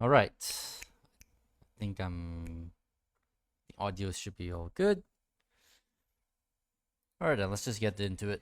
All right. I think the audio should be all good. All right, then let's just get into it.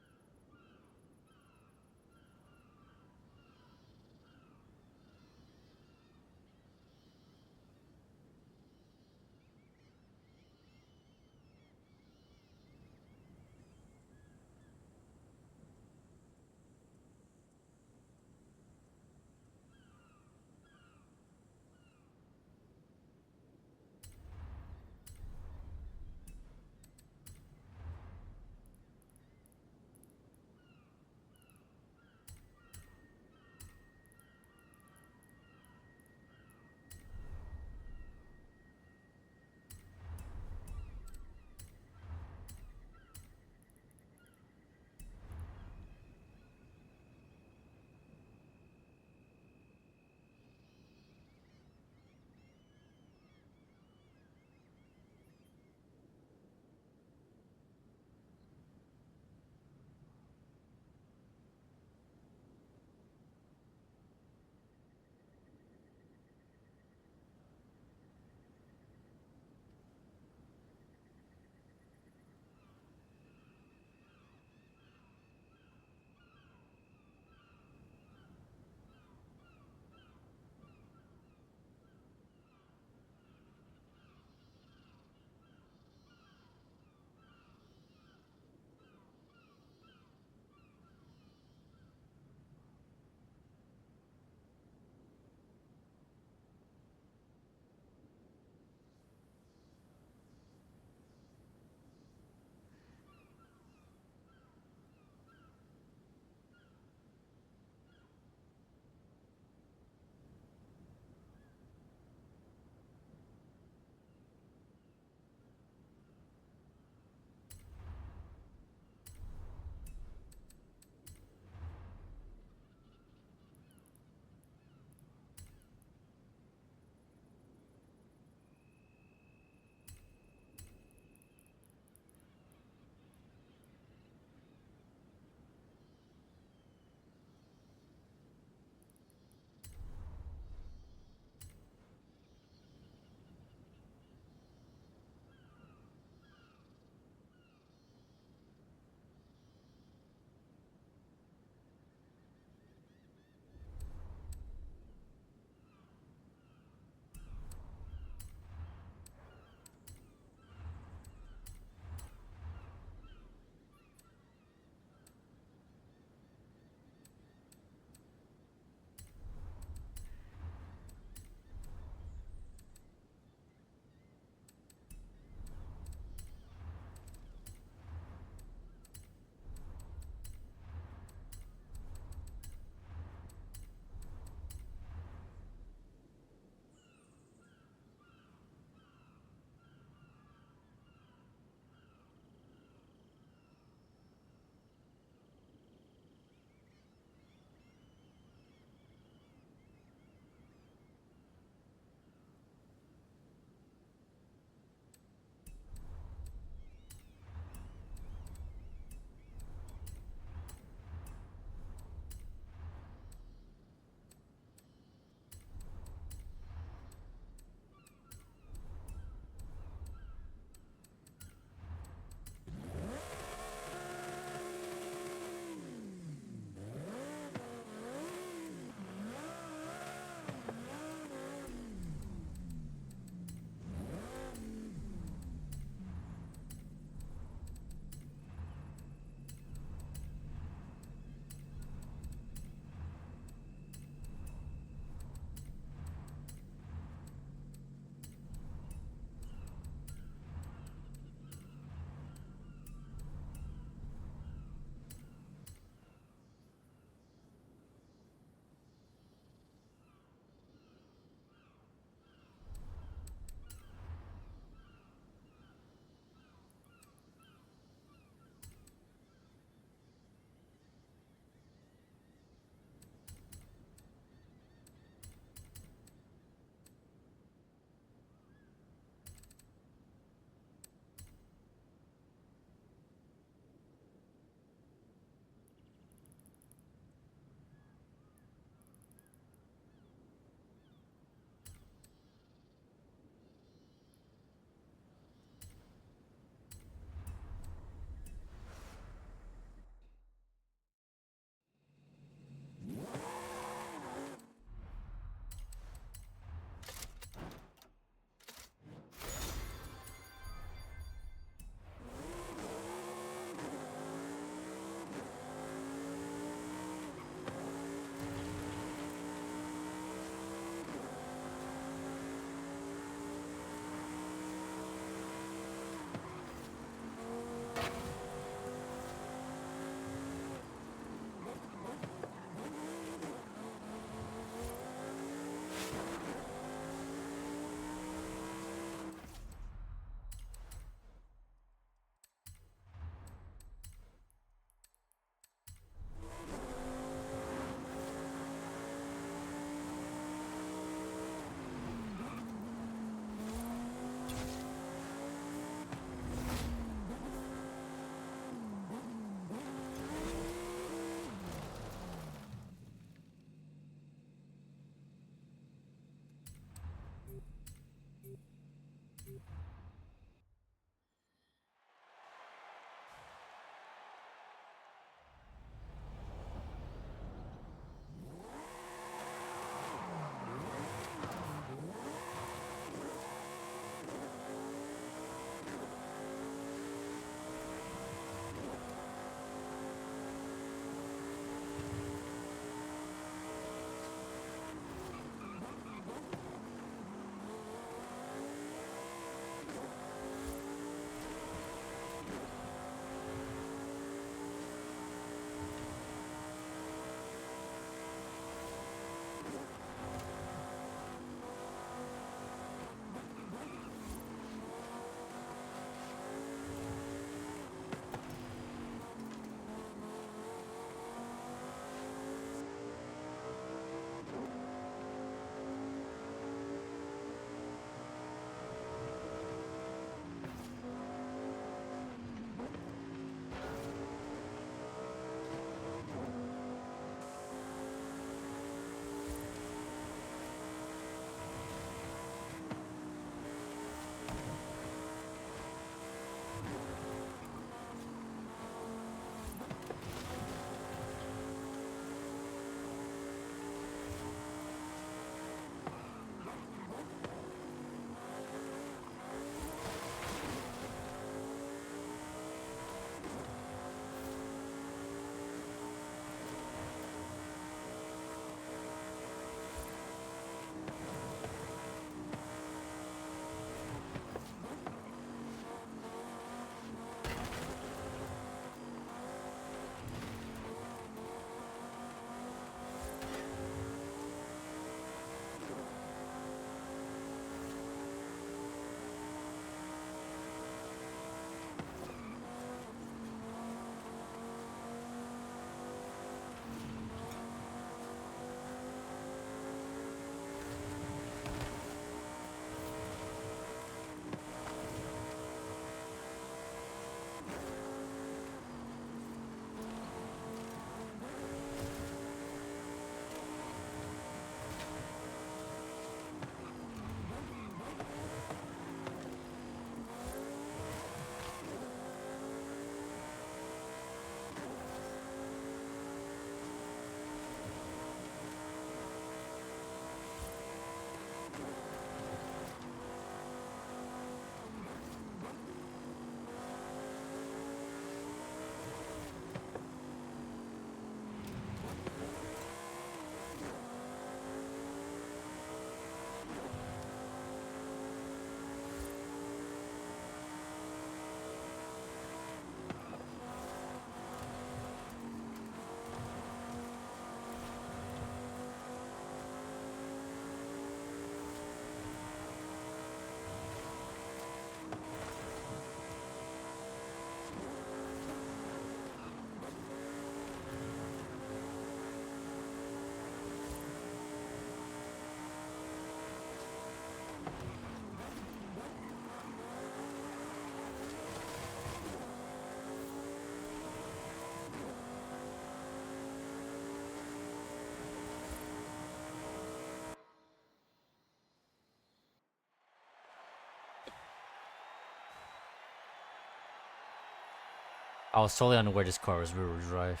I was totally unaware this car was rear-wheel drive.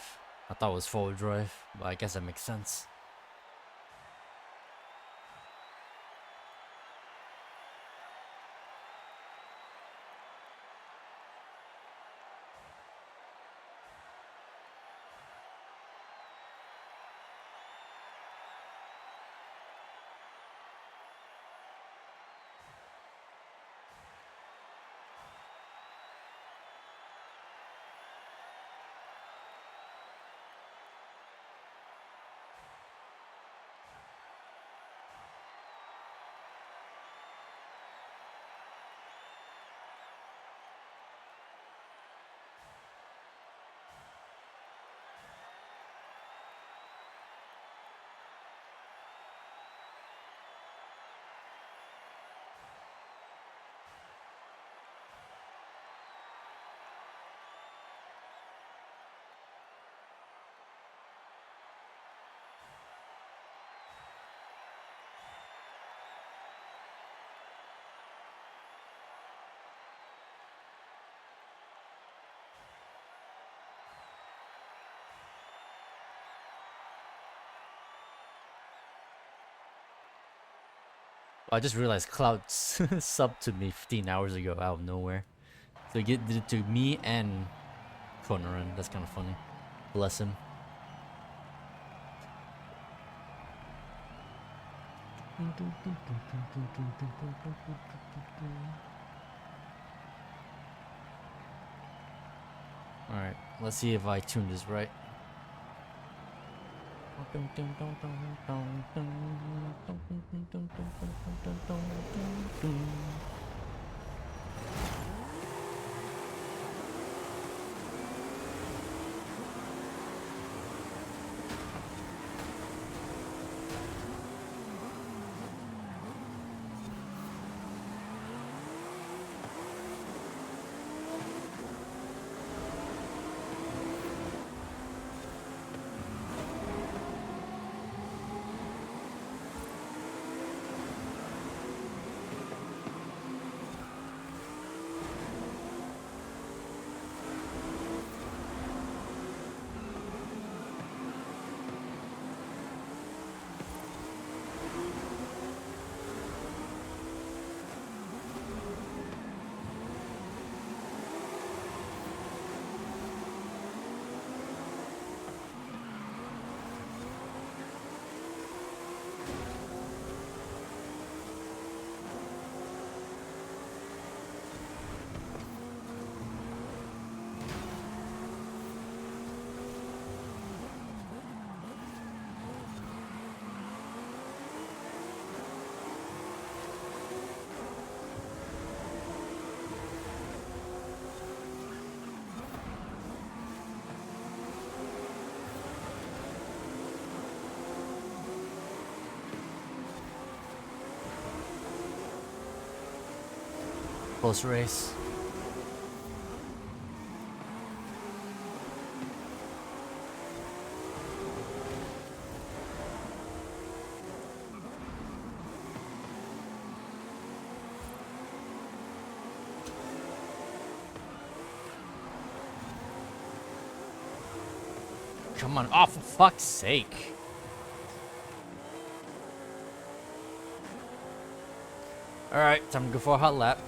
I thought it was forward drive, but I guess that makes sense. I just realized Cloud subbed to me 15 hours ago out of nowhere. So he did it to me and Konoran. That's kind of funny. Bless him. Alright, let's see if I tuned this right. Close race. Come on, oh, for fuck's sake. Alright, time to go for a hot lap.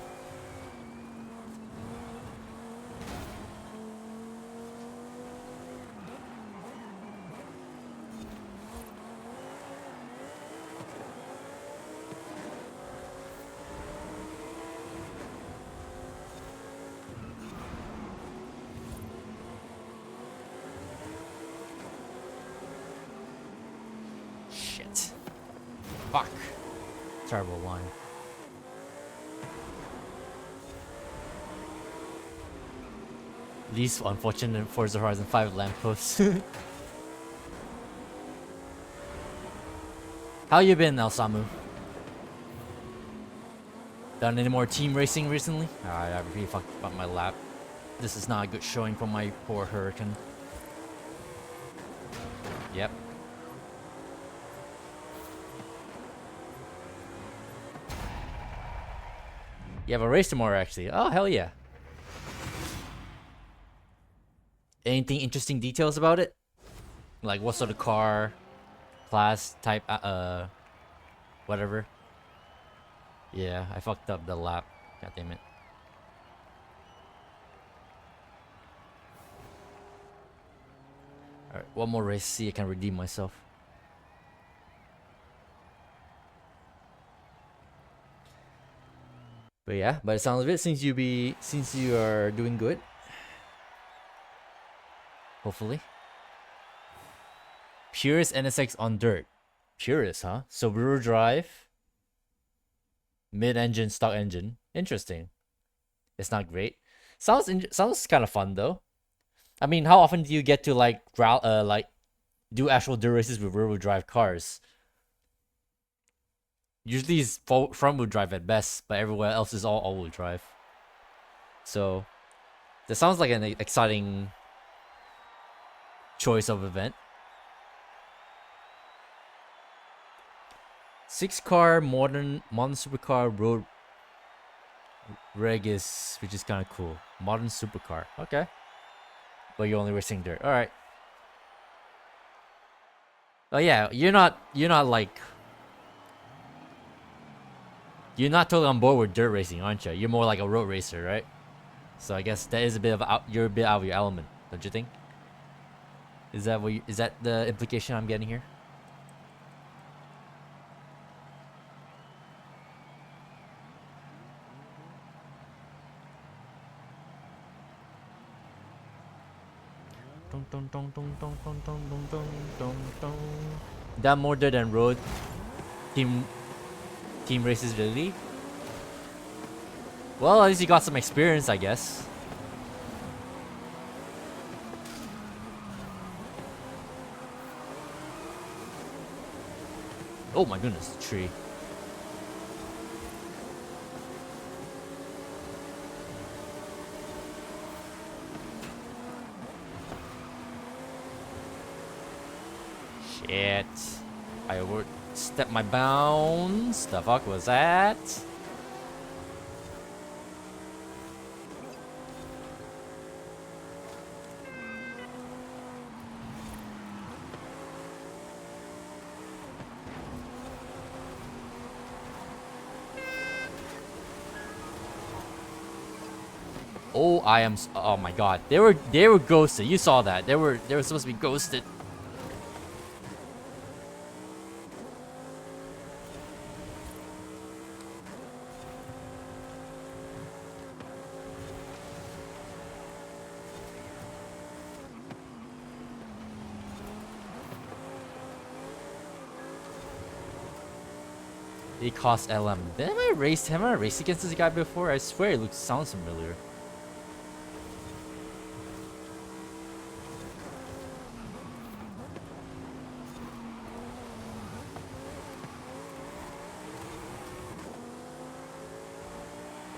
Shit. Fuck. Terrible line. These unfortunate Forza Horizon 5 lampposts. How you been, El Samu? Done any more team racing recently? I really fucked up my lap. This is not a good showing for my poor Hurricane. Yep. You have a race tomorrow, actually. Oh, hell yeah. Anything interesting details about it? Like what sort of car, class, type, whatever. Yeah, I fucked up the lap. God damn it. Alright, one more race, see I can redeem myself. But yeah, by the sounds of it, since you are doing good. Hopefully. Purist NSX on dirt. Purist, huh? So rear drive. Mid-engine, stock engine. Interesting. It's not great. Sounds kind of fun though. I mean, how often do you get to like do actual dirt races with rear-wheel drive cars? Usually it's front-wheel drive at best, but everywhere else is all all-wheel drive. So that sounds like an exciting choice of event. 6-car modern supercar road reg is, which is kind of cool. Modern supercar, okay. But you're only racing dirt. All right. Oh yeah, you're not like you're not totally on board with dirt racing, aren't you? You're more like a road racer, right? So I guess that is a bit of you're a bit out of your element, don't you think? Is that is that the implication I'm getting here? That more dirt than road team races, really? Well, at least you got some experience, I guess. Oh my goodness, tree. Shit. I overstepped my bounds. The fuck was that? Oh, oh my god. They were ghosted. You saw that. They were supposed to be ghosted. It cost LM. Have I raced against this guy before? I swear it sounds familiar.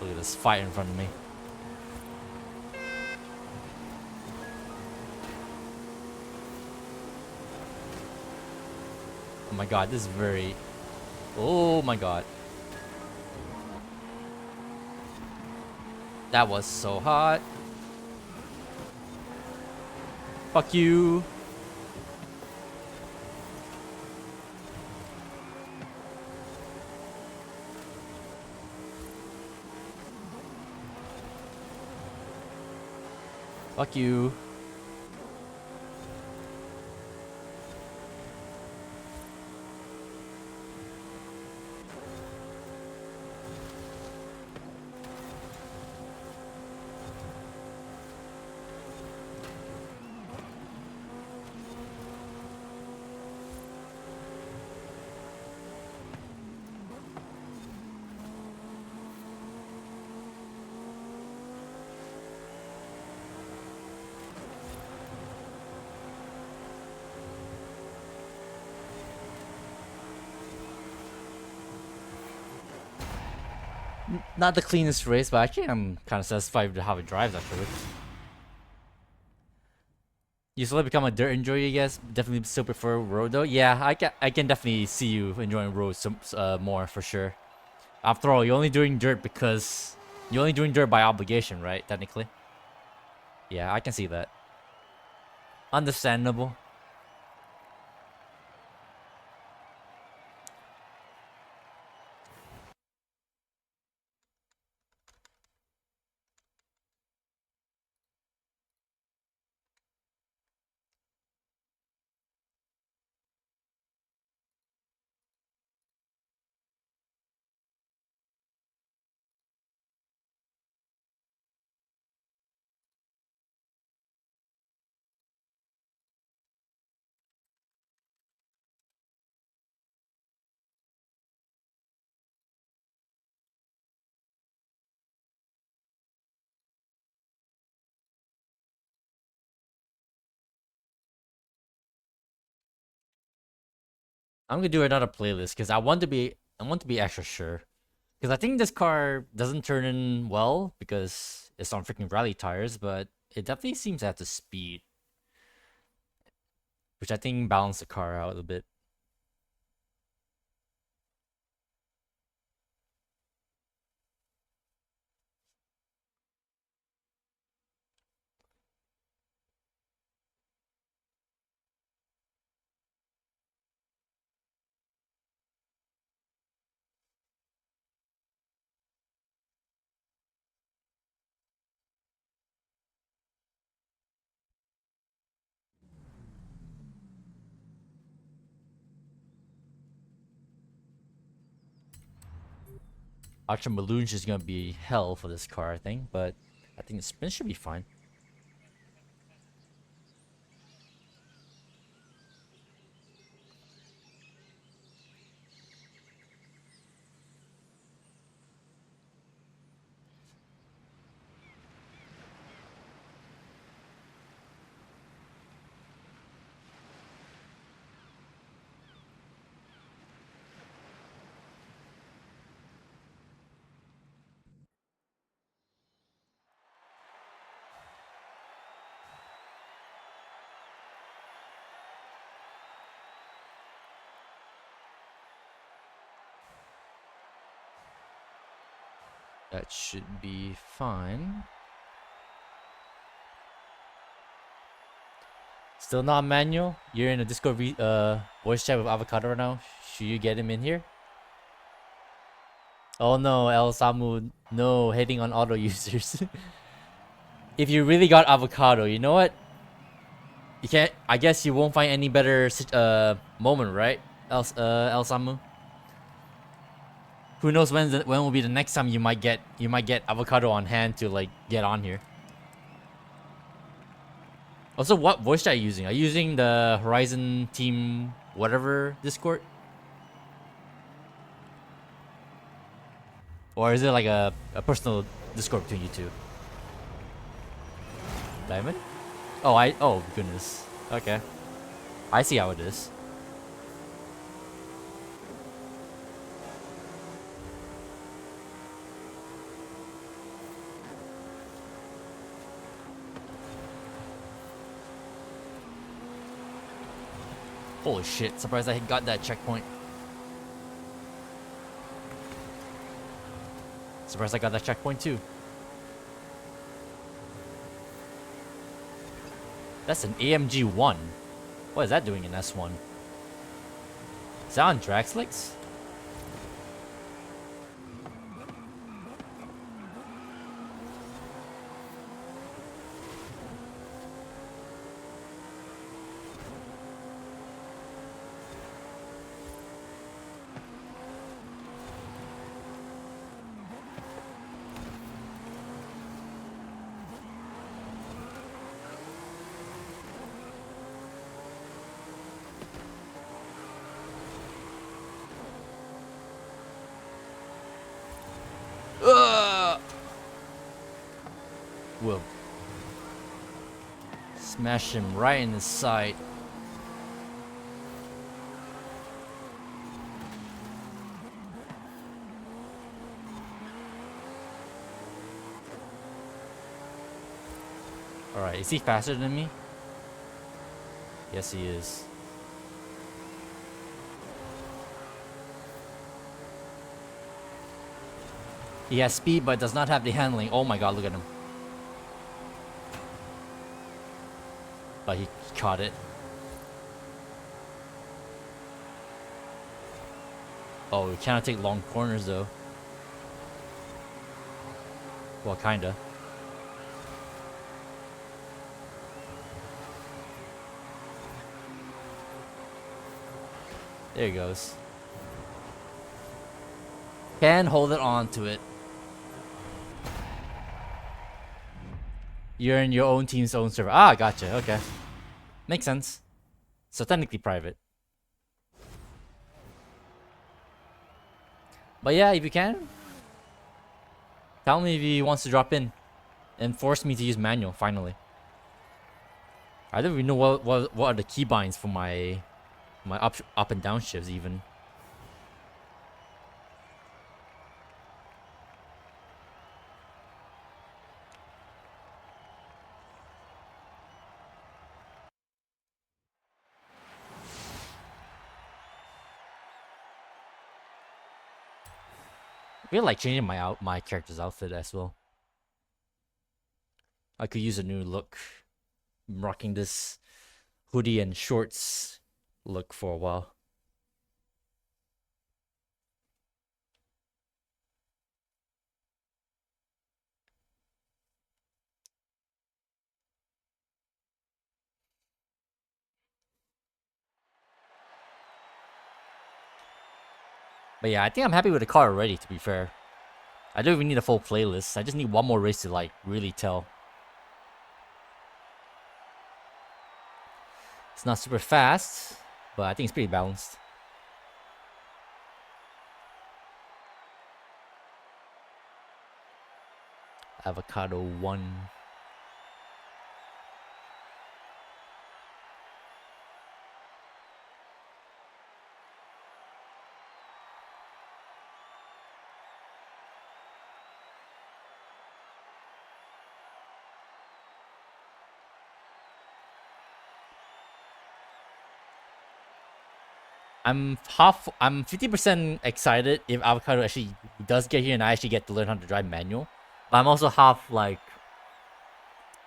Look at this fight in front of me. Oh my god, this is very... Oh my god. That was so hot. Fuck you. Fuck you. Not the cleanest race, but actually I'm kind of satisfied with how it drives actually. You slowly become a dirt enjoyer, I guess. Definitely still prefer road though. Yeah, I can definitely see you enjoying road more for sure. After all, you're only doing dirt because you're only doing dirt by obligation, right? Technically. Yeah, I can see that. Understandable. I'm gonna do another playlist because I want to be extra sure. Because I think this car doesn't turn in well because it's on freaking rally tires, but it definitely seems to have the speed, which I think balances the car out a bit. Ultra Balloon's is gonna be hell for this car, I think, but I think the spin should be fine. That should be fine. Still not manual? You're in a Discord voice chat with Avocado right now. Should you get him in here? Oh no, El Samu, no, hating on auto users. If you really got Avocado, you know what? You can't. I guess you won't find any better moment, right? El Samu. Who knows when will be the next time you might get Avocado on hand to like get on here. Also, what voice chat are you using? Are you using the Horizon Team whatever Discord? Or is it like a personal Discord between you two? Diamond? Oh goodness. Okay. I see how it is. Holy shit, surprised I got that checkpoint. Surprised I got that checkpoint too. That's an AMG 1. What is that doing in S1? Is that on Draxlix? Whoa. Smash him right in the side. Alright, is he faster than me? Yes, he is. He has speed but does not have the handling. Oh my god, look at him. but he caught it. Oh, we cannot take long corners though. Well, kinda. There he goes. Can hold it on to it. You're in your own team's own server. Ah, gotcha. Okay. Makes sense. So technically private. But yeah, if you can, tell me if he wants to drop in and force me to use manual finally. I don't even know what are the keybinds for my up and down shifts even. I feel like changing my character's outfit as well. I could use a new look. I'm rocking this hoodie and shorts look for a while. But yeah, I think I'm happy with the car already, to be fair. I don't even need a full playlist. I just need one more race to like really tell. It's not super fast, but I think it's pretty balanced. Avocado 1. I'm 50% excited if Avocado actually does get here and I actually get to learn how to drive manual. But I'm also half like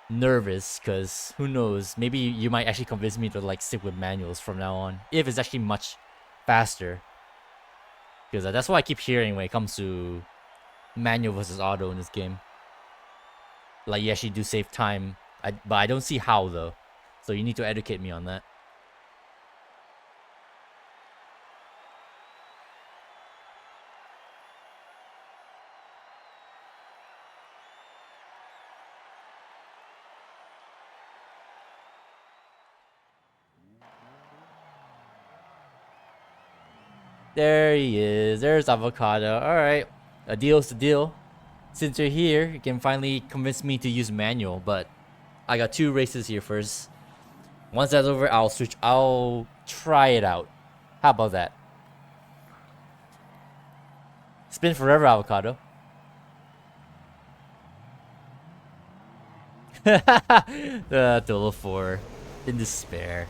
nervous because who knows, maybe you might actually convince me to like stick with manuals from now on if it's actually much faster. Because that's what I keep hearing when it comes to manual versus auto in this game. Like you actually do save time, but I don't see how though. So you need to educate me on that. There he is. There's Avocado. Alright. A deal's a deal. Since you're here, you can finally convince me to use manual, but I got 2 races here first. Once that's over, I'll try it out. How about that? Spin forever, Avocado. Total 4. In despair.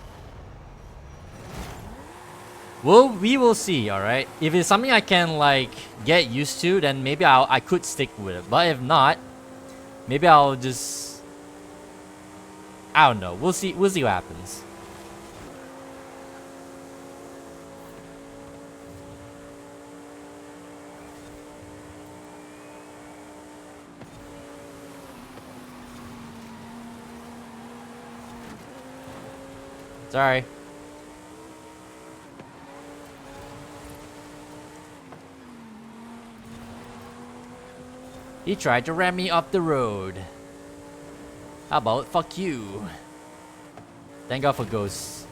Well, we will see, alright? If it's something I can, like, get used to, then maybe I could stick with it. But if not, maybe I'll just... I don't know. We'll see what happens. Sorry. He tried to ram me up the road. How about fuck you? Thank God for ghosts.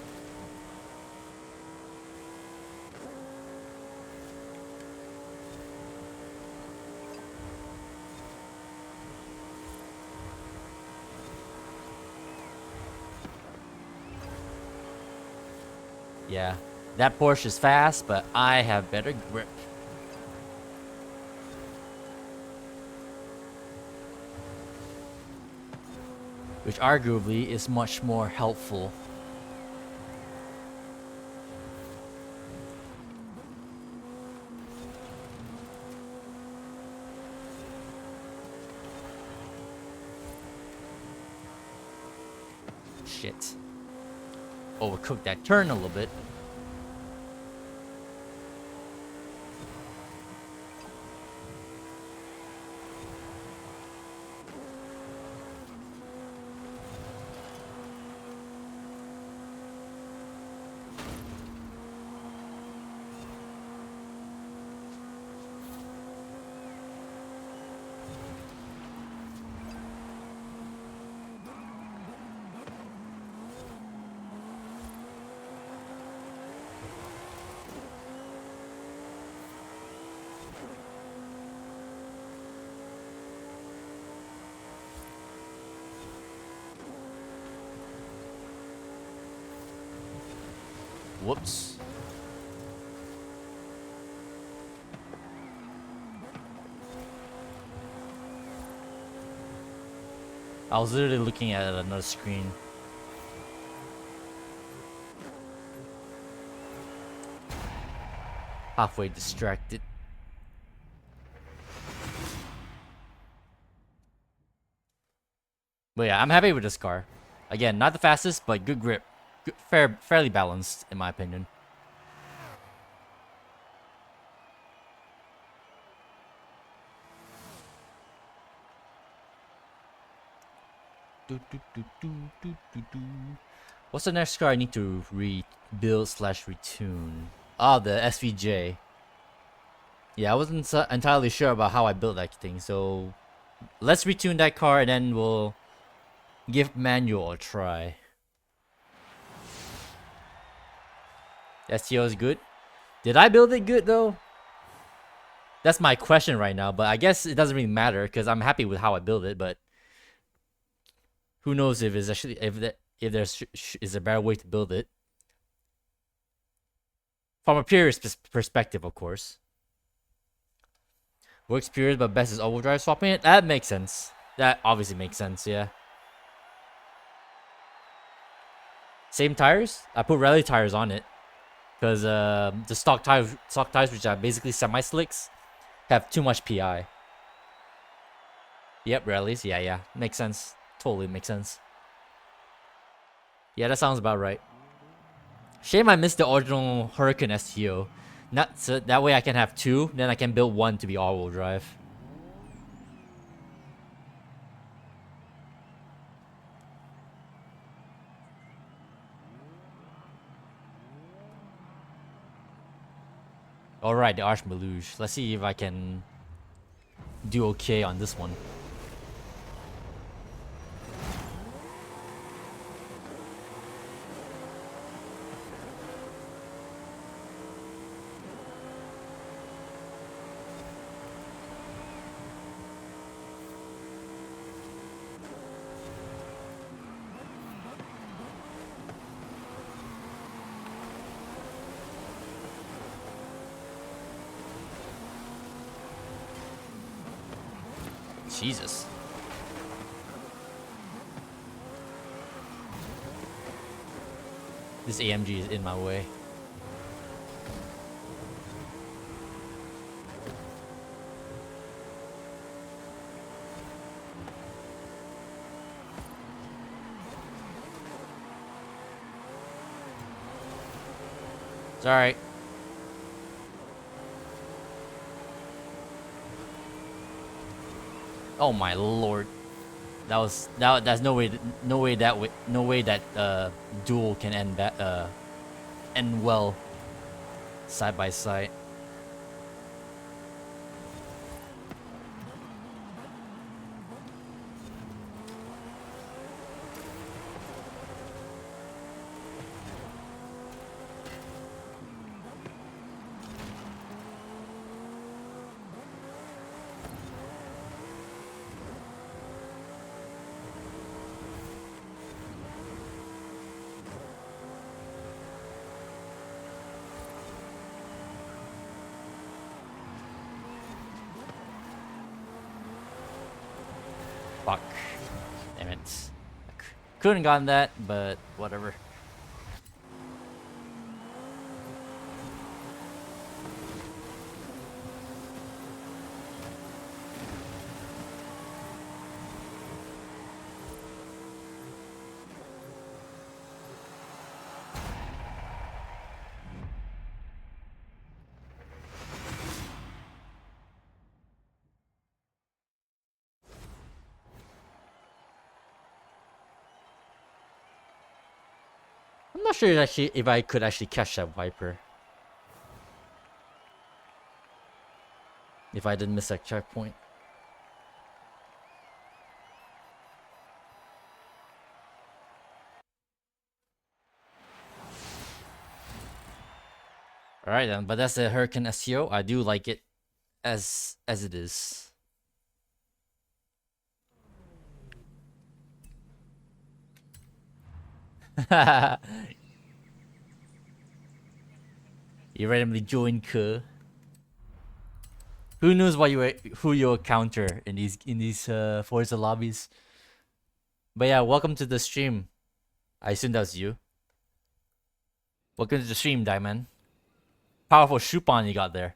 Yeah, that Porsche is fast, but I have better grip. Which arguably is much more helpful. Shit. overcook that turn a little bit. Whoops. I was literally looking at another screen. Halfway distracted. But yeah, I'm happy with this car. Again, not the fastest, but good grip. Good, fairly balanced, in my opinion. What's the next car I need to rebuild / retune? Ah, the SVJ. Yeah, I wasn't entirely sure about how I built that thing, so let's retune that car and then we'll give manual a try. STO is good. Did I build it good though? That's my question right now, but I guess it doesn't really matter because I'm happy with how I build it, but who knows if it's actually if there's is a better way to build it. From a purist perspective, of course. Works purist, but best is overdrive swapping it. That makes sense. That obviously makes sense, yeah. Same tires? I put rally tires on it. Because the stock tires, which are basically semi-slicks, have too much PI. Yep, rallies. Yeah. Makes sense. Totally makes sense. Yeah, that sounds about right. Shame I missed the original Hurricane STO. Not so that way I can have two, then I can build one to be all-wheel drive. Alright, the Arch Meluge. Let's see if I can do okay on this one. Jesus. This AMG is in my way. It's alright. Oh my lord. That's no way that duel can end well side by side. Fuck. Damn it. Couldn't gotten that, but whatever. I'm not sure actually if I could actually catch that Viper. If I didn't miss that checkpoint. Alright then, but that's the Hurricane SEO. I do like it as it is. You randomly join Ke. Who knows who you'll counter in these Forza lobbies. But yeah, welcome to the stream. I assume that was you. Welcome to the stream, Diamond. Powerful Shupon you got there.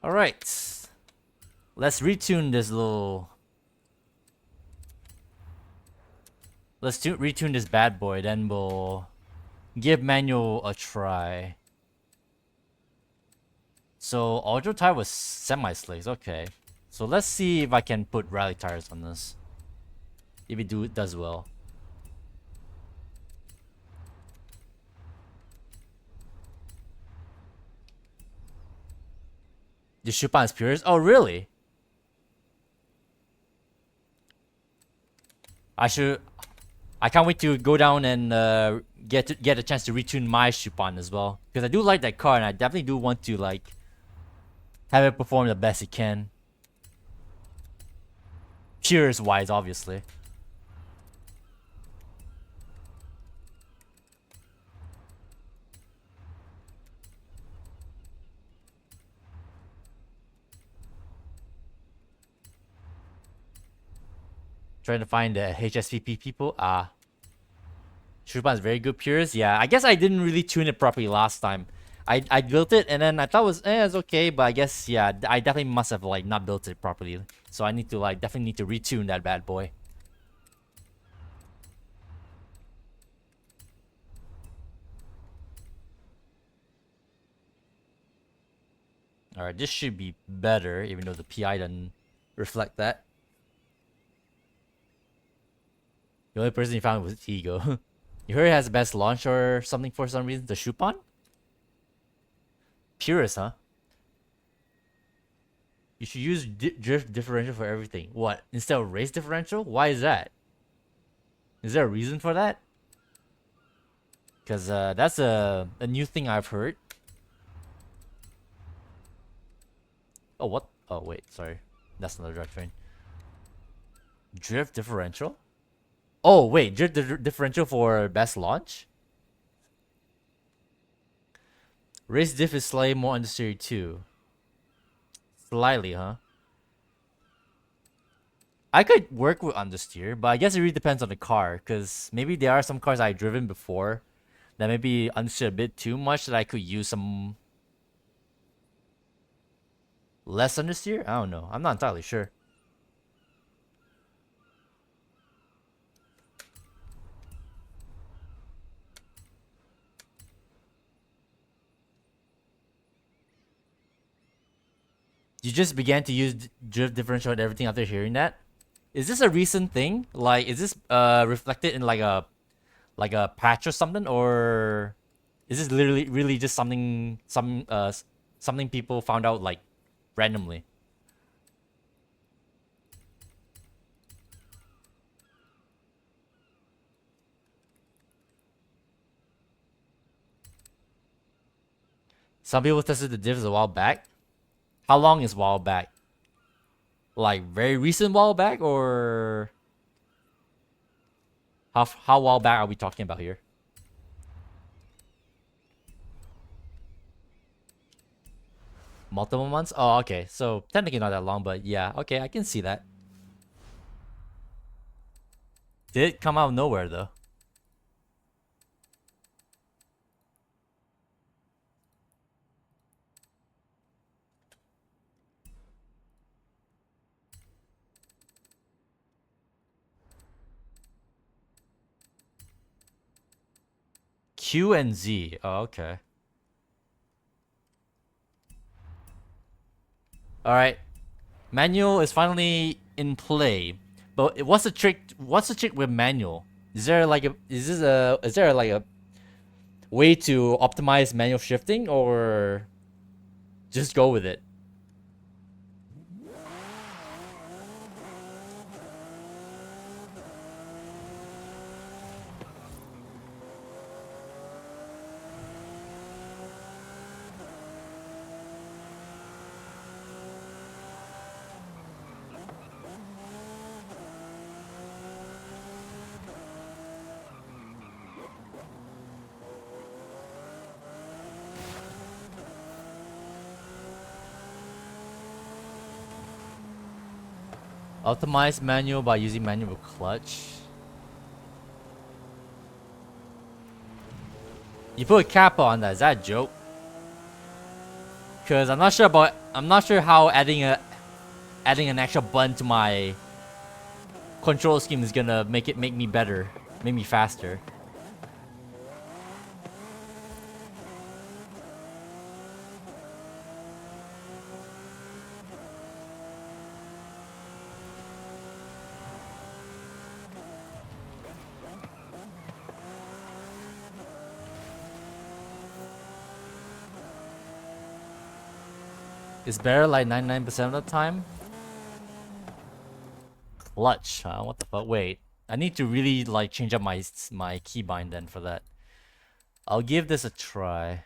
Alright. Let's retune this little... Let's retune this bad boy, then we'll give manual a try. So Ultra tire was semi-slicks, okay. So let's see if I can put rally tires on this. If it does well. The Shupon is purest? Oh really? I can't wait to go down and get a chance to retune my Shupon as well. Because I do like that car and I definitely do want to like have it perform the best it can. Purist wise, obviously. Trying to find the HSVP people. Shurban is very good purist. Yeah, I guess I didn't really tune it properly last time. I built it and then I thought it's okay, but I guess yeah, I definitely must have like not built it properly. So I need to like definitely need to retune that bad boy. Alright, this should be better, even though the PI doesn't reflect that. The only person you found was Ego. You heard it has the best launch or something for some reason? The Shupon? Purist, huh? You should use drift differential for everything. What? Instead of race differential? Why is that? Is there a reason for that? Because that's a new thing I've heard. Oh, what? Oh, wait, sorry. That's another drag train. Drift differential? Oh, wait, drift differential for best launch? Race diff is slightly more understeer too. Slightly, huh? I could work with understeer, but I guess it really depends on the car. Because maybe there are some cars I've driven before that maybe understeer a bit too much that I could use some less understeer? I don't know. I'm not entirely sure. You just began to use drift differential and everything after hearing that? Is this a recent thing? Like, is this reflected in like a patch or something, or is this literally really just something something people found out like randomly? Some people tested the diffs a while back. How long is while back? Like very recent while back, or how while back are we talking about here? Multiple months? Oh, okay. So technically not that long, but yeah, okay, I can see that. Did it come out of nowhere though? Q and Z. Oh, okay. All right. Manual is finally in play, but what's the trick? What's the trick with manual? Is there like a is there like a way to optimize manual shifting, or just go with it? Optimize manual by using manual clutch. You put a kappa on that. Is that a joke? Cause I'm not sure how adding an extra button to my control scheme is gonna make me better, make me faster. It's better like 99% of the time. Clutch, huh? What the fuck? Wait, I need to really like change up my keybind then for that. I'll give this a try.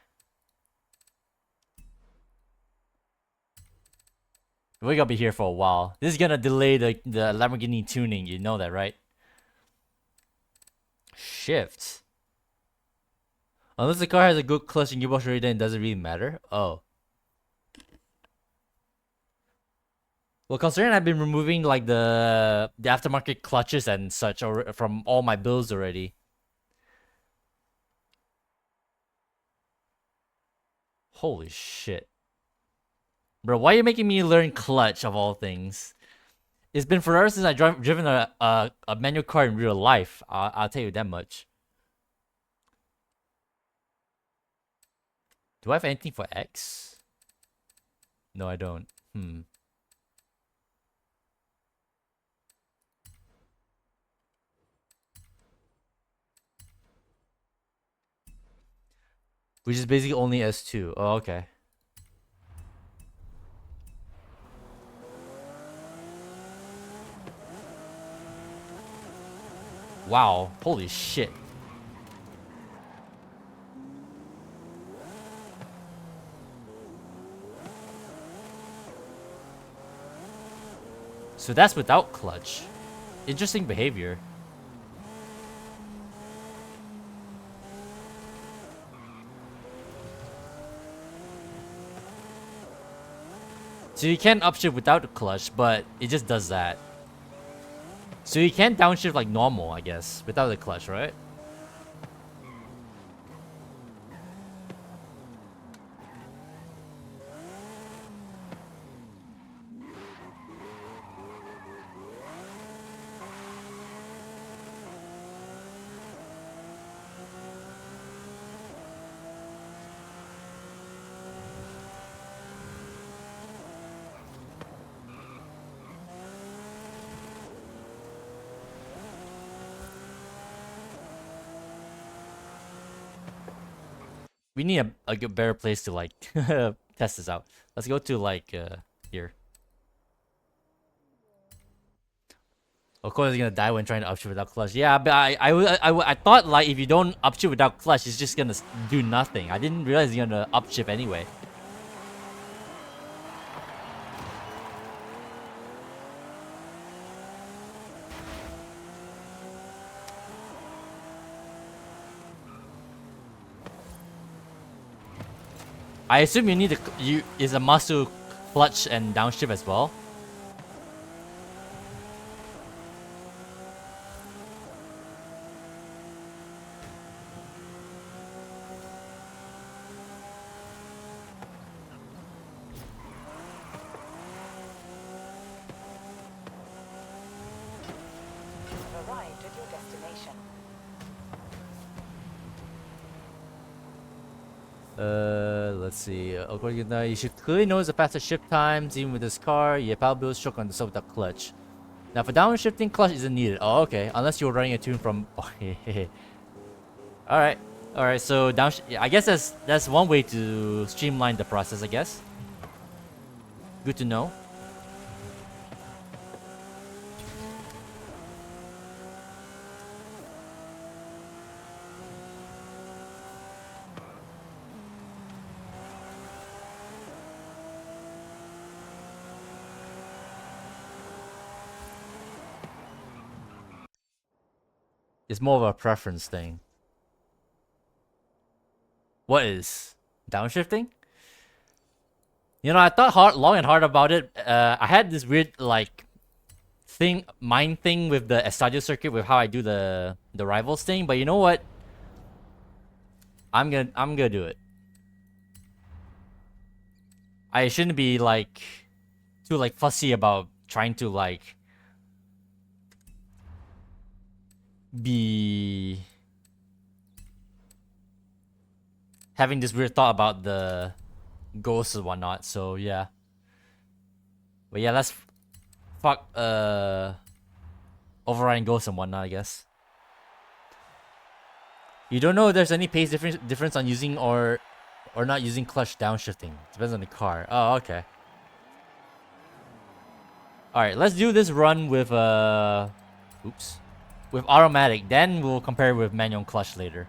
We're gonna be here for a while. This is gonna delay the Lamborghini tuning. You know that, right? Shift. Unless the car has a good clutch and gearbox already, then it doesn't really matter. Oh. Well, considering I've been removing like the aftermarket clutches and such from all my builds already. Holy shit. Bro, why are you making me learn clutch of all things? It's been forever since I've driven a manual car in real life. I'll tell you that much. Do I have anything for X? No, I don't. Which is basically only S2. Oh, okay. Wow, holy shit. So that's without clutch. Interesting behavior. So you can upshift without the clutch, but it just does that. So you can downshift like normal, I guess, without the clutch, right? We need a better place to like test this out. Let's go to like here. Of course, it's gonna die when trying to upshift without clutch. Yeah, but I thought like if you don't upshift without clutch, it's just gonna do nothing. I didn't realize you're gonna upshift anyway. I assume you need is a must to clutch and downshift as well. Arrived at your destination. let's see. According to that, you should clearly notice the faster shift times, even with this car. Yeah, power bills shook on the sub with the clutch. Now, for downshifting, clutch isn't needed. Oh, okay. Unless you're running a tune from. Alright. Alright, so yeah, I guess that's one way to streamline the process, I guess. Good to know. It's more of a preference thing. What is downshifting? You know, I thought long and hard about it. I had this weird like mind thing with the estadio circuit with how I do the rivals thing, but you know what? I'm gonna do it. I shouldn't be like too like fussy about trying to like be having this weird thought about the ghosts and whatnot. So yeah. But yeah, let's fuck overriding ghosts and whatnot, I guess. You don't know if there's any pace difference on using or not using clutch downshifting. Depends on the car. Oh, okay. Alright, let's do this run with oops. With automatic, then we'll compare with manual and clutch later.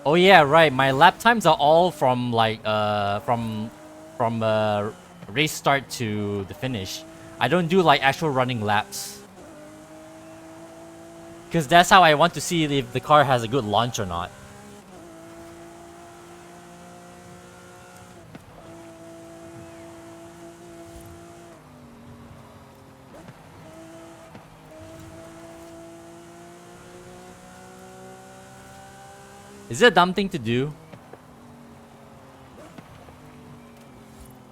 Oh yeah, right. My lap times are all from like from race start to the finish. I don't do like actual running laps. Cause that's how I want to see if the car has a good launch or not. Is it a dumb thing to do?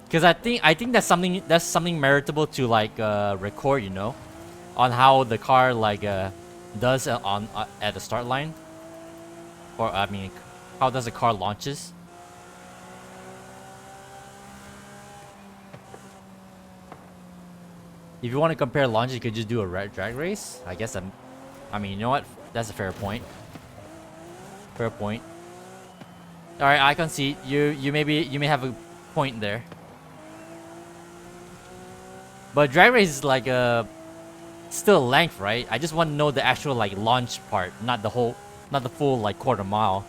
Cause I think that's something meritable to like record, you know, on how the car like does on at the start line, or I mean, how does the car launches? If you want to compare launches, you could just do a drag race. I guess I mean, you know what? That's a fair point. Fair point. All right, I can see you may have a point there. But drag race is like still length, right? I just want to know the actual like launch part, not the full like quarter mile.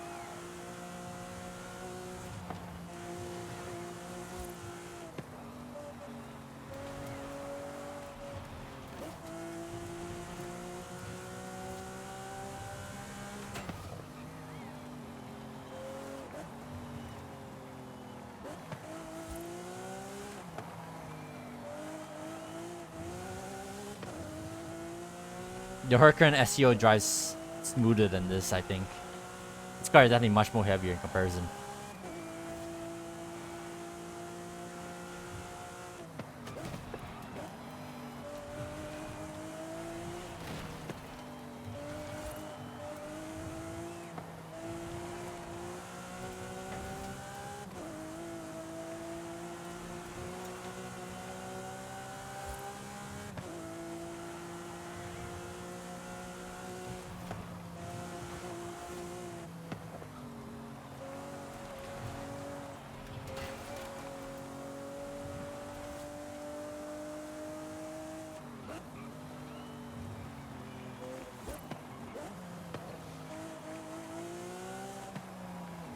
The Huracan SEO drives smoother than this, I think. This car is definitely much more heavier in comparison.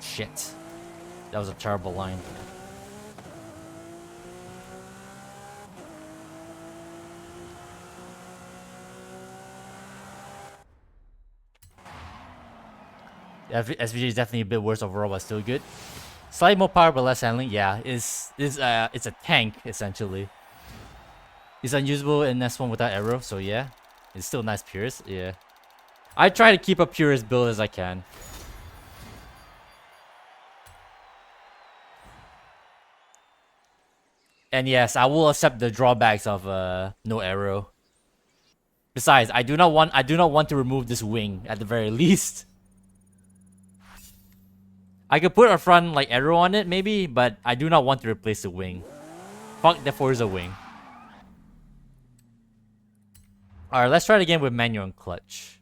Shit. That was a terrible line. SVG is definitely a bit worse overall, but still good. Slightly more power, but less handling. Yeah, it's a tank essentially. It's unusable in S1 without aero, so yeah. It's still nice purist, yeah. I try to keep a purist build as I can. And yes, I will accept the drawbacks of no aero. Besides, I do not want to remove this wing at the very least. I could put a front like arrow on it maybe, but I do not want to replace the wing. Fuck the Forza wing. Alright, let's try it again with manual and clutch.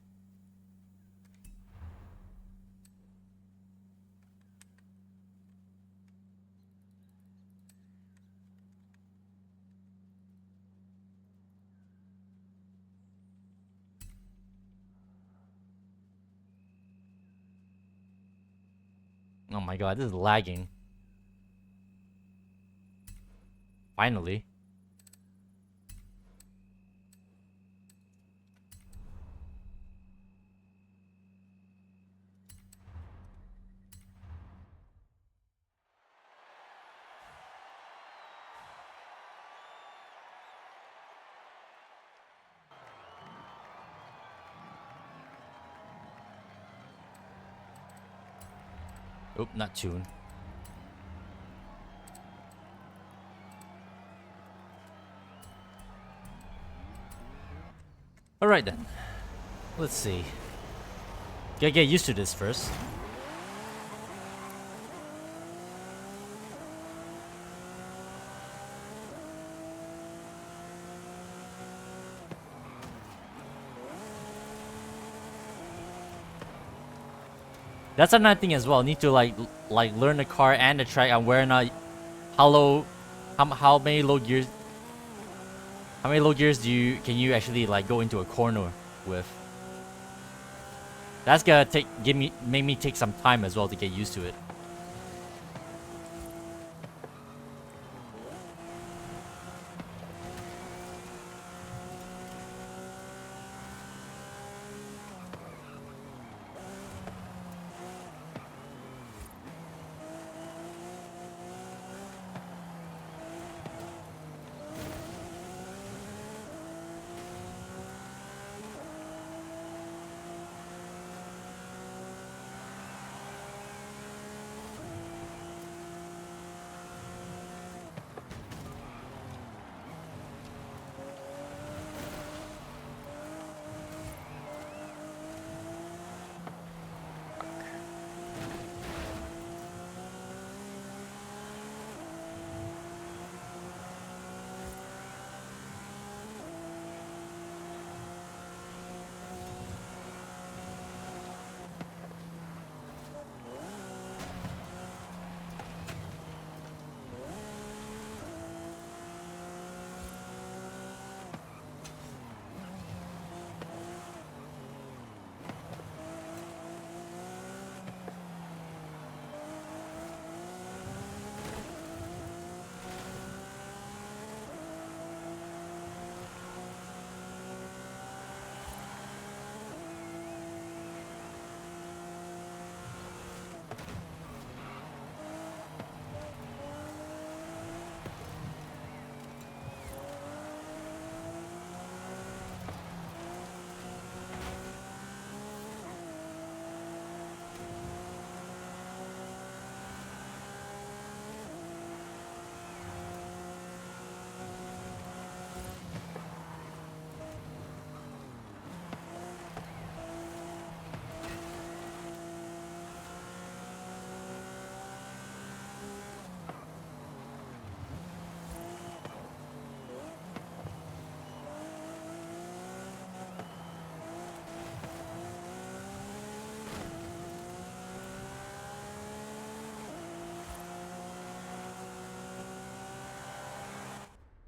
Oh my god, this is lagging. Finally. Oop, not tune. Alright then. Let's see. Gotta get used to this first. That's another thing as well. Need to like learn the car and the track and where or not how low how many low gears can you actually like go into a corner with. That's gonna make me take some time as well to get used to it.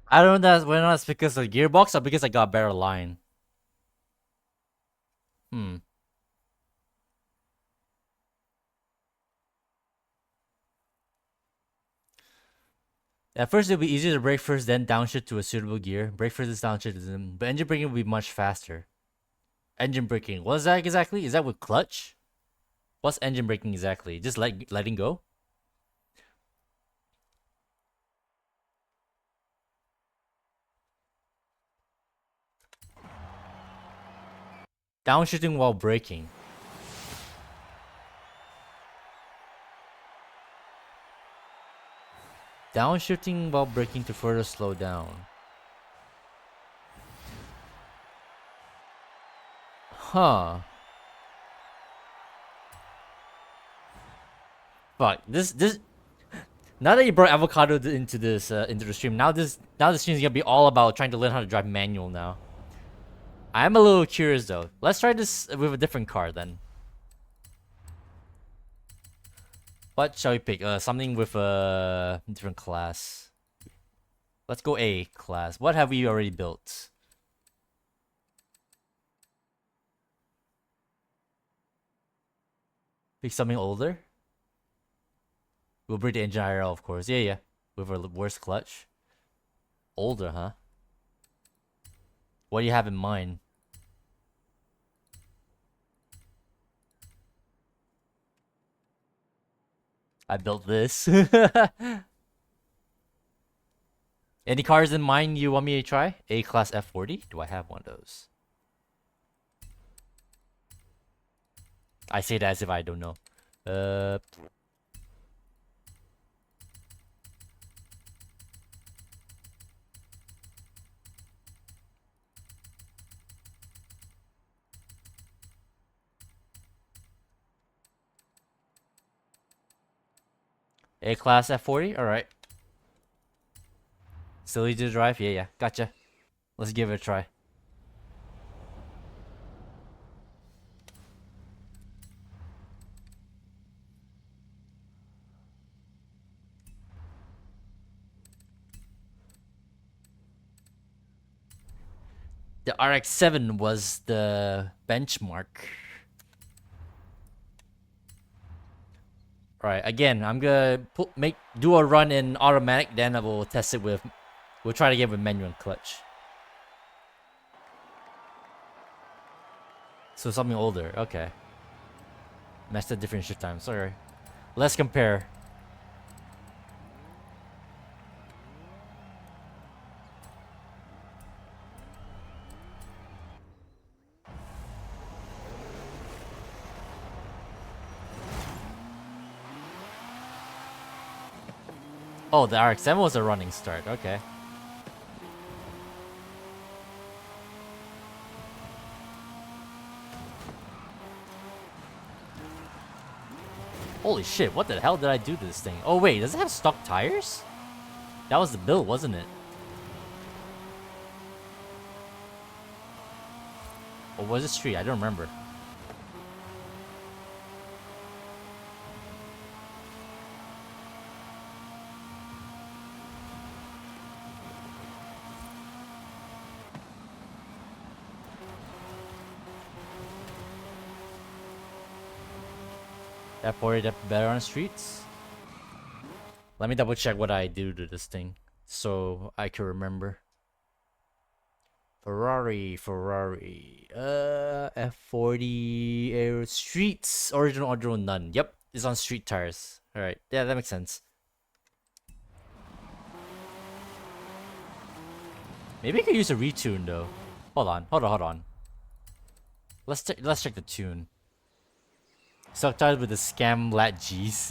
I don't know whether that's because of the gearbox or because I got a better line. At first, it'll be easier to brake first, then downshift to a suitable gear. Brake first is downshift, but engine braking will be much faster. Engine braking. What is that exactly? Is that with clutch? What's engine braking exactly? Just letting go? Downshifting while braking. Downshifting while braking to further slow down. Huh. Fuck. This. Now that you brought avocado into this into the stream, now the stream is gonna be all about trying to learn how to drive manual now. I'm a little curious though. Let's try this with a different car then. What shall we pick? Something with a different class. Let's go A class. What have we already built? Pick something older. We'll bring the engine IRL, of course. Yeah, yeah. With a worse clutch. Older, huh? What do you have in mind? I built this. Any cars in mind you want me to try? A-Class F40? Do I have one of those? I say that as if I don't know. A-Class F40? Alright. Still easy to drive? Yeah, yeah. Gotcha. Let's give it a try. The RX-7 was the benchmark. Alright, again, I'm gonna do a run in automatic, then I will test it with... We'll try to get with manual and clutch. So something older, okay. Messed up different shift times, sorry. Let's compare. Oh, the RX-7 was a running start, okay. Holy shit, what the hell did I do to this thing? Oh wait, does it have stock tires? That was the build, wasn't it? Or was it street? I don't remember. F40 better on the streets? Let me double check what I do to this thing so I can remember. Ferrari. F40 Aero Streets. Original, none. Yep, it's on street tires. Alright, yeah, that makes sense. Maybe I could use a retune though. Hold on. Let's check the tune. Subtitled with the scam lat G's.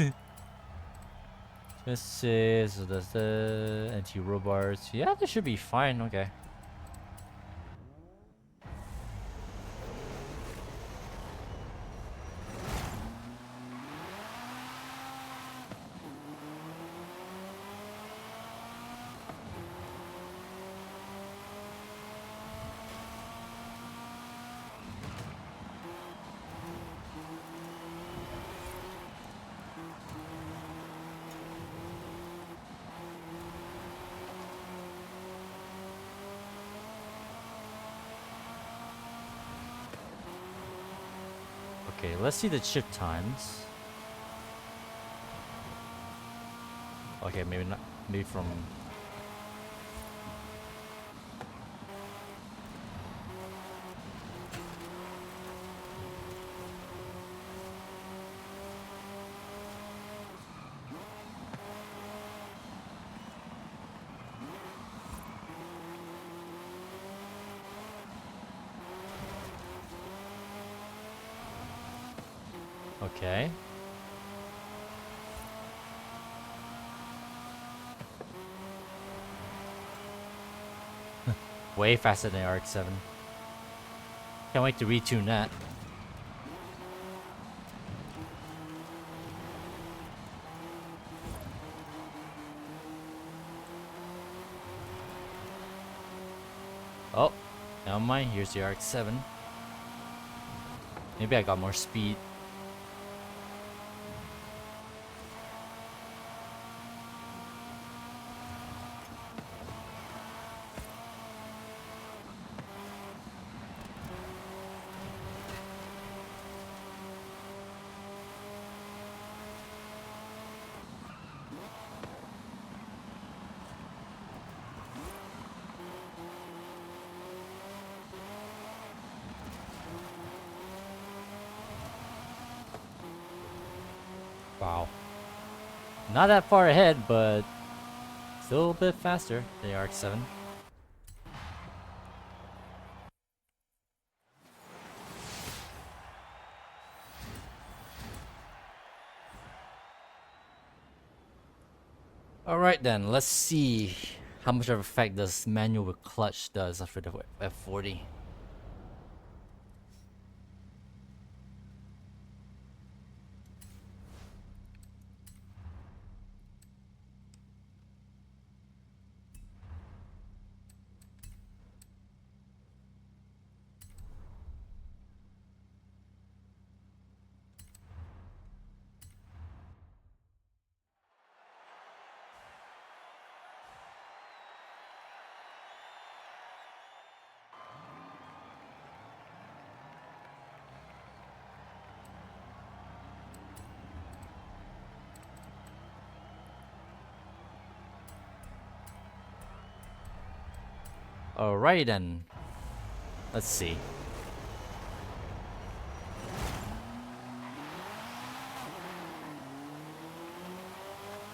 This is the anti-roll bars. Yeah, this should be fine. Okay. Okay, let's see the shift times. Okay, maybe not. Maybe from... Okay. Way faster than RX-7. Can't wait to retune that. Oh, never mind. Here's the RX-7. Maybe I got more speed. Wow. Not that far ahead, but still a bit faster than the RX-7. Alright then, let's see how much of effect this manual with clutch does after the F40. Alright then. Let's see.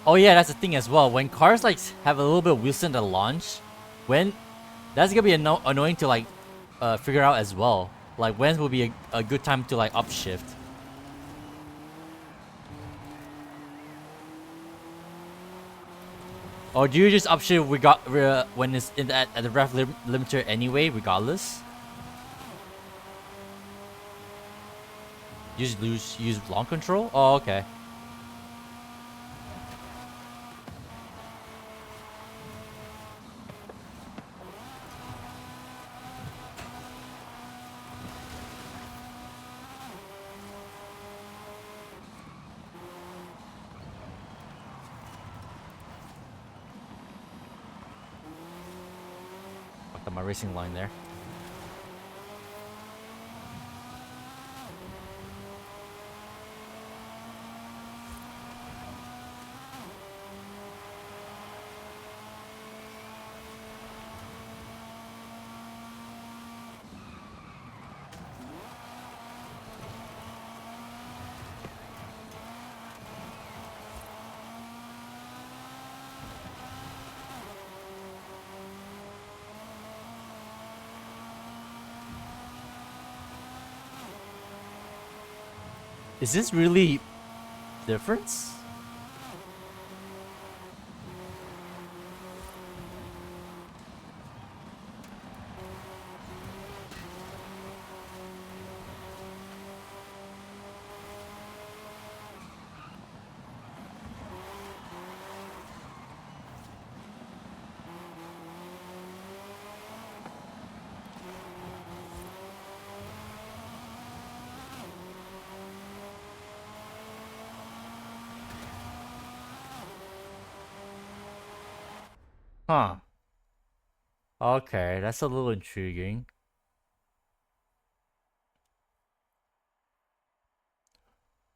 Oh yeah, that's the thing as well. When cars like have a little bit of wheelstand at launch, when that's gonna be annoying to like figure out as well. Like when will be a good time to like upshift. Or do you just upshift when it's at the ref limiter anyway, regardless? You just use launch control? Oh, okay. Fucked up my racing line there. Is this really difference? Huh. Okay, that's a little intriguing.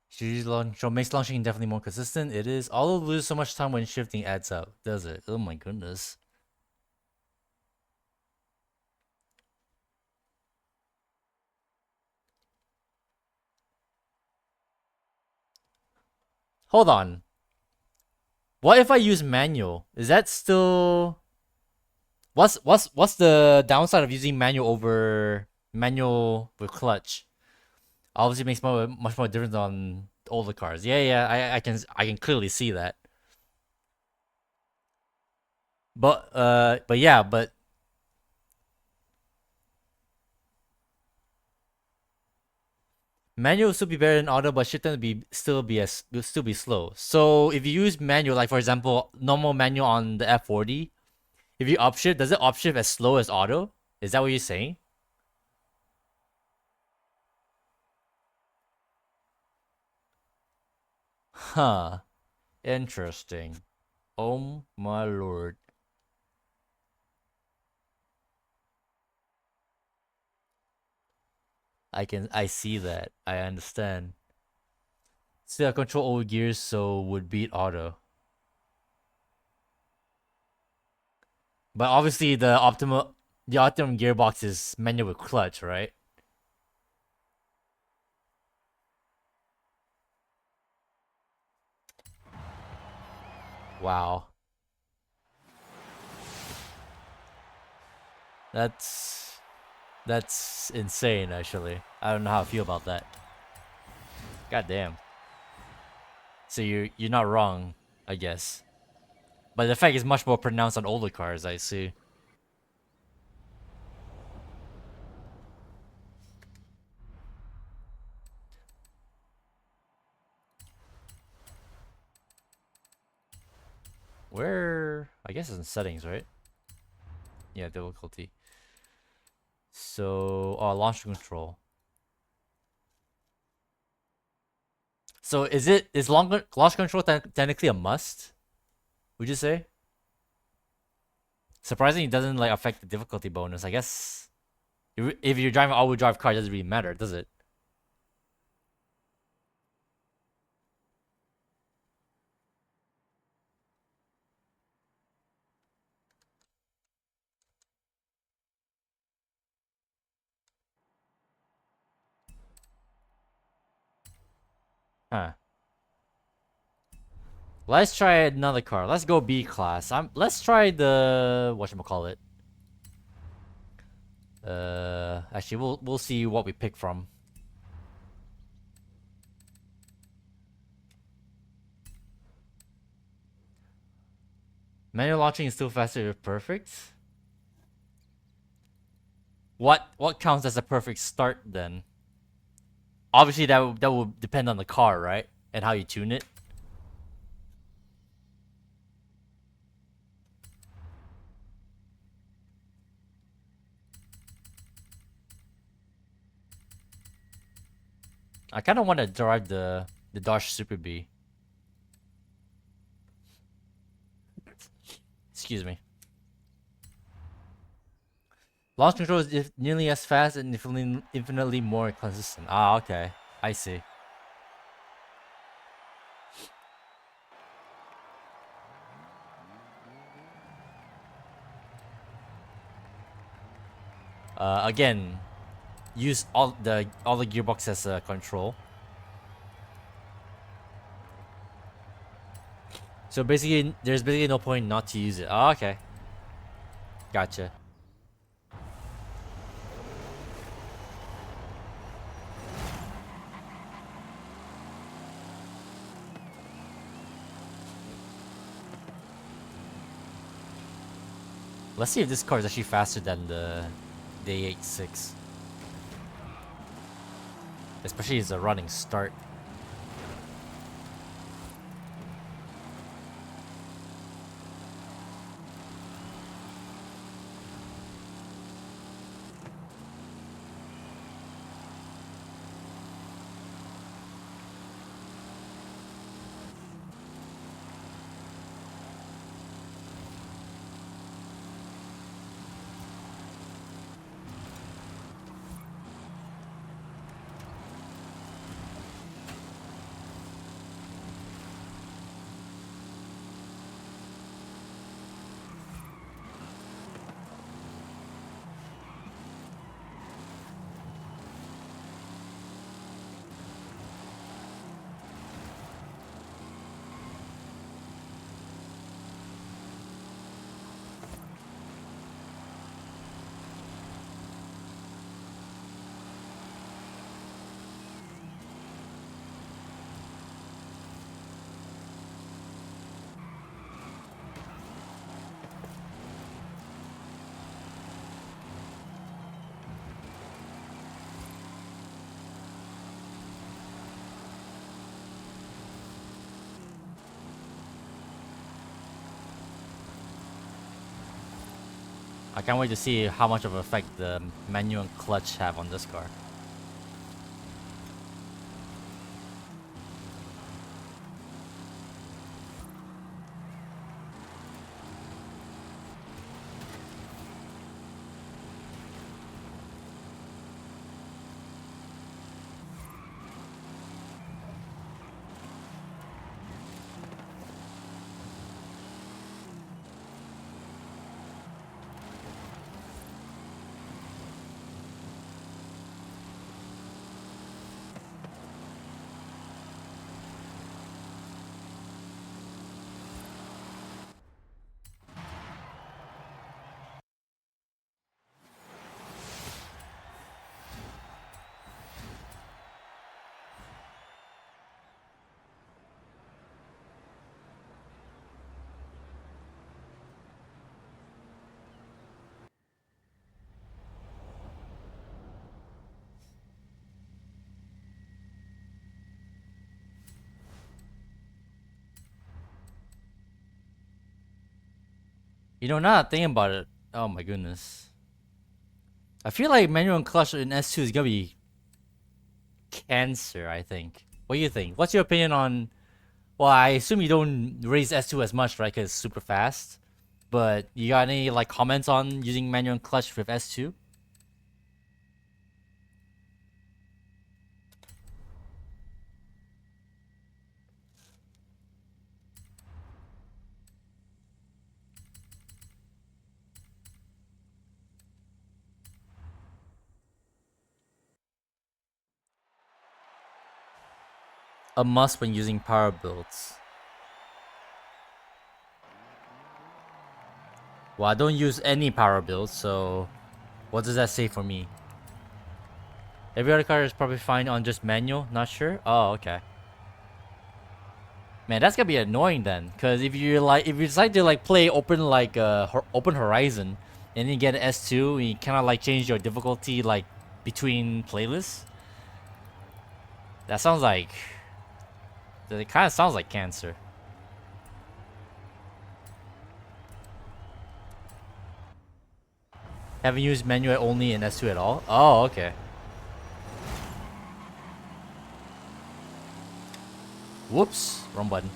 So makes launching definitely more consistent. It is. Although lose so much time when shifting adds up, does it? Oh my goodness. Hold on. What if I use manual? Is that still what's the downside of using manual over manual with clutch? Obviously makes much more difference on older cars. Yeah, yeah, I can clearly see that. But yeah, but manual will still be better than auto, but shit tend to will still be slow. So if you use manual, like for example, normal manual on the F40, if you upshift, does it upshift as slow as auto? Is that what you're saying? Huh. Interesting. Oh my lord. I see that. I understand. Still control over gears, so would beat auto. But obviously the optimum gearbox is manual with clutch, right? Wow. That's that's insane actually. I don't know how I feel about that. God damn. So you're not wrong, I guess. But the effect is much more pronounced on older cars, I see. Where I guess it's in settings, right? Yeah, difficulty. So launch control. So is launch control technically a must? Would you say? Surprisingly, it doesn't like affect the difficulty bonus. I guess if you're driving all-wheel drive car, it doesn't really matter, does it? Huh. Let's try another car. Let's go B class. Let's try the whatchamacallit. Actually, we'll see what we pick from. Manual launching is still faster if perfect. What counts as a perfect start then? Obviously, that will depend on the car, right? And how you tune it. I kind of want to drive the Dodge Super B. Excuse me. Launch control is nearly as fast and infinitely more consistent. Ah, okay. I see. Again, use all the gearbox as a control. So basically, there's basically no point not to use it. Oh, okay. Gotcha. Let's see if this car is actually faster than the A86. Especially as a running start. I can't wait to see how much of an effect the manual and clutch have on this car. You know, now that I'm thinking about it, oh my goodness. I feel like manual and clutch in S2 is gonna be cancer, I think. What do you think? What's your opinion on... Well, I assume you don't raise S2 as much, right? Because it's super fast. But you got any like comments on using manual and clutch with S2? A must when using power builds. Well, I don't use any power builds, so what does that say for me? Every other car is probably fine on just manual, not sure? Oh, okay. Man, that's gonna be annoying then, cause if you decide to like play open like open horizon, and you get an S2, and you kind of like change your difficulty like between playlists. That sounds like... It kind of sounds like cancer. Haven't used manual only in S2 at all? Oh, okay. Whoops, wrong button.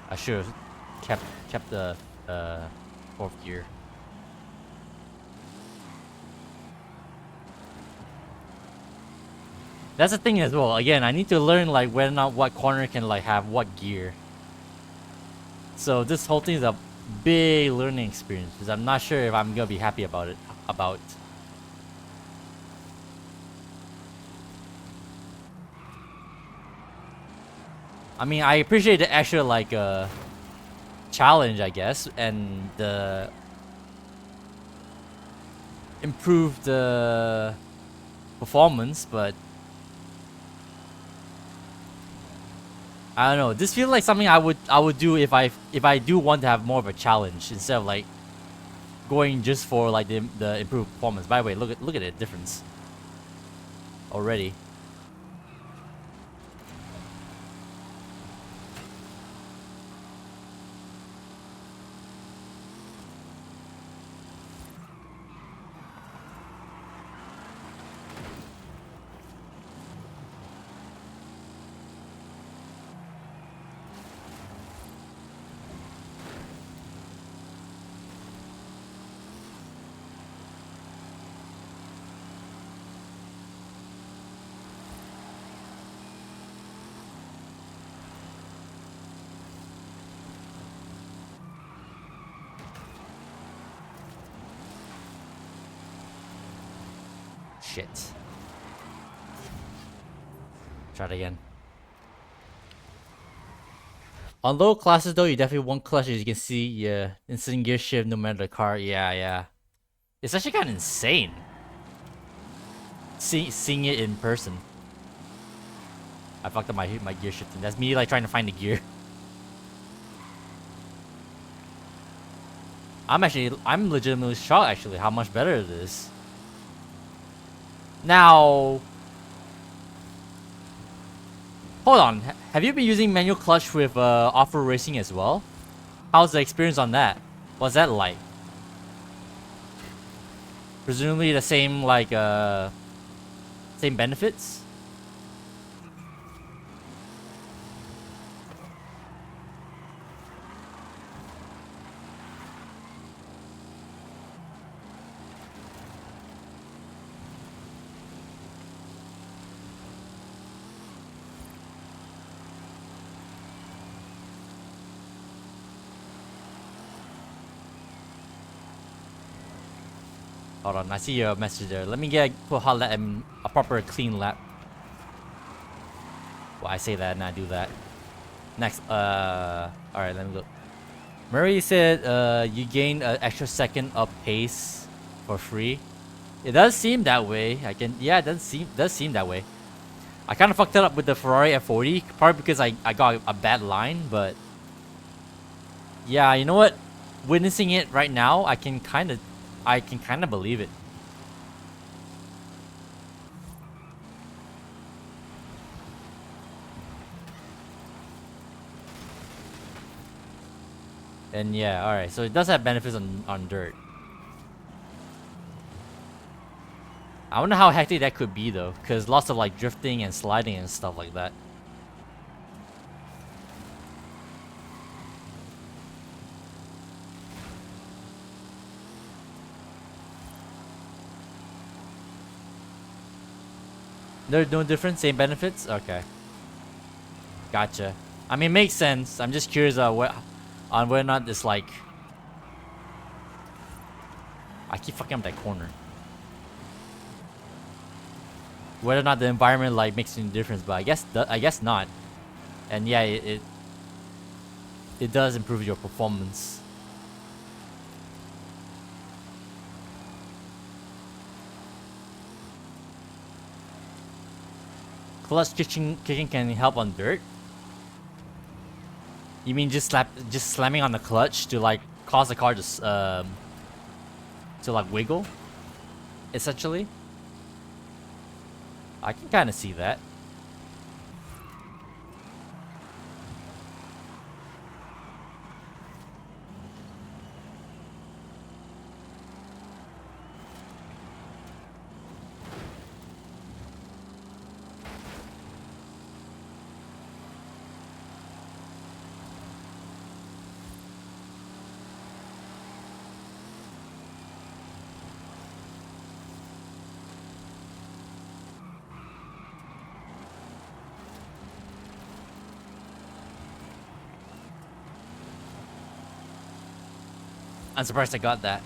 I should have kept the fourth gear. That's the thing as well. Again, I need to learn like whether or not what corner can like have what gear. So this whole thing is a big learning experience because I'm not sure if I'm gonna be happy about it. I mean, I appreciate the extra like challenge, I guess, and the improved performance, but I don't know. This feels like something I would do if I do want to have more of a challenge instead of like going just for like the improved performance. By the way, look at the difference already. Shit. Try it again. On low classes though, you definitely want clutch, as you can see. Yeah, instant gear shift no matter the car. Yeah. It's actually kind of insane. Seeing it in person. I fucked up my gear shifting. That's me like trying to find the gear. I'm legitimately shocked actually how much better it is. Now, hold on. Have you been using manual clutch with off-road racing as well? How's the experience on that? What's that like? Presumably the same like same benefits? Hold on, I see your message there. Let me put a proper clean lap. Well, I say that and I do that. Next, alright, let me look. Murray said, you gain an extra second of pace for free. It does seem that way. Yeah, it does seem that way. I kind of fucked it up with the Ferrari F40, probably because I got a bad line, but yeah, you know what? Witnessing it right now, I can kind of believe it. And yeah, alright, so it does have benefits on dirt. I wonder how hectic that could be though, because lots of like drifting and sliding and stuff like that. There's no difference, same benefits? Okay. Gotcha. I mean, it makes sense. I'm just curious on whether or not this like... I keep fucking up that corner. Whether or not the environment like makes any difference, but I guess not. And yeah, it does improve your performance. Clutch kicking can help on dirt. You mean just slamming on the clutch to like cause the car to like wiggle, essentially? I can kind of see that. I'm surprised I got that.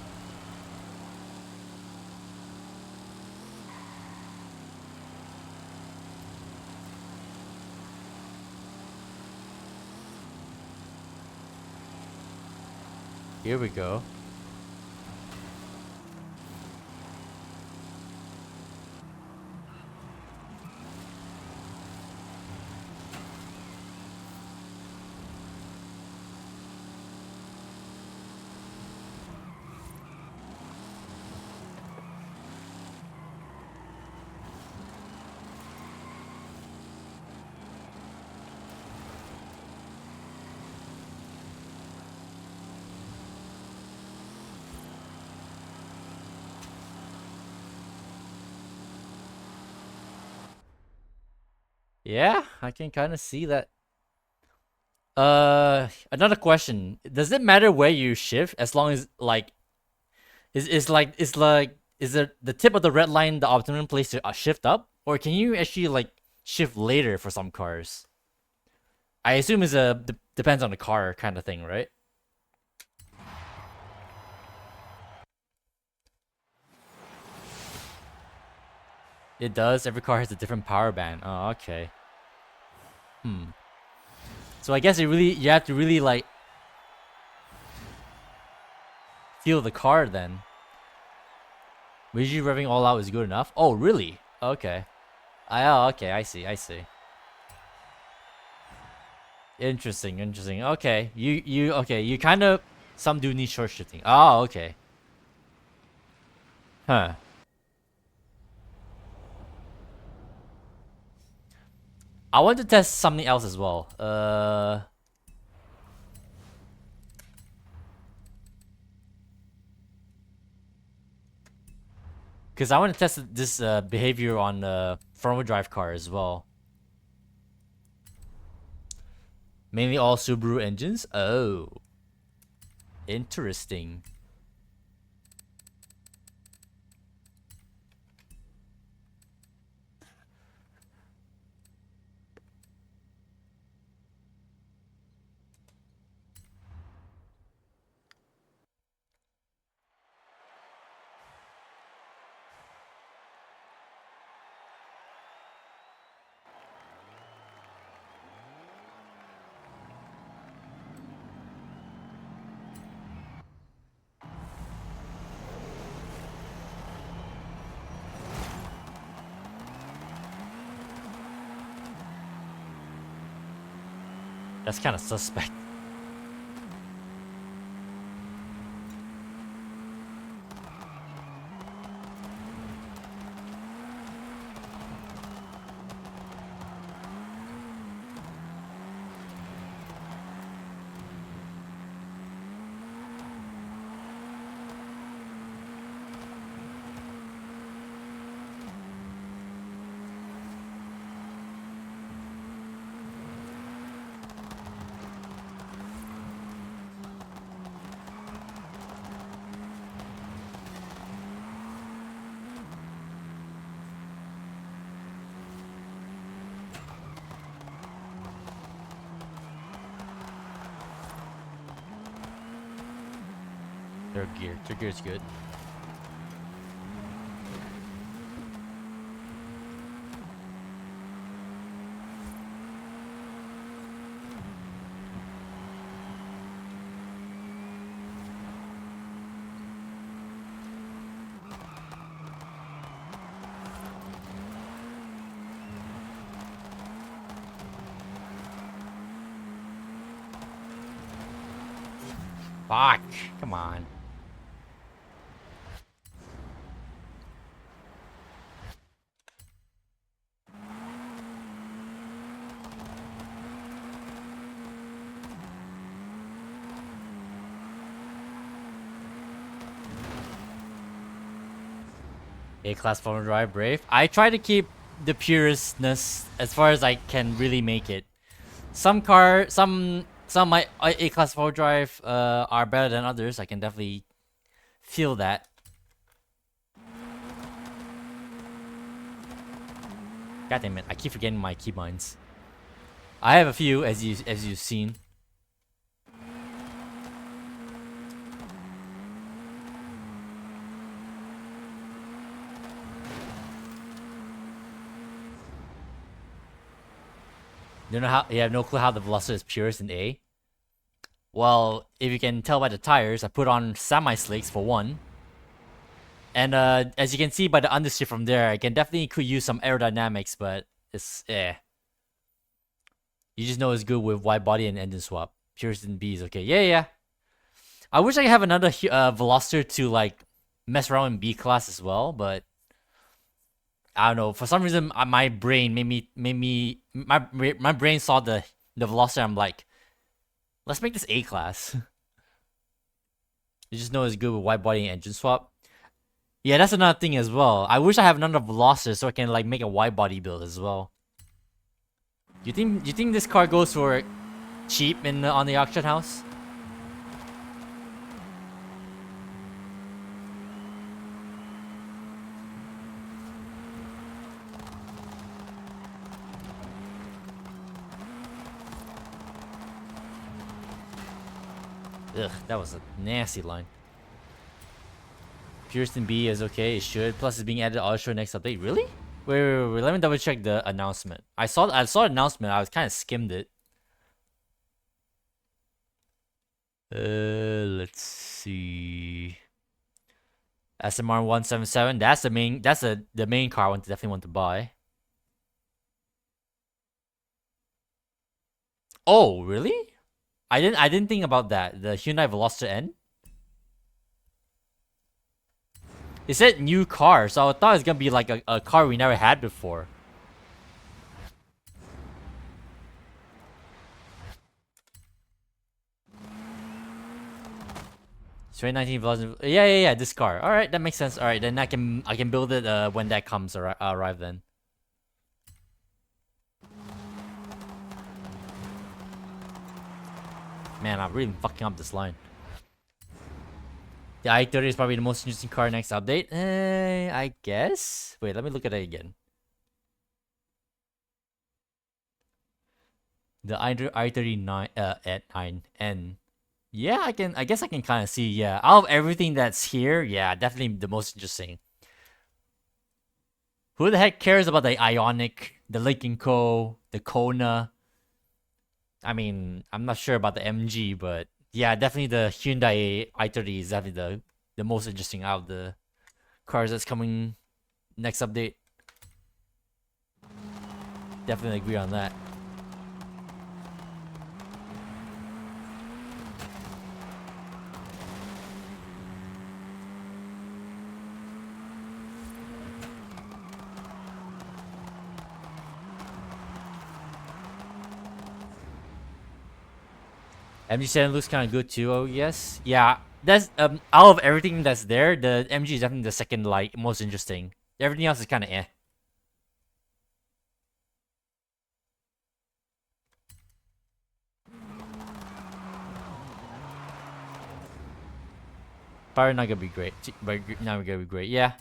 Here we go. Yeah, I can kind of see that. Another question. Does it matter where you shift as long as like is the tip of the red line the optimum place to shift up, or can you actually like shift later for some cars? I assume it's depends on the car kind of thing, right? It does. Every car has a different power band. Oh, okay. So I guess you have to really like feel the car then. Usually revving all out is good enough. Oh, really? Okay. Oh, okay. I see. I see. Interesting. Interesting. Okay. Okay. You kind of some do need short shifting. Oh, okay. Huh. I want to test something else as well. Because I want to test this behavior on front-wheel drive car as well. Mainly all Subaru engines. Oh, interesting. That's kind of suspect. Third gear is good. Fuck! Come on. A-class front-wheel drive Brave. I try to keep the puristness as far as I can really make it. Some my A-class front-wheel drive are better than others. I can definitely feel that. God damn it! I keep forgetting my keybinds. I have a few, as you've seen. You know how you have no clue how the velocity is purest in A? Well, if you can tell by the tires, I put on semi-slicks for one. And as you can see by the understeer from there, I can definitely could use some aerodynamics, but it's You just know it's good with wide body and engine swap. Purest in B is okay. Yeah. I wish I could have another Veloster to like mess around in B class as well, but I don't know. For some reason, my brain my brain saw the Veloster. I'm like, let's make this A class. You just know it's good with wide body and engine swap. Yeah, that's another thing as well. I wish I have another Veloster so I can like make a wide body build as well. You think this car goes for cheap on the auction house? Ugh, that was a nasty line. Pearson B is okay, it should. Plus it's being added to Auto next update. Really? Wait. Let me double check the announcement. I saw the announcement. I was kind of skimmed it. Let's see. SMR 177. That's the main. That's the main car I definitely want to buy. Oh, really? I didn't think about that. The Hyundai Veloster N. It said new car, so I thought it was gonna be like a car we never had before. It's 2019 Veloster. Yeah. This car. All right, that makes sense. All right, then I can build it when that comes arrive then. Man, I'm really fucking up this line. The i30 is probably the most interesting car next update. I guess. Wait, let me look at it again. The i39 at 9N. Yeah, I guess I can kind of see. Yeah, out of everything that's here, yeah, definitely the most interesting. Who the heck cares about the Ionic, the Lincoln Co, the Kona? I mean, I'm not sure about the MG, but yeah, definitely the Hyundai i30 is definitely the most interesting out of the cars that's coming next update. Definitely agree on that. MG7 looks kind of good too. Oh yes, yeah. That's out of everything that's there, the MG is definitely the second like most interesting. Everything else is kind of eh. Probably not gonna be great, but not gonna be great. Yeah.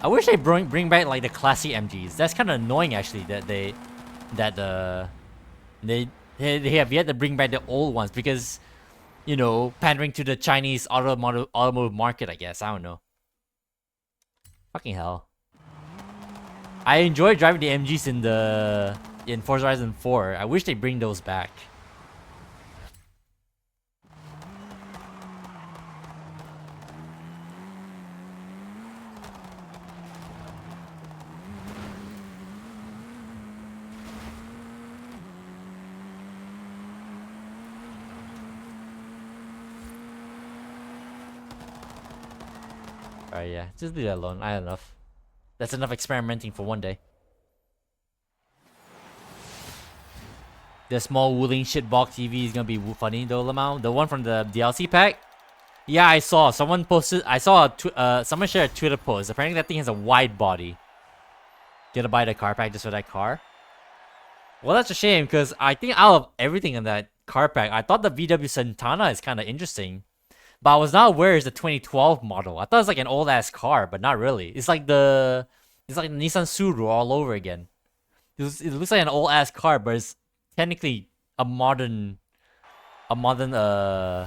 I wish they bring back like the classy MGs. That's kind of annoying actually that they have yet to bring back the old ones because, you know, pandering to the Chinese automotive market. I guess I don't know. Fucking hell. I enjoy driving the MGs in Forza Horizon 4. I wish they bring those back. Alright, yeah. Just leave that alone. I had enough. That's enough experimenting for one day. The small Wuling shitbox TV is gonna be funny though, Lamau. The one from the DLC pack? Yeah, I saw. Someone posted. I saw someone shared a Twitter post. Apparently that thing has a wide body. Gonna buy the car pack just for that car? Well, that's a shame because I think out of everything in that car pack, I thought the VW Santana is kind of interesting. But I was not aware it's the 2012 model. I thought it was like an old ass car, but not really. It's like the Nissan Suru all over again. It looks like an old ass car, but it's technically a modern model.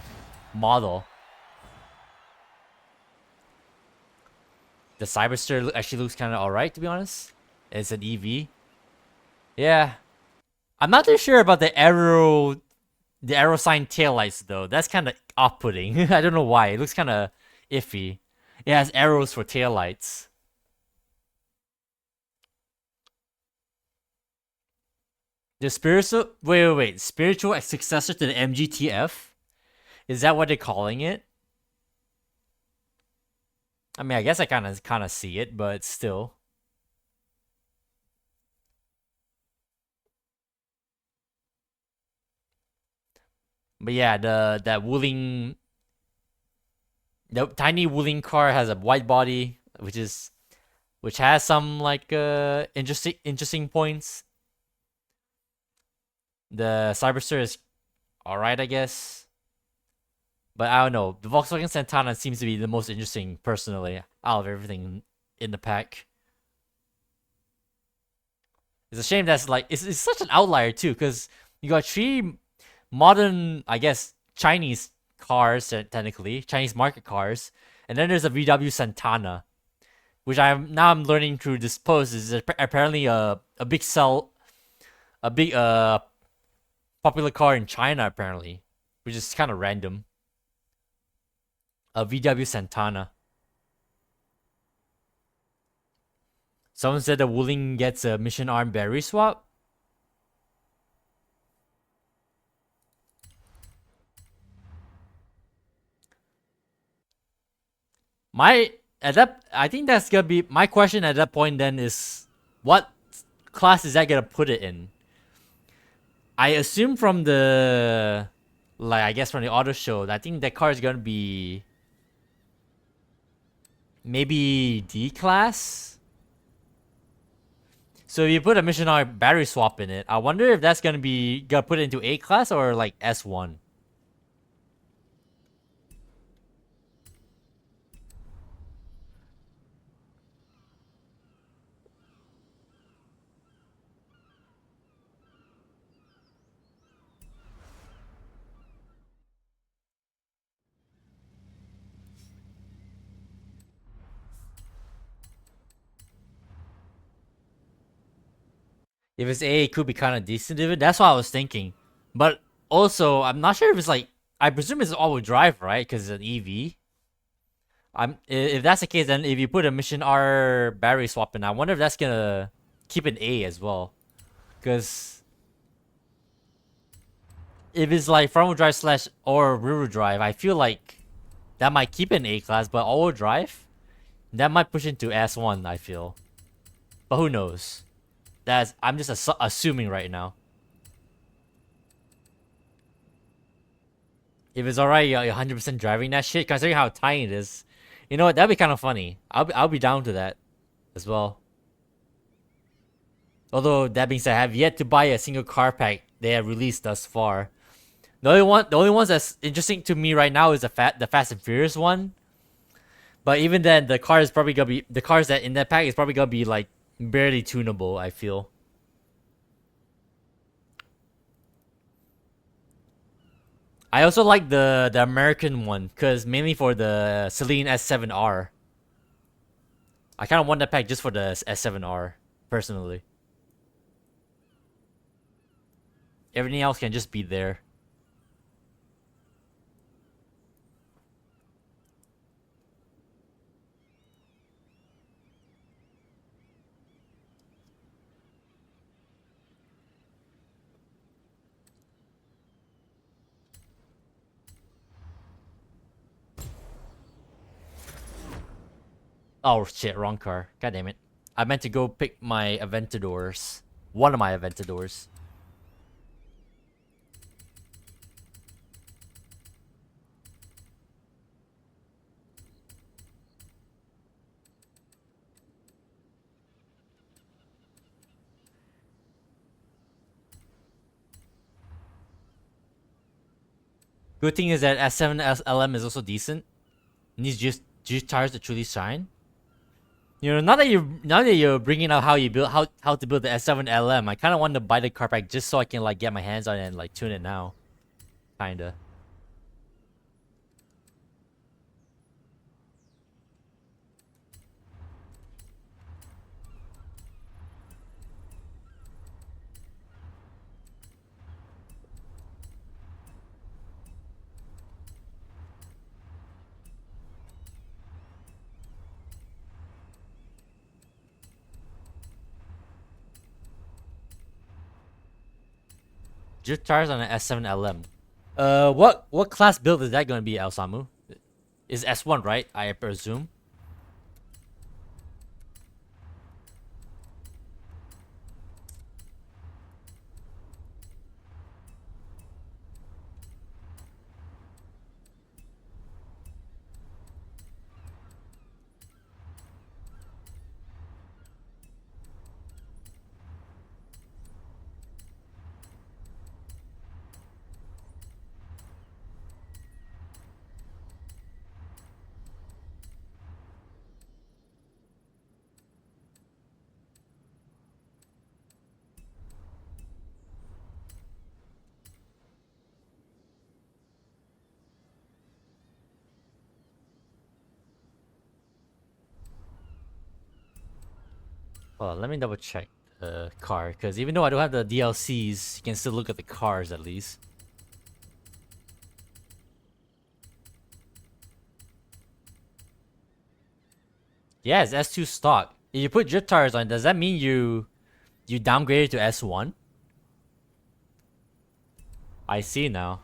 The Cyberster actually looks kind of alright, to be honest. It's an EV. Yeah, I'm not too sure about the arrow sign taillights though. That's kind of off-putting. I don't know why. It looks kind of iffy. It has arrows for taillights. The spiritual wait. Spiritual successor to the MGTF? Is that what they're calling it? I mean, I guess I kind of see it, but still. But yeah, the tiny Wuling car has a white body, which has some like interesting points. The Cyberster is alright, I guess. But I don't know. The Volkswagen Santana seems to be the most interesting, personally, out of everything in the pack. It's a shame that's like it's such an outlier too, because you got three modern, I guess, Chinese cars technically, Chinese market cars, and then there's a VW Santana, which I'm learning through this post is apparently a big a big popular car in China apparently, which is kind of random. A VW Santana. Someone said the Wuling gets a mission arm battery swap. I think that's gonna be my question at that point. Then is what class is that gonna put it in? I assume from the I guess from the auto show, I think that car is gonna be maybe D class. So if you put a mission arm battery swap in it, I wonder if that's gonna put it into A class or like S1. If it's A, it could be kind of decent. That's what I was thinking. But also, I'm not sure if it's like I presume it's all-wheel drive, right? Because it's an EV. If that's the case, then if you put a Mission R battery swap in, I wonder if that's gonna keep an A as well. Because if it's like front-wheel drive slash or rear-wheel drive, I feel like that might keep an A class, but all-wheel drive, that might push into S1. I feel, but who knows? I'm just assuming right now. If it's alright, you're 100% driving that shit, considering how tiny it is. You know what? That'd be kind of funny. I'll be down to that as well. Although that being said, I have yet to buy a single car pack they have released thus far. The only ones that's interesting to me right now is the Fast and Furious one. But even then, the cars that in that pack is probably gonna be like barely tunable. I feel. I also like the American one, cause mainly for the Celine S7R. I kind of want that pack just for the S7R, personally. Everything else can just be there. Oh shit, wrong car. God damn it. I meant to go pick my Aventadors. One of my Aventadors. Good thing is that S7 LM is also decent. Needs just tires to truly shine. You know, now that you're bringing out how to build the S7 LM, I kind of want to buy the car pack just so I can like get my hands on it and like tune it now, kinda. Just tires on an S7 LM. What class build is that gonna be, El Samu? Is S1 right? I presume. Hold on, let me double check the car, because even though I don't have the DLCs, you can still look at the cars at least. Yeah, it's S2 stock. If you put drip tires on, does that mean you downgraded to S1? I see now.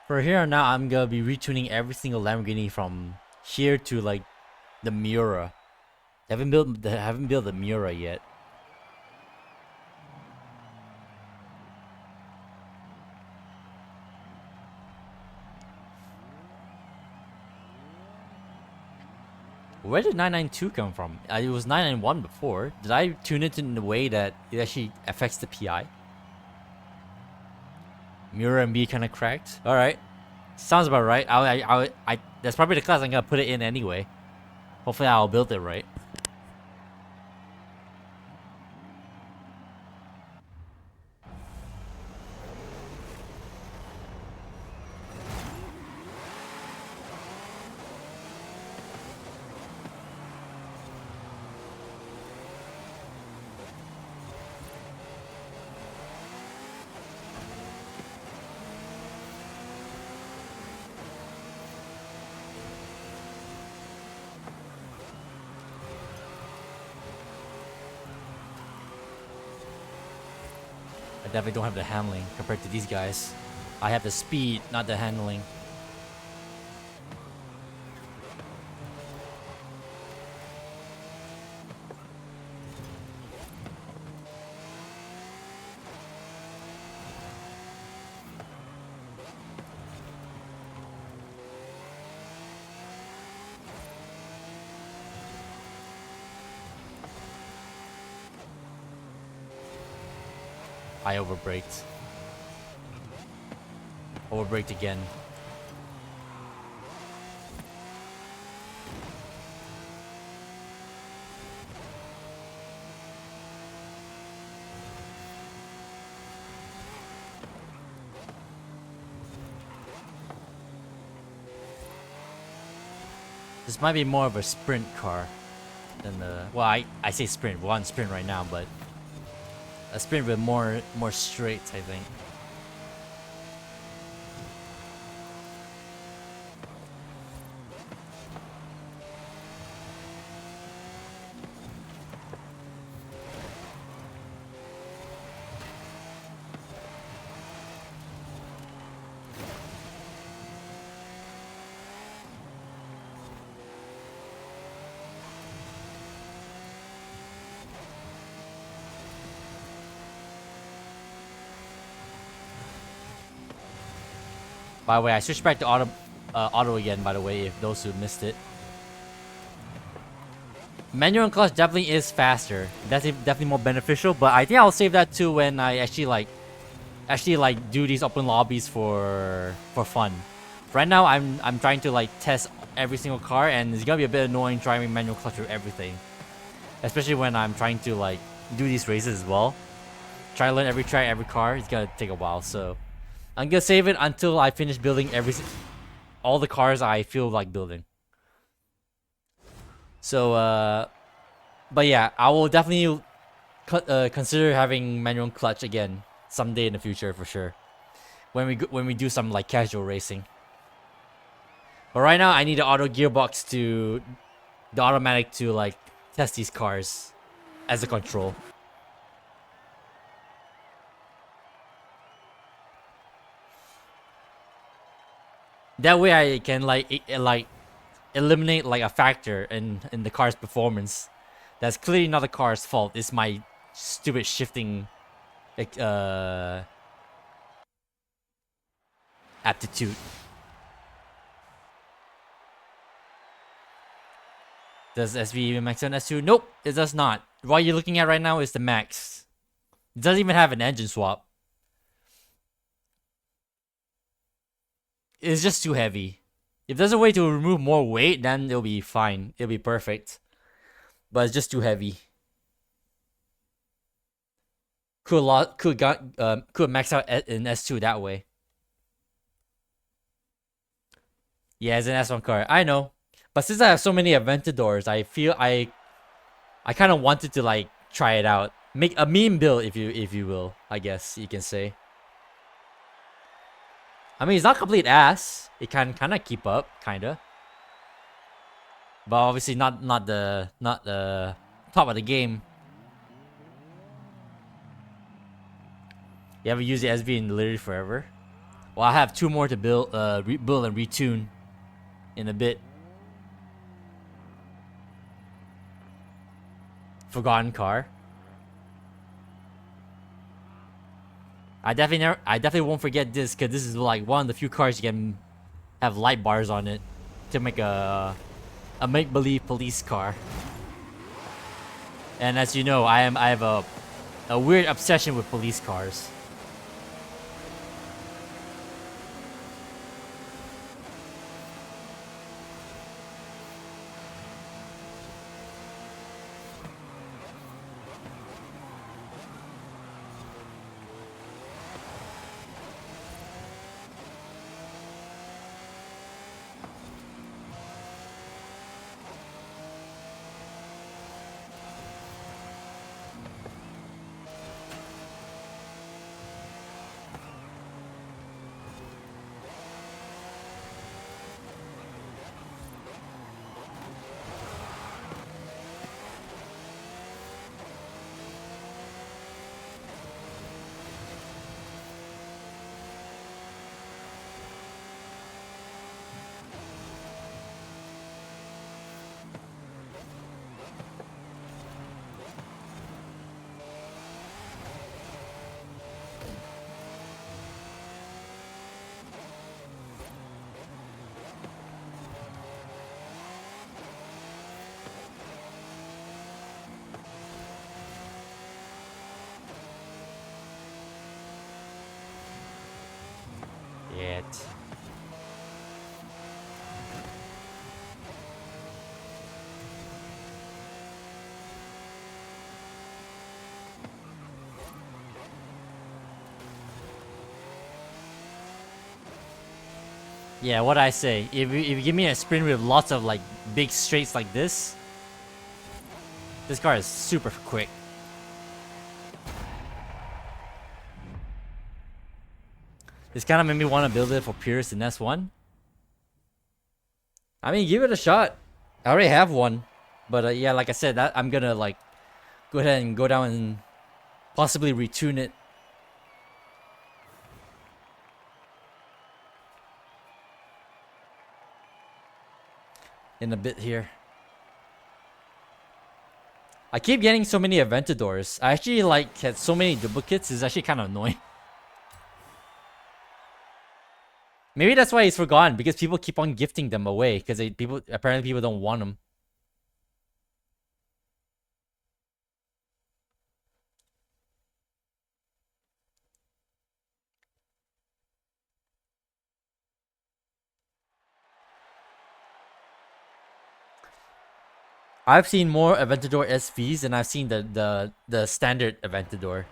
For here on out, I'm gonna be retuning every single Lamborghini from here to like the Miura. Haven't built the Miura yet. Where did 992 come from? It was 991 before. Did I tune it in a way that it actually affects the PI? Miura and B kind of cracked. All right, sounds about right. That's probably the class I'm gonna put it in anyway. Hopefully, I'll build it right. I definitely don't have the handling compared to these guys. I have the speed, not the handling. I overbraked. Overbraked again. This might be more of a sprint car than the. Well, I say sprint. We're on sprint right now, but a sprint with more straights, I think. By the way, I switched back to auto again, by the way, if those who missed it. Manual and clutch definitely is faster. That's definitely more beneficial, but I think I'll save that too when I actually like do these open lobbies for fun. Right now I'm trying to like test every single car, and it's gonna be a bit annoying driving manual clutch with everything. Especially when I'm trying to like do these races as well. Try to learn every track, every car. It's gonna take a while, so I'm gonna save it until I finish building all the cars I feel like building. So but yeah, I will definitely consider having manual clutch again someday in the future for sure. When we do some like casual racing. But right now I need the auto gearbox to the automatic to like test these cars as a control. That way I can like eliminate like a factor in the car's performance. That's clearly not the car's fault. It's my stupid shifting like aptitude. Does SV even max on S2? Nope, it does not. What you're looking at right now is the max. It doesn't even have an engine swap. It's just too heavy. If there's a way to remove more weight, then it'll be fine. It'll be perfect. But it's just too heavy. Could max out in S2 that way. Yeah, it's an S1 car. I know. But since I have so many Aventadors, I feel I kind of wanted to like try it out. Make a meme build if you will, I guess you can say. I mean, it's not complete ass. It can kind of keep up, kinda. But obviously not the top of the game. You haven't used the SV in literally forever. Well, I have 2 more to build, build and retune in a bit. Forgotten car. I definitely won't forget this, because this is like one of the few cars you can have light bars on it to make a make-believe police car. And as you know, I have a weird obsession with police cars. Yet. Yeah, what I say. If you give me a sprint with lots of like big straights like this car is super quick. This kind of made me want to build it for Pierce in S1. I mean, give it a shot. I already have one, but yeah, like I said, that I'm gonna like go ahead and go down and possibly retune it. In a bit here. I keep getting so many Aventadors. I actually like had so many duplicates. It's actually kind of annoying. Maybe that's why he's forgotten, because people keep on gifting them away because apparently people don't want them. I've seen more Aventador SVs than I've seen the standard Aventador.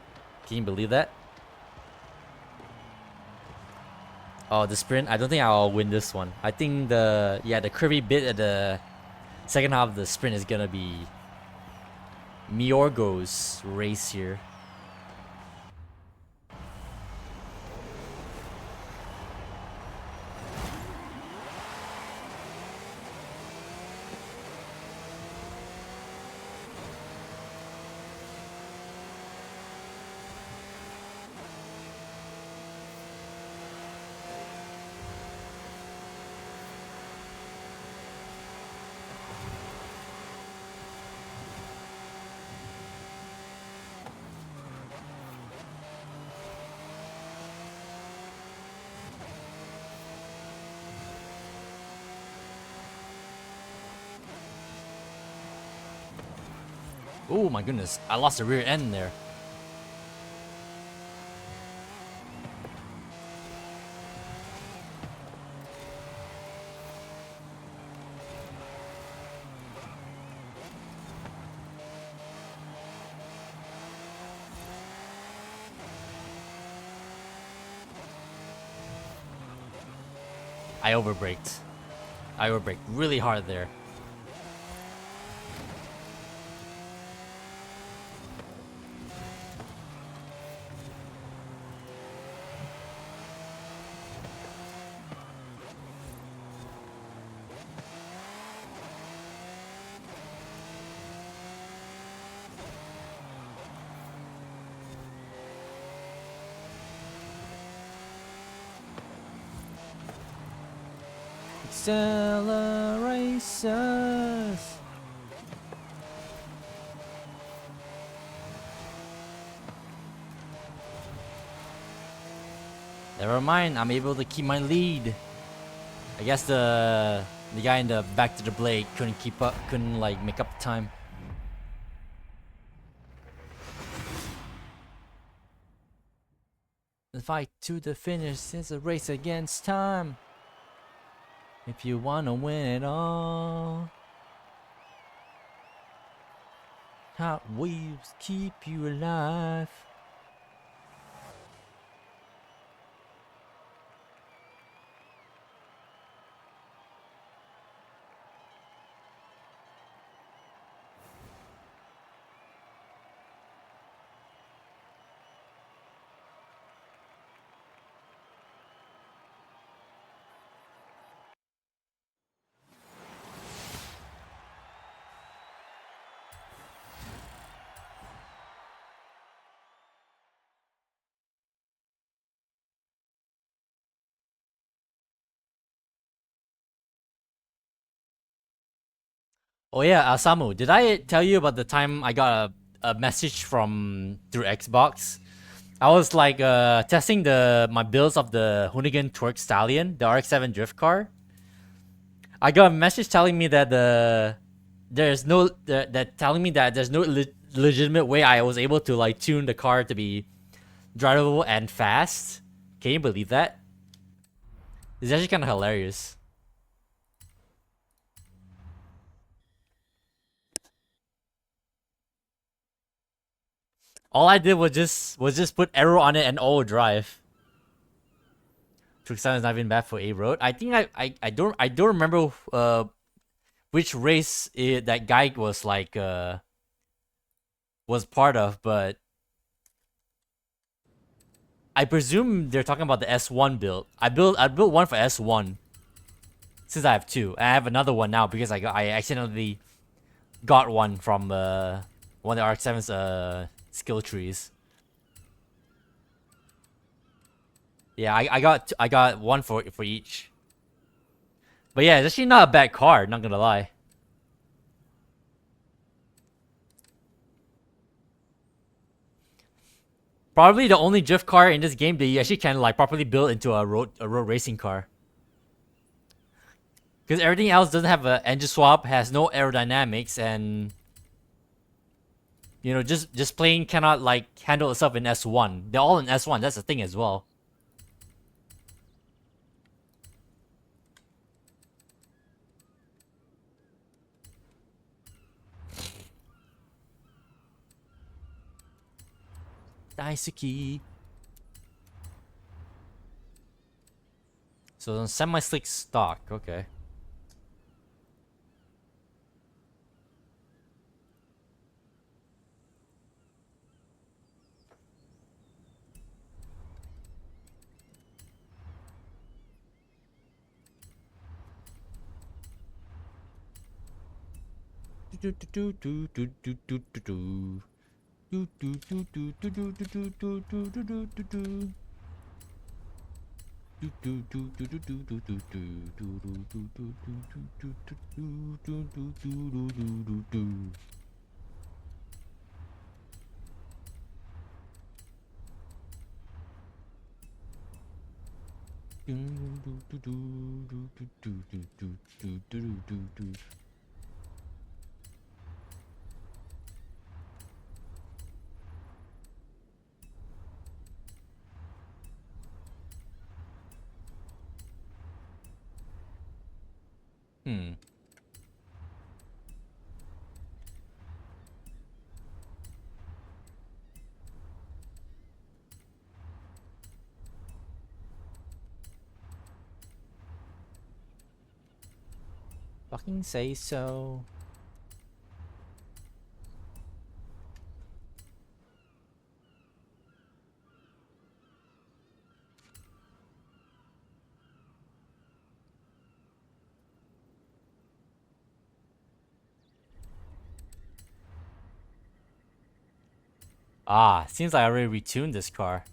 Can you believe that? Oh, the sprint. I don't think I'll win this one. I think the curvy bit at the second half of the sprint is gonna be Miorgo's race here. Oh my goodness, I lost the rear end there. I overbraked. I overbraked really hard there. Accelerations. Never mind, I'm able to keep my lead. I guess the guy in the back to the blade couldn't keep up, couldn't like make up time. The fight to the finish is a race against time. If you wanna win it all, Hot Wheels keep you alive. Oh yeah, Samu, did I tell you about the time I got a message from through Xbox? I was like testing my builds of the Hoonigan Twerk Stallion, the RX-7 drift car. I got a message telling me that there's no legitimate way I was able to like tune the car to be drivable and fast. Can you believe that? It's actually kind of hilarious. All I did was just put arrow on it and all drive. Truck sound is not even bad for a road. I think I don't remember which race that guy was like was part of, but I presume they're talking about the S1 build. I built one for S1 since I have two. I have another one now because I accidentally got one from one of the RX-7's skill trees. Yeah, I got one for each. But yeah, it's actually not a bad car, not gonna lie. Probably the only drift car in this game that you actually can like properly build into a road racing car. Because everything else doesn't have an engine swap, has no aerodynamics, and you know, just plain cannot like handle itself in S1. They're all in S1. That's the thing as well. Daisuke. So on semi-slick stock, okay. Hmm. Fucking say so. Ah, seems like I already retuned this car.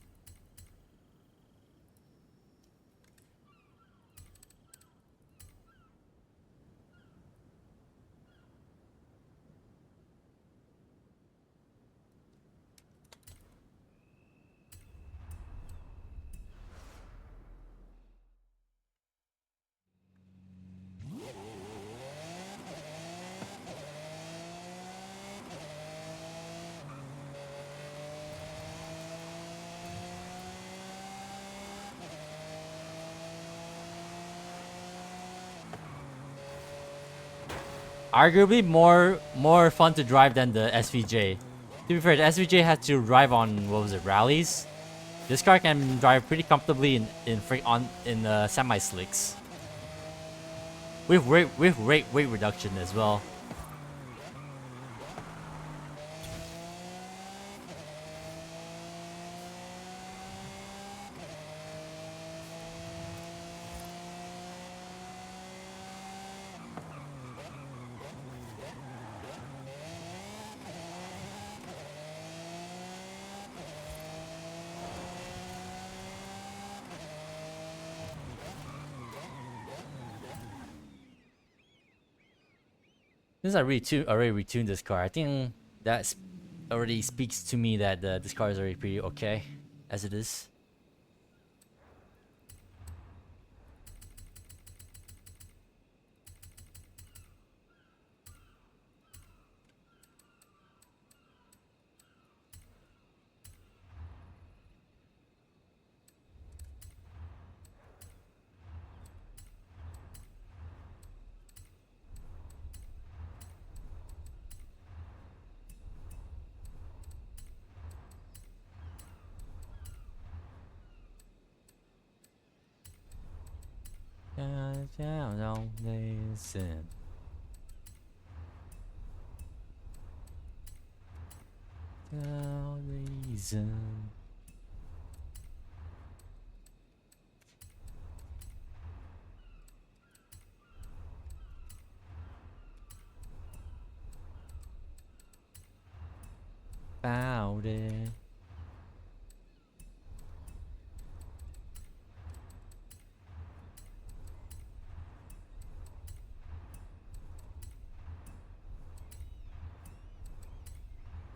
Arguably more fun to drive than the SVJ. To be fair, the SVJ had to drive on, what was it, rallies? This car can drive pretty comfortably in semi slicks. With weight reduction as well. Since I already retuned this car, I think that already speaks to me that this car is already pretty okay as it is. Don't listen. No reason. About it.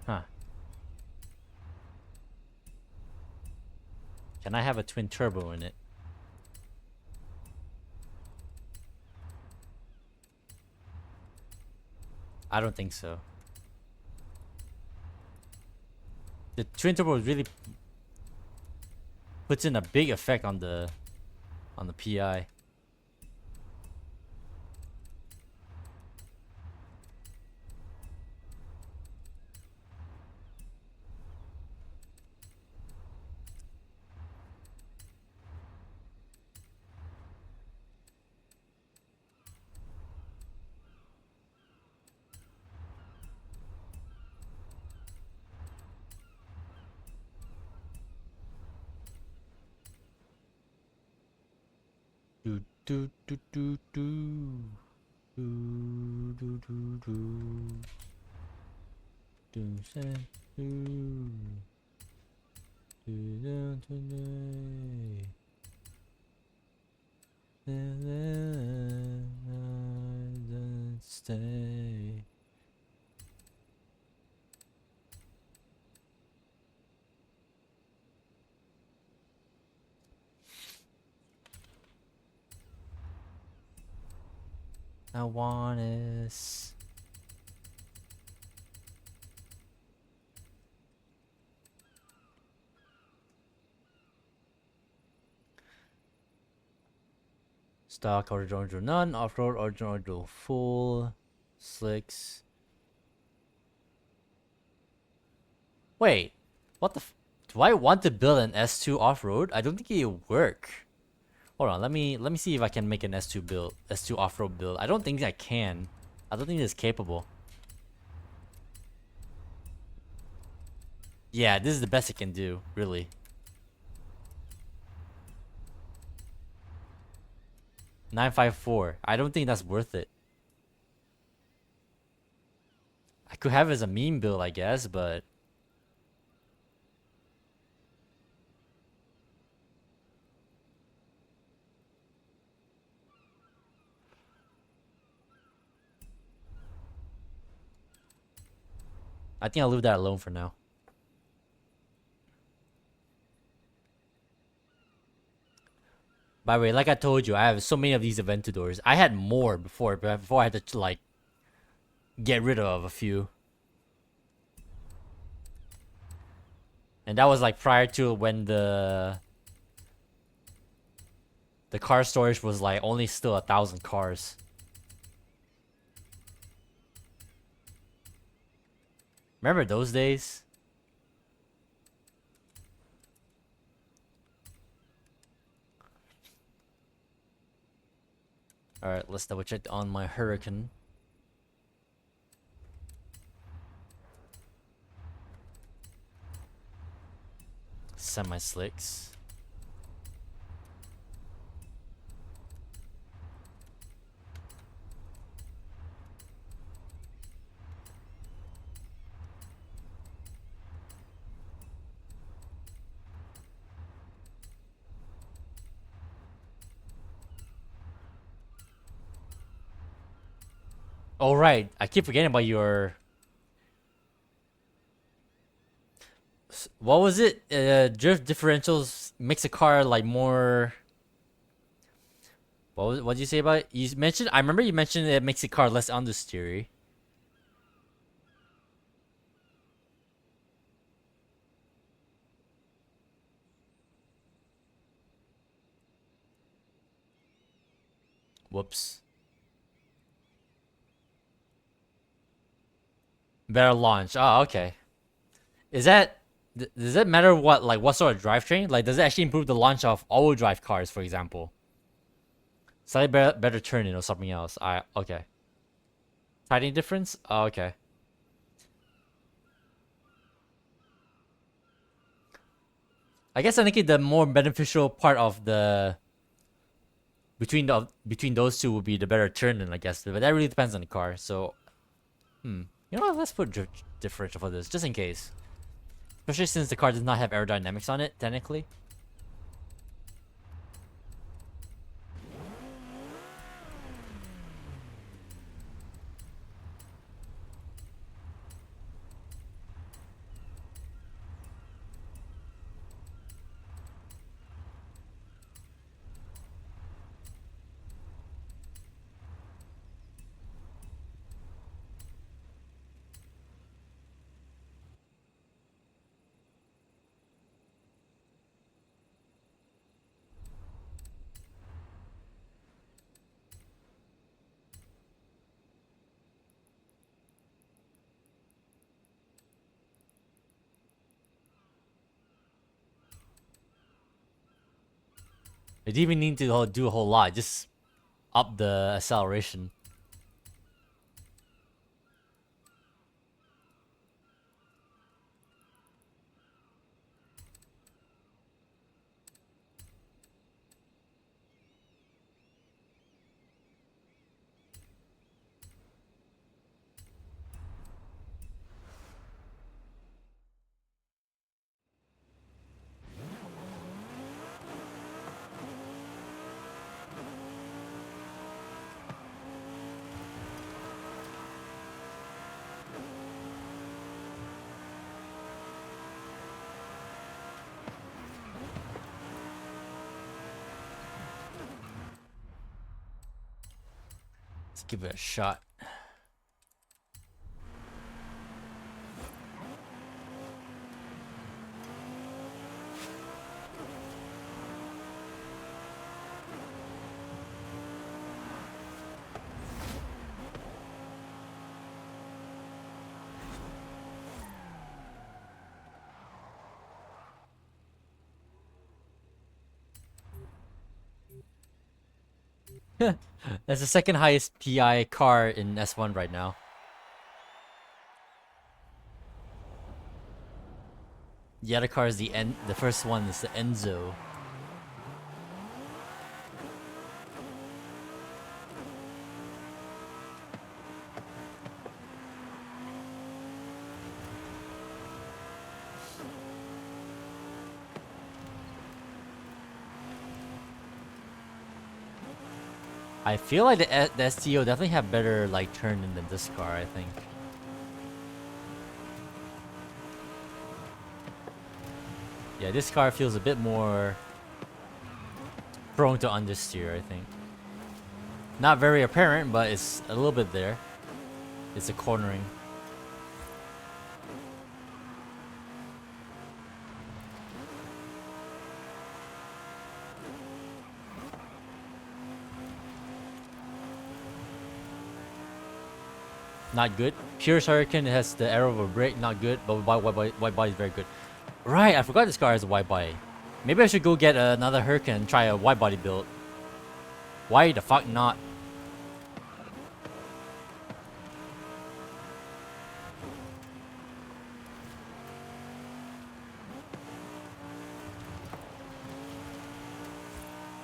Huh. Can I have a twin turbo in it? I don't think so. The twin turbo really puts in a big effect on the PI. Do do do do do do do do do do say do do today. Stay. I want is stock original none, off-road original full, slicks. Wait, what the? Do I want to build an S2 off-road? I don't think it'll work. Hold on, let me see if I can make an S2 build, S2 off-road build. I don't think I can. I don't think it's capable. Yeah, this is the best it can do, really. 954. I don't think that's worth it. I could have it as a meme build, I guess, but I think I'll leave that alone for now. By the way, like I told you, I have so many of these Aventadors. I had more before, but before I had to like get rid of a few. And that was like prior to when the car storage was like only still 1,000 cars. Remember those days? Alright, let's double check on my Hurricane. Semi-slicks. Oh right, I keep forgetting about your. What was it? Drift differentials makes a car like more. What did you say about it? You mentioned. I remember you mentioned it makes a car less understeery. Whoops. Better launch. Oh, okay. Is that? Does it matter what sort of drivetrain? Like, does it actually improve the launch of all-wheel drive cars, for example? Slightly better turning or something else. Okay. Tiny difference? Oh, okay. I guess I think the more beneficial part of the between those two would be the better turning, I guess. But that really depends on the car. So, you know what? Let's put drift differential for this, just in case. Especially since the car does not have aerodynamics on it, technically. It didn't even need to do a whole lot. Just up the acceleration. Let's give it a shot. That's the second highest PI car in S1 right now. The other car is the first one is the Enzo. I feel like the STO definitely have better like turn than this car, I think. Yeah, this car feels a bit more prone to understeer, I think. Not very apparent, but it's a little bit there. It's a cornering. Not good. Pure Hurricane has the arrow of a brake, not good, but wide body is very good. Right, I forgot this car has a wide body. Maybe I should go get another Hurricane and try a wide body build. Why the fuck not?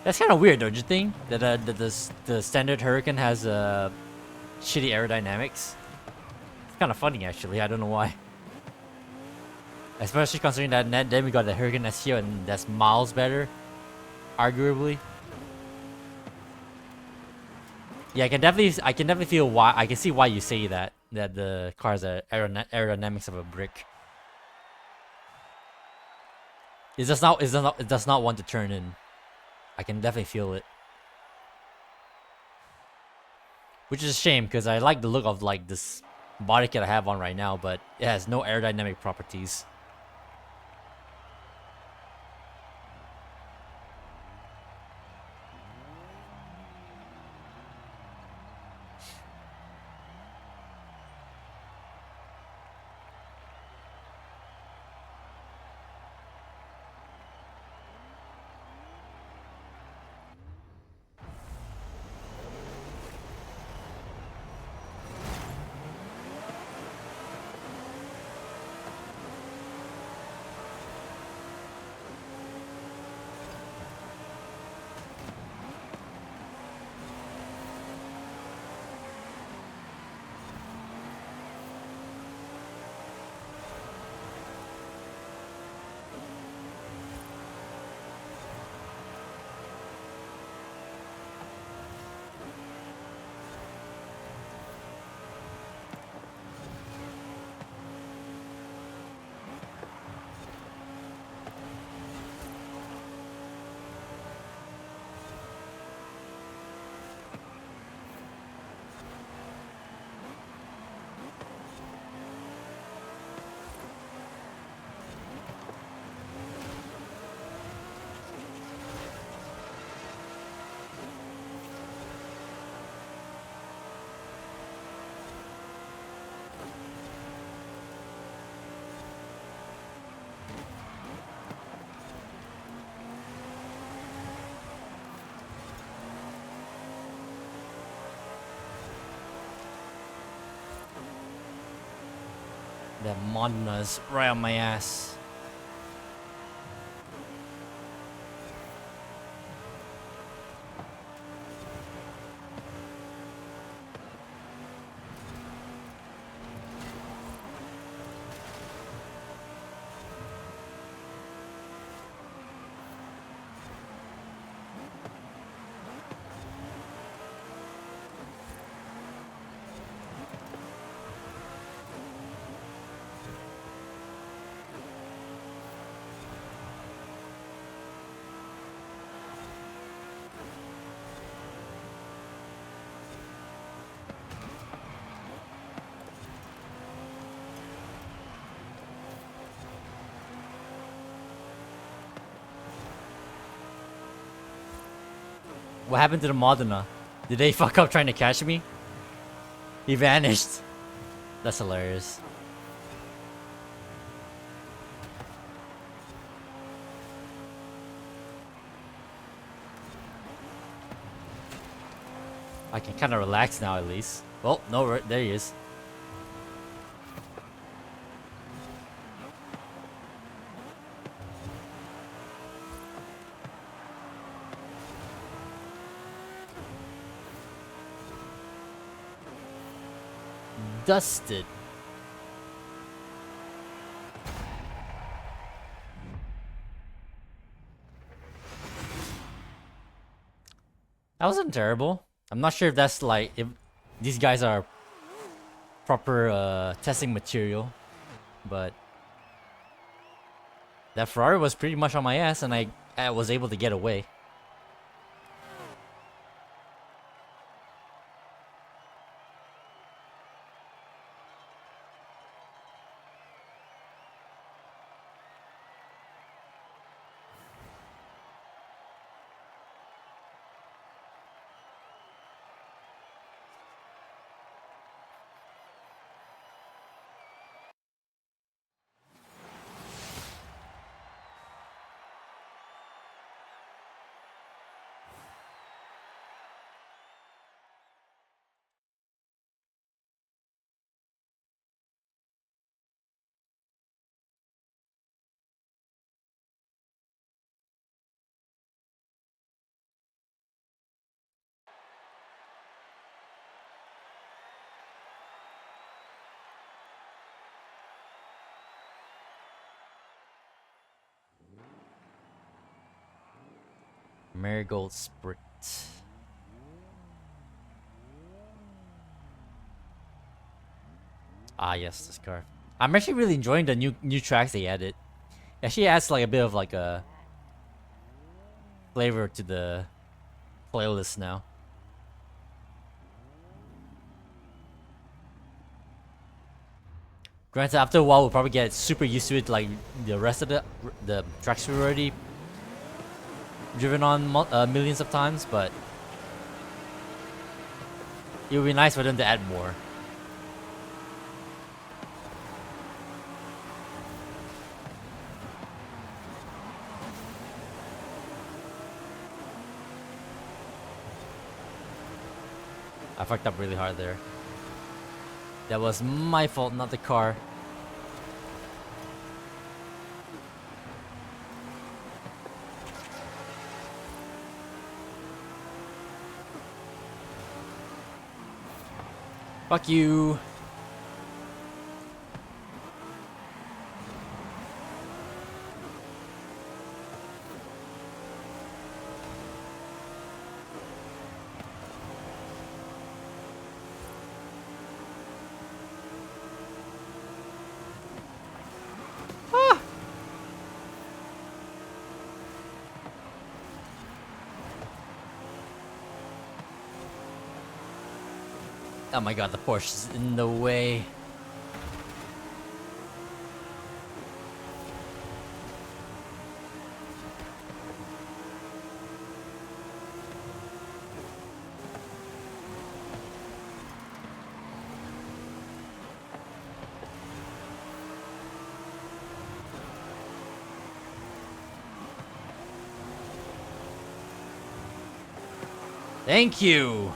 That's kind of weird, don't you think? That the standard Hurricane has shitty aerodynamics. It's kind of funny actually. I don't know why. Especially considering that then we got the Hurricane STO and that's miles better, arguably. Yeah, I can definitely feel why. I can see why you say that the car has the aerodynamics of a brick. It does not want to turn in. I can definitely feel it. Which is a shame because I like the look of like this body kit I have on right now, but it has no aerodynamic properties. That Modna's right on my ass. What happened to the Modena? Did they fuck up trying to catch me? He vanished. That's hilarious. I can kind of relax now at least. Well, no, right there he is. Dusted. That wasn't terrible. I'm not sure if that's like if these guys are proper testing material, but that Ferrari was pretty much on my ass, and I was able to get away. Marigold Sprint. Ah, yes, this car. I'm actually really enjoying the new tracks they added. It actually adds like a bit of like a flavor to the playlist now. Granted, after a while, we'll probably get super used to it, like the rest of the tracks we already driven on millions of times, but it would be nice for them to add more. I fucked up really hard there. That was my fault, not the car. Fuck you. Oh my god, the Porsche's in the way. Thank you.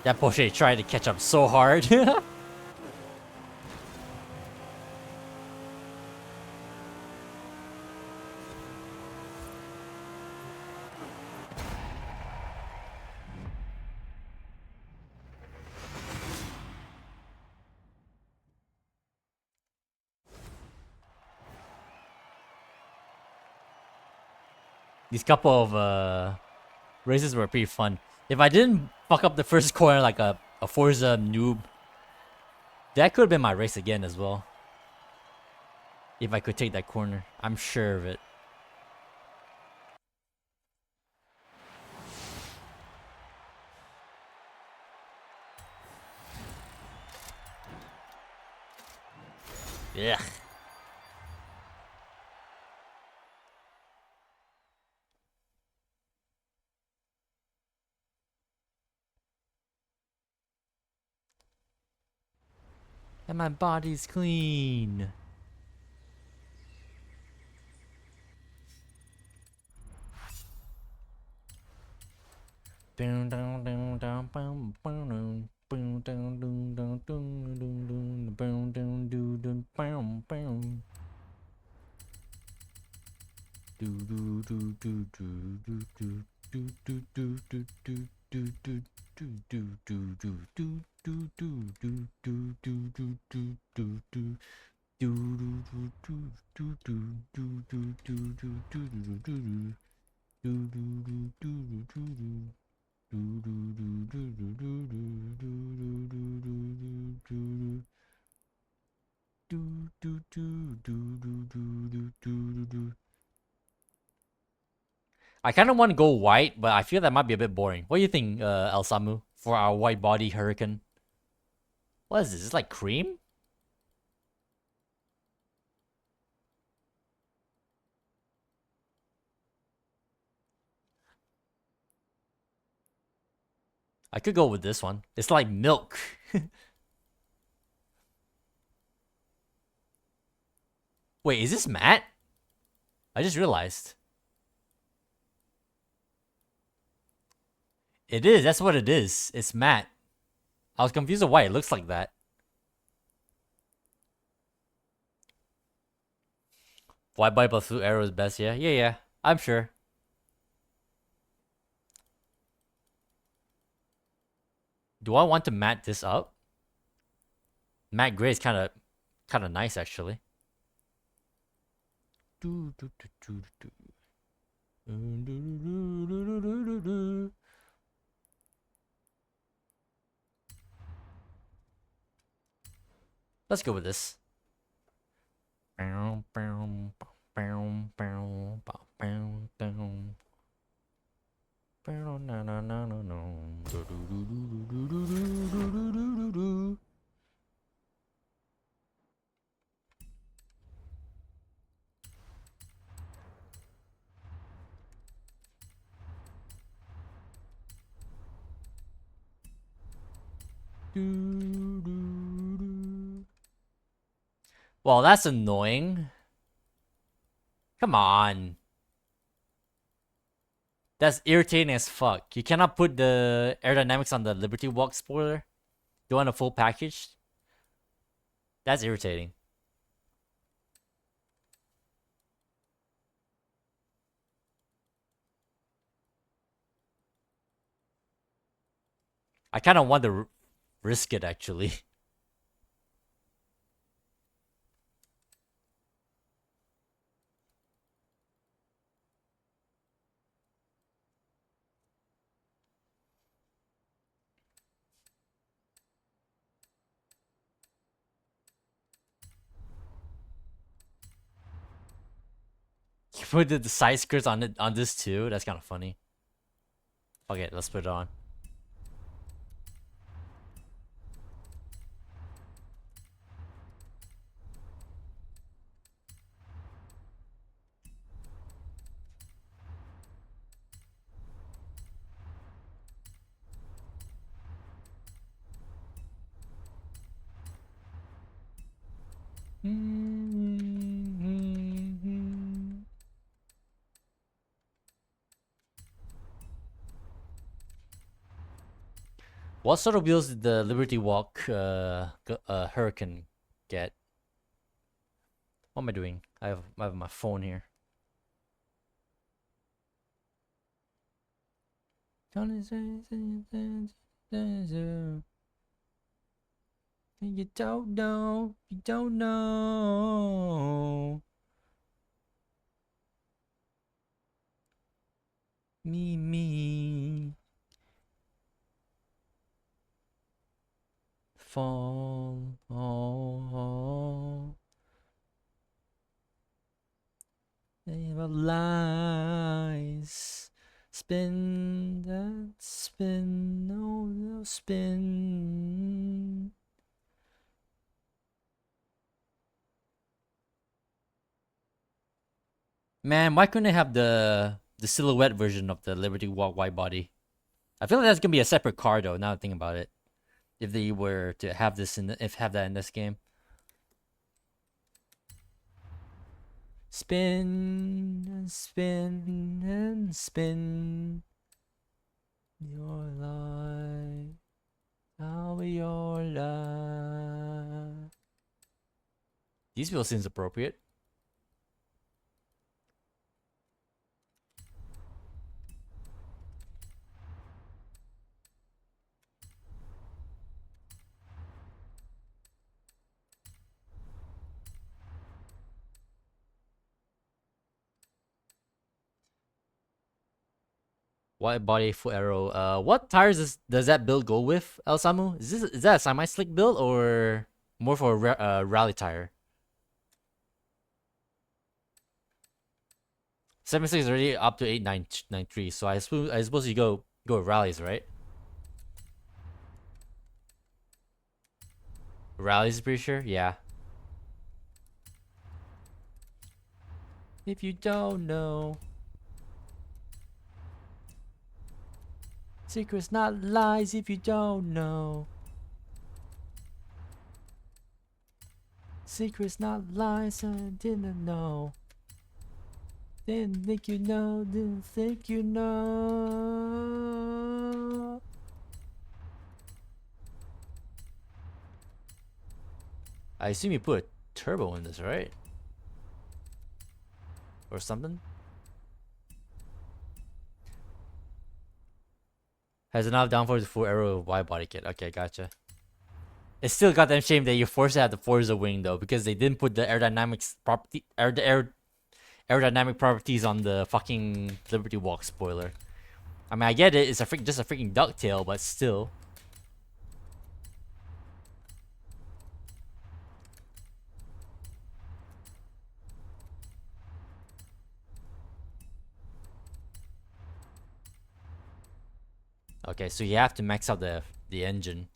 That Porsche tried to catch up so hard. These couple of races were pretty fun. If I didn't fuck up the first corner like a Forza noob, that could have been my race again as well. If I could take that corner, I'm sure of it. Yeah. And my body's clean. I kind of want to go white, but I feel that might be a bit boring. What do you think, El Samu, for our white body Hurricane? What is this? Is this like cream? I could go with this one. It's like milk. Wait, is this matte? I just realized. It is. That's what it is. It's matte. I was confused of why it looks like that. White body plus blue arrow is best. Yeah, yeah, yeah. I'm sure. Do I want to matte this up? Matte gray is kind of nice actually. Let's go with this. Well, that's annoying. Come on. That's irritating as fuck. You cannot put the aerodynamics on the Liberty Walk spoiler? You want a full package? That's irritating. I kind of want to risk it actually. You put the side skirts on it on this too. That's kind of funny. Okay, let's put it on. What sort of wheels did the Liberty Walk Hurricane get? What am I doing? I have my phone here. You don't know. You don't know. Me. Fall. Oh. Of lies. Spin that spin. No spin. Man, why couldn't I have the silhouette version of the Liberty Walk wide body? I feel like that's gonna be a separate car though. Now that I think about it, if they were to have this have that in this game. Spin and spin and spin your life. I'll be your life. These feel seems appropriate. Wide body full arrow. What tires does that build go with, El Samu? Is that a semi-slick build or more for a rally tire? 76 is already up to 8993, so I suppose you go with rallies, right? Rallies, pretty sure, yeah. If you don't know, secrets not lies. If you don't know, secrets not lies. I didn't know. Didn't think you know. Didn't think you know. I assume you put a turbo in this, right? Or something? Has enough downforce full arrow wide body kit. Okay, gotcha. It's still goddamn shame that you forced to have the Forza wing though, because they didn't put the aerodynamics property aerodynamic properties on the fucking Liberty Walk spoiler. I mean, I get it. It's just a freaking ducktail, but still. Okay, so you have to max out the engine.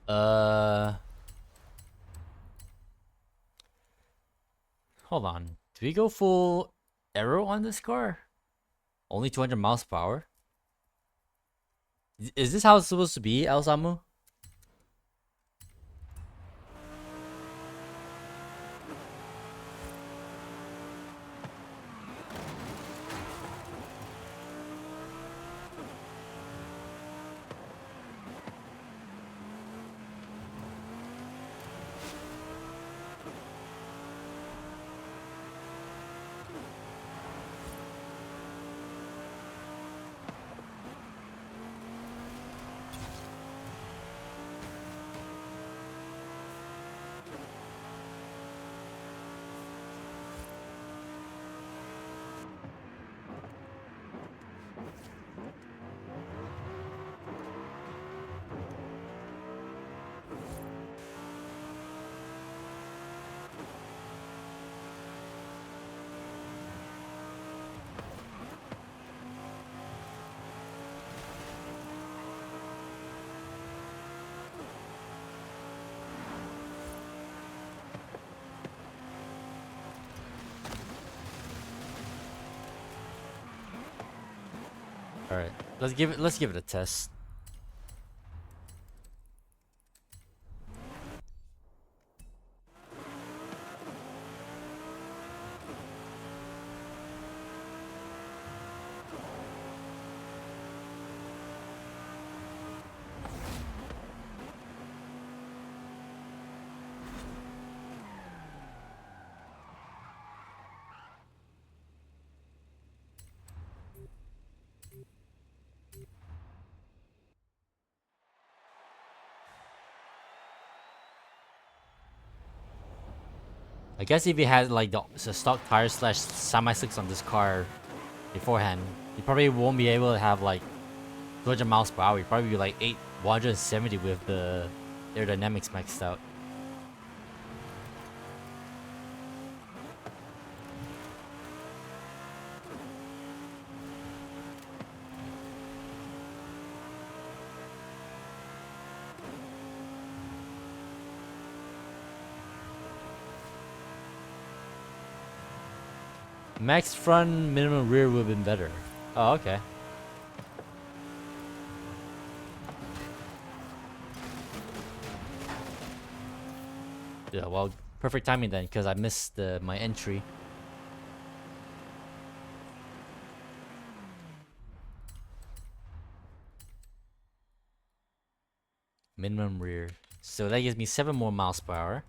Uh, hold on. Do we go full aero on this car? Only 200 miles per hour? Is this how it's supposed to be, El Samu? All right, let's give it a test. I guess if you had like the stock tires slash semi slicks on this car beforehand, you probably won't be able to have like 200 miles per hour. You probably be like 170 with the aerodynamics maxed out. Max front, minimum rear would have been better. Oh, okay. Yeah, well, perfect timing then, because I missed my entry. Minimum rear. So that gives me 7 more miles per hour.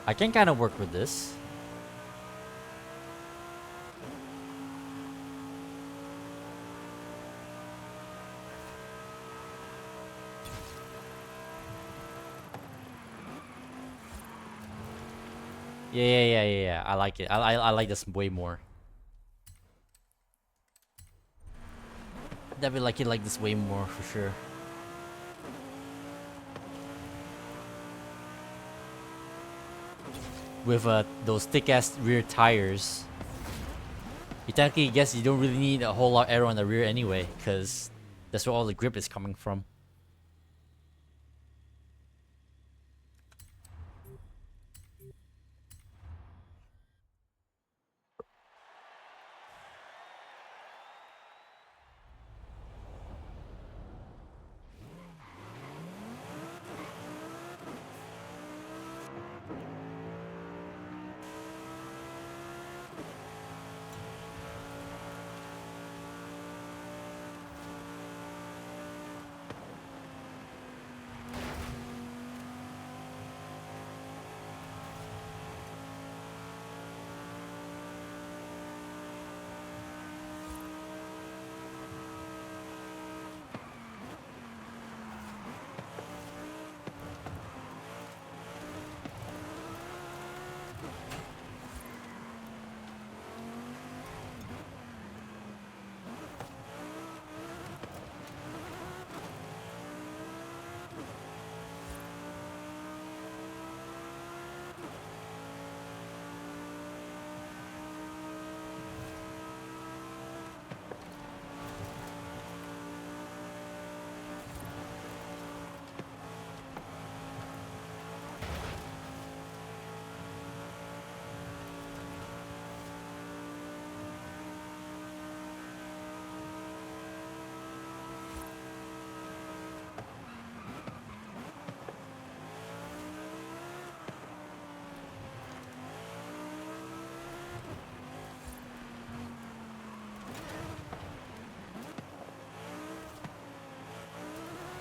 I can kind of work with this. Yeah. I like it. I like this way more. Definitely like this way more for sure. With those thick ass rear tires, you technically guess you don't really need a whole lot of aero on the rear anyway, because that's where all the grip is coming from.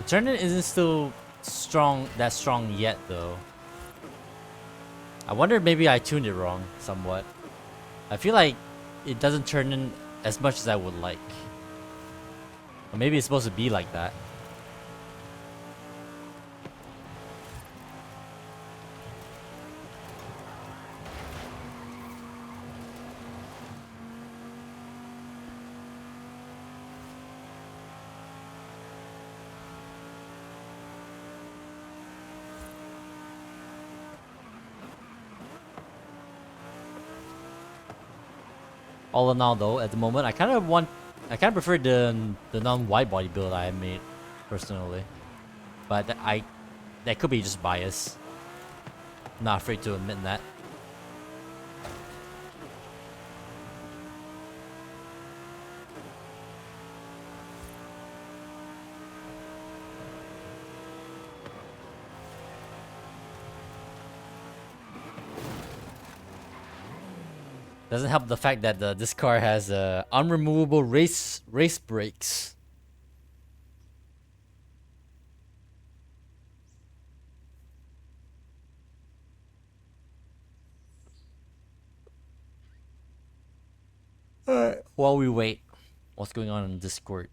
Turn-in isn't still that strong yet though. I wonder if maybe I tuned it wrong somewhat. I feel like it doesn't turn in as much as I would like. Or maybe it's supposed to be like that. All in all, though, at the moment, I kind of prefer the non-wide body build I made, personally. But that could be just bias. Not afraid to admit that. Doesn't help the fact that this car has unremovable race brakes. Alright. While we wait, what's going on in Discord?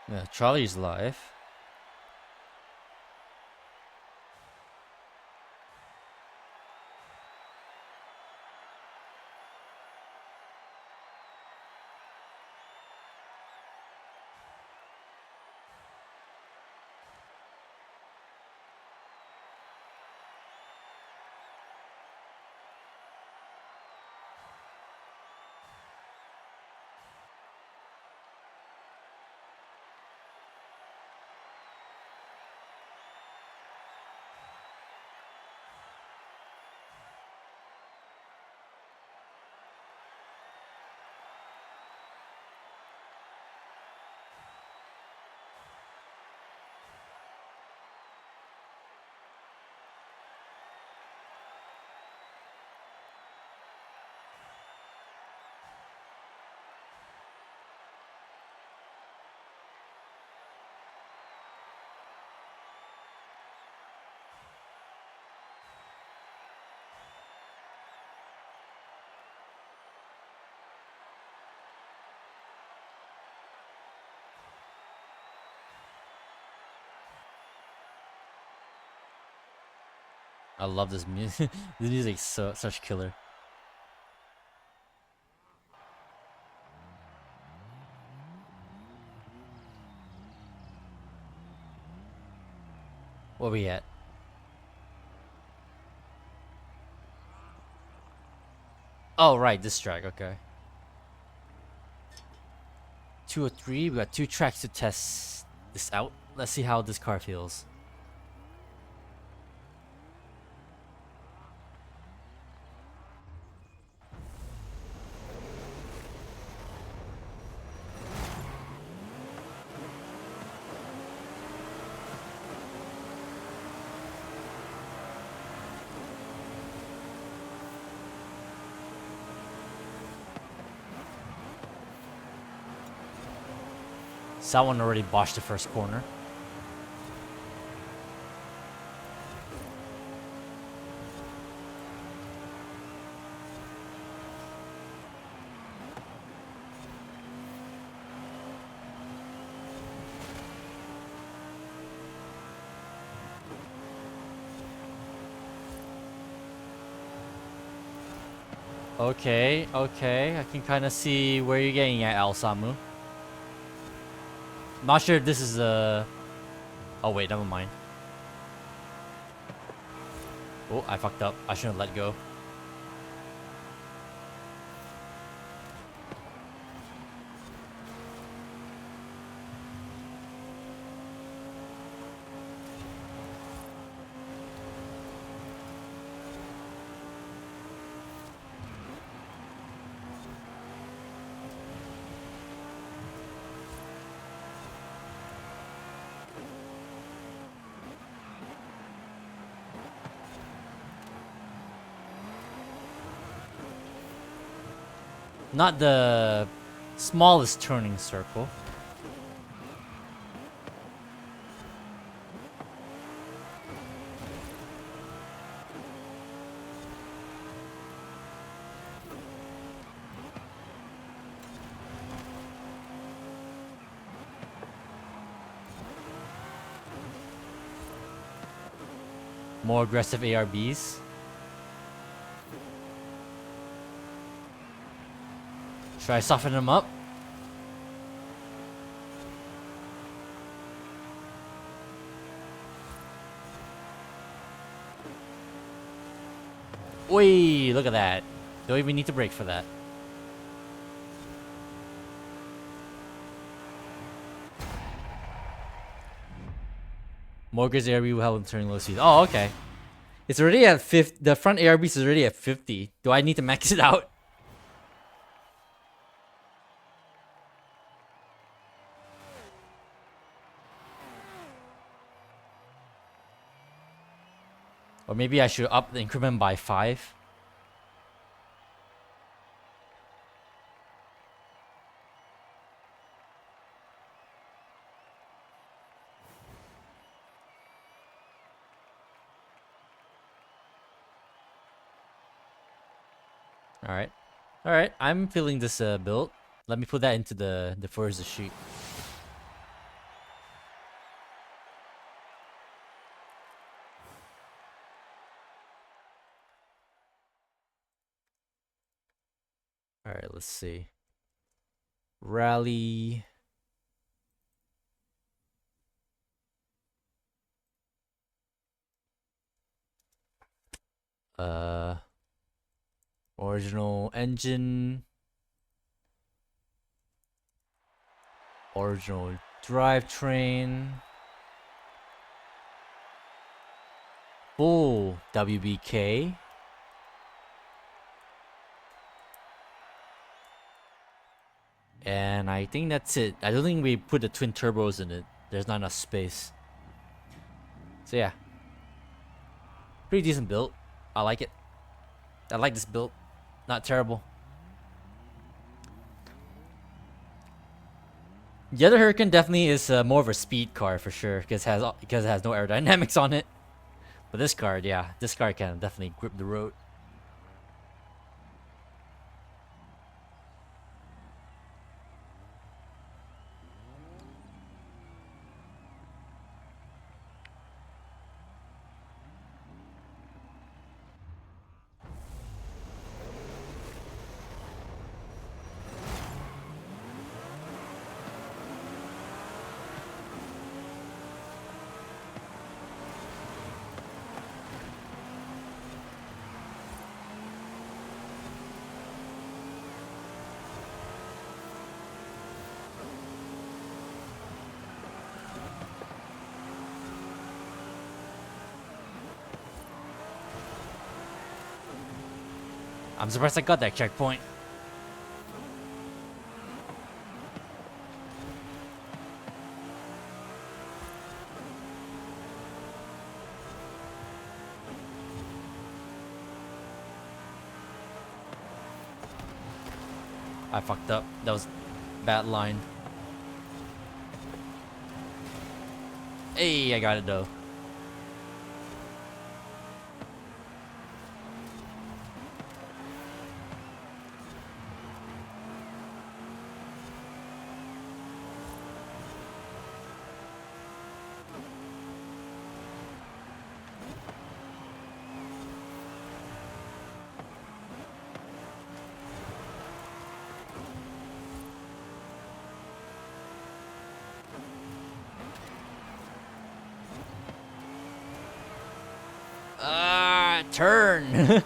Yeah, Charlie's live. I love this music. This music's such killer. Where we at? Oh right, this track. Okay. 203. We got 2 tracks to test this out. Let's see how this car feels. Someone already botched the first corner. Okay, okay. I can kind of see where you're getting at, Al Samu. Not sure if this is a... Oh wait, never mind. Oh, I fucked up. I shouldn't let go. Not the smallest turning circle. More aggressive ARBs. Should I soften them up? Oi, look at that. Don't even need to brake for that. Mortgage ARB will help in turning low speeds. Oh, okay. It's already at 50. The front ARBs is already at 50. Do I need to max it out? Or maybe I should up the increment by 5. Alright. Alright, I'm feeling this build. Let me put that into the Forza sheet. Alright, let's see. Rally. Original engine. Original drivetrain. Full WBK. And I think that's it. I don't think we put the twin turbos in it. There's not enough space. So yeah. Pretty decent build. I like it. I like this build. Not terrible. The other Hurricane definitely is more of a speed car for sure, because it has no aerodynamics on it. But this car, yeah, this car can definitely grip the road. I'm surprised I got that checkpoint. I fucked up. That was bad line. Hey, I got it though. Turn.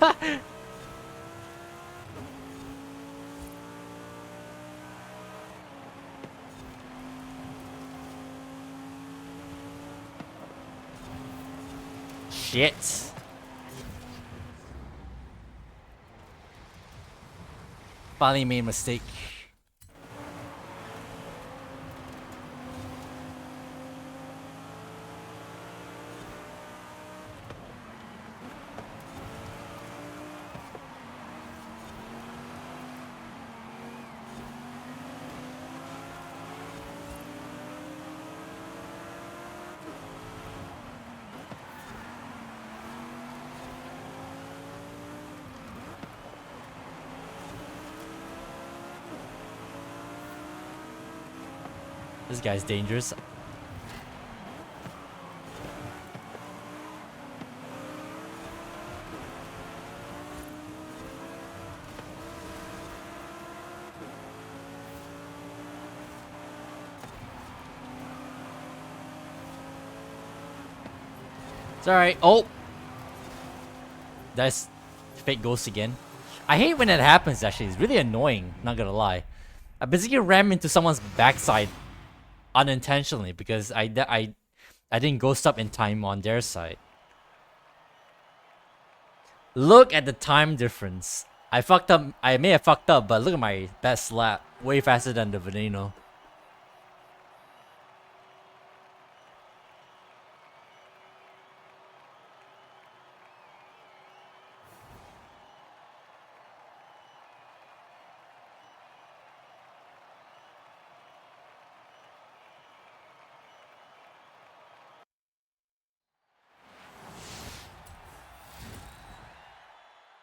Shit. Finally made a mistake. This guy's dangerous. It's alright. Oh! That's fake ghost again. I hate when that happens, actually. It's really annoying, not gonna lie. I basically ran into someone's backside unintentionally because I didn't ghost up in time on their side. Look at the time difference. I fucked up. I may have fucked up, but look at my best lap. Way faster than the Veneno.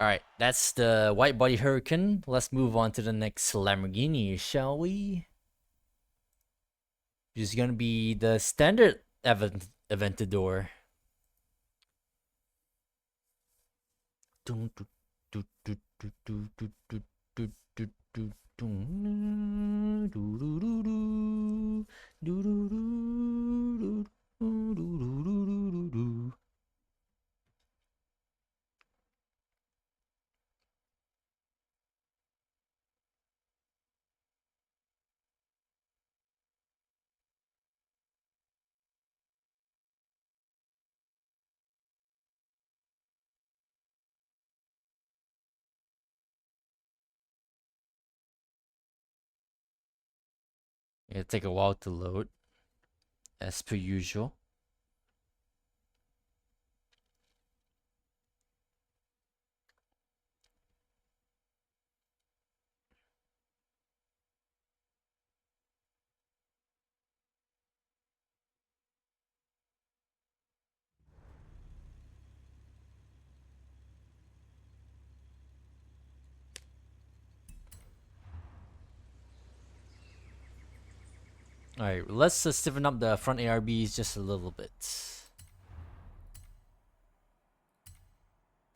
Alright, that's the white body Hurricane. Let's move on to the next Lamborghini, shall we? Which is gonna be the standard Aventador. It'll take a while to load, as per usual. Alright, let's stiffen up the front ARBs just a little bit.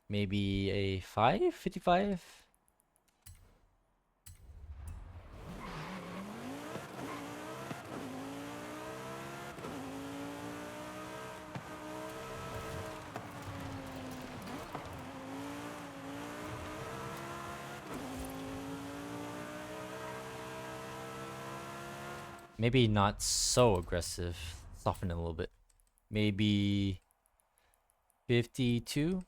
Maybe a 55? Maybe not so aggressive. Soften it a little bit. Maybe 52?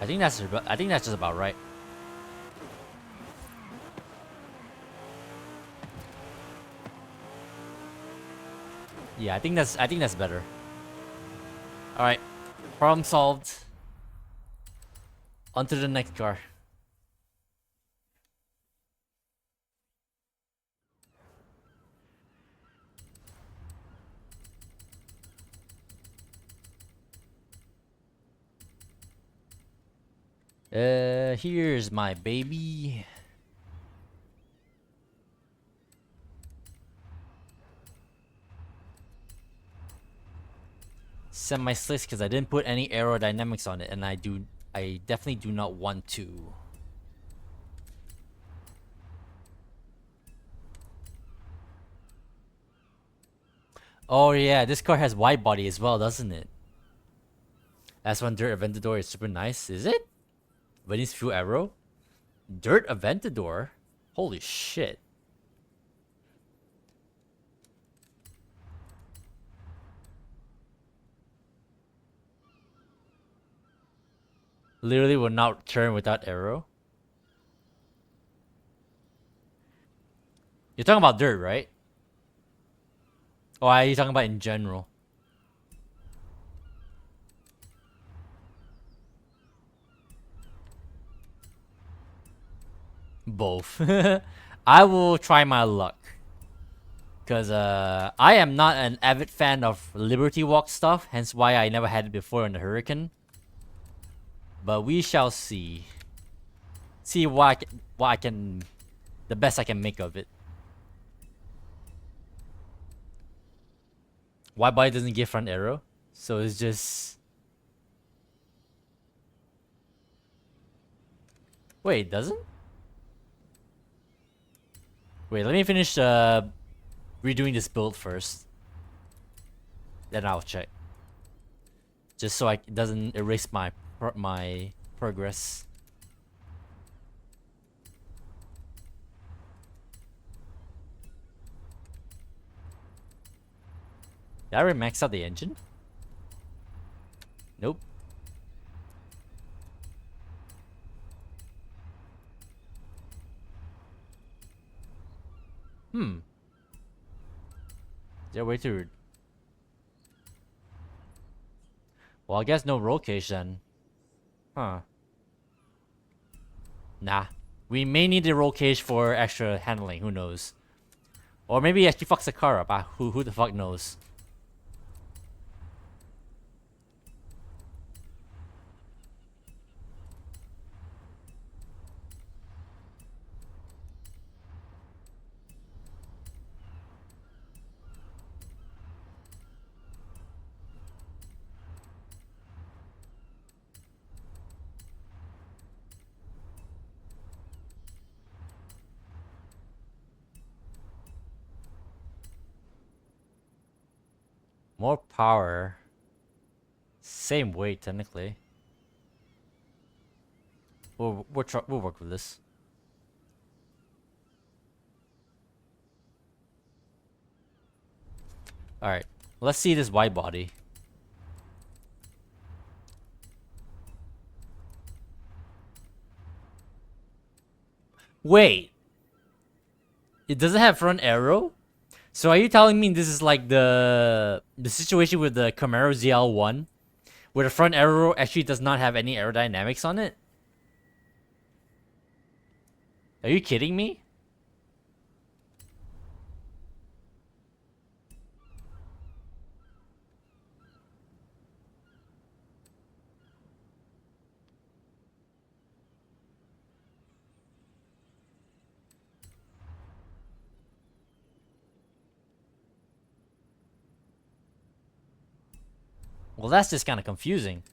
I think that's just about right. Yeah, I think that's better. All right, problem solved. On to the next car. Here's my baby. Semi-slicks because I didn't put any aerodynamics on it, and I definitely do not want to. Oh yeah, this car has wide body as well, doesn't it? S1 Dirt Aventador is super nice, is it? Venice Fuel Aero? Dirt Aventador? Holy shit. Literally will not turn without aero. You're talking about dirt, right? Or are you talking about in general? Both. I will try my luck. Because I am not an avid fan of Liberty Walk stuff, hence why I never had it before in the Hurricane. But we shall see. See what I can, the best I can make of it. Wide body doesn't give front arrow, so it's just. Wait, it doesn't? Wait, let me finish redoing this build first. Then I'll check. Just so it doesn't erase my progress. Did I already max out the engine? Nope. Is there a way to... Well, I guess no roll cage then. Huh. Nah. We may need a roll cage for extra handling, who knows. Or maybe he actually fucks the car up. Who the fuck knows? More power. Same weight, technically. We'll work with this. Alright. Let's see this wide body. Wait. It doesn't have front arrow? So are you telling me this is like the situation with the Camaro ZL1, where the front arrow actually does not have any aerodynamics on it? Are you kidding me? Well, that's just kind of confusing.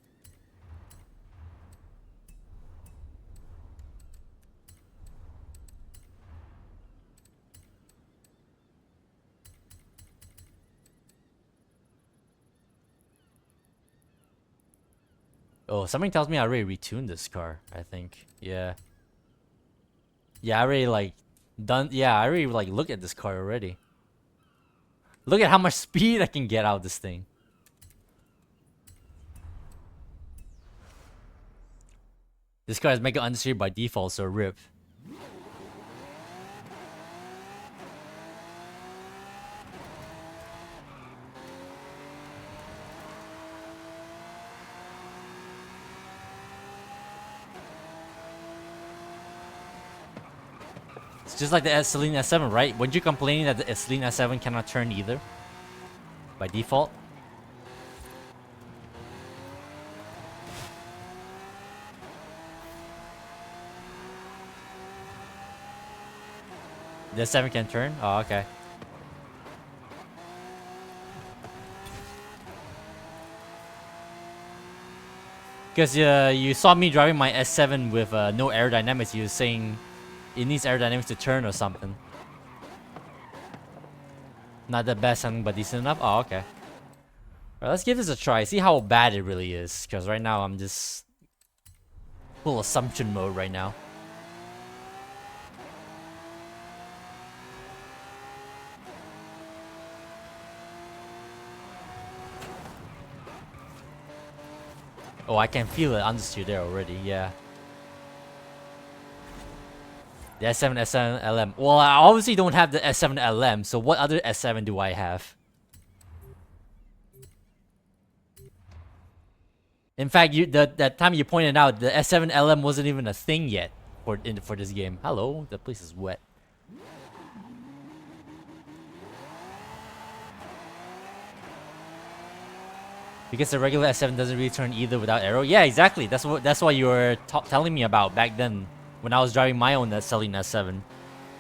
Oh, something tells me I already retuned this car, I think. Yeah. Yeah, I already like done. Yeah, I already like looked at this car already. Look at how much speed I can get out of this thing. This car is mega understeered by default, so rip. It's just like the Celine S7, right? Weren't you complaining that the Celine S7 cannot turn either? By default? The S7 can turn? Oh, okay. Because you saw me driving my S7 with no aerodynamics. You were saying it needs aerodynamics to turn or something. Not the best handling, but decent enough? Oh, okay. Alright, let's give this a try. See how bad it really is. Because right now I'm just full assumption mode right now. Oh, I can feel it understeer there already, yeah. The S7 S7 LM. Well, I obviously don't have the S7 LM, so what other S7 do I have? In fact, that time you pointed out, the S7 LM wasn't even a thing yet for this game. Hello, the place is wet. Because the regular S7 doesn't really turn either without aero. Yeah, exactly. That's what you were telling me about back then when I was driving my own selling S7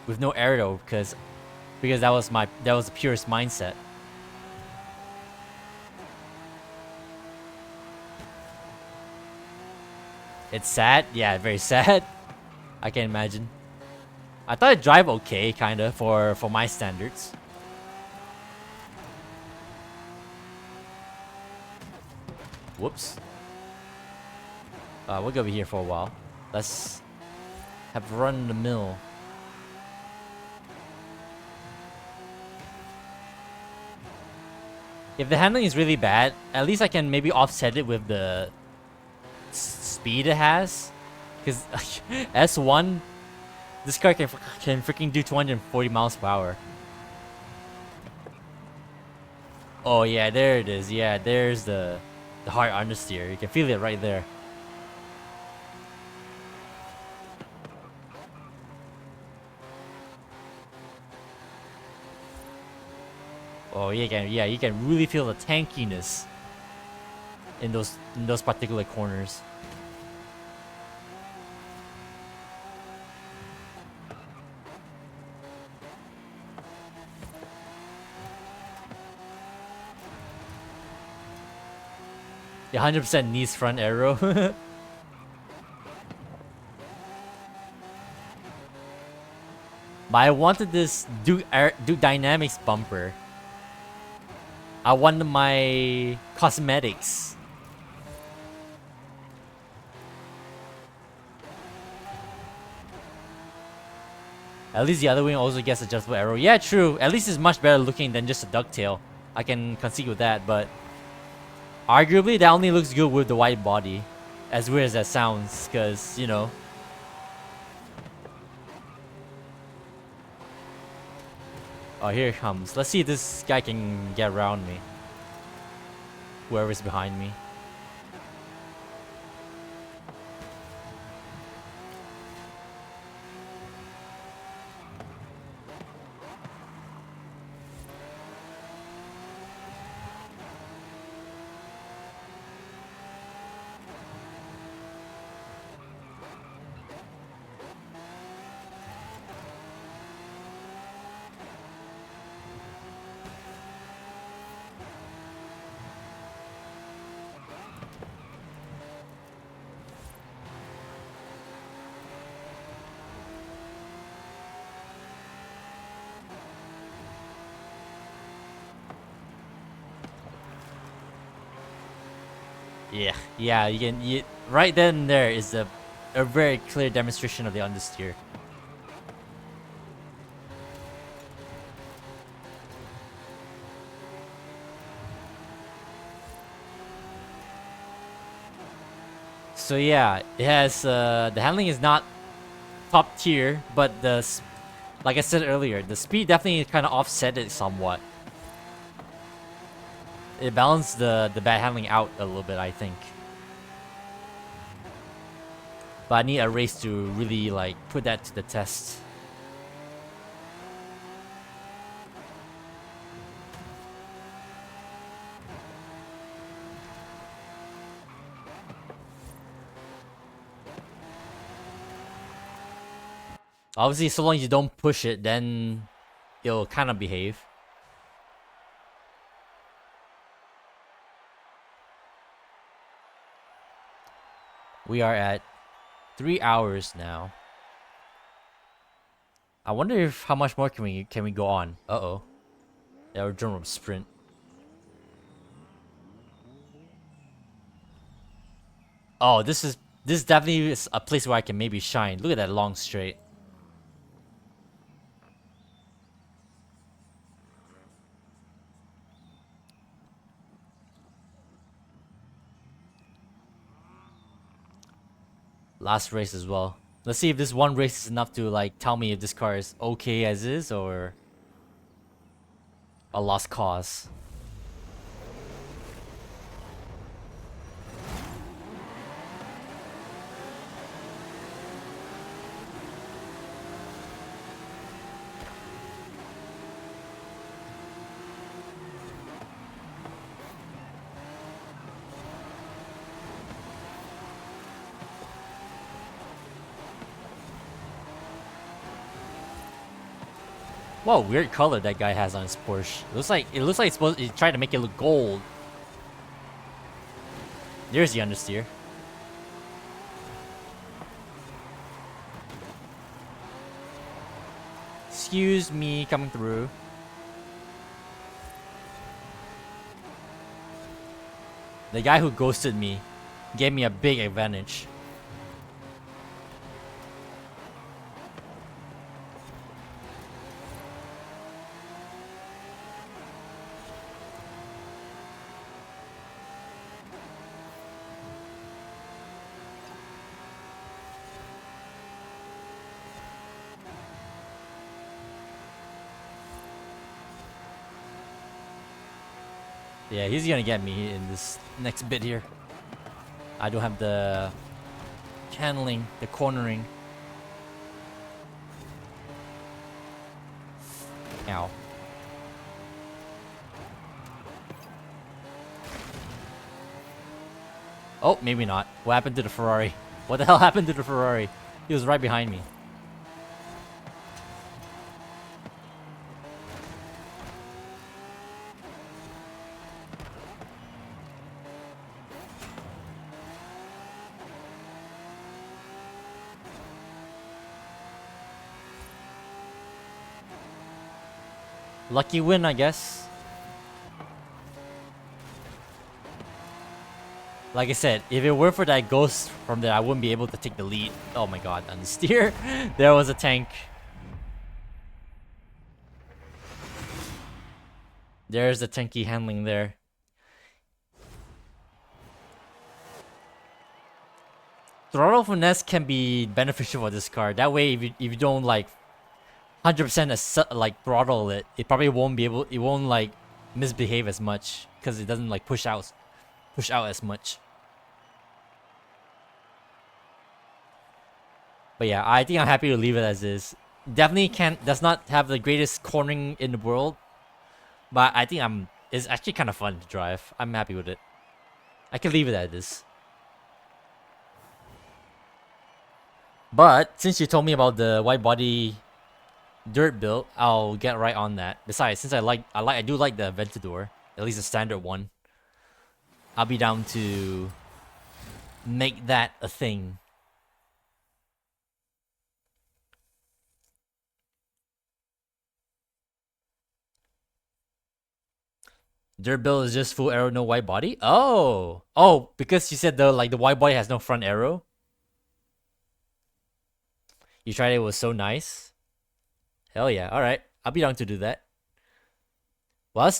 with no aero because that was the purest mindset. It's sad. Yeah, very sad. I can imagine. I thought it drive okay, kinda for my standards. Whoops. We're gonna be here for a while. Let's have run the mill. If the handling is really bad, at least I can maybe offset it with the speed it has. Because S1, this car can freaking do 240 miles per hour. Oh yeah, there it is. Yeah, there's the hard understeer. You can feel it right there. Oh yeah, you can really feel the tankiness in those particular corners. The 100% knees front arrow. But I wanted this Duke Dynamics bumper. I wanted my cosmetics. At least the other wing also gets adjustable arrow. Yeah, true. At least it's much better looking than just a ducktail. I can concede with that, but arguably that only looks good with the wide body. As weird as that sounds, because, you know. Oh, here it comes. Let's see if this guy can get around me. Whoever's behind me. Yeah, right then and there is a very clear demonstration of the understeer. So yeah, it has the handling is not top tier, but like I said earlier, the speed definitely kind of offset it somewhat. It balanced the bad handling out a little bit, I think. But I need a race to really like put that to the test. Obviously, so long as you don't push it, then it'll kind of behave. We are at 3 hours now. I wonder if how much more can we go on? Uh-oh. Yeah, we're doing a sprint. Oh, this definitely is a place where I can maybe shine. Look at that long straight. Last race as well. Let's see if this one race is enough to like tell me if this car is okay as is or a lost cause. Whoa, weird color that guy has on his Porsche. It looks like it's supposed. He tried to make it look gold. There's the understeer. Excuse me, coming through. The guy who ghosted me gave me a big advantage. Yeah, he's gonna get me in this next bit here. I don't have the channeling, the cornering. Ow. Oh, maybe not. What happened to the Ferrari? What the hell happened to the Ferrari? He was right behind me. Lucky win, I guess. Like I said, if it were for that ghost from there, I wouldn't be able to take the lead. Oh my god, on the steer, there was a tank. There's the tanky handling there. Throttle finesse can be beneficial for this car. That way, if you don't like 100% like throttle it, it probably won't be able. It won't like misbehave as much because it doesn't like push out as much. But yeah, I think I'm happy to leave it as is. Definitely does not have the greatest cornering in the world, but I think it's actually kind of fun to drive. I'm happy with it. I can leave it as is. But since you told me about the wide body dirt build, I'll get right on that. Besides, since I do like the Aventador, at least the standard one, I'll be down to make that a thing. Dirt build is just full aero, no wide body. Oh, because you said the wide body has no front aero. You tried it, was so nice. Hell yeah! All right, I'll be down to do that. Well,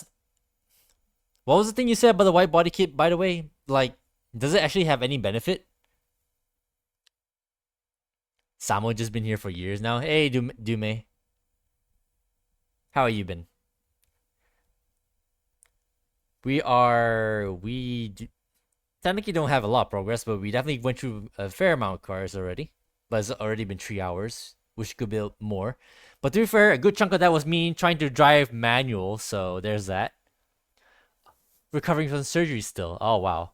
what was the thing you said about the wide body kit? By the way, like, does it actually have any benefit? Samo just been here for years now. Hey, Dume, how are you been? Technically don't have a lot of progress, but we definitely went through a fair amount of cars already. But it's already been 3 hours. Wish could build more. But to be fair, a good chunk of that was me trying to drive manual, so there's that. Recovering from surgery still. Oh wow.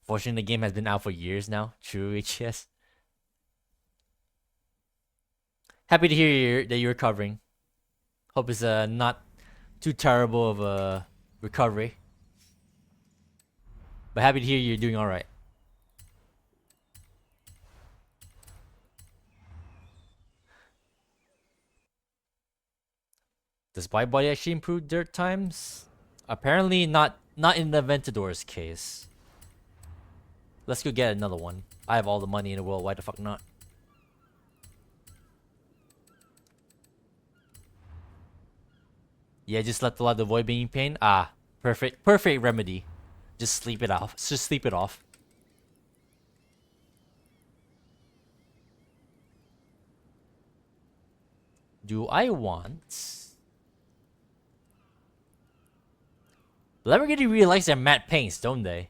Fortunately, the game has been out for years now. True, HS. Happy to hear that you're recovering. Hope it's not too terrible of a recovery. But happy to hear you're doing alright. Does wide body actually improve dirt times? Apparently not in the Aventador's case. Let's go get another one. I have all the money in the world, why the fuck not? Yeah, just let the avoid being in pain. Ah, perfect remedy. Just sleep it off. Just sleep it off. Do I want... Lamborghini really likes their matte paints, don't they?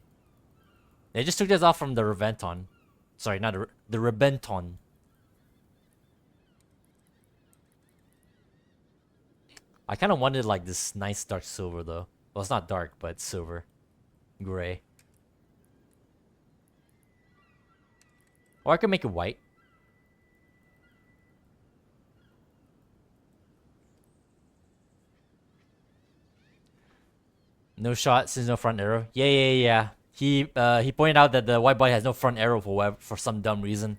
They just took this off from the Reventon. Sorry, not the Rebenton. I kind of wanted like this nice dark silver though. Well, it's not dark, but silver. Gray. Or I could make it white. No shot since no front arrow. Yeah. He pointed out that the white body has no front arrow for some dumb reason.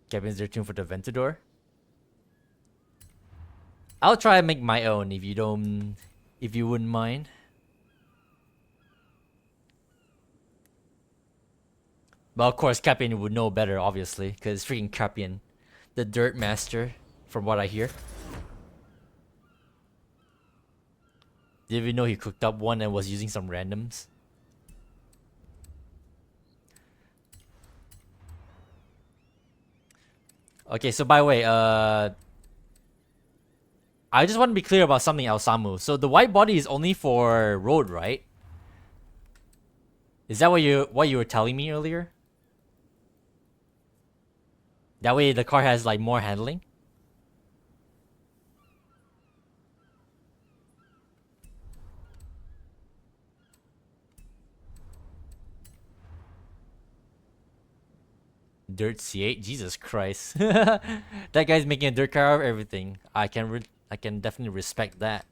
Kevin's there tuned for the Ventador. I'll try and make my own if you wouldn't mind. But of course, Capian would know better, obviously, because it's freaking Capian, the dirt master, from what I hear. Did you know he cooked up one and was using some randoms? Okay, so by the way, I just want to be clear about something, Alsamu. So the white body is only for road, right? Is that what you were telling me earlier? That way the car has like more handling? Dirt C8, Jesus Christ! That guy's making a dirt car of everything. I can definitely respect that.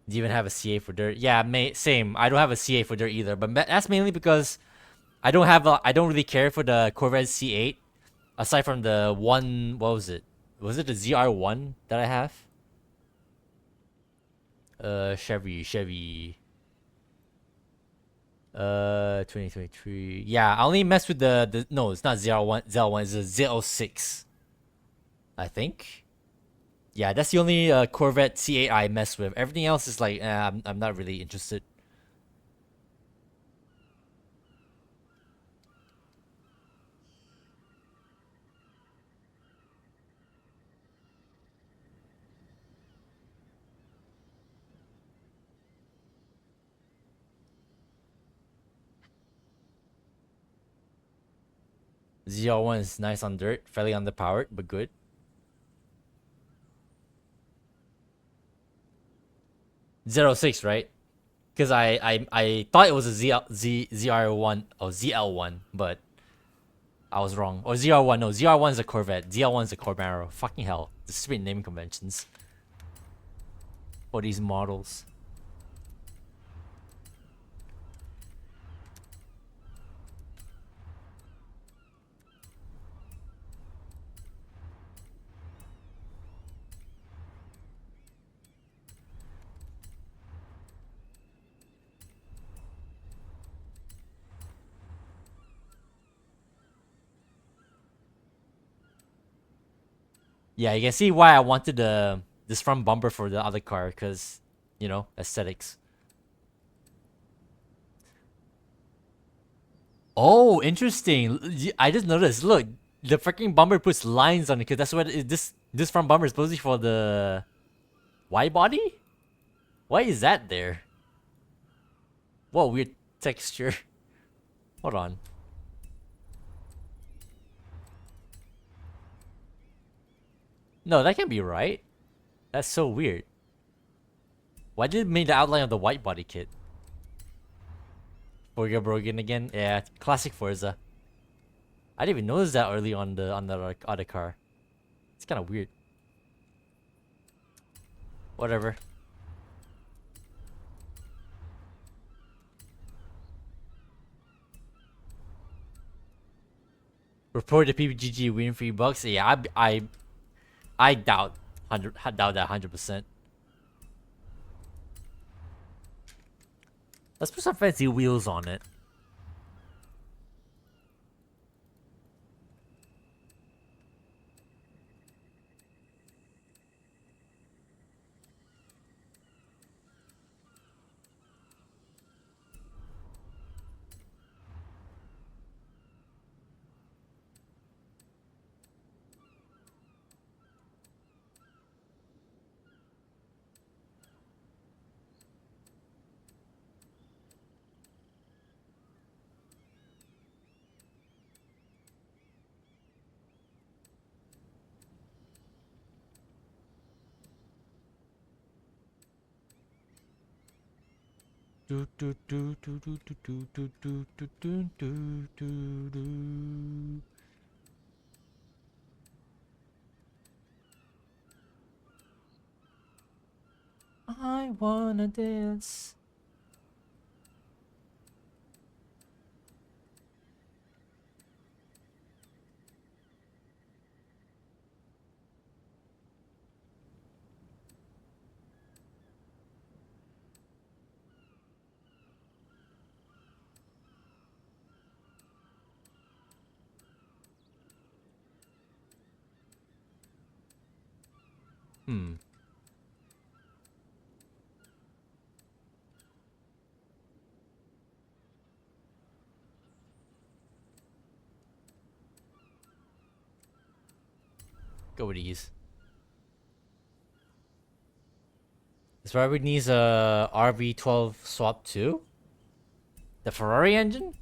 Do you even have a CA for dirt? Yeah, same. I don't have a CA for dirt either, but that's mainly because I don't really care for the Corvette C8. Aside from the one, what was it? Was it the ZR1 that I have? Chevy. 2023. Yeah, I only mess with the no, it's not ZR1. ZL1 is a Z06. I think. Yeah, that's the only Corvette C8 I mess with. Everything else is like, I'm not really interested. ZR1 is nice on dirt, fairly underpowered, but good. Z06, right? Because I thought it was a ZR1 or ZL1, but I was wrong. Or ZR1, no, ZR1 is a Corvette. ZL1 is a Camaro. Fucking hell, the stupid naming conventions for these models. Yeah, you can see why I wanted this front bumper for the other car, because, you know, aesthetics. Oh, interesting. I just noticed. Look, the freaking bumper puts lines on it, because that's what this front bumper is supposed to be for the wide body. Why is that there? What weird texture. Hold on. No, that can't be right. That's so weird. Why did it make the outline of the white body kit? Forza broken again? Yeah, classic Forza. I didn't even notice that early on the other car. It's kind of weird. Whatever. Report the PPGG win $3. Yeah, I doubt that 100%. Let's put some fancy wheels on it. Do, do, do, do, do, do, do, do, do, do, do, do, do. I wanna dance. Hmm. Go with these. This Ferrari needs a RV12 swap too? The Ferrari engine?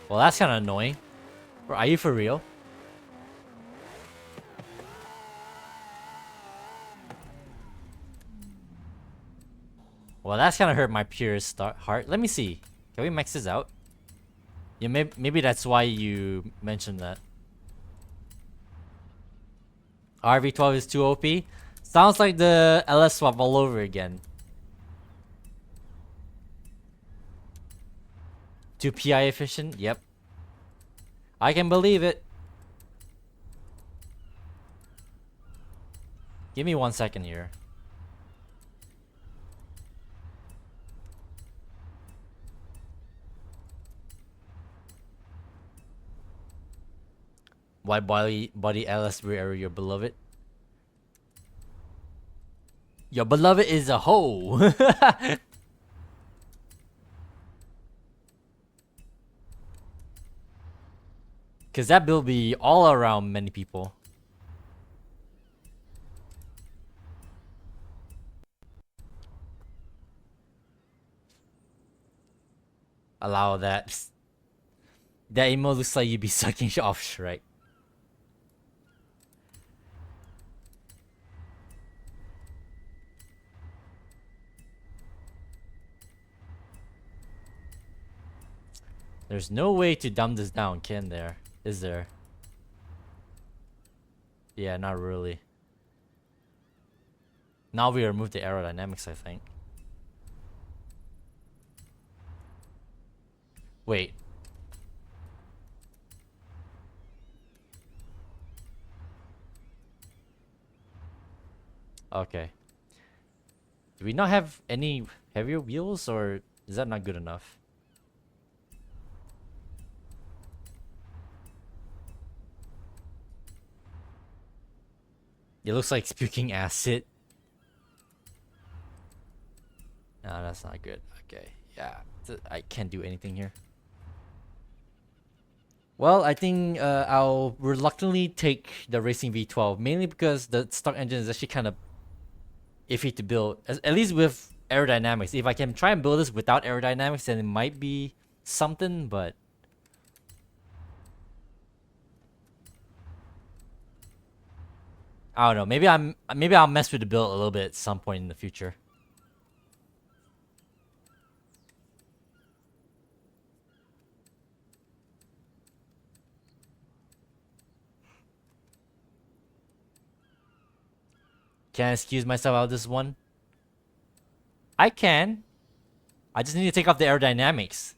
Well, that's kind of annoying. Bro, are you for real? Well, that's kind of hurt my pure heart. Let me see. Can we max this out? Yeah, maybe that's why you mentioned that. RV12 is too OP? Sounds like the LS swap all over again. Too PI efficient? Yep. I can believe it. Give me 1 second here. Wide body LS rear area, your beloved. Your beloved is a hoe. Cause that build be all around many people. Allow that. That emo looks like you'd be sucking off Shrek. There's no way to dumb this down, can there? Is there? Yeah, not really. Now we remove the aerodynamics, I think. Wait. Okay. Do we not have any heavier wheels, or is that not good enough? It looks like spewing acid. No, that's not good. Okay, yeah. I can't do anything here. Well, I think I'll reluctantly take the Racing V12, mainly because the stock engine is actually kind of iffy to build, at least with aerodynamics. If I can try and build this without aerodynamics, then it might be something, but I don't know. Maybe I'll mess with the build a little bit at some point in the future. Can I excuse myself out of this one? I can. I just need to take off the aerodynamics.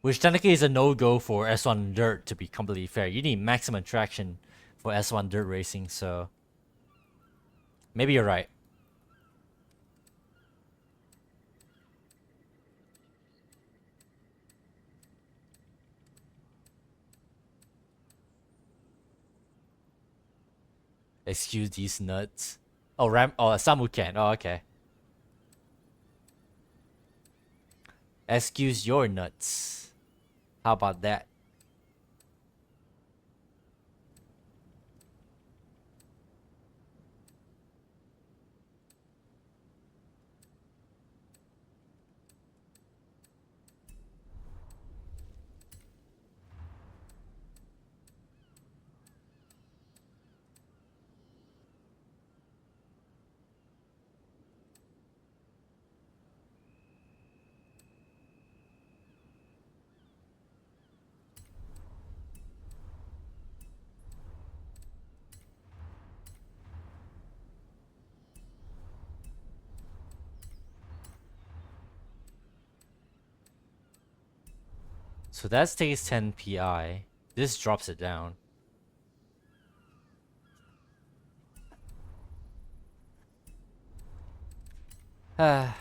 Which technically is a no-go for S1 Dirt, to be completely fair. You need maximum traction for S1 Dirt racing, so maybe you're right. Excuse these nuts. Oh, Samu can. Oh, okay. Excuse your nuts. How about that? So that takes 10 pi. This drops it down. Ah.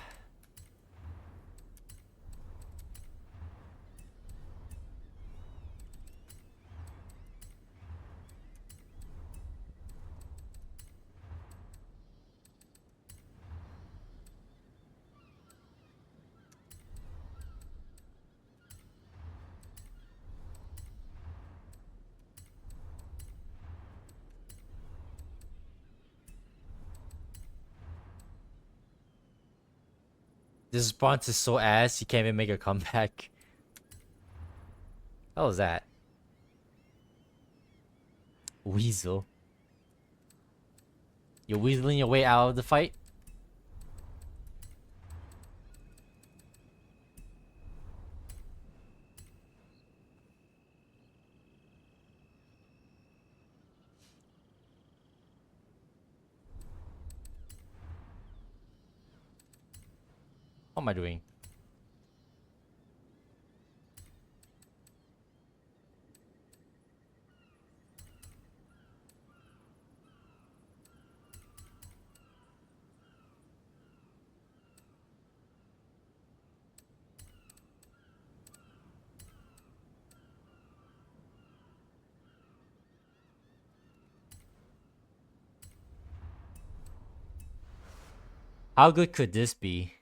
This response is so ass, you can't even make a comeback. What was that? Weasel. You're weaseling your way out of the fight? What am I doing? How good could this be?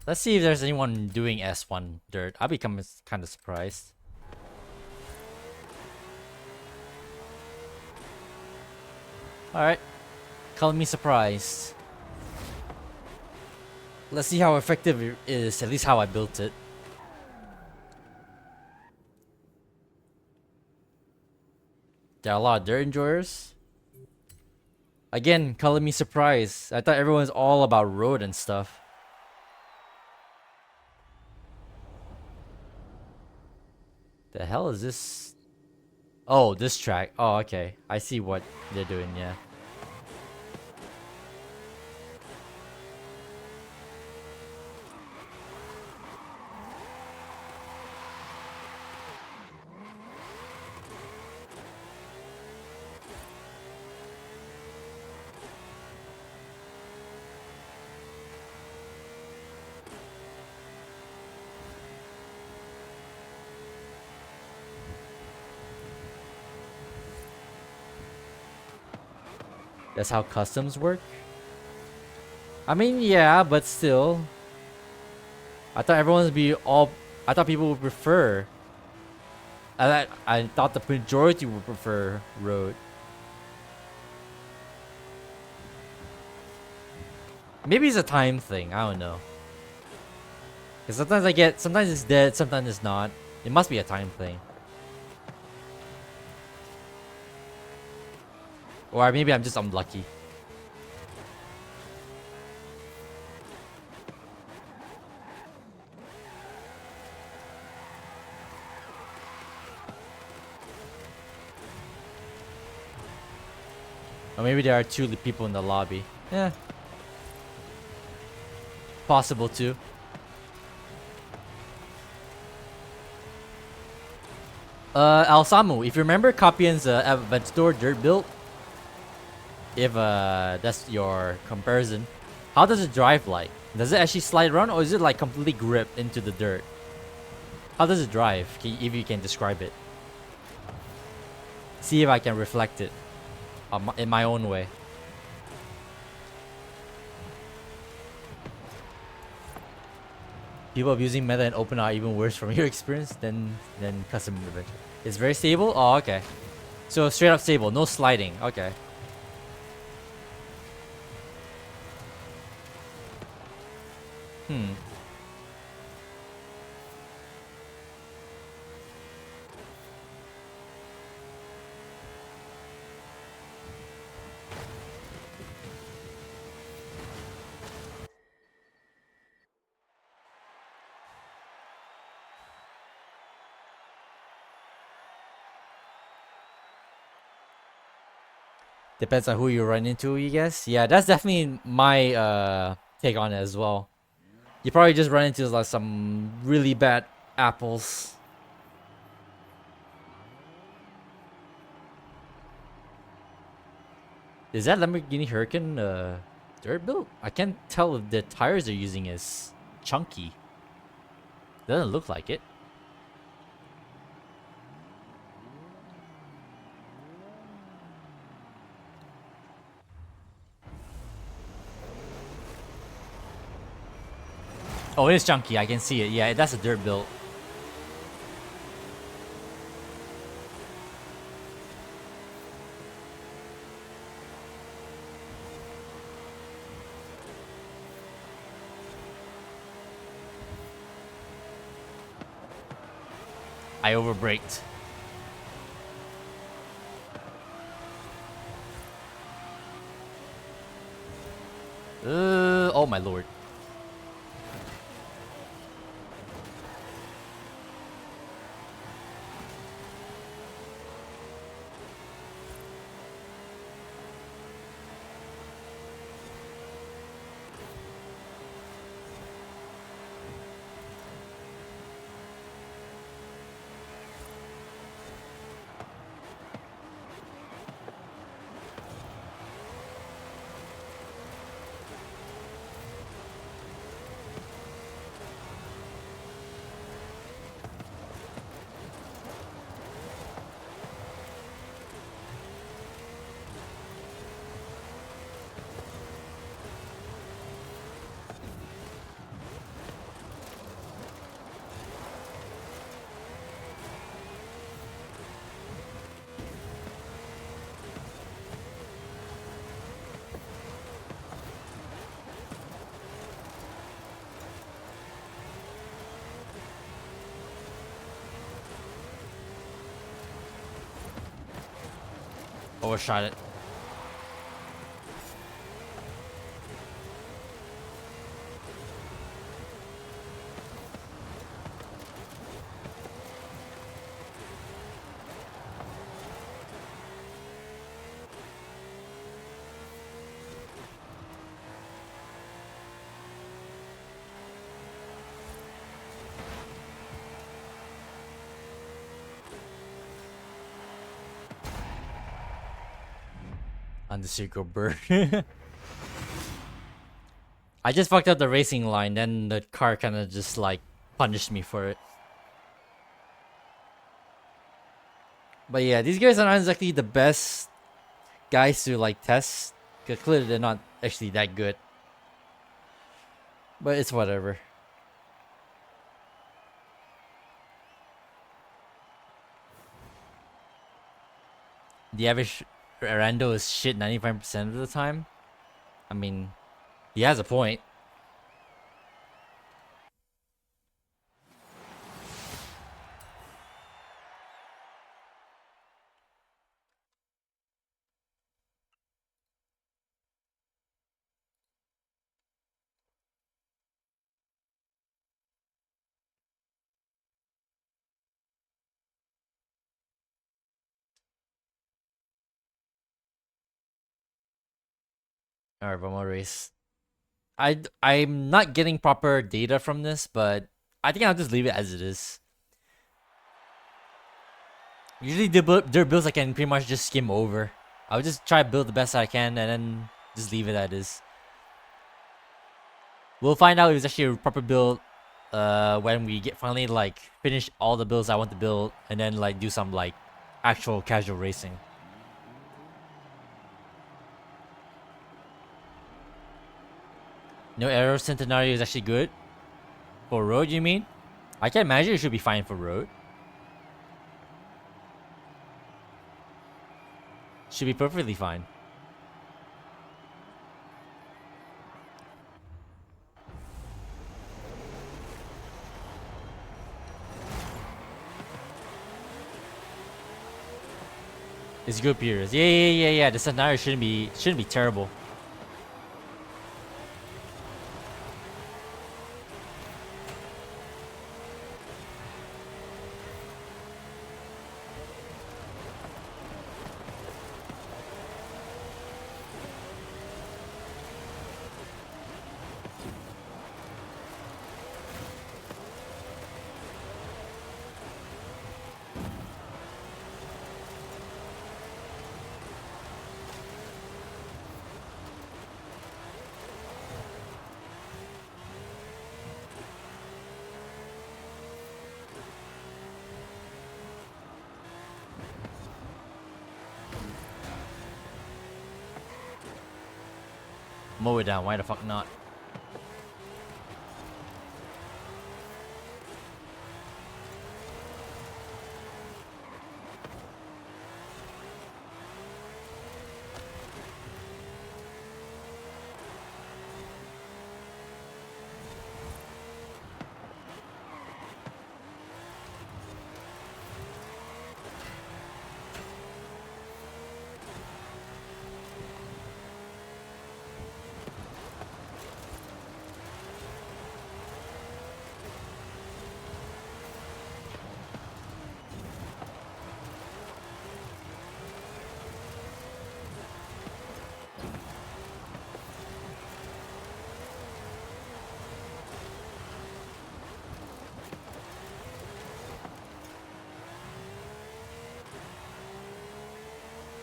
Let's see if there's anyone doing S1 dirt. I'll become kind of surprised. Alright. Call me surprised. Let's see how effective it is, at least how I built it. There are a lot of dirt enjoyers. Again, color me surprised. I thought everyone's all about road and stuff. The hell is this? Oh, this track. Oh, okay. I see what they're doing, yeah. That's how customs work? I mean, yeah, but still. I thought everyone would be all... I thought people would prefer... I thought the majority would prefer road. Maybe it's a time thing, I don't know. Because sometimes I get... Sometimes it's dead, sometimes it's not. It must be a time thing. Or maybe I'm just unlucky. Or maybe there are two people in the lobby. Yeah. Possible too. Alsamu, if you remember Copian's Aventador dirt build, if that's your comparison, how does it drive like? Does it actually slide around, or is it like completely gripped into the dirt? How does it drive, if you can describe it? See if I can reflect it in my own way. People abusing meta and open are even worse from your experience than custom adventure. It's very stable? Oh, okay. So straight up stable, no sliding. Okay. Hmm. Depends on who you run into, you guess. Yeah, that's definitely my take on it as well. You probably just run into like some really bad apples. Is that Lamborghini Huracan dirt built? I can't tell if the tires they're using is chunky. Doesn't look like it. Oh, it is chunky. I can see it. Yeah, that's a dirt built. I overbraked. Oh my lord. Overshot it. On the circle bird. I just fucked up the racing line, then the car kind of just like punished me for it. But yeah, these guys are not exactly the best guys to like test. Cause clearly they're not actually that good. But it's whatever. The average rando is shit 95% of the time. I mean, he has a point. Alright, one more race. I'm not getting proper data from this, but I think I'll just leave it as it is. Usually their builds I can pretty much just skim over. I'll just try to build the best I can and then just leave it as is. We'll find out if it's actually a proper build when we get finally like finish all the builds I want to build and then like do some like actual casual racing. No Aero Centenario is actually good. For road, you mean? I can imagine it should be fine for road. Should be perfectly fine. It's good Purist. Yeah. The scenario shouldn't be terrible. Mow it down. Why the fuck not?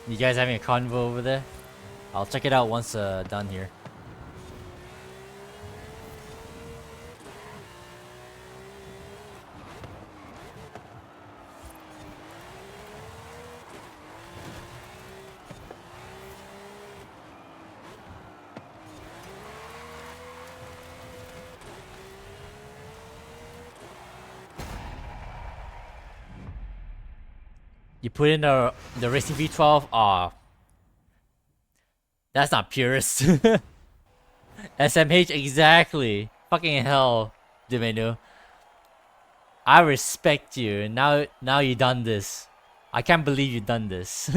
You guys having a convo over there? I'll check it out once done here. You put in the Racing V12. Aw, that's not purist. SMH exactly. Fucking hell, Dimenu. I respect you. Now you done this. I can't believe you done this.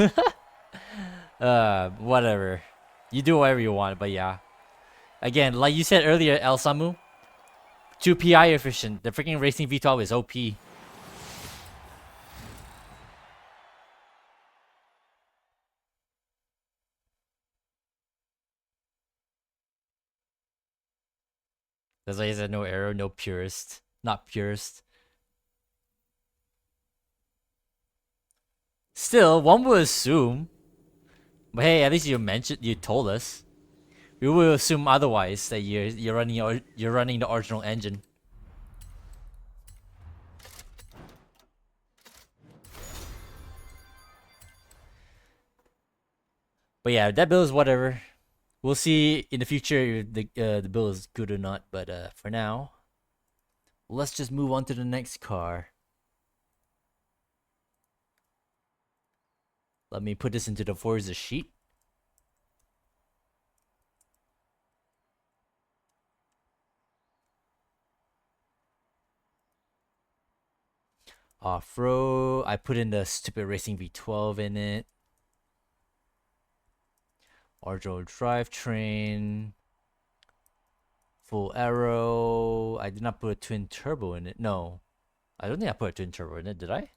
Whatever. You do whatever you want, but yeah. Again, like you said earlier, El Samu, 2 PI efficient. The freaking Racing V12 is OP. That's why he said no arrow, no purist. Not purist. Still, one would assume. But hey, at least you told us. We will assume otherwise that you're running the original engine. But yeah, that build is whatever. We'll see in the future if the build is good or not. But for now, let's just move on to the next car. Let me put this into the Forza sheet. Off-road. I put in the stupid Racing V12 in it. Original drivetrain. Full aero. I did not put a twin turbo in it. No. I don't think I put a twin turbo in it, did I?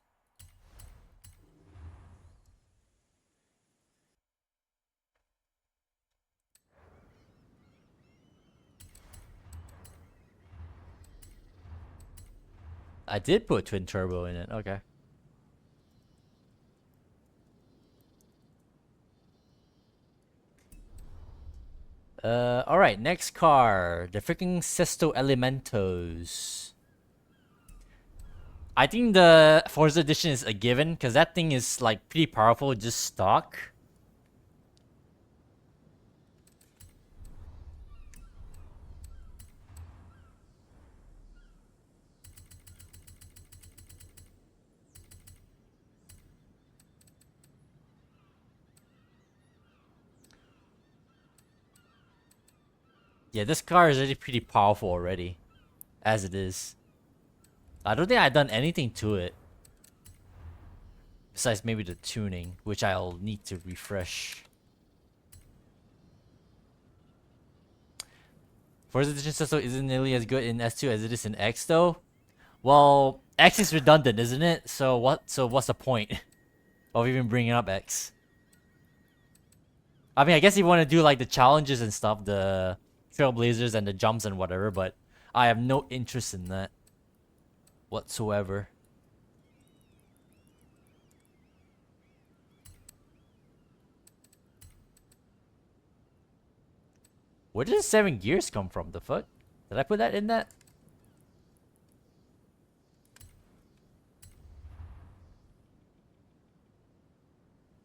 I did put twin turbo in it. Okay. Alright, next car. The freaking Sesto Elementos. I think the Forza Edition is a given, because that thing is like pretty powerful, just stock. Yeah, this car is already pretty powerful already, as it is. I don't think I've done anything to it. Besides maybe the tuning, which I'll need to refresh. Force Edition system isn't nearly as good in S2 as it is in X though. Well, X is redundant, isn't it? So what's the point of even bringing up X? I mean, I guess if you want to do like the challenges and stuff, the trailblazers and the jumps and whatever, but I have no interest in that whatsoever. Where did the 7 gears come from? The fuck? Did I put that in that?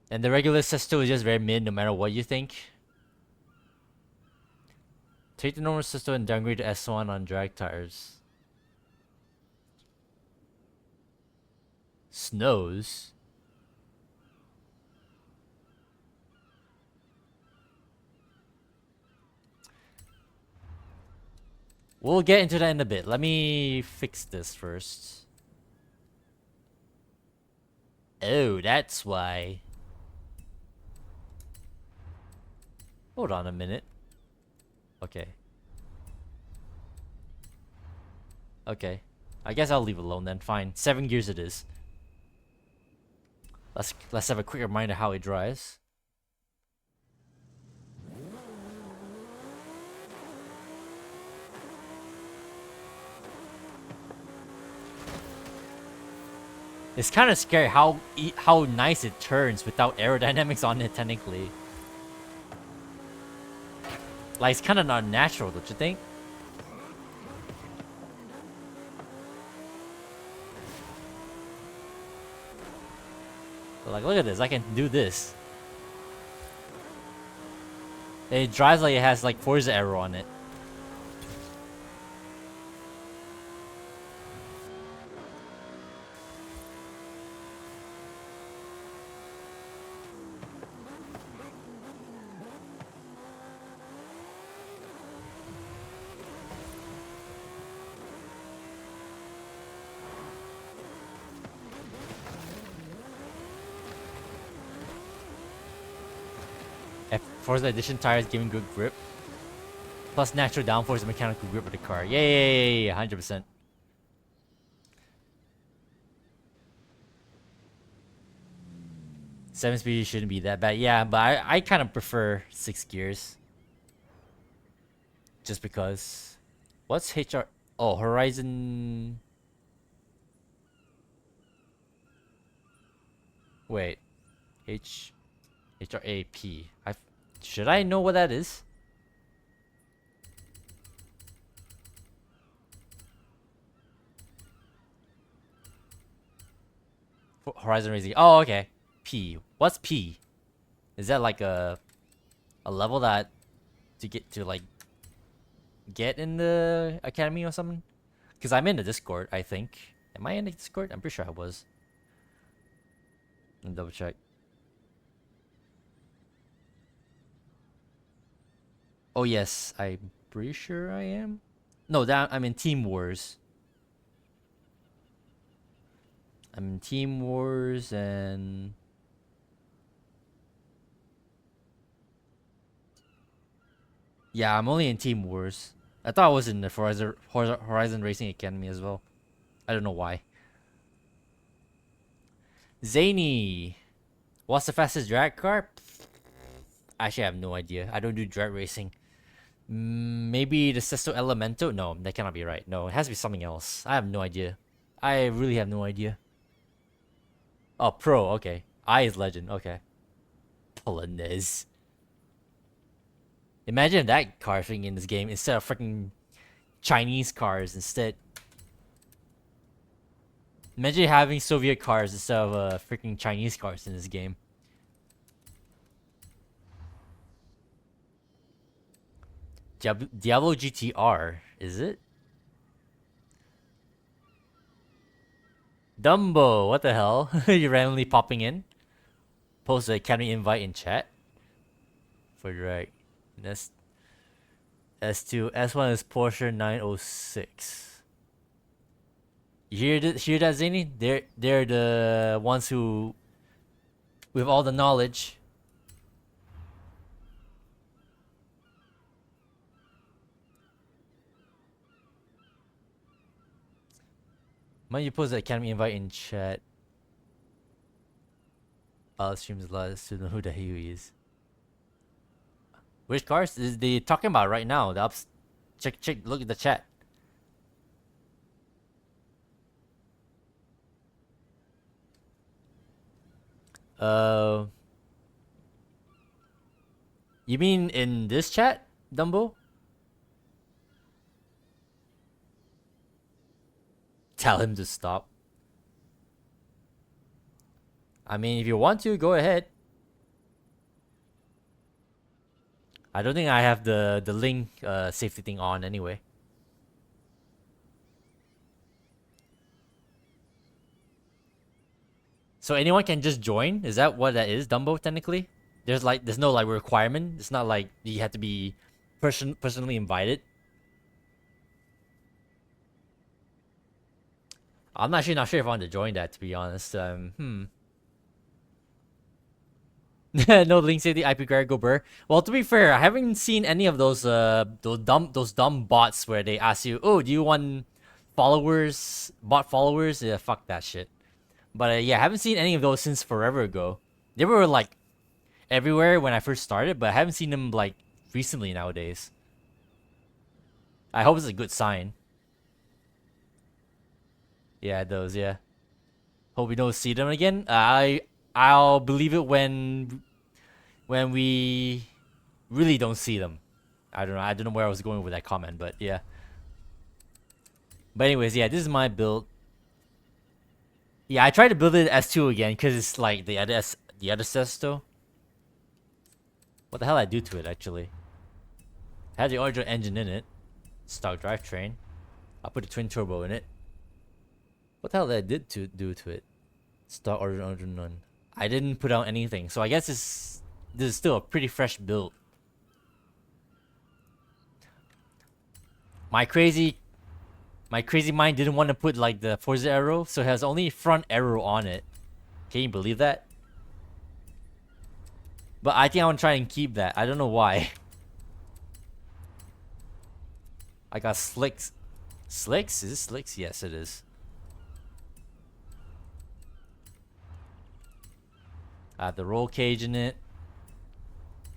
And the regular Sesto is just very mid no matter what you think. Take the normal Sesto and downgrade to S1 on drag tires. Snows? We'll get into that in a bit. Let me fix this first. Oh, that's why. Hold on a minute. Okay. Okay. I guess I'll leave it alone then. Fine. 7 gears it is. Let's have a quick reminder how it drives. It's kind of scary how nice it turns without aerodynamics on it technically. Like, it's kind of not natural, don't you think? But like, look at this. I can do this. And it drives like it has like Forza Aero on it. Forza Edition tires giving good grip. Plus natural downforce and mechanical grip of the car. Yay! 100%. Seven speed shouldn't be that bad. Yeah, but I kind of prefer 6 gears. Just because. What's HR? Oh, Horizon. Wait. HRAP. Should I know what that is? Horizon Racing. Oh, okay. P. What's P? Is that like a level that to get in the academy or something? Because I'm in the Discord, I think. Am I in the Discord? I'm pretty sure I was. Let me double check. Oh yes, I'm pretty sure I am. No, I'm in Team Wars. I'm in Team Wars and yeah, I'm only in Team Wars. I thought I was in the Horizon Racing Academy as well. I don't know why. Zany, what's the fastest drag car? Actually, I have no idea. I don't do drag racing. Maybe the Sesto Elemento? No, that cannot be right. No, it has to be something else. I have no idea. I really have no idea. Oh, Pro, okay. I is Legend, okay. Polonaise. Imagine that car thing in this game instead of freaking Chinese cars instead. Imagine having Soviet cars instead of freaking Chinese cars in this game. Diablo GTR, is it? Dumbo, what the hell? You're randomly popping in? Post the academy invite in chat? For drag. That's S2. S1 is Porsche 906. You hear that, Zany? They're the ones who with all the knowledge. Might you post the Academy invite in chat? I'll streams a lot to know who the hell he is. Which cars is they talking about right now? The ups, check, look at the chat. You mean in this chat, Dumbo? Tell him to stop. I mean, if you want to, go ahead. I don't think I have the link safety thing on anyway. So anyone can just join? Is that what that is, Dumbo, technically? There's no like requirement. It's not like you have to be personally invited. I'm actually not sure if I want to join that, to be honest. No link safety IP guard go burr. Well, to be fair, I haven't seen any of those dumb bots where they ask you, oh, do you want followers, bot followers? Yeah, fuck that shit. But yeah, I haven't seen any of those since forever ago. They were like everywhere when I first started, but I haven't seen them like recently nowadays. I hope it's a good sign. Yeah, those, yeah. Hope we don't see them again. I'll believe it when we really don't see them. I don't know where I was going with that comment, but yeah. But anyways, yeah, this is my build. Yeah, I tried to build it as S2 again because it's like the other Sesto. What the hell did I do to it actually? It had the original engine in it, stock drivetrain. I put a twin turbo in it. What the hell did I do to it? Stock original none. I didn't put out anything, so I guess this is still a pretty fresh build. My crazy mind didn't want to put like the Forza arrow, so it has only front arrow on it. Can you believe that? But I think I want to try and keep that. I don't know why. I got slicks. Slicks? Is it slicks? Yes, it is. I have the roll cage in it.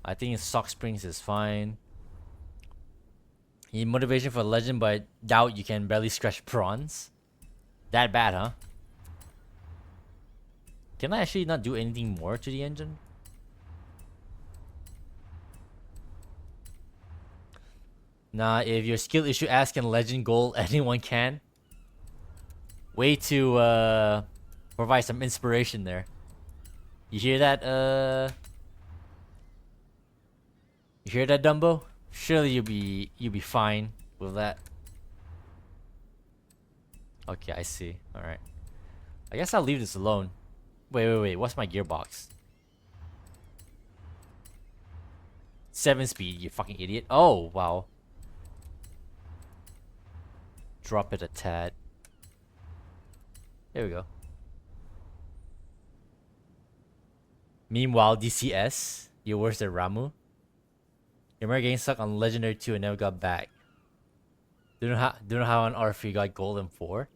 I think its sock springs is fine. You need motivation for legend, but I doubt you can barely scratch prawns. That bad, huh? Can I actually not do anything more to the engine? Nah, if your skill issue asks can legend goal, anyone can. Way to provide some inspiration there. You hear that, You hear that, Dumbo? Surely you'll be fine with that. Okay, I see. Alright. I guess I'll leave this alone. Wait. What's my gearbox? 7-speed, you fucking idiot. Oh, wow. Drop it a tad. There we go. Meanwhile, DCS, you're worse than Ramu. You remember getting stuck on Legendary 2 and never got back. Do you know how on R3 got Golden 4?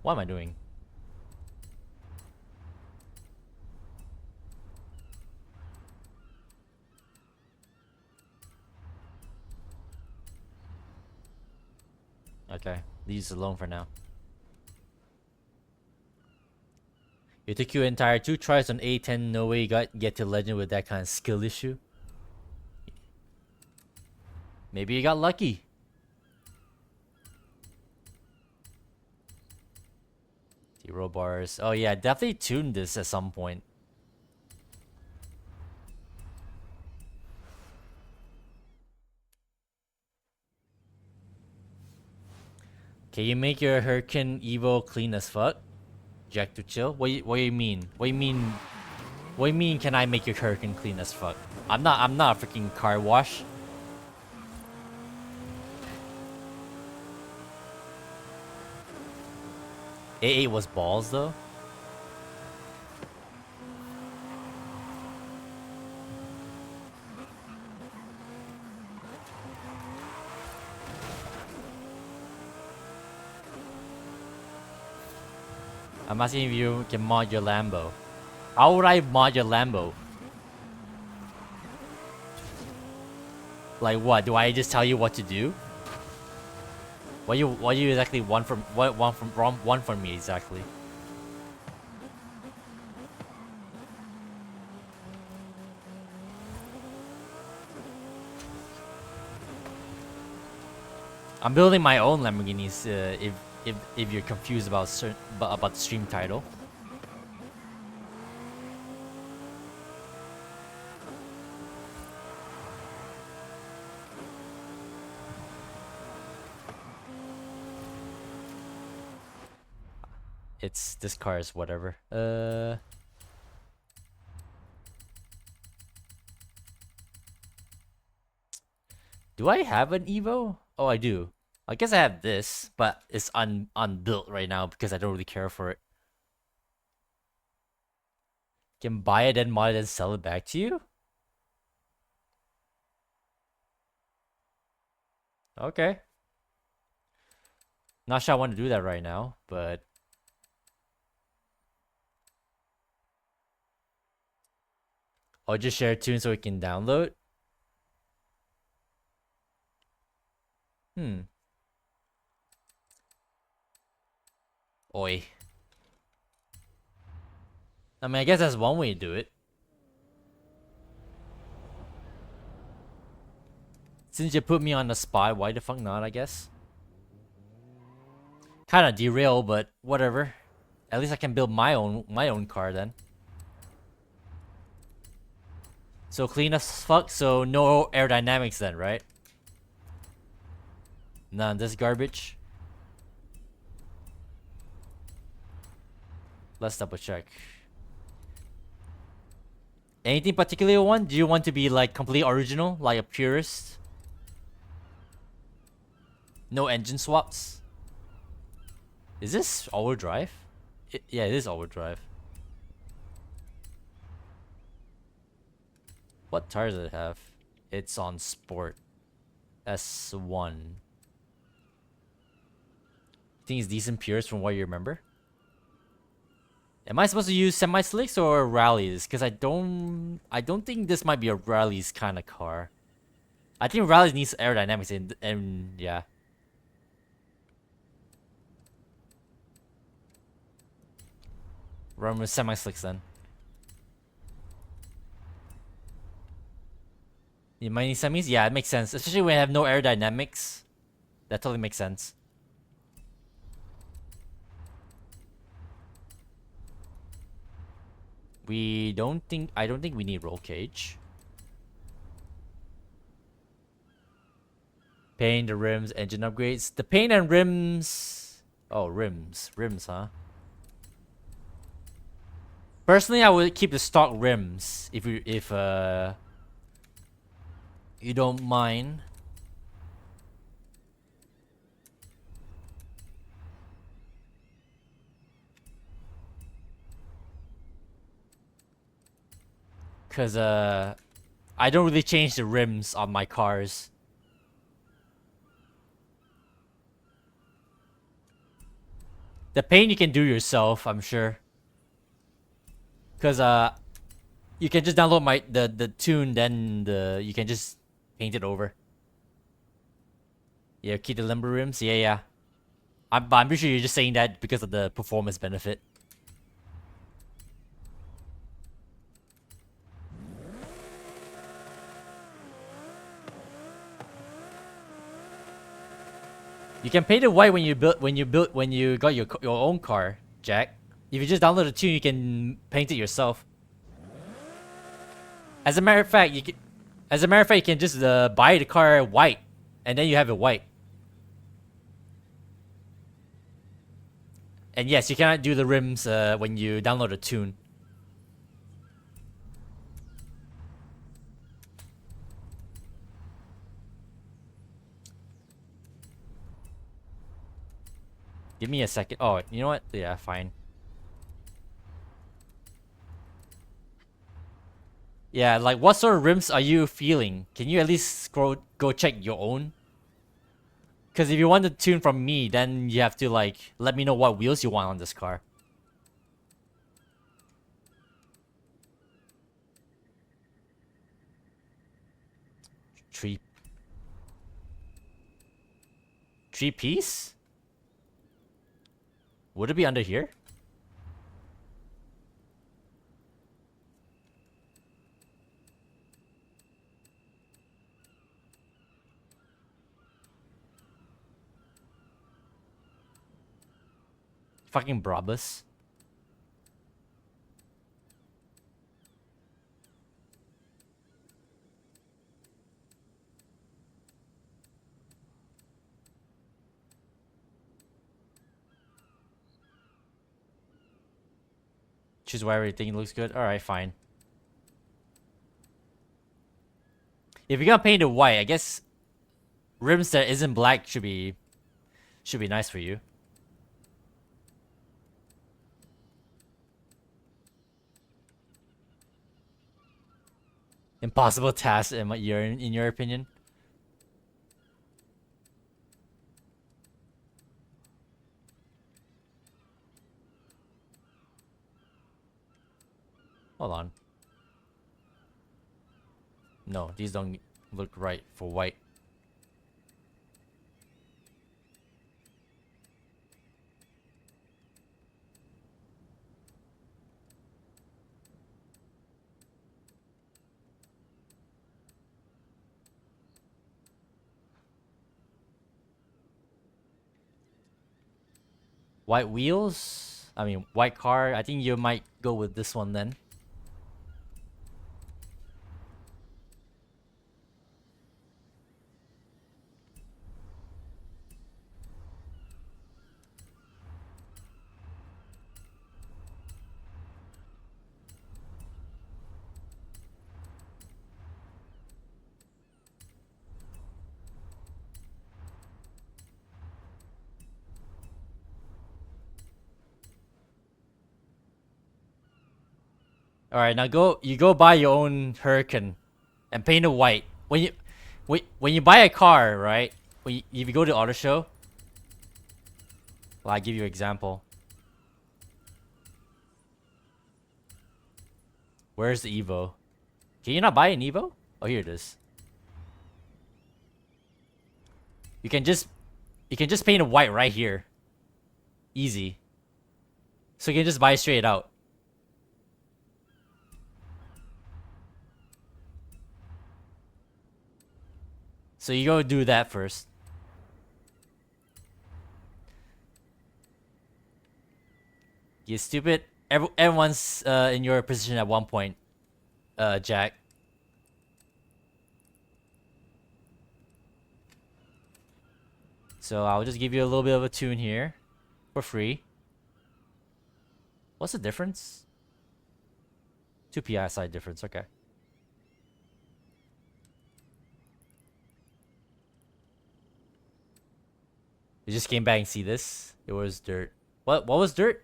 What am I doing? Okay, leave this alone for now. It took you entire 2 tries on A10. No way you get to legend with that kind of skill issue. Maybe you got lucky. Zero bars. Oh yeah, definitely tuned this at some point. Can you make your Hurricane Evo clean as fuck? Jack to chill? What do you mean? What do you mean can I make your Hurricane clean as fuck? I'm not a freaking car wash. A8 was balls though. I'm asking if you can mod your Lambo. How would I mod your Lambo? Like what? Do I just tell you what to do? What you exactly want from want from me exactly? I'm building my own Lamborghinis. If you're confused about about the stream title. It's this car is whatever. Do I have an Evo? Oh, I do. I guess I have this, but it's unbuilt right now because I don't really care for it. Can buy it, then mod it, and sell it back to you? Okay. Not sure I want to do that right now, but I'll just share tune so we can download. Oi. I mean, I guess that's one way to do it. Since you put me on the spot, why the fuck not, I guess? Kinda derail, but whatever. At least I can build my own car then. So clean as fuck, so no aerodynamics then, right? None of this garbage. Let's double check. Anything particular you want? Do you want to be like complete original, like a purist? No engine swaps? Is this all-wheel drive? Yeah, it is all-wheel drive. What tires does it have? It's on sport. S1. Think it's decent purist from what you remember? Am I supposed to use semi-slicks or rallies? Because I don't think this might be a rallies kind of car. I think rallies needs aerodynamics and yeah. Run with semi-slicks then. You might need semis? Yeah, it makes sense. Especially when I have no aerodynamics. That totally makes sense. I don't think we need roll cage. Paint the rims, engine upgrades. The paint and rims. Oh, rims, huh? Personally, I would keep the stock rims if you don't mind. Cause I don't really change the rims on my cars. The paint you can do yourself, I'm sure. Cause you can just download the tune, then you can just paint it over. Yeah, keep the limber rims. Yeah. I'm pretty sure you're just saying that because of the performance benefit. You can paint it white when you got your own car, Jack. If you just download the tune, you can paint it yourself. As a matter of fact, you can just buy the car white, and then you have it white. And yes, you cannot do the rims when you download a tune. Give me a second. Oh, you know what? Yeah, fine. Yeah, like what sort of rims are you feeling? Can you at least go check your own? Because if you want to tune from me, then you have to like let me know what wheels you want on this car. Three three piece? Would it be under here? Fucking Brabus. Choose why everything looks good. Alright, fine. If you're gonna paint it white, I guess rims that isn't black should be nice for you. Impossible task in your opinion. Hold on. No, these don't look right for white. White wheels? I mean, white car. I think you might go with this one then. All right, now you go buy your own Hurricane and paint it white. When you buy a car, right? If you go to auto show, well, I'll give you an example. Where's the Evo? Can you not buy an Evo? Oh, here it is. You can just paint it white right here. Easy. So you can just buy straight out. So you go do that first. You stupid. Everyone's in your position at one point, Jack. So I'll just give you a little bit of a tune here for free. What's the difference? 2 PSI difference, okay. You just came back and see this? It was dirt. What was dirt?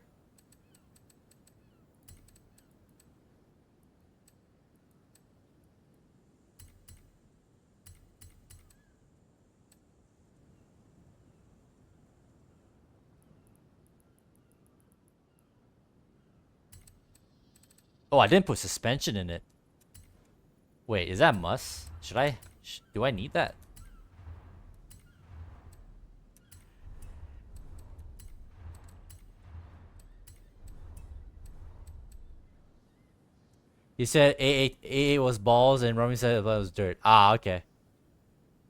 Oh, I didn't put suspension in it. Wait, is that must? Should I? Do I need that? You said A8 was balls and Romy said it was dirt. Ah, okay.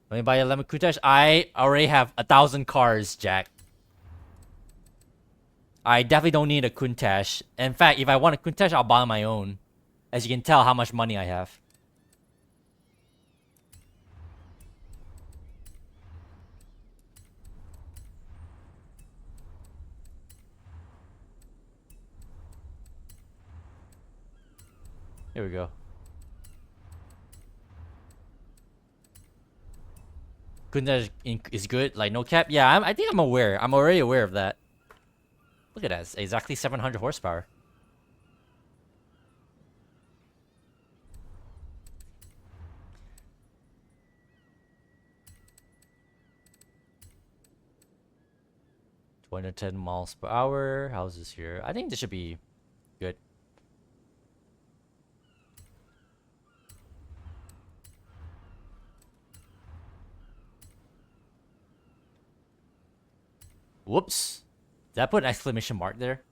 Let me buy a lemon countach. I already have 1,000 cars, Jack. I definitely don't need a countach. In fact, if I want a countach, I'll buy my own. As you can tell how much money I have. Here we go. Countach is good, like no cap. Yeah, I think I'm aware. I'm already aware of that. Look at that, it's exactly 700 horsepower. $210 miles per hour. How's this here? I think this should be good. Whoops. Did I put an exclamation mark there?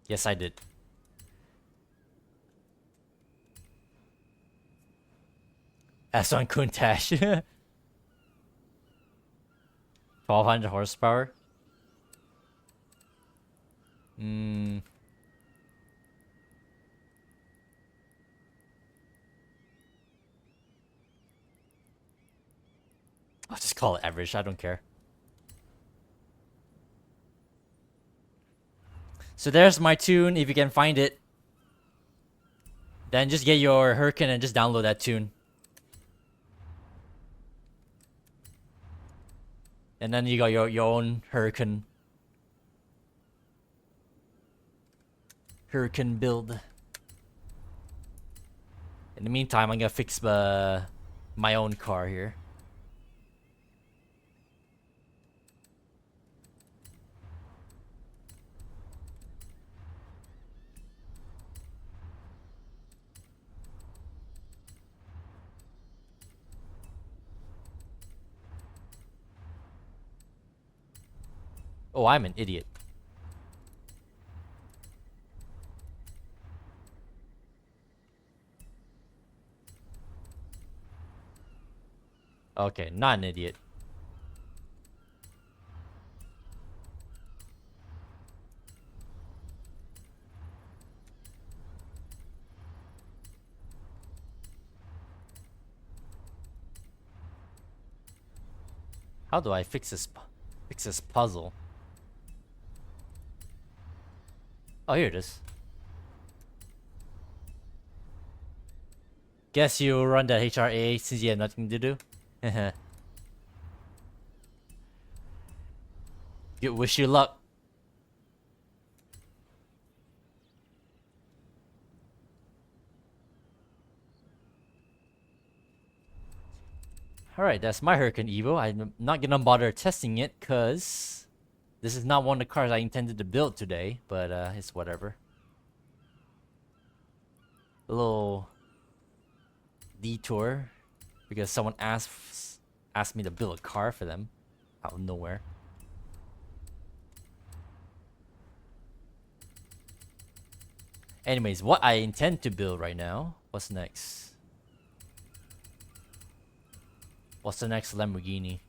Yes, I did. S1 Countach. 1200 horsepower. I'll just call it average, I don't care. So there's my tune. If you can find it, then just get your Hurricane and just download that tune. And then you got your own Hurricane build. In the meantime, I'm gonna fix my own car here. Oh, I'm an idiot. Okay, not an idiot. How do I fix this puzzle? Oh, here it is. Guess you run that HRA since you have nothing to do. Wish you luck. Alright, that's my Hurricane Evo. I'm not gonna bother testing it because this is not one of the cars I intended to build today, but it's whatever. A little detour because someone asked me to build a car for them out of nowhere. Anyways, what I intend to build right now. What's next? What's the next Lamborghini?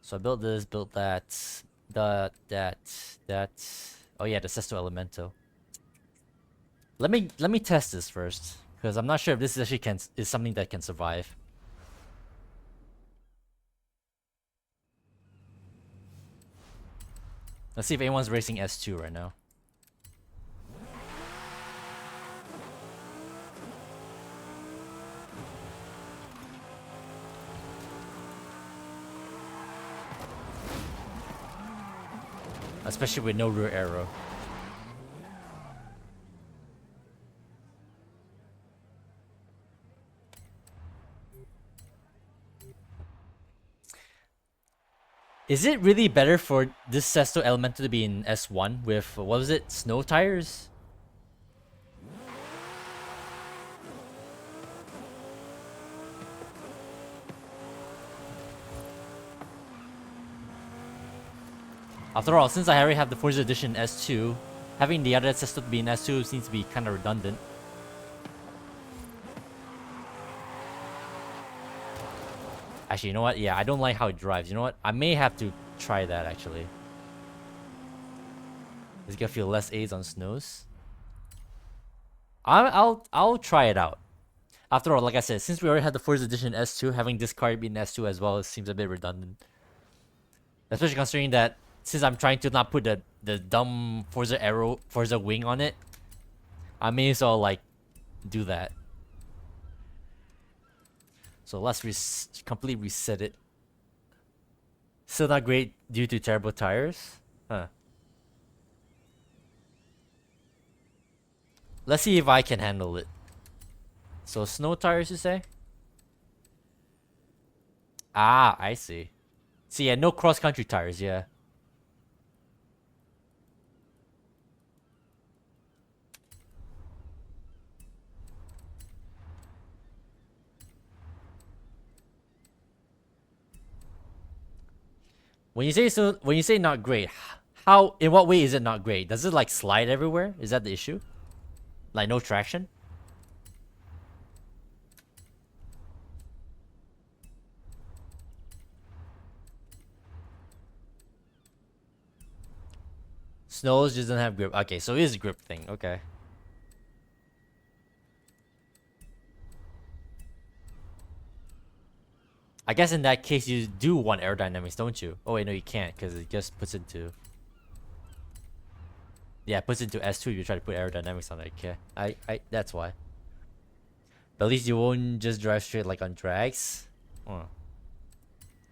So I built this, built that, that. Oh yeah, the Sesto Elemento. Let me test this first, because I'm not sure if this actually is something that can survive. Let's see if anyone's racing S2 right now. Especially with no rear arrow. Is it really better for this Sesto Elemento to be in S1 with, what was it, snow tires? After all, since I already have the Forza Edition S2, having the other Sesto be in S2 seems to be kind of redundant. Actually, you know what? Yeah, I don't like how it drives. You know what? I may have to try that actually. It's gonna feel less AIDS on snows. I'll try it out. After all, like I said, since we already had the Forza Edition S2, having this car be in S2 as well seems a bit redundant. Especially considering that since I'm trying to not put the dumb Forza wing on it, I may as well like do that. So let's completely reset it. Still not great due to terrible tires? Huh. Let's see if I can handle it. So snow tires, you say? Ah, I see. See, yeah, no cross-country tires, yeah. When you say so, when you say not great, how, in what way is it not great? Does it like slide everywhere? Is that the issue? Like no traction? Snows just doesn't have grip. Okay, so it is a grip thing. Okay. I guess in that case you do want aerodynamics, don't you? Oh wait, no, you can't because it just puts into. Yeah, it puts into S2. You try to put aerodynamics on it. Okay, that's why. But at least you won't just drive straight like on drags. Oh.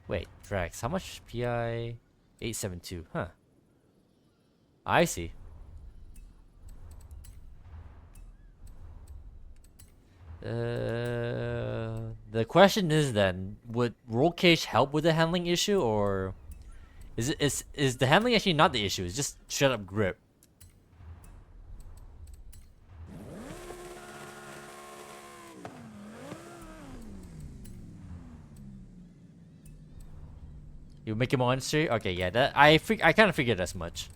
Wait, drags. How much PI? 872. Huh. I see. The question is then, would roll cage help with the handling issue, or is the handling actually not the issue? It's just straight up grip. You make him on straight? Okay, yeah, that I kind of figured as much.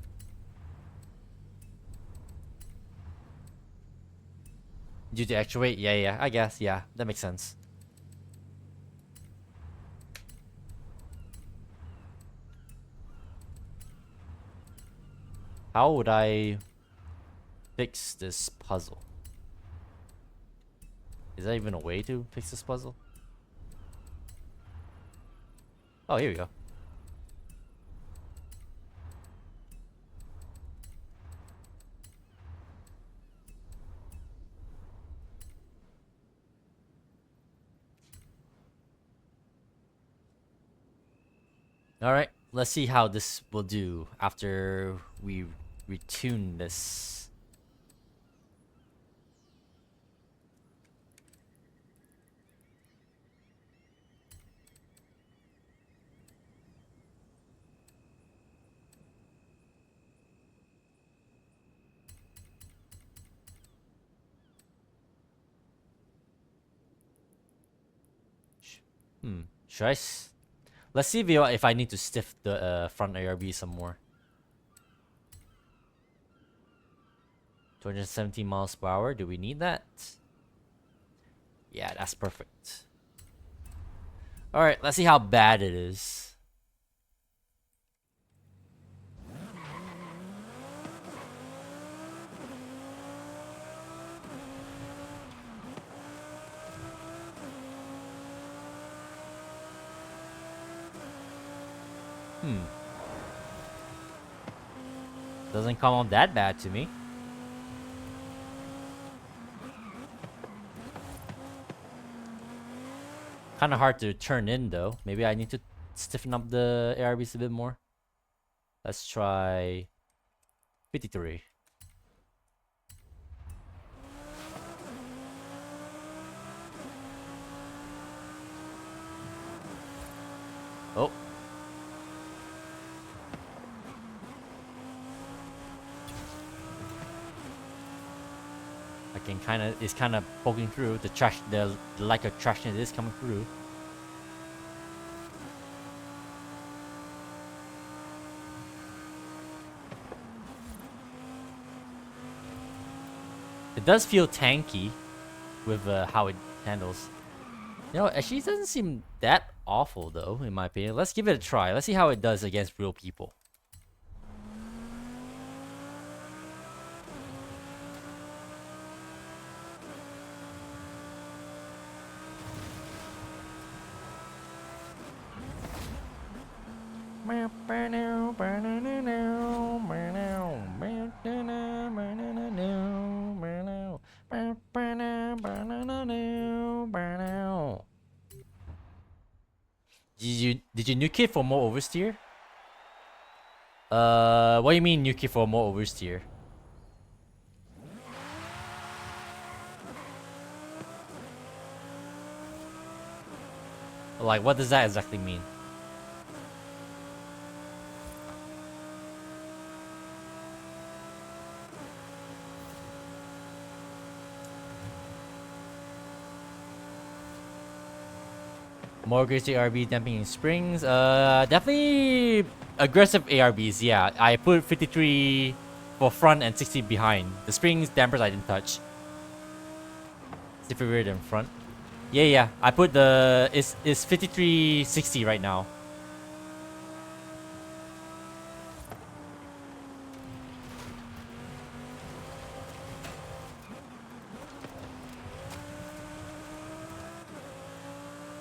Due to actuate? Yeah, I guess, yeah, that makes sense. How would I fix this puzzle? Is that even a way to fix this puzzle? Oh, here we go. Alright, let's see how this will do after we retune this. Should I? Let's see if I need to stiff the front ARB some more. 217 miles per hour. Do we need that? Yeah, that's perfect. All right, let's see how bad it is. Doesn't come out that bad to me. Kind of hard to turn in though. Maybe I need to stiffen up the ARBs a bit more. Let's try 53. Oh. It's kind of poking through the lack of traction is coming through. It does feel tanky with how it handles. You know, actually it doesn't seem that awful though, in my opinion. Let's give it a try. Let's see how it does against real people. Did you nuke it for more oversteer? What do you mean nuke it for more oversteer? Like, what does that exactly mean? More aggressive ARB damping in springs. Definitely aggressive ARBs. Yeah, I put 53 for front and 60 behind. The springs dampers I didn't touch. 60 rear and front. Yeah. I put the it's 5360 right now.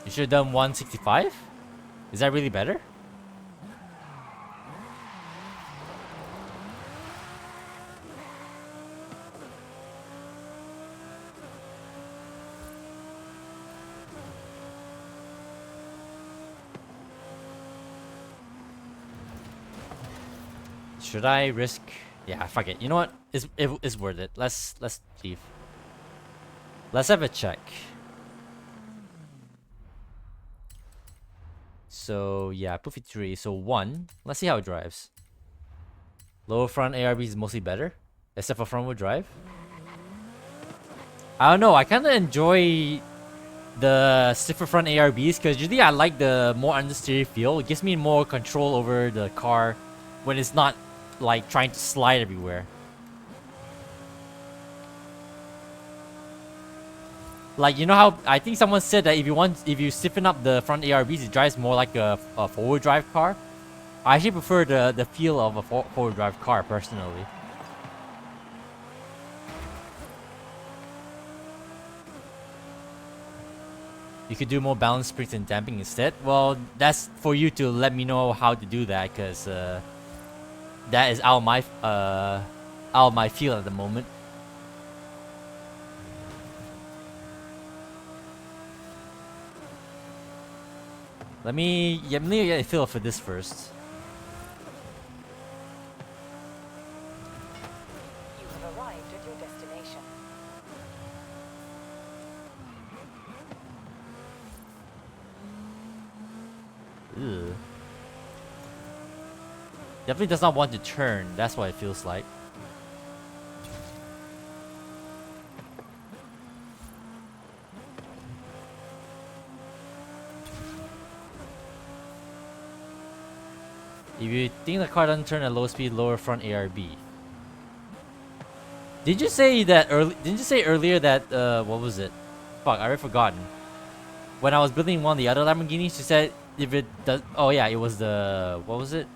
You should have done 165. Is that really better? Should I risk? Yeah, fuck it. You know what? It's worth it. Let's leave. Let's have a check. So yeah, put 53. So 1. Let's see how it drives. Lower front ARB is mostly better, except for front wheel drive. I don't know. I kind of enjoy the stiffer front ARBs because usually I like the more understeer feel. It gives me more control over the car when it's not like trying to slide everywhere. Like, you know how I think someone said that if you stiffen up the front ARBs, it drives more like a four-wheel drive car. I actually prefer the feel of a four-wheel drive car personally. You could do more balanced springs and damping instead. Well, that's for you to let me know how to do that, because that is out of my field at the moment. Let me get a feel for this first. You have arrived at your destination. Ugh. Definitely does not want to turn. That's what it feels like. If you think the car doesn't turn at low speed, lower front ARB. Did you say that early? Didn't you say earlier that what was it? Fuck, I already forgotten. When I was building one of the other Lamborghinis, you said if it does. Oh yeah, it was the what was it?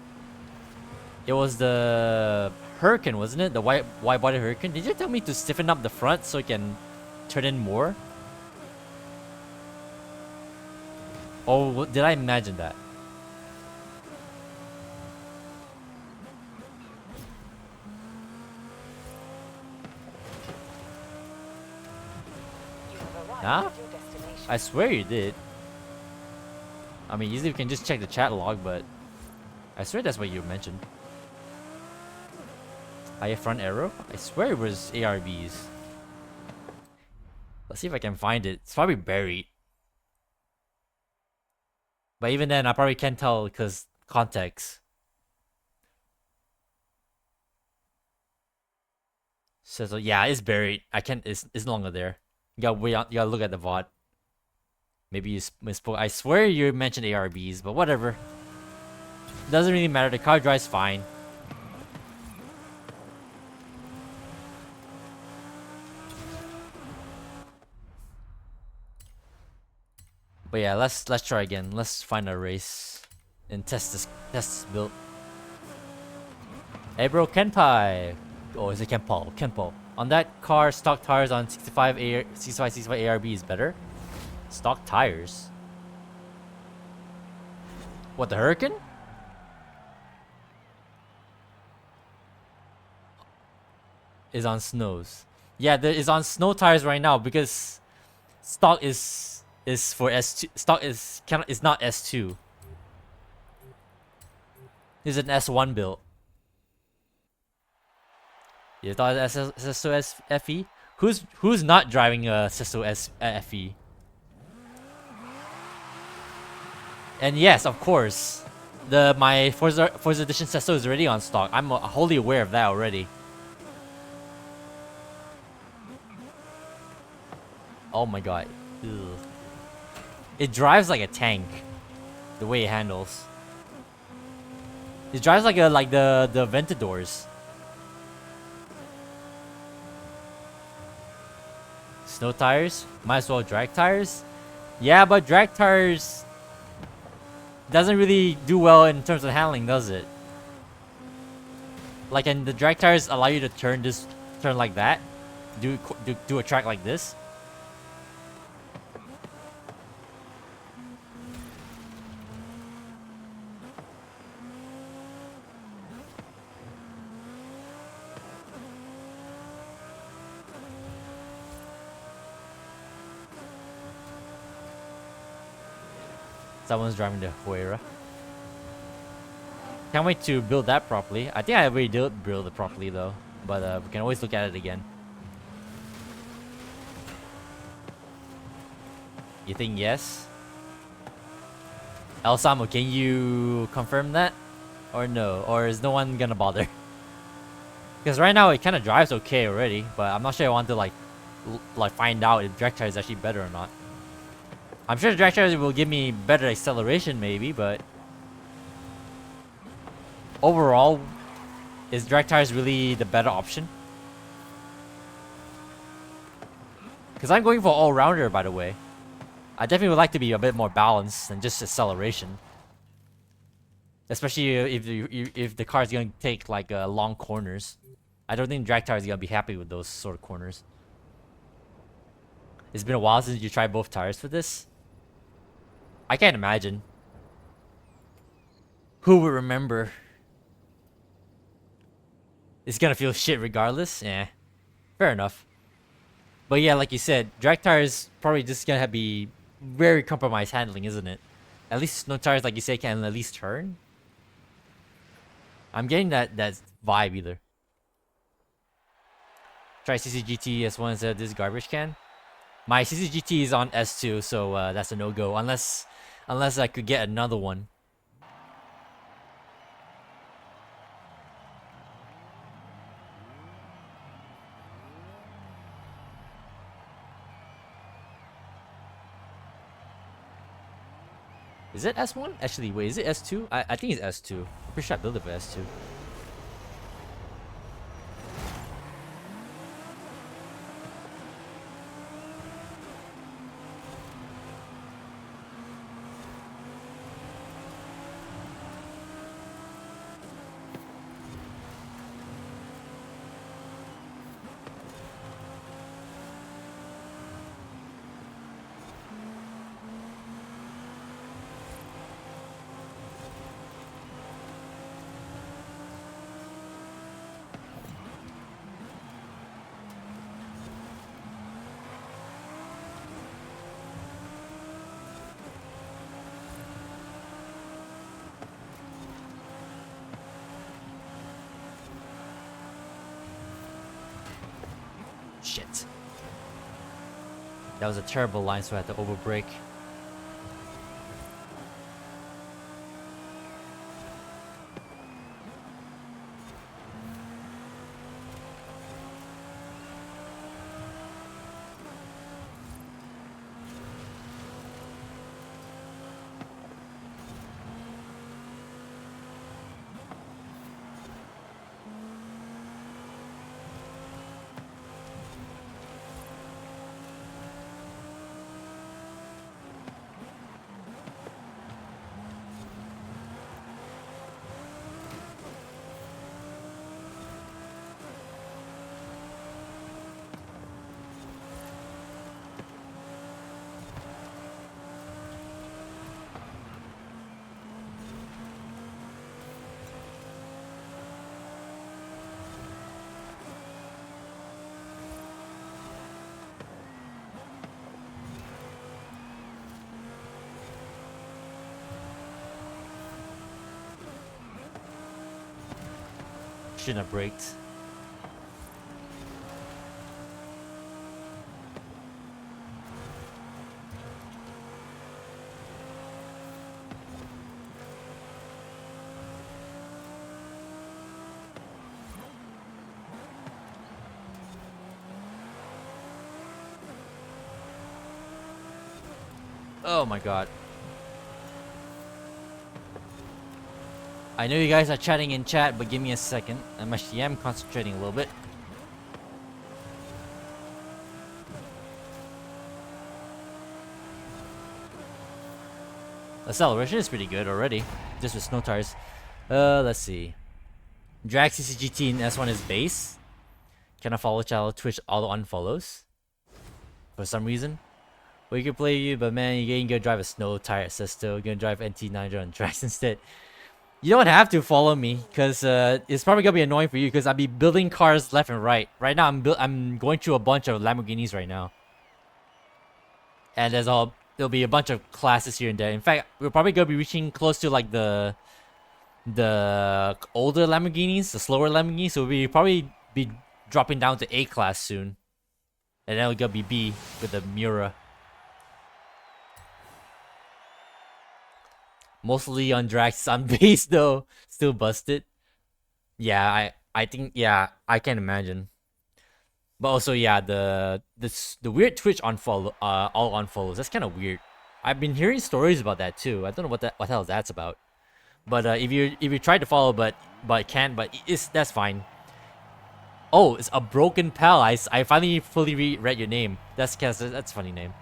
It was the Hurricane, wasn't it? The wide body Hurricane. Did you tell me to stiffen up the front so it can turn in more? Oh, did I imagine that? You have arrived Huh? at your destination. I swear you did. I mean, usually we can just check the chat log, but I swear that's what you mentioned. Higher front arrow? I swear it was ARBs. Let's see if I can find it. It's probably buried. But even then, I probably can't tell because context. So yeah, it's buried. I can't. It's no longer there. You gotta look at the VOD. Maybe you misspoke. I swear you mentioned ARBs, but whatever. Doesn't really matter. The car drives fine. But yeah, let's try again. Let's find a race and test this build. Hey bro, Kenpai. Oh, is it Kenpo? Kenpo. On that car, stock tires on 65 ARB is better. Stock tires. What, the Hurricane? Is on snows. Yeah, there is on snow tires right now because stock is for S2. Stock is not S2. This is an S1 build. You thought it's Sesto FE? Who's not driving a Sesto FE? And yes, of course, my Forza Edition Sesto is already on stock. I'm wholly aware of that already. Oh my god. Ugh. It drives like a tank. The way it handles. It drives like the Ventadors. Snow tires? Might as well drag tires? Yeah, but drag tires doesn't really do well in terms of handling, does it? Like, and the drag tires allow you to turn like that? Do a track like this? Someone's driving the Huera. Can't wait to build that properly. I think I already did build it properly though. But we can always look at it again. You think yes? El Samo, can you confirm that? Or no? Or is no one gonna bother? Because right now it kind of drives okay already. But I'm not sure I want to like find out if drag tire is actually better or not. I'm sure drag tires will give me better acceleration maybe, but overall, is drag tires really the better option? Because I'm going for all-rounder, by the way. I definitely would like to be a bit more balanced than just acceleration. Especially if the car is going to take like long corners. I don't think drag tire is going to be happy with those sort of corners. It's been a while since you tried both tires for this. I can't imagine. Who would remember? It's gonna feel shit regardless. Eh, fair enough. But yeah, like you said, drag tires probably just gonna be very compromised handling, isn't it? At least snow tires, like you say, can at least turn. I'm getting that vibe either. Try CCGT S1 instead of this garbage can. My CCGT is on S2, so that's a no-go. Unless I could get another one. Is it S1? Actually, wait, is it S2? I think it's S2. I'm pretty sure I built it for S2. Shit. That was a terrible line, so I had to overbrake. shouldn't have braked. Oh my god. I know you guys are chatting in chat, but give me a second. I actually am concentrating a little bit. Acceleration is pretty good already, just with snow tires. Let's see. Drag CCGT in S1 is base. Cannot follow channel Twitch auto unfollows. For some reason. Well, you can play you, but man, you ain't gonna drive a snow tire assist. You're gonna drive NT900 on tracks instead. You don't have to follow me, cause it's probably gonna be annoying for you, cause I'll be building cars left and right. Right now, I'm going through a bunch of Lamborghinis right now, and there'll be a bunch of classes here and there. In fact, we're probably gonna be reaching close to like the older Lamborghinis, the slower Lamborghinis. So we'll probably be dropping down to A class soon, and then we're gonna be B with the Miura. Mostly on drags on base though. Still busted. Yeah, I think yeah, I can imagine. But also yeah, the weird Twitch unfollow all unfollows. That's kind of weird. I've been hearing stories about that too. I don't know what the hell that's about. But if you try to follow but can't, but that's fine. Oh, it's a broken pal. I finally fully read your name. That's a funny name.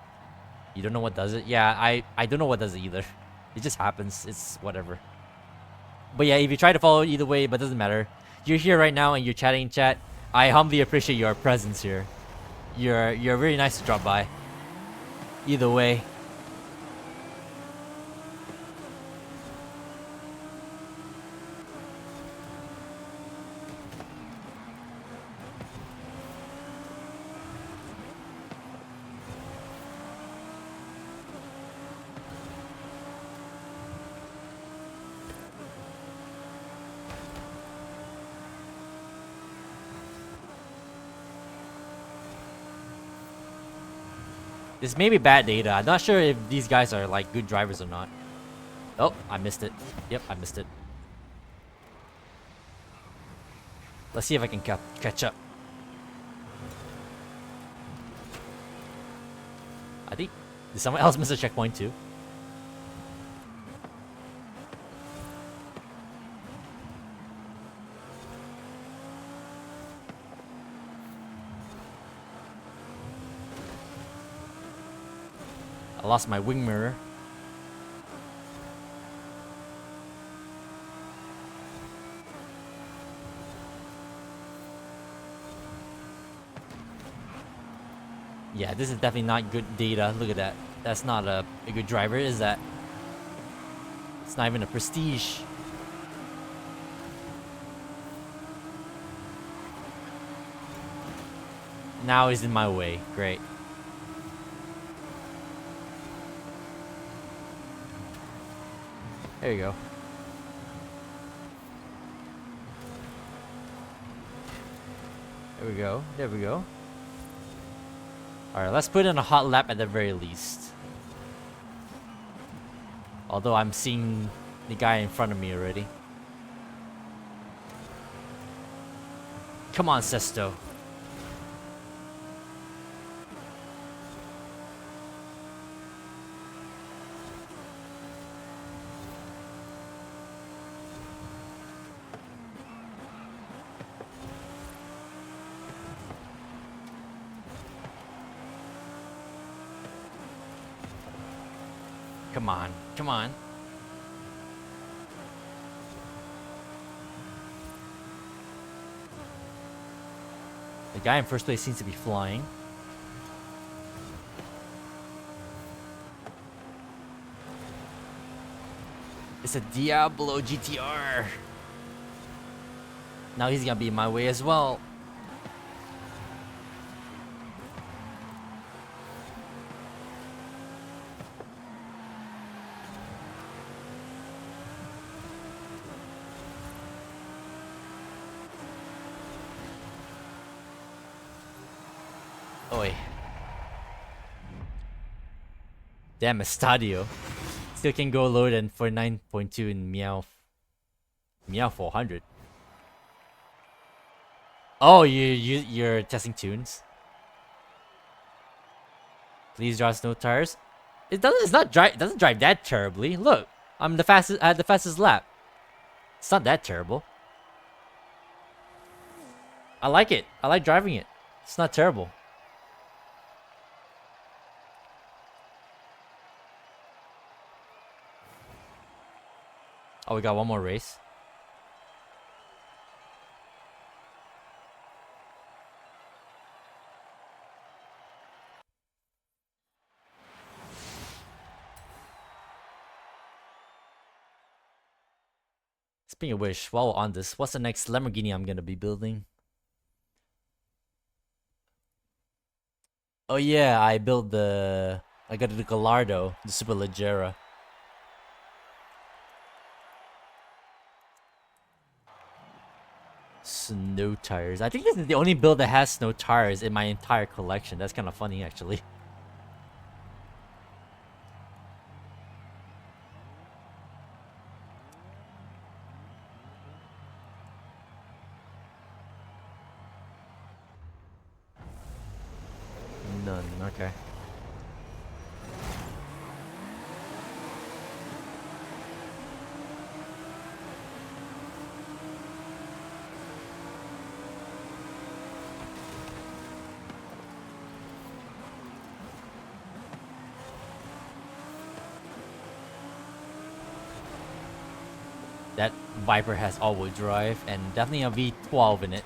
You don't know what does it? Yeah, I don't know what does it either. It just happens. It's whatever. But yeah, if you try to follow either way, but it doesn't matter. You're here right now and you're chatting in chat. I humbly appreciate your presence here. You're very nice to drop by. Either way. This may be bad data. I'm not sure if these guys are like good drivers or not. Oh, I missed it. Yep, I missed it. Let's see if I can catch up. I think, did someone else miss a checkpoint too? I lost my wing mirror. Yeah, this is definitely not good data. Look at that. That's not a good driver, is that? It's not even a prestige. Now he's in my way. Great. There you go. There we go. There we go. Alright, let's put in a hot lap at the very least. Although I'm seeing the guy in front of me already. Come on, Sesto. Come on, come on. The guy in first place seems to be flying. It's a Diablo GTR. Now he's gonna be in my way as well. boy. Damn, Estadio. Still can go lower than for 9.2 in Meow 400. Oh, you're testing tunes. Please draw snow tires. It doesn't. It's not drive. It doesn't drive that terribly. Look, I'm the fastest. I had the fastest lap. It's not that terrible. I like it. I like driving it. It's not terrible. Oh, we got one more race. Speaking of which, while we're on this, what's the next Lamborghini I'm gonna be building? Oh yeah, I got the Gallardo, the Super Leggera. Snow tires. I think this is the only build that has snow tires in my entire collection. That's kind of funny, actually. None. Okay. That Viper has all-wheel drive and definitely a V12 in it.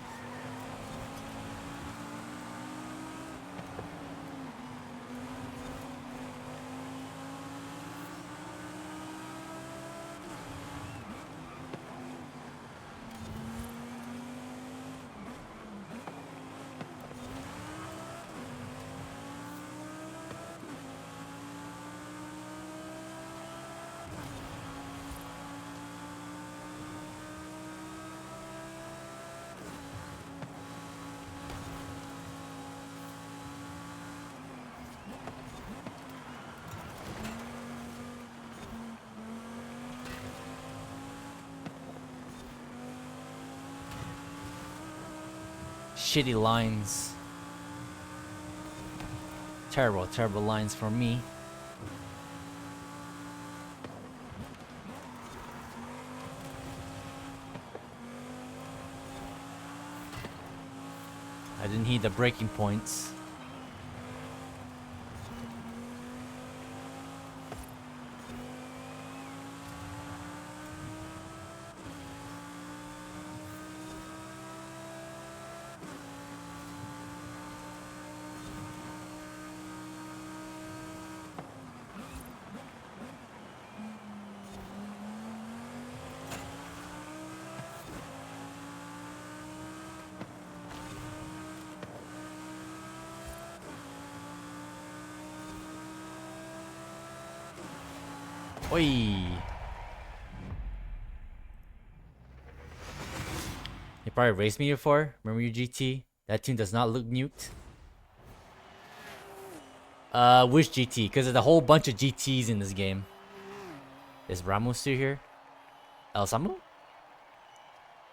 Shitty lines. Terrible, terrible lines for me. I didn't hit the braking points. Oi. You probably raced me before. Remember your GT? That tune does not look nuked. Which GT? Because there's a whole bunch of GTs in this game. Is Ramos still here? El Samu?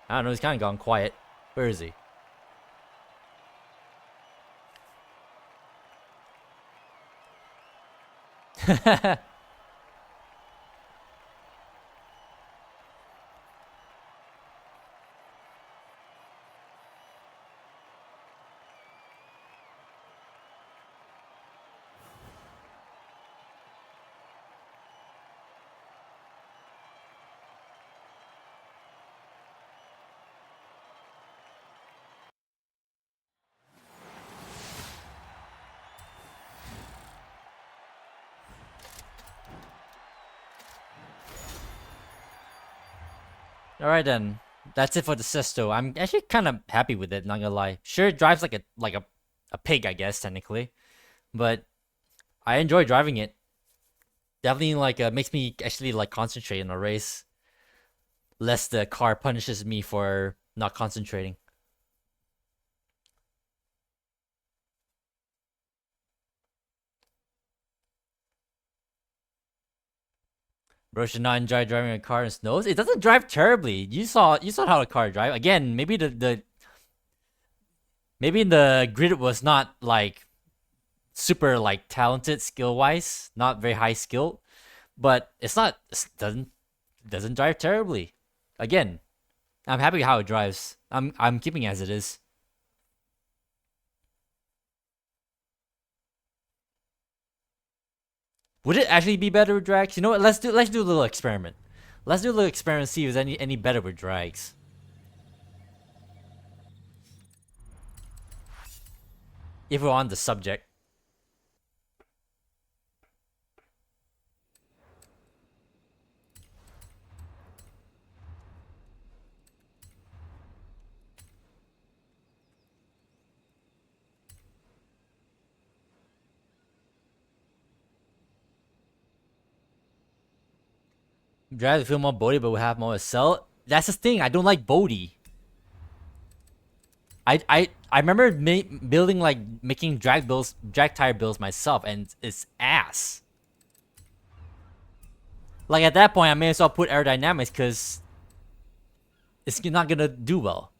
I don't know, he's kind of gone quiet. Where is he? Alright then. That's it for the Sesto. I'm actually kind of happy with it, not gonna lie. Sure, it drives like a pig, I guess, technically. But I enjoy driving it. Definitely like makes me actually like concentrate in a race. Less the car punishes me for not concentrating. Bro should not enjoy driving a car in snows. It doesn't drive terribly. You saw how the car drive. Again, maybe the grid was not like super like talented skill wise, not very high skill, but it doesn't drive terribly. Again, I'm happy how it drives. I'm keeping it as it is. Would it actually be better with drags? You know what? Let's do a little experiment. Let's do a little experiment. See if it's any better with drags. If we're on the subject. Drag to feel more Bodhi, but we have more to sell. That's the thing. I don't like Bodhi. I remember building like making drag tire builds myself, and it's ass. Like at that point, I may as well put aerodynamics because it's not gonna do well.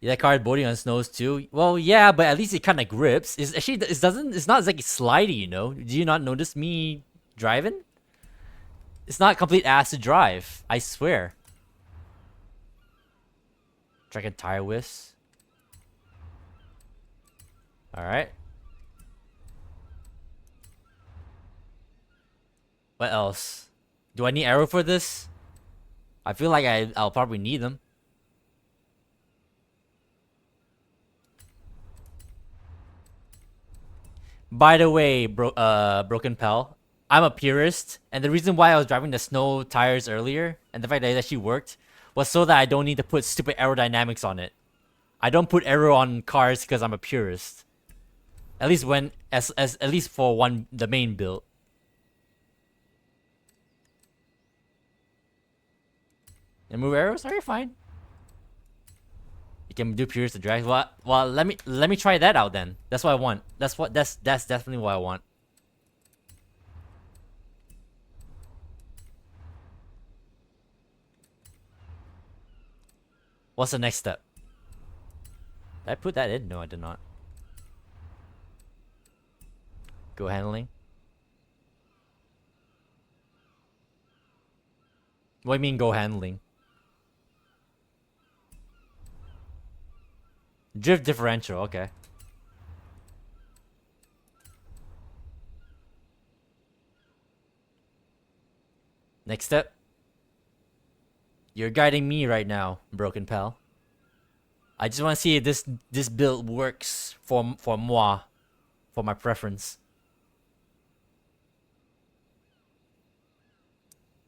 Yeah, that car is boarding on snows too. Well, yeah, but at least it kind of grips. It's not like it's slidey, you know. Do you not notice me driving? It's not complete ass to drive. I swear. Tracking tire whiffs. All right. What else? Do I need arrow for this? I feel like I'll probably need them. By the way, Broken Pal, I'm a purist, and the reason why I was driving the snow tires earlier, and the fact that it actually worked, was so that I don't need to put stupid aerodynamics on it. I don't put aero on cars because I'm a purist. At least at least for the main build. And move arrows? Alright, fine. You can do purist to drag. Well, let me try that out then. That's what I want. That's definitely what I want. What's the next step? Did I put that in? No, I did not. Go handling. What do you mean go handling? Drift differential, okay. Next step. You're guiding me right now, Broken Pal. I just want to see if this build works for moi, for my preference.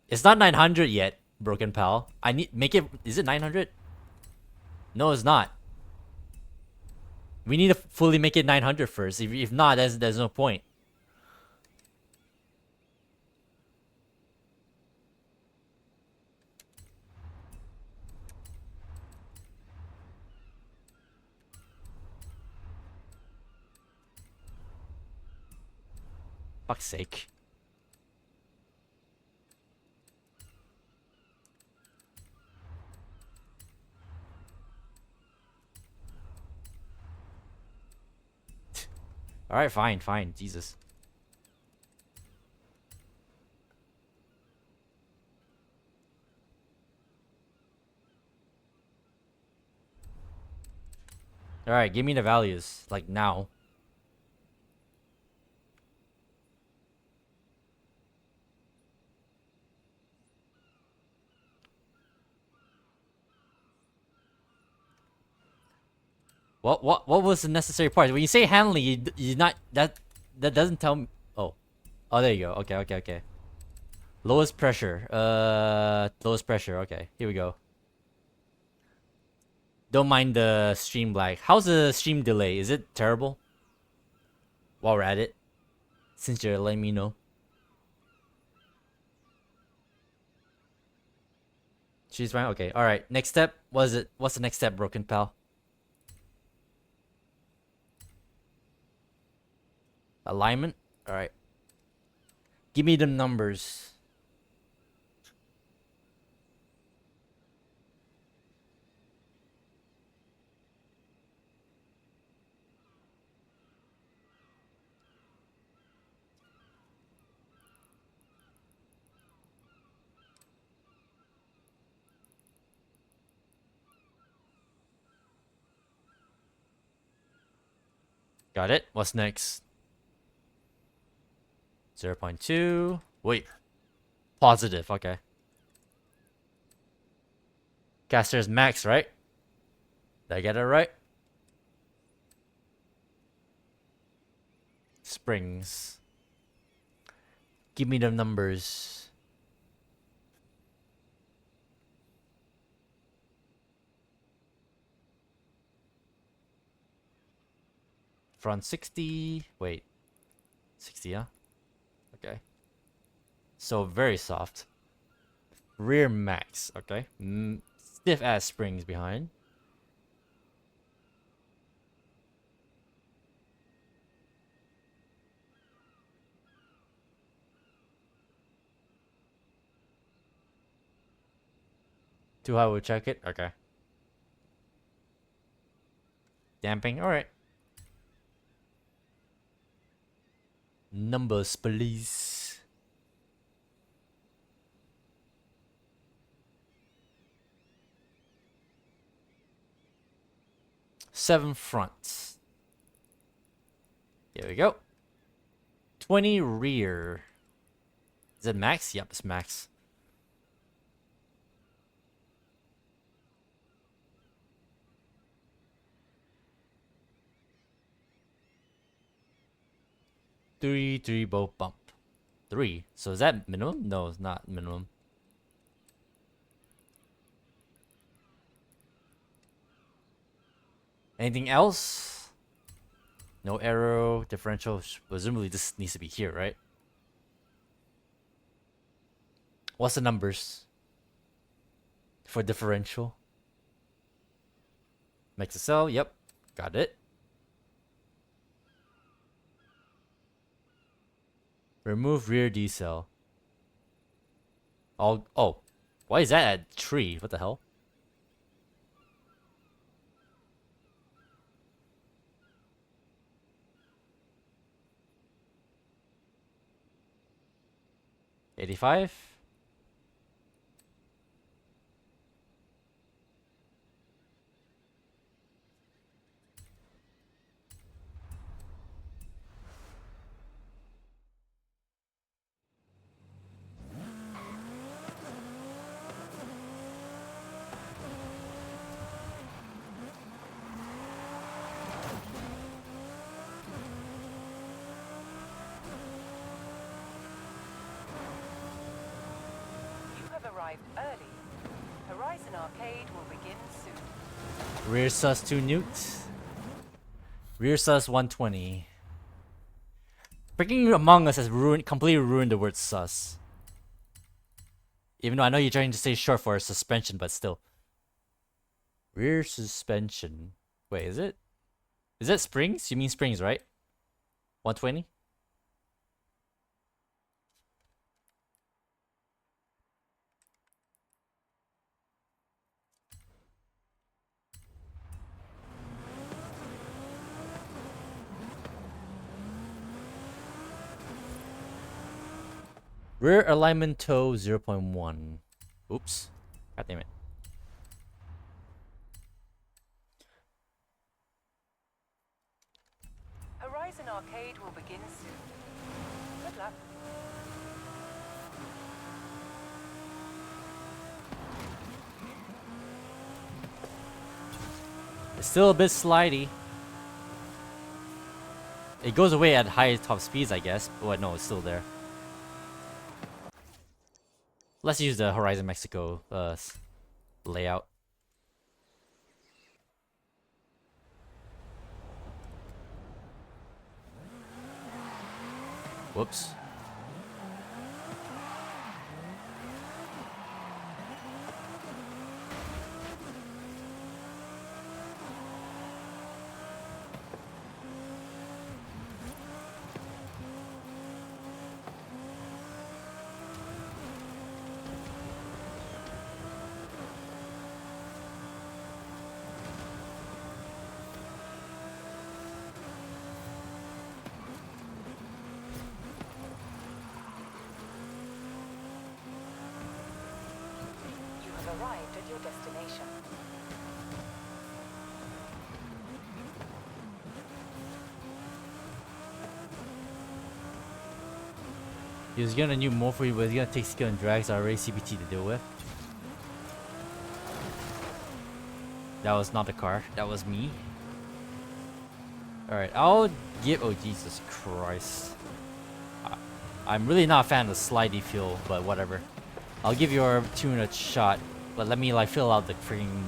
It's not 900 yet, Broken Pal. I need make it. Is it 900? No, it's not. We need to fully make it 900 first. If not, there's no point. Fuck's sake. Alright, fine. Jesus. Alright, give me the values. Like now. What was the necessary part? When you say handling, you not that doesn't tell me. Oh, there you go. Okay. Lowest pressure. Lowest pressure. Okay, here we go. Don't mind the stream lag. How's the stream delay? Is it terrible? While we're at it, since you're letting me know. She's fine. Okay. All right. Next step. What is it? What's the next step, Broken Pal? Alignment. All right. Give me the numbers. Got it. What's next? 0.2. Wait. Positive. Okay. Caster's max, right? Did I get it right? Springs. Give me the numbers. Front 60. Wait. 60, huh? Okay. So very soft. Rear max. Okay. Stiff ass springs behind. Too high, we'll check it. Okay. Damping. Alright. Numbers, please. Seven fronts. There we go. 20 rear. Is it max? Yep, it's max. Three bow bump. 3. So is that minimum? No, it's not minimum. Anything else? No arrow, differential. Presumably this needs to be here, right? What's the numbers for differential? Max SL, yep. Got it. Remove rear decel. Oh. Why is that at 3? What the hell? $85? You have arrived early. Horizon Arcade will begin soon. Rear sus 2 newts. Rear sus 120. Freaking Among Us has completely ruined the word sus. Even though I know you're trying to say short for suspension, but still. Rear suspension. Wait, is it? Is that springs? You mean springs, right? 120? Rear alignment toe 0.1. Oops. God damn it. Horizon Arcade will begin soon. Good luck. It's still a bit slidey. It goes away at high top speeds, I guess. But no, it's still there. Let's use the Horizon Mexico layout. Whoops. arrived at your destination. He was gonna need more for you, but he's gonna take skill and drags already CBT to deal with. That was not the car. That was me. Alright, I'll give... Oh, Jesus Christ. I'm really not a fan of the slidey feel, but whatever. I'll give your tune a shot, but let me like fill out the freaking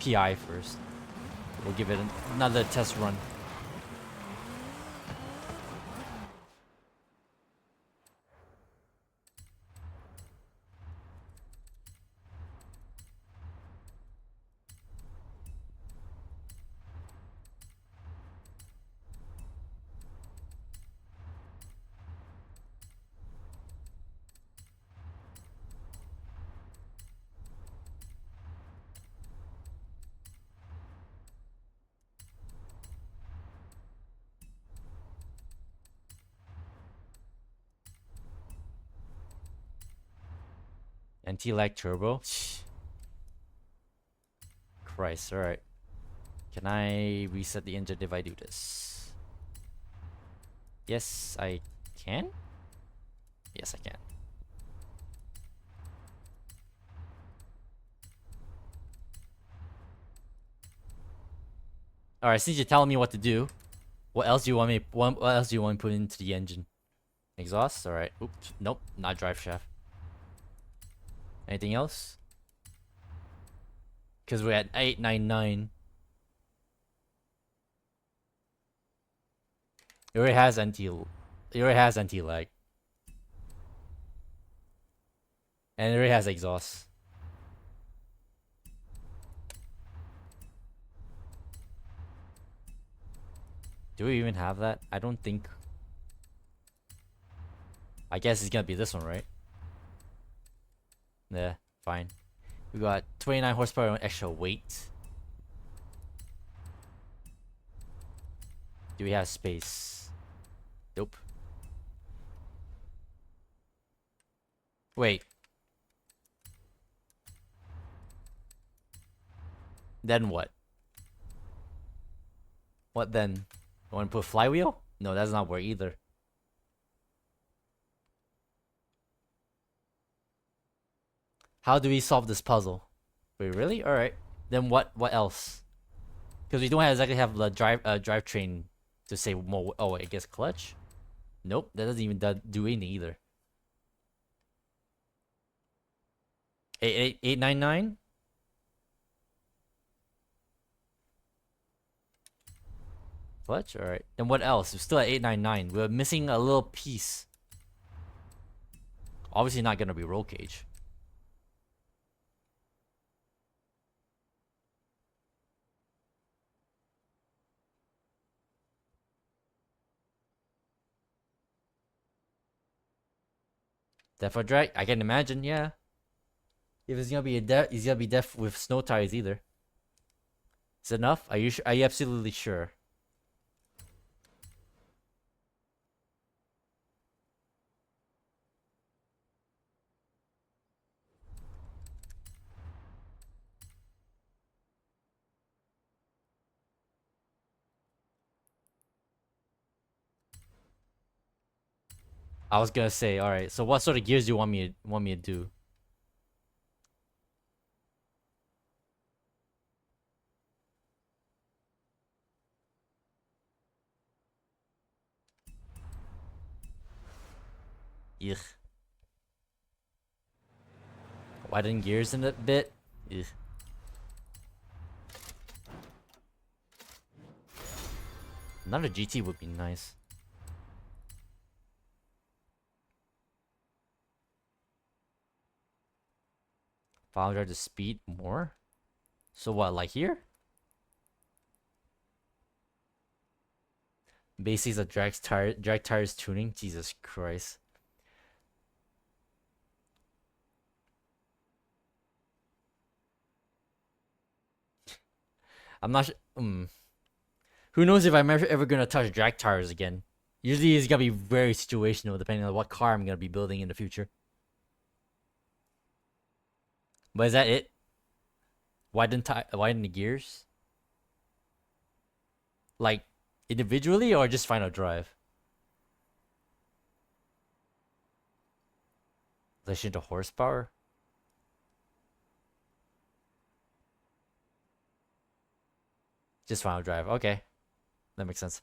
PI first. We'll give it another test run. Anti-lag turbo. Christ, alright. Can I reset the engine if I do this? Yes, I can? Yes, I can. Alright, since you're telling me what to do, what else do you want me to put into the engine? Exhaust? Alright. Oops. Nope, not drive shaft. Anything else? Because we're at 899. It already has anti-lag. And it already has exhaust. Do we even have that? I don't think. I guess it's gonna be this one, right? Yeah, fine. We got 29 horsepower and extra weight. Do we have space? Nope. Wait. Then what? What then? You want to put flywheel? No, that's not work either. How do we solve this puzzle? Wait, really? All right. Then what? What else? Because we don't exactly have the drivetrain to say more. Oh, I guess clutch. Nope, that doesn't even do anything either. 899. Clutch. All right. Then what else? We're still at 899. We're missing a little piece. Obviously not gonna be roll cage. Def or drag? I can imagine, yeah. If it's gonna be it's gonna be def with snow tires either. Is it enough? Are you are you absolutely sure? I was gonna say, all right. So what sort of gears do you want me to do? Ugh. Widen gears in a bit. Ugh. Another GT would be nice. Final drive the speed more. So what, like here? Basics of drag tires tuning. Jesus Christ. I'm not sure. Who knows if I'm ever gonna touch drag tires again? Usually it's gonna be very situational depending on what car I'm gonna be building in the future. But is that it? Widen the gears? Like individually or just final drive? Relation to horsepower? Just final drive. Okay. That makes sense.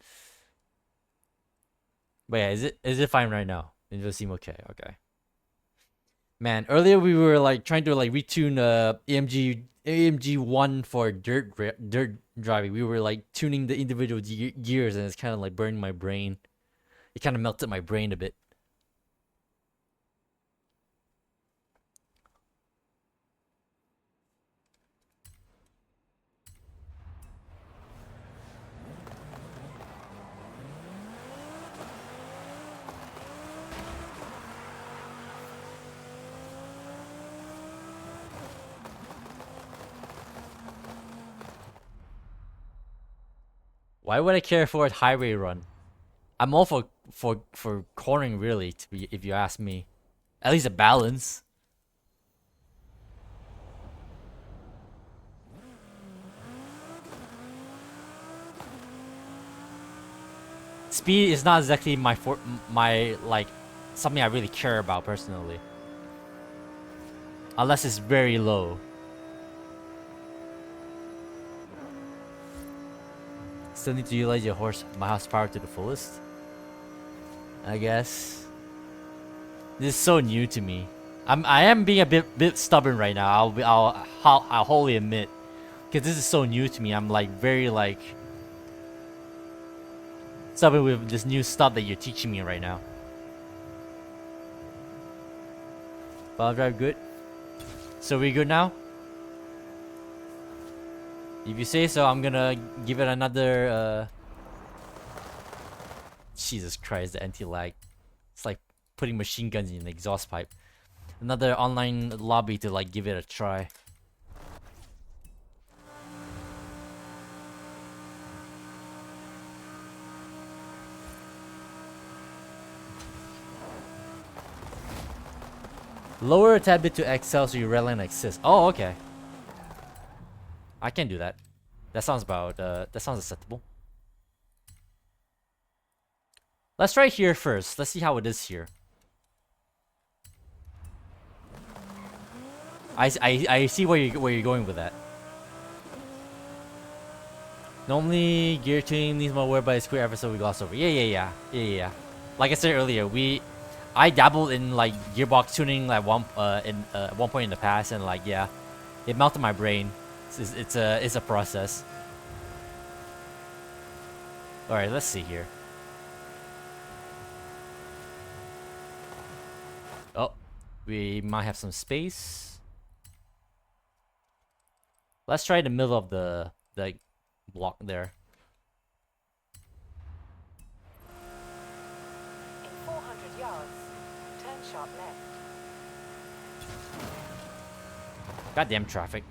But yeah, is it fine right now? It does seem okay. Okay. Man, earlier we were like trying to like retune AMG 1 for dirt driving. We were like tuning the individual gears, and it's kind of like burning my brain. It kind of melted my brain a bit. Why would I care for a highway run? I'm all for cornering, really, to be, if you ask me. At least a balance. Speed is not exactly my like something I really care about personally. Unless it's very low. Still need to utilize my horsepower to the fullest, I guess. This is so new to me. I am being a bit stubborn right now. I'll wholly admit, because this is so new to me. I'm like very like stubborn with this new stuff that you're teaching me right now. Final drive good. So we good now? If you say so, I'm gonna give it another. Jesus Christ, the anti-lag. It's like putting machine guns in the exhaust pipe. Another online lobby to like give it a try. Lower a tad bit to excel so you redline assist. Oh, okay. I can do that. That sounds acceptable. Let's try here first. Let's see how it is here. I see where you're going with that. Normally gear tuning needs more work, but it's quick episode we gloss over. Yeah. Like I said earlier, I dabbled in like gearbox tuning like at one point in the past, and like yeah, it melted my brain. It's a process. All right, let's see here. Oh, we might have some space. Let's try the middle of the block there. In 400 yards, turn sharp left. Goddamn traffic.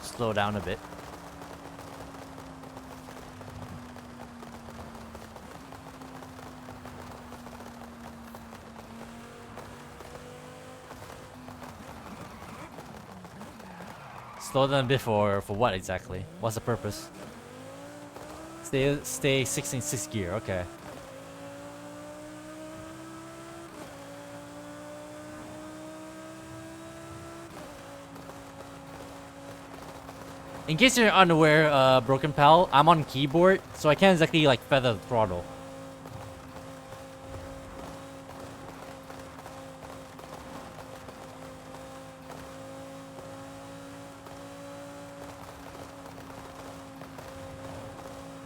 Slow down a bit. Slow down a bit for what exactly? What's the purpose? Stay 6 gear, okay. In case you're unaware, Broken Pal, I'm on keyboard, so I can't exactly like feather the throttle.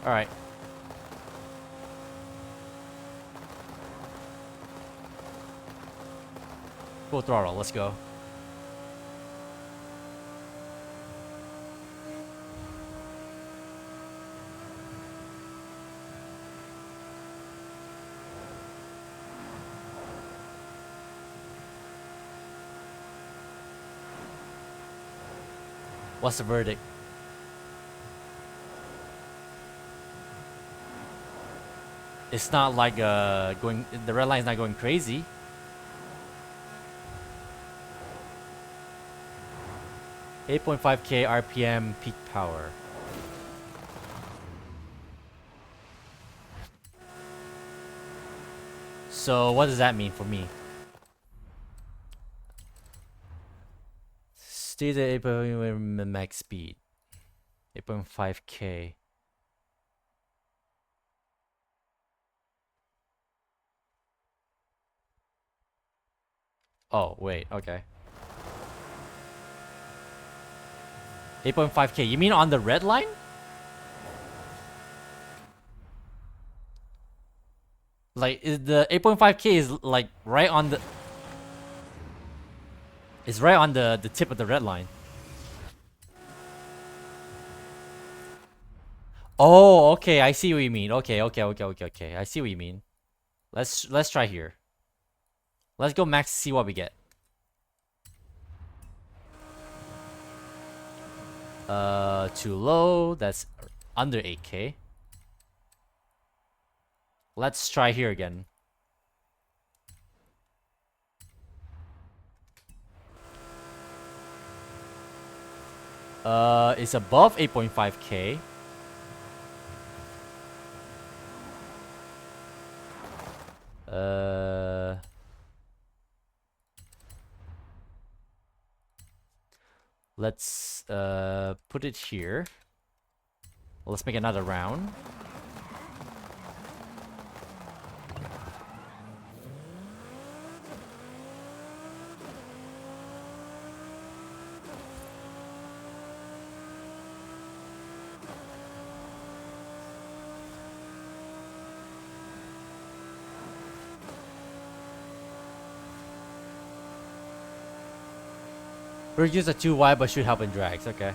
Alright. Full throttle, let's go. What's the verdict? It's not like going. The red line's not going crazy. $8.5K RPM peak power. So what does that mean for me? Stay at 8.5 max speed. 8.5K. Oh, wait, okay. 8.5K. You mean on the red line? Like, is the 8.5K is like right on the... It's right on the tip of the red line. Oh, okay, I see what you mean. Okay. I see what you mean. Let's try here. Let's go max to see what we get. Too low. That's under 8K. Let's try here again. It's above 8.5K. Let's put it here. Let's make another round. Bridges are too wide but should help in drags, okay.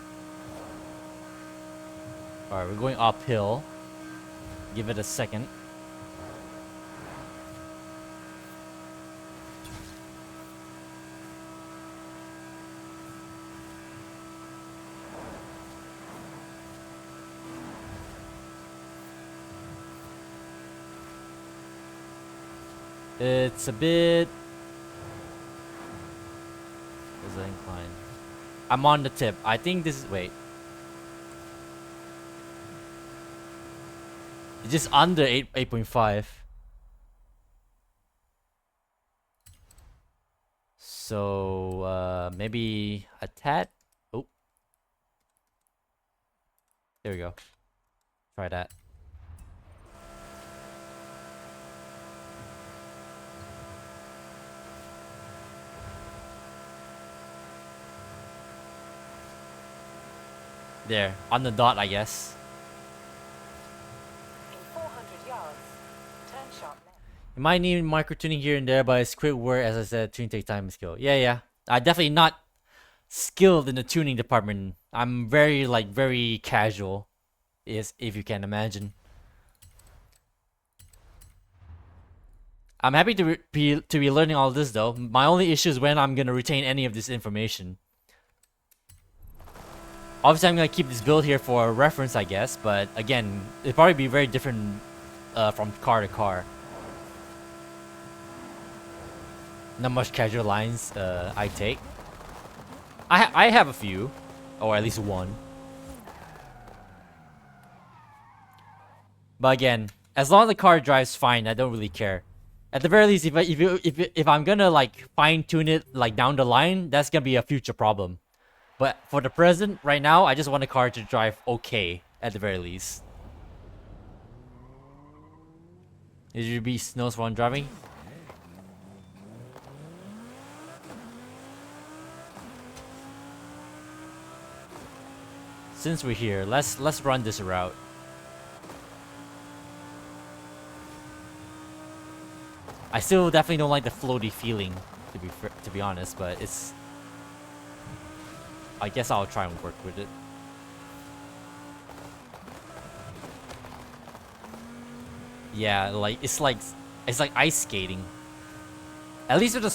Alright, we're going uphill. Give it a second. It's a bit... There's an incline. I'm on the tip. I think this is... Wait. It's just under 8.5. So, maybe a tad? Oh. There we go. Try that. There, on the dot, I guess. In 400 yards, turn sharp left. You might need micro tuning here and there, but it's quick work. As I said, tuning takes time and skill. Yeah. I'm definitely not skilled in the tuning department. I'm very casual, if you can imagine. I'm happy to be learning all this though. My only issue is when I'm gonna retain any of this information. Obviously, I'm gonna keep this build here for reference, I guess. But again, it'll probably be very different from car to car. Not much casual lines I take. I have a few, or at least one. But again, as long as the car drives fine, I don't really care. At the very least, if I'm gonna like fine tune it like down the line, that's gonna be a future problem. But for the present, right now, I just want a car to drive okay, at the very least. Did you be snows while driving? Since we're here, let's run this route. I still definitely don't like the floaty feeling, to be honest, but it's... I guess I'll try and work with it. Yeah, like it's like ice skating. At least with the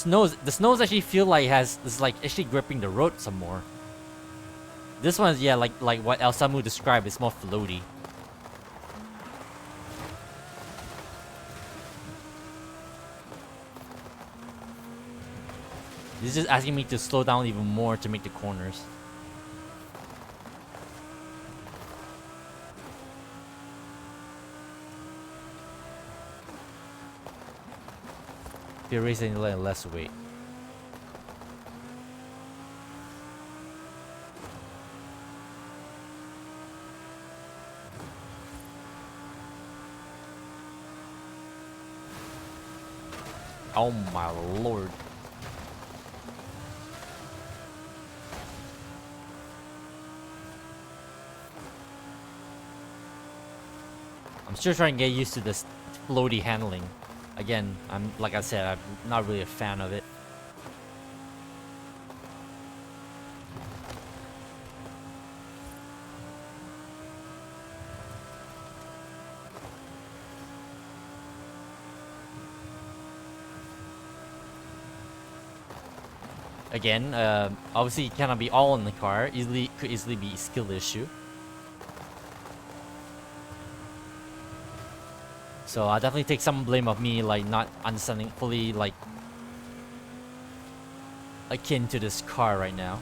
snows actually feel like it's like actually gripping the road some more. This one's yeah, like what El Samu described, it's more floaty. This is just asking me to slow down even more to make the corners. If you're racing less weight. Oh my lord. I'm still trying to get used to this floaty handling. Again, like I said, I'm not really a fan of it. Again, obviously it cannot be all in the car. Could easily be a skill issue. So I definitely take some blame of me, like not understanding fully, like akin to this car right now.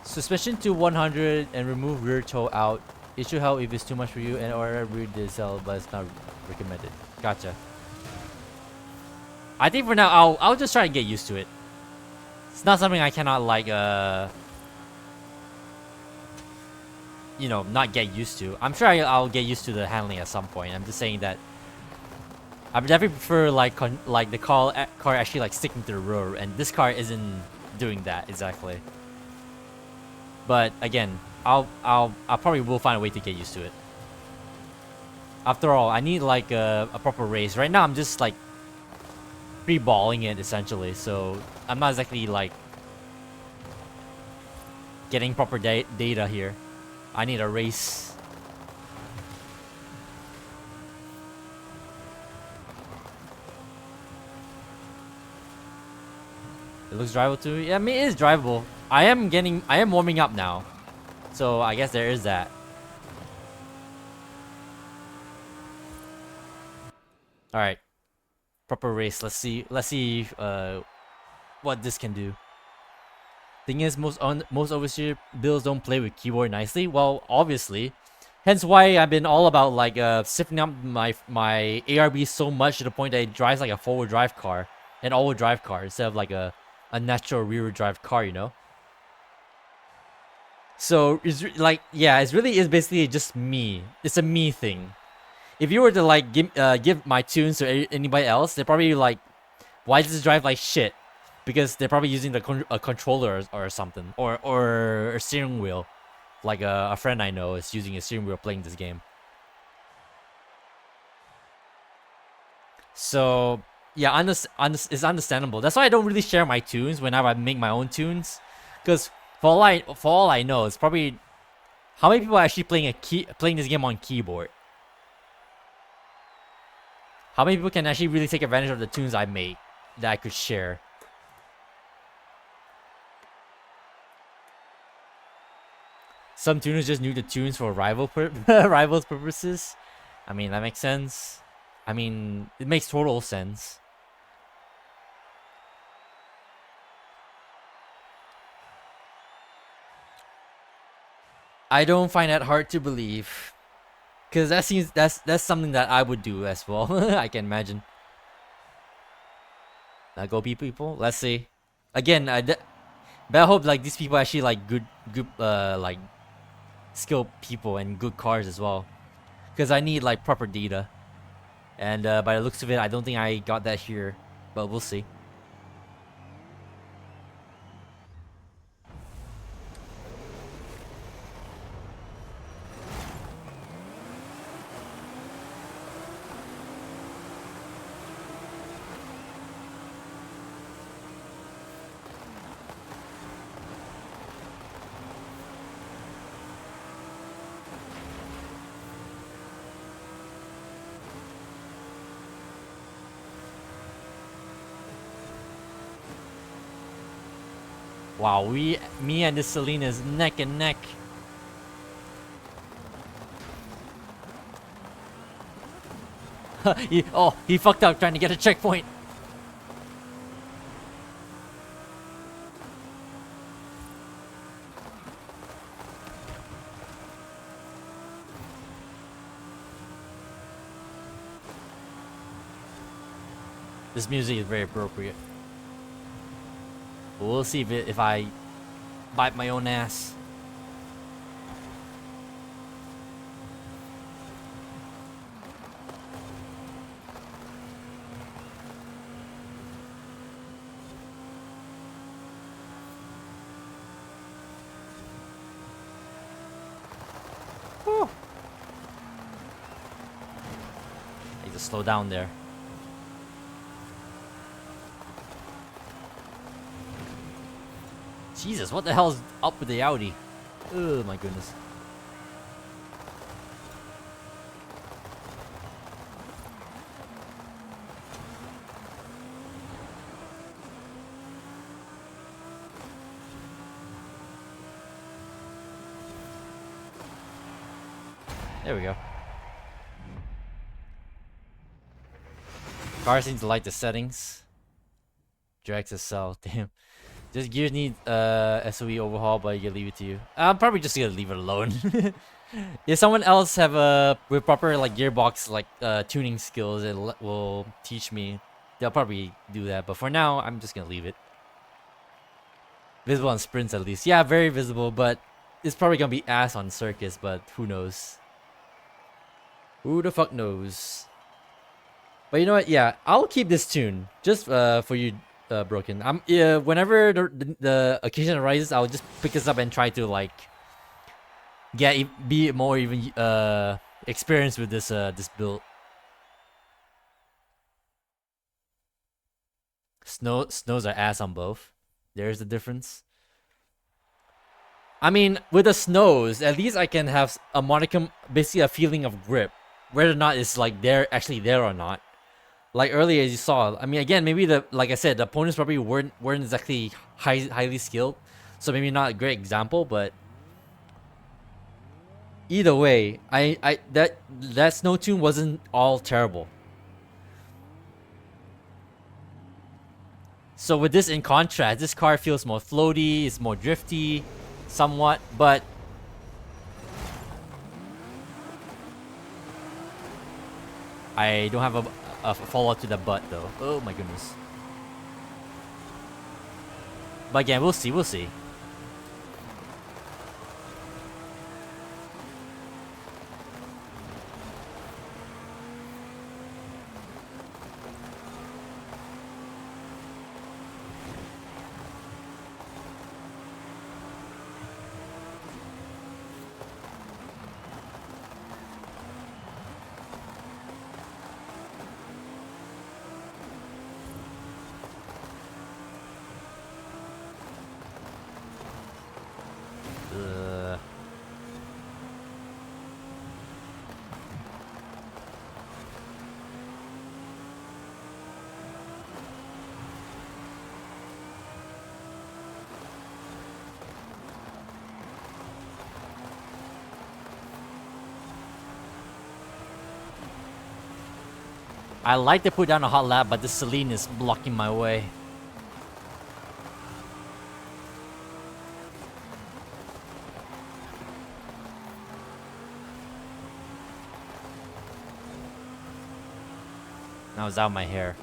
Suspension to 100 and remove rear toe out. It should help if it's too much for you and or rear diesel, but it's not recommended. Gotcha. I think for now I'll just try and get used to it. It's not something I cannot like you know, not get used to. I'm sure I'll get used to the handling at some point. I'm just saying that I would definitely prefer like the car actually like sticking to the road, and this car isn't doing that exactly. But again, I probably will find a way to get used to it. After all, I need like a proper race. Right now I'm just like free-balling it essentially, so I'm not exactly like getting proper data here. I need a race. It looks drivable too. Yeah, I mean, it is drivable. I am warming up now, so I guess there is that. All right, proper race. Let's see what this can do. Thing is, most overseas builds don't play with keyboard nicely. Well, obviously, hence why I've been all about like sifting up my ARB so much to the point that it drives like a forward drive car, an all-wheel drive car instead of like a natural rear drive car, you know. So it's like, yeah, it really is basically just me. It's a me thing. If you were to like give my tunes to anybody else, they're probably like, why does it drive like shit? Because they're probably using a controller or something, or a steering wheel. Like a friend I know is using a steering wheel playing this game. So yeah, it's understandable. That's why I don't really share my tunes whenever I make my own tunes, because for all I know, it's probably how many people are actually playing this game on keyboard. How many people can actually really take advantage of the tunes I make that I could share? Some tuners just knew the tunes for rivals purposes. I mean, that makes sense. I mean, it makes total sense. I don't find that hard to believe, because that's something that I would do as well. I can imagine. Now go people. Let's see. Again, but I hope like these people actually like good like skilled people and good cars as well, because I need like proper data, and by the looks of it, I don't think I got that here, but we'll see. Wow, me and this Selena is neck and neck. He fucked up trying to get a checkpoint. This music is very appropriate. But we'll see if I bite my own ass. Whew. I need to slow down there. Jesus, what the hell's up with the Audi? Oh my goodness. There we go. Car seems to like the settings. Drags SL, damn. Just gears need SOE overhaul, but you leave it to you. I'm probably just gonna leave it alone. If someone else have with proper like gearbox like tuning skills, it will teach me. They'll probably do that, but for now, I'm just gonna leave it. Visible on sprints at least. Yeah, very visible, but it's probably gonna be ass on circuits, but who knows? Who the fuck knows? But you know what? Yeah, I'll keep this tune just for you, Broken. Whenever the occasion arises, I'll just pick this up and try to like be more even experienced with this this build. Snows are ass on both. There's the difference. I mean, with the snows, at least I can have a modicum, basically a feeling of grip, whether or not it's like actually there or not. Like earlier, as you saw, I mean, again, maybe like I said, the opponents probably weren't exactly highly skilled, so maybe not a great example. But either way, that snow tune wasn't all terrible. So with this in contrast, this car feels more floaty, it's more drifty, somewhat, but I don't have a follow-up to the butt though. Oh my goodness. But again, we'll see. I like to put down a hot lap, but the Celine is blocking my way. Now it's out of my hair.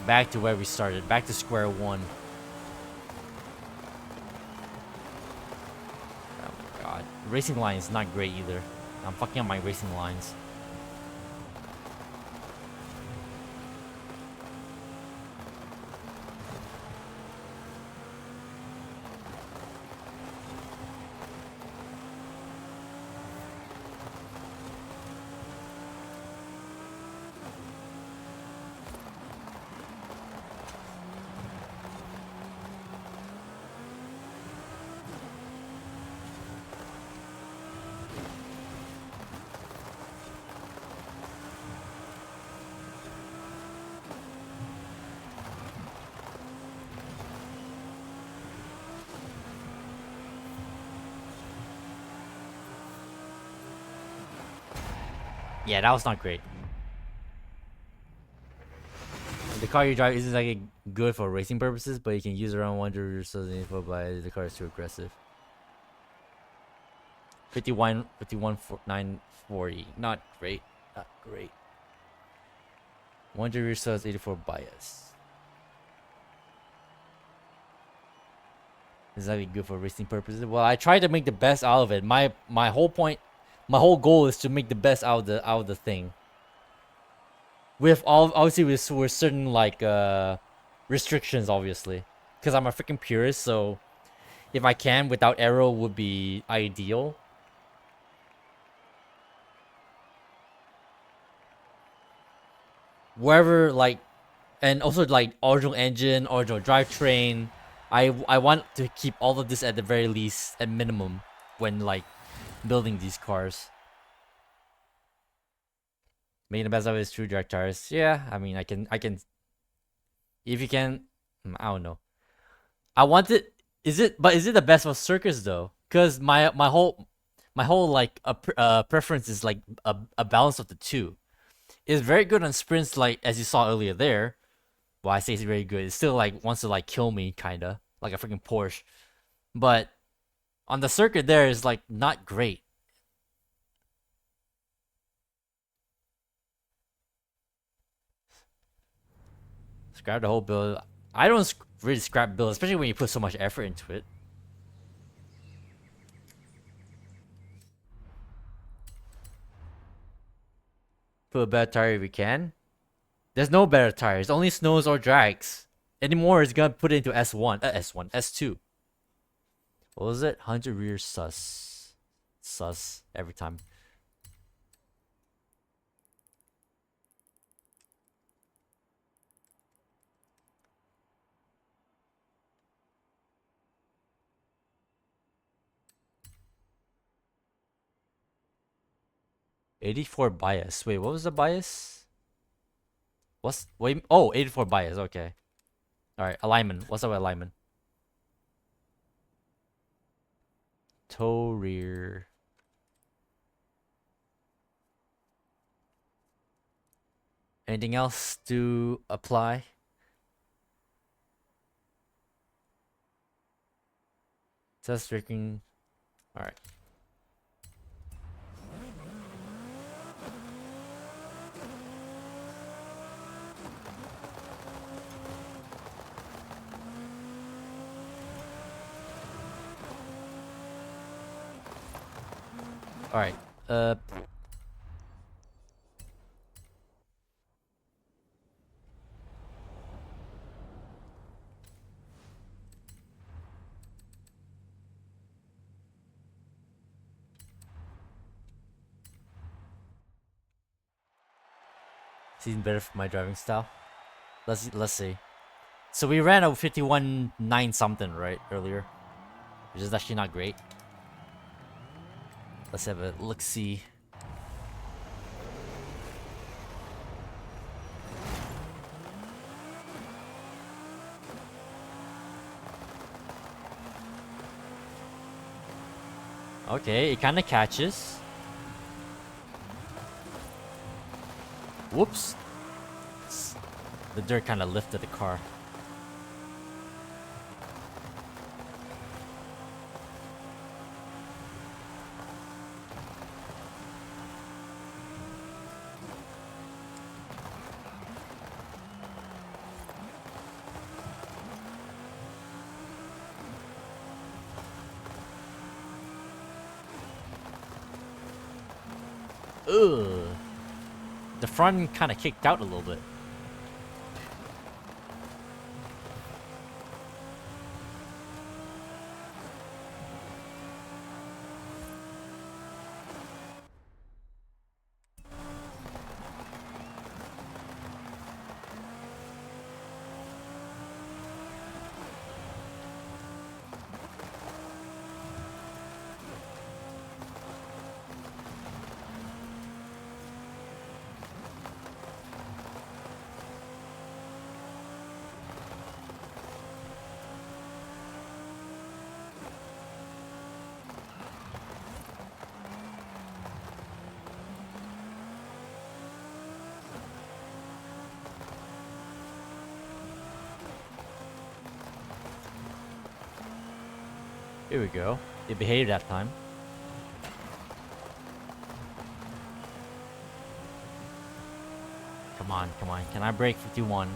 Back to where we started, back to square one. Oh my god. Racing line is not great either. I'm fucking up my racing lines. Yeah, that was not great. The car you drive isn't like good for racing purposes, but you can use around 100 or so info by the car is too aggressive. 940. Not great. Not great. 100 rear subs, 84 bias. Is that good for racing purposes? Well, I try to make the best out of it. My whole point, my whole goal is to make the best out of the thing. With obviously with certain like restrictions, obviously, because I'm a freaking purist. So if I can without aero would be ideal. Wherever like, and also like original engine, original drivetrain. I want to keep all of this at the very least, at minimum, when like building these cars. Making the best of it is true direct tires. Yeah, I mean I can if you can, I don't know. I want it. Is it the best for circus though? Cause my whole like preference is like a balance of the two. It's very good on sprints, like as you saw earlier there. Well, I say it's very good. It still like wants to like kill me, kinda like a freaking Porsche. But on the circuit, there is like not great. Scrap the whole build. I don't really scrap build, especially when you put so much effort into it. Put a better tire if we can. There's no better tires. Only snows or drags. Anymore is gonna put it into S1, S2. What was it? 100 rear sus every time. '84 bias. Wait, what was the bias? Wait? Oh, '84 bias. Okay. All right. Alignment. What's up with alignment? Toe rear. Anything else to apply? Test freaking. All right. All right. Seems better for my driving style. Let's see. So we ran a 51.9 something right earlier, which is actually not great. Let's have a look see. Okay, it kind of catches. Whoops. The dirt kind of lifted the car. Ugh. The front kind of kicked out a little bit. Here we go. It behaved that time. Come on, come on. Can I break 51?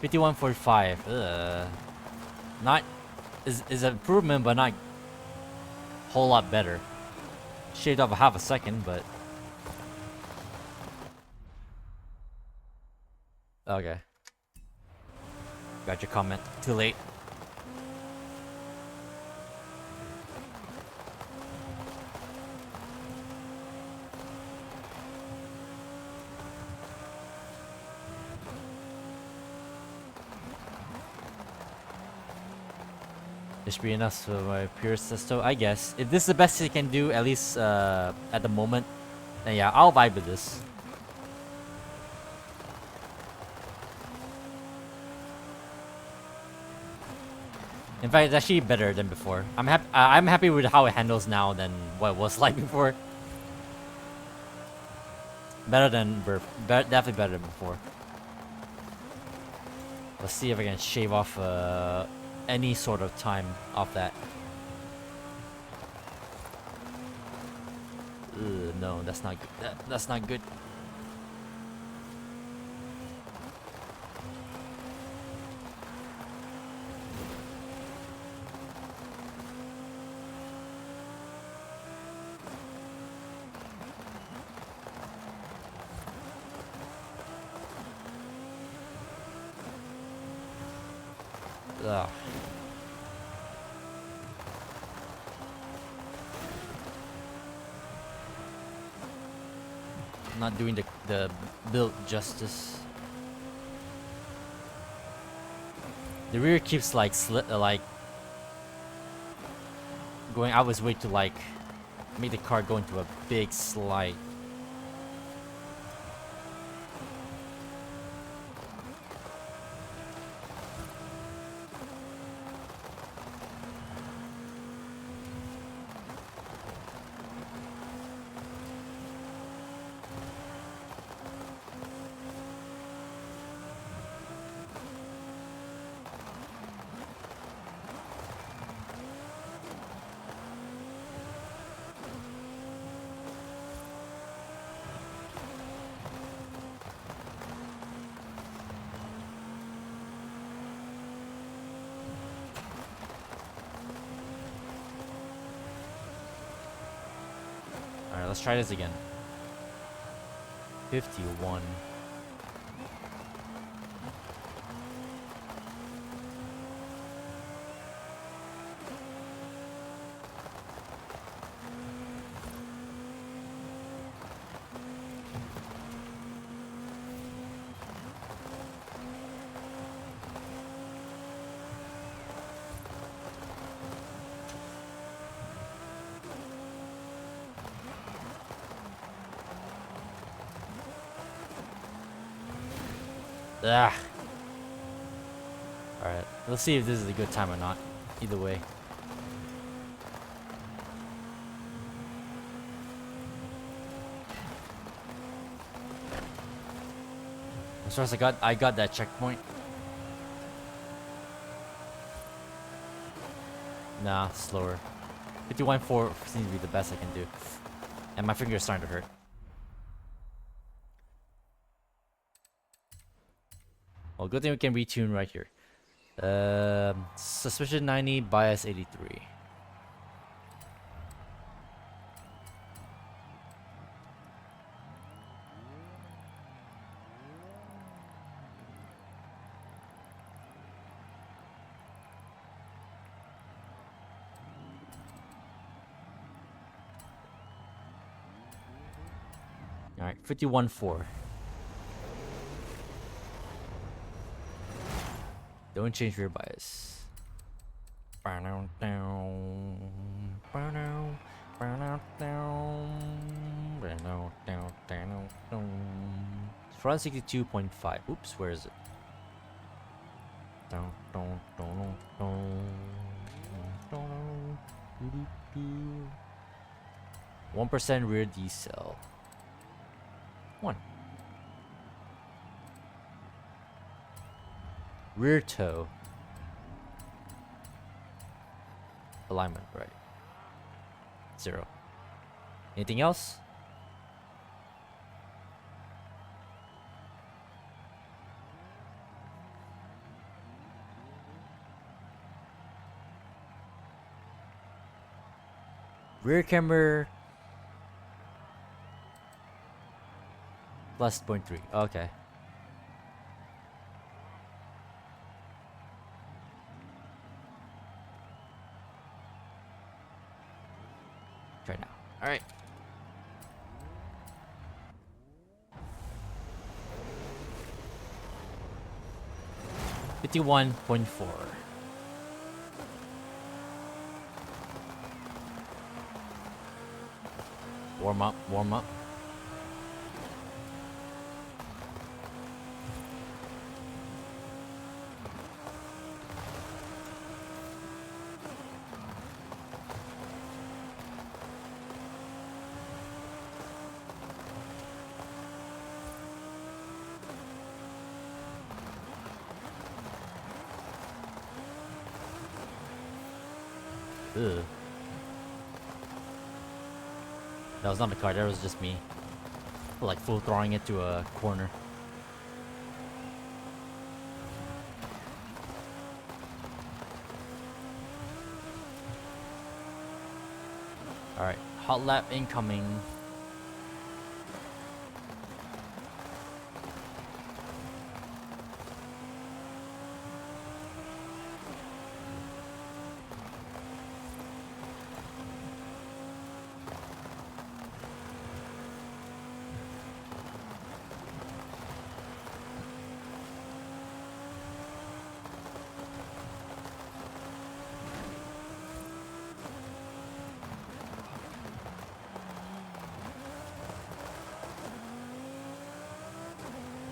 51.45. Not is an improvement, but not a whole lot better. Shaved off a half a second, but okay. Got your comment. Too late. This should be enough for my pure Sesto, I guess. If this is the best it can do, at least at the moment, then yeah, I'll vibe with this. In fact, it's actually better than before. I'm happy with how it handles now than what it was like before. Better than definitely better than before. Let's see if I can shave off any sort of time off that. Ugh, no, that's not good. That's not good. Ugh. Not doing the build justice. The rear keeps like going out of his way to like make the car go into a big slide. Alright, let's try this again. 51. Ugh. Alright, let's see if this is a good time or not. Either way. As far as I got that checkpoint. Nah, slower. 51.4 seems to be the best I can do. And my finger's starting to hurt. Well, good thing we can retune right here. Suspicion 90, bias 83. Alright, 51.4. Don't change rear bias. Front 62.5. Oops, where is it? 1% rear decel. 1. Rear toe. alignment, right? 0. Anything else? Rear camera plus 0.3. Okay. Try now. All right. $51.4. Warm up, warm up. Ugh. That was not the car, that was just me. Like full throwing it to a corner. Alright, hot lap incoming.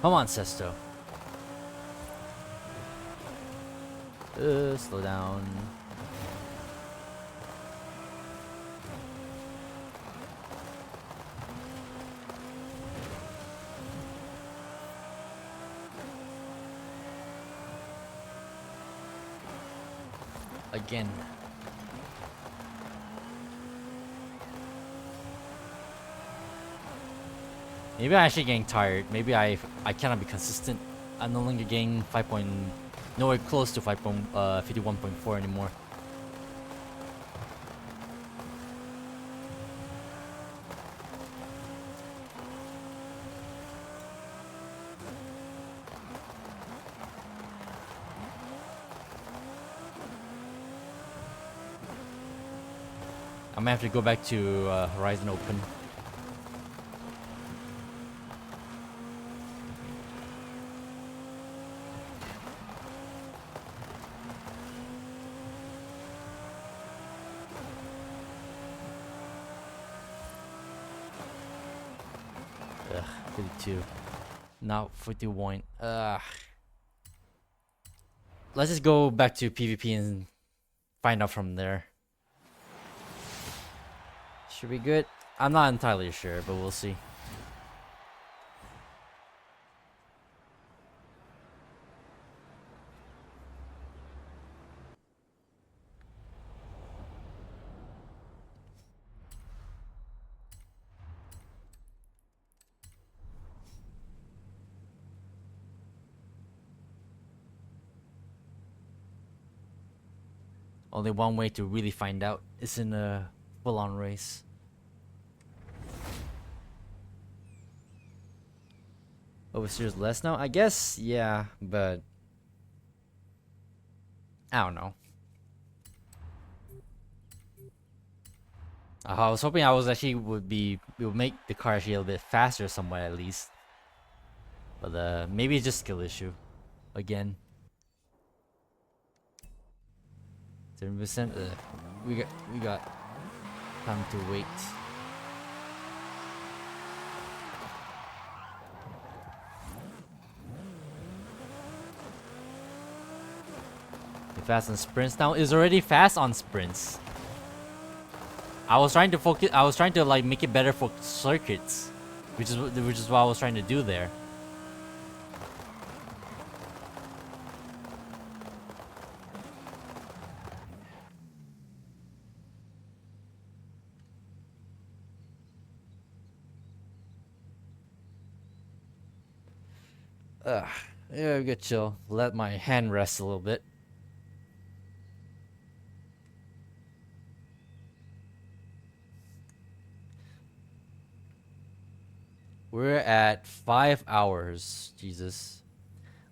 Come on, Sesto. Slow down. Again. Maybe I'm actually getting tired. Maybe I cannot be consistent. I'm no longer getting nowhere close to 51.4 anymore. I might have to go back to Horizon Open. Ugh, 52. Now 51. Let's just go back to PvP and find out from there. Should be good. I'm not entirely sure, but we'll see. Only one way to really find out is in a full-on race. Oversteers less now? I guess, yeah, but I don't know. I was hoping would make the car actually a little bit faster somewhere at least. But maybe it's just skill issue. Again. 7%. We got time to wait. Fast on sprints now is already fast on sprints. I was trying to focus. I was trying to like make it better for circuits, which is what I was trying to do there. Ugh. Yeah, we get chill. Let my hand rest a little bit. We're at 5 hours. Jesus.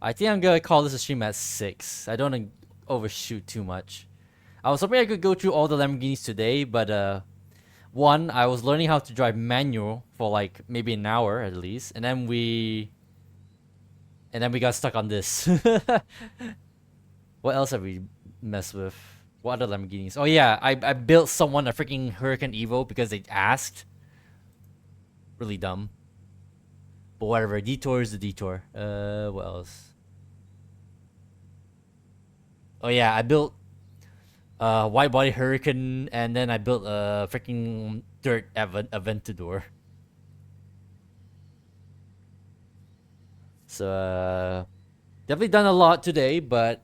I think I'm gonna call this a stream at 6. I don't wanna overshoot too much. I was hoping I could go through all the Lamborghinis today, but one, I was learning how to drive manual for like maybe an hour at least, and then we got stuck on this. What else have we messed with? What other Lamborghinis? Oh yeah, I built someone a freaking Hurricane Evo because they asked. Really dumb. But whatever, detour is the detour. What else? Oh yeah, I built a wide body Hurricane, and then I built a freaking dirt Aventador. So definitely done a lot today, but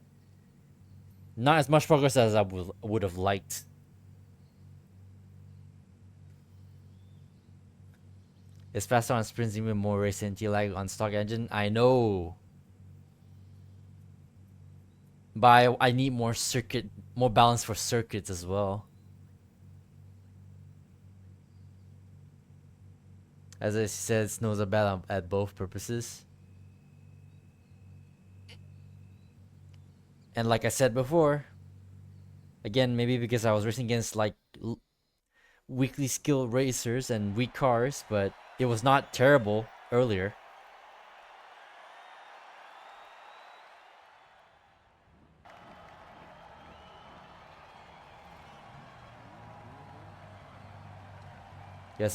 not as much progress as I would have liked. It's faster on sprints, even more race anti-lag on stock engine. I know. But I need more balance for circuits as well. As I said, snows are bad at both purposes. And like I said before, again, maybe because I was racing against like weakly skilled racers and weak cars, but it was not terrible earlier. Yeah,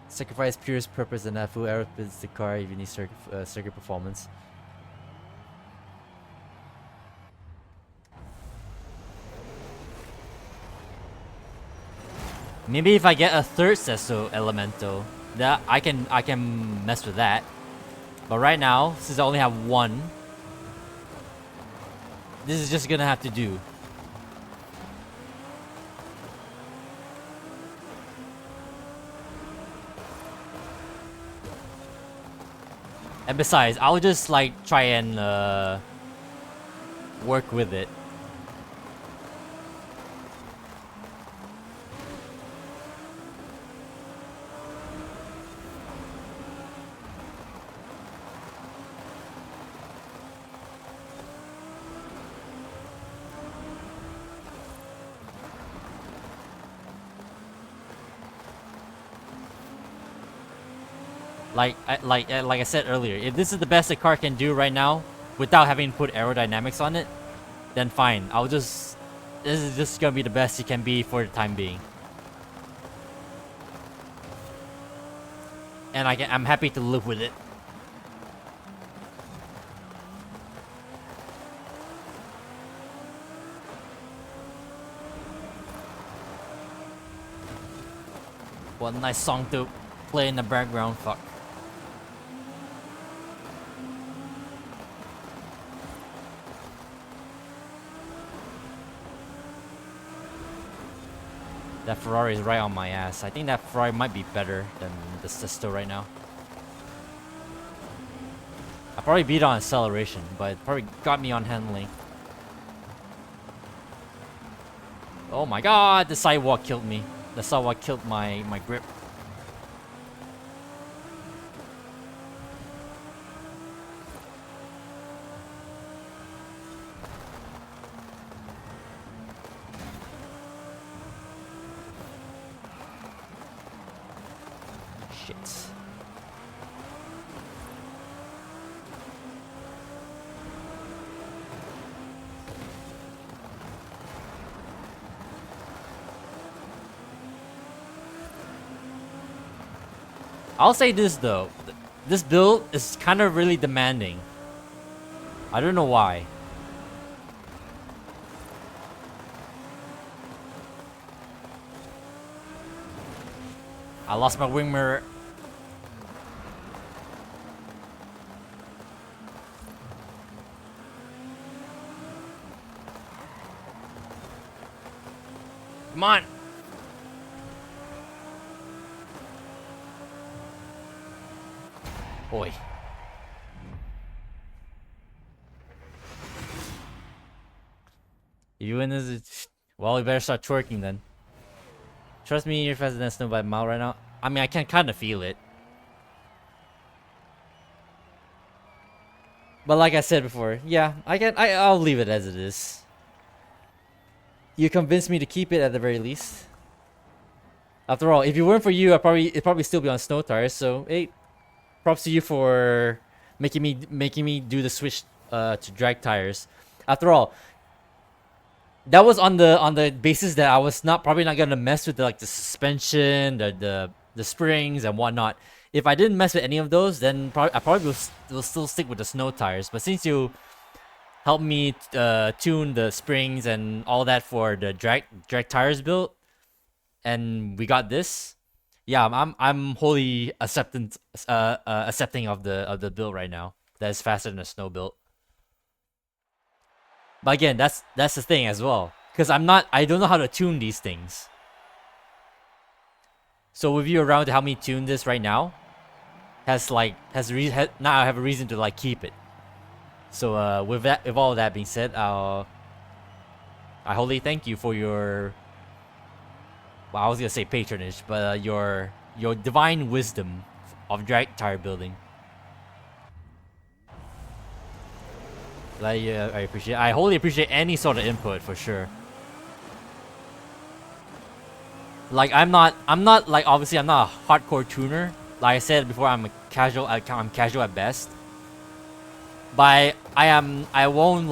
sacrifice purest purpose and have full aerospins the car if you need circuit performance. Maybe if I get a third Sesto Elemento, that I can mess with that. But right now, since I only have one, this is just gonna have to do. And besides, I'll just like try and work with it. Like I said earlier, if this is the best the car can do right now, without having to put aerodynamics on it, then fine. This is just gonna be the best it can be for the time being. And I'm happy to live with it. What a nice song to play in the background, fuck. That Ferrari is right on my ass. I think that Ferrari might be better than the Sesto right now. I probably beat it on acceleration, but it probably got me on handling. Oh my god, the sidewalk killed me. The sidewalk killed my grip. Shit. I'll say this though, this build is kind of really demanding. I don't know why. I lost my wing mirror. Come on. Boy. If you win this, well, we better start twerking then. Trust me, you're faster than snow by a mile right now. I mean, I can kind of feel it. But like I said before, yeah, I'll leave it as it is. You convinced me to keep it at the very least. After all, if it weren't for you, it'd probably still be on snow tires. So hey, props to you for making me do the switch to drag tires. After all, that was on the basis that I was probably not gonna mess with the suspension, the springs and whatnot. If I didn't mess with any of those, then I probably will still stick with the snow tires. But since you helped me tune the springs and all that for the drag tires build, and we got this, yeah, I'm wholly accepting of the build right now. That is faster than a snow build. But again, that's the thing as well, because I don't know how to tune these things. So with you around to help me tune this right now, now I have a reason to keep it. So with all that being said, I wholly thank you for your, well, I was gonna say patronage, but your divine wisdom of drag tire building. I appreciate. I wholly appreciate any sort of input for sure. Like I'm not like, obviously I'm not a hardcore tuner. Like I said before, I'm casual at best. But I won't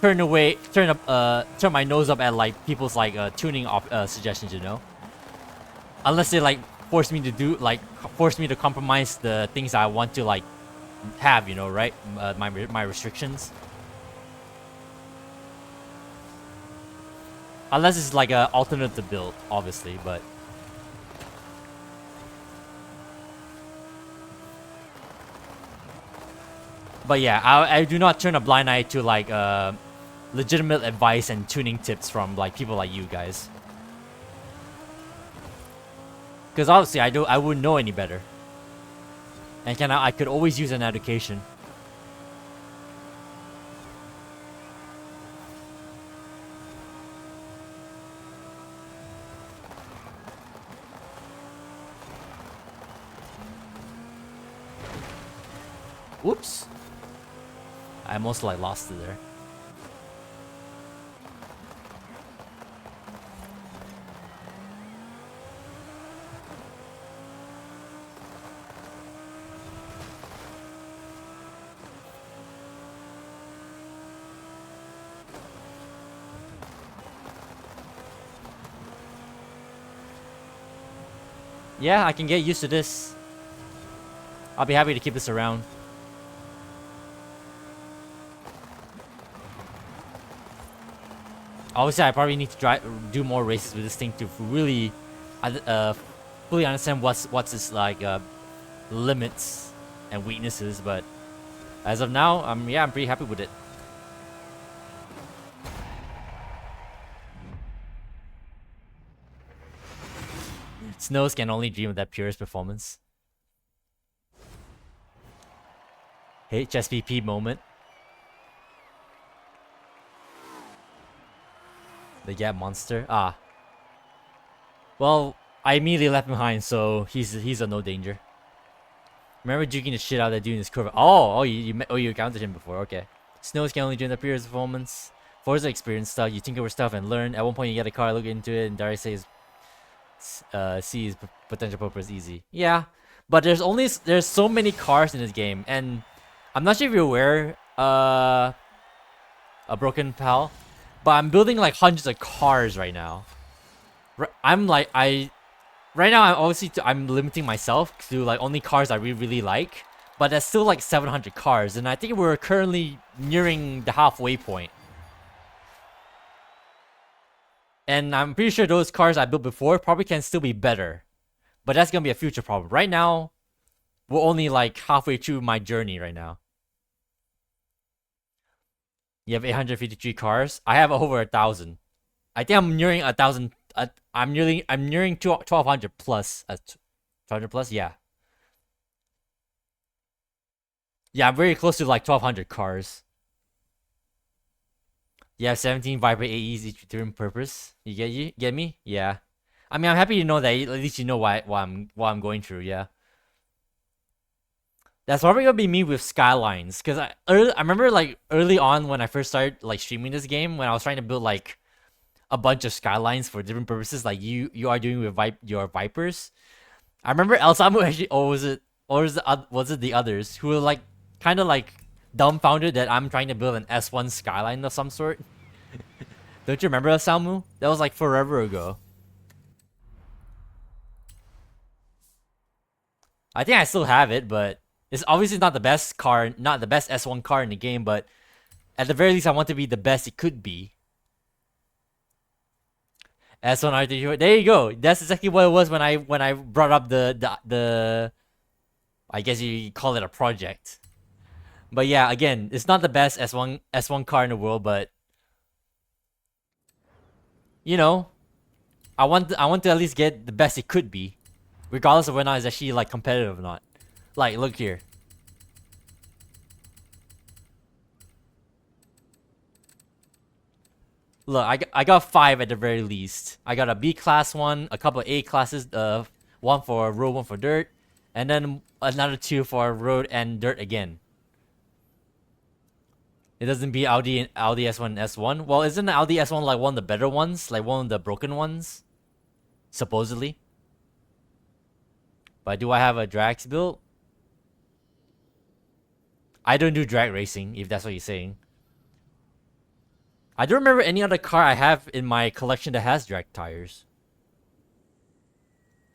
turn my nose up at people's tuning suggestions, you know. Unless they force me to compromise the things I want to have, you know, right? My restrictions. Unless it's like an alternative build, obviously, but yeah, I do not turn a blind eye to legitimate advice and tuning tips from people like you guys. Because obviously I wouldn't know any better. And I could always use an education. Whoops. I almost lost it there. Yeah, I can get used to this. I'll be happy to keep this around. Obviously, I probably need to do more races with this thing to really fully understand what's its limits and weaknesses. But as of now, I'm pretty happy with it. Snows can only dream of that purest performance. HSPP moment. The Gap monster. Ah. Well, I immediately left him behind, so he's a no danger. Remember juking the shit out of that dude in his curve. Oh, you counted him before. Okay. Snows can only dream of that purest performance. Forza experience stuff. You tinker with stuff and learn. At one point, you get a car, look into it, and Dari says, "See potential purpose easy." Yeah, but there's so many cars in this game, and I'm not sure if you're aware, a broken pal, but I'm building hundreds of cars right now. Right now I'm limiting myself to only cars I really like, but that's still 700 cars, and I think we're currently nearing the halfway point. And I'm pretty sure those cars I built before probably can still be better. But that's gonna be a future problem. Right now, we're only halfway through my journey right now. You have 853 cars. I have over 1,000. I think I'm nearing 1,000. I'm nearing 1,200 plus. 1,200 plus, yeah. Yeah, I'm very close to 1,200 cars. You have 17 Viper AEs each with different purpose. You get me? Yeah. I mean, I'm happy to know that at least you know what I'm going through. Yeah. That's probably gonna be me with Skylines, cause I remember like early on when I first started like streaming this game, when I was trying to build like a bunch of Skylines for different purposes, like you are doing with your Vipers. I remember El Samu actually, or was it the others who were like kind of like dumbfounded that I'm trying to build an S1 Skyline of some sort. Don't you remember El Samu? That was like forever ago. I think I still have it, but it's obviously not the best car, not the best S1 car in the game, but at the very least, I want to be the best it could be. S1 R34. There you go. That's exactly what it was when I brought up the I guess you call it a project. But yeah, again, it's not the best S1 car in the world, but you know, I want to at least get the best it could be, regardless of whether it's actually like competitive or not. Like, look here. Look, I got 5 at the very least. I got a B class one, a couple of A classes, one for road, one for dirt, and then another 2 for road and dirt again. It doesn't beat Audi S1 and S1. Well, isn't the Audi S1 like one of the better ones? Like one of the broken ones? Supposedly. But do I have a drags build? I don't do drag racing, if that's what you're saying. I don't remember any other car I have in my collection that has drag tires.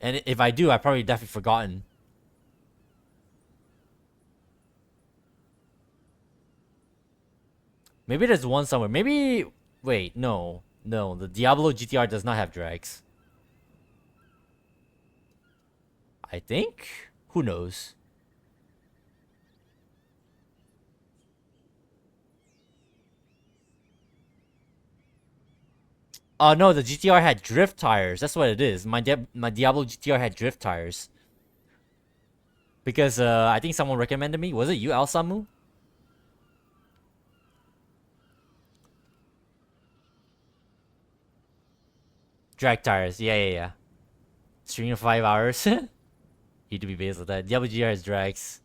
And if I do, I probably definitely forgotten. Maybe there's one somewhere. Maybe... Wait, no. No, the Diablo GTR does not have drags. I think? Who knows? Oh no, the GTR had drift tires. That's what it is. My Diablo GTR had drift tires. Because I think someone recommended me. Was it you, Al Samu? Drag tires. Yeah. String of 5 hours. Need to be based on that. Diablo GTR has drags.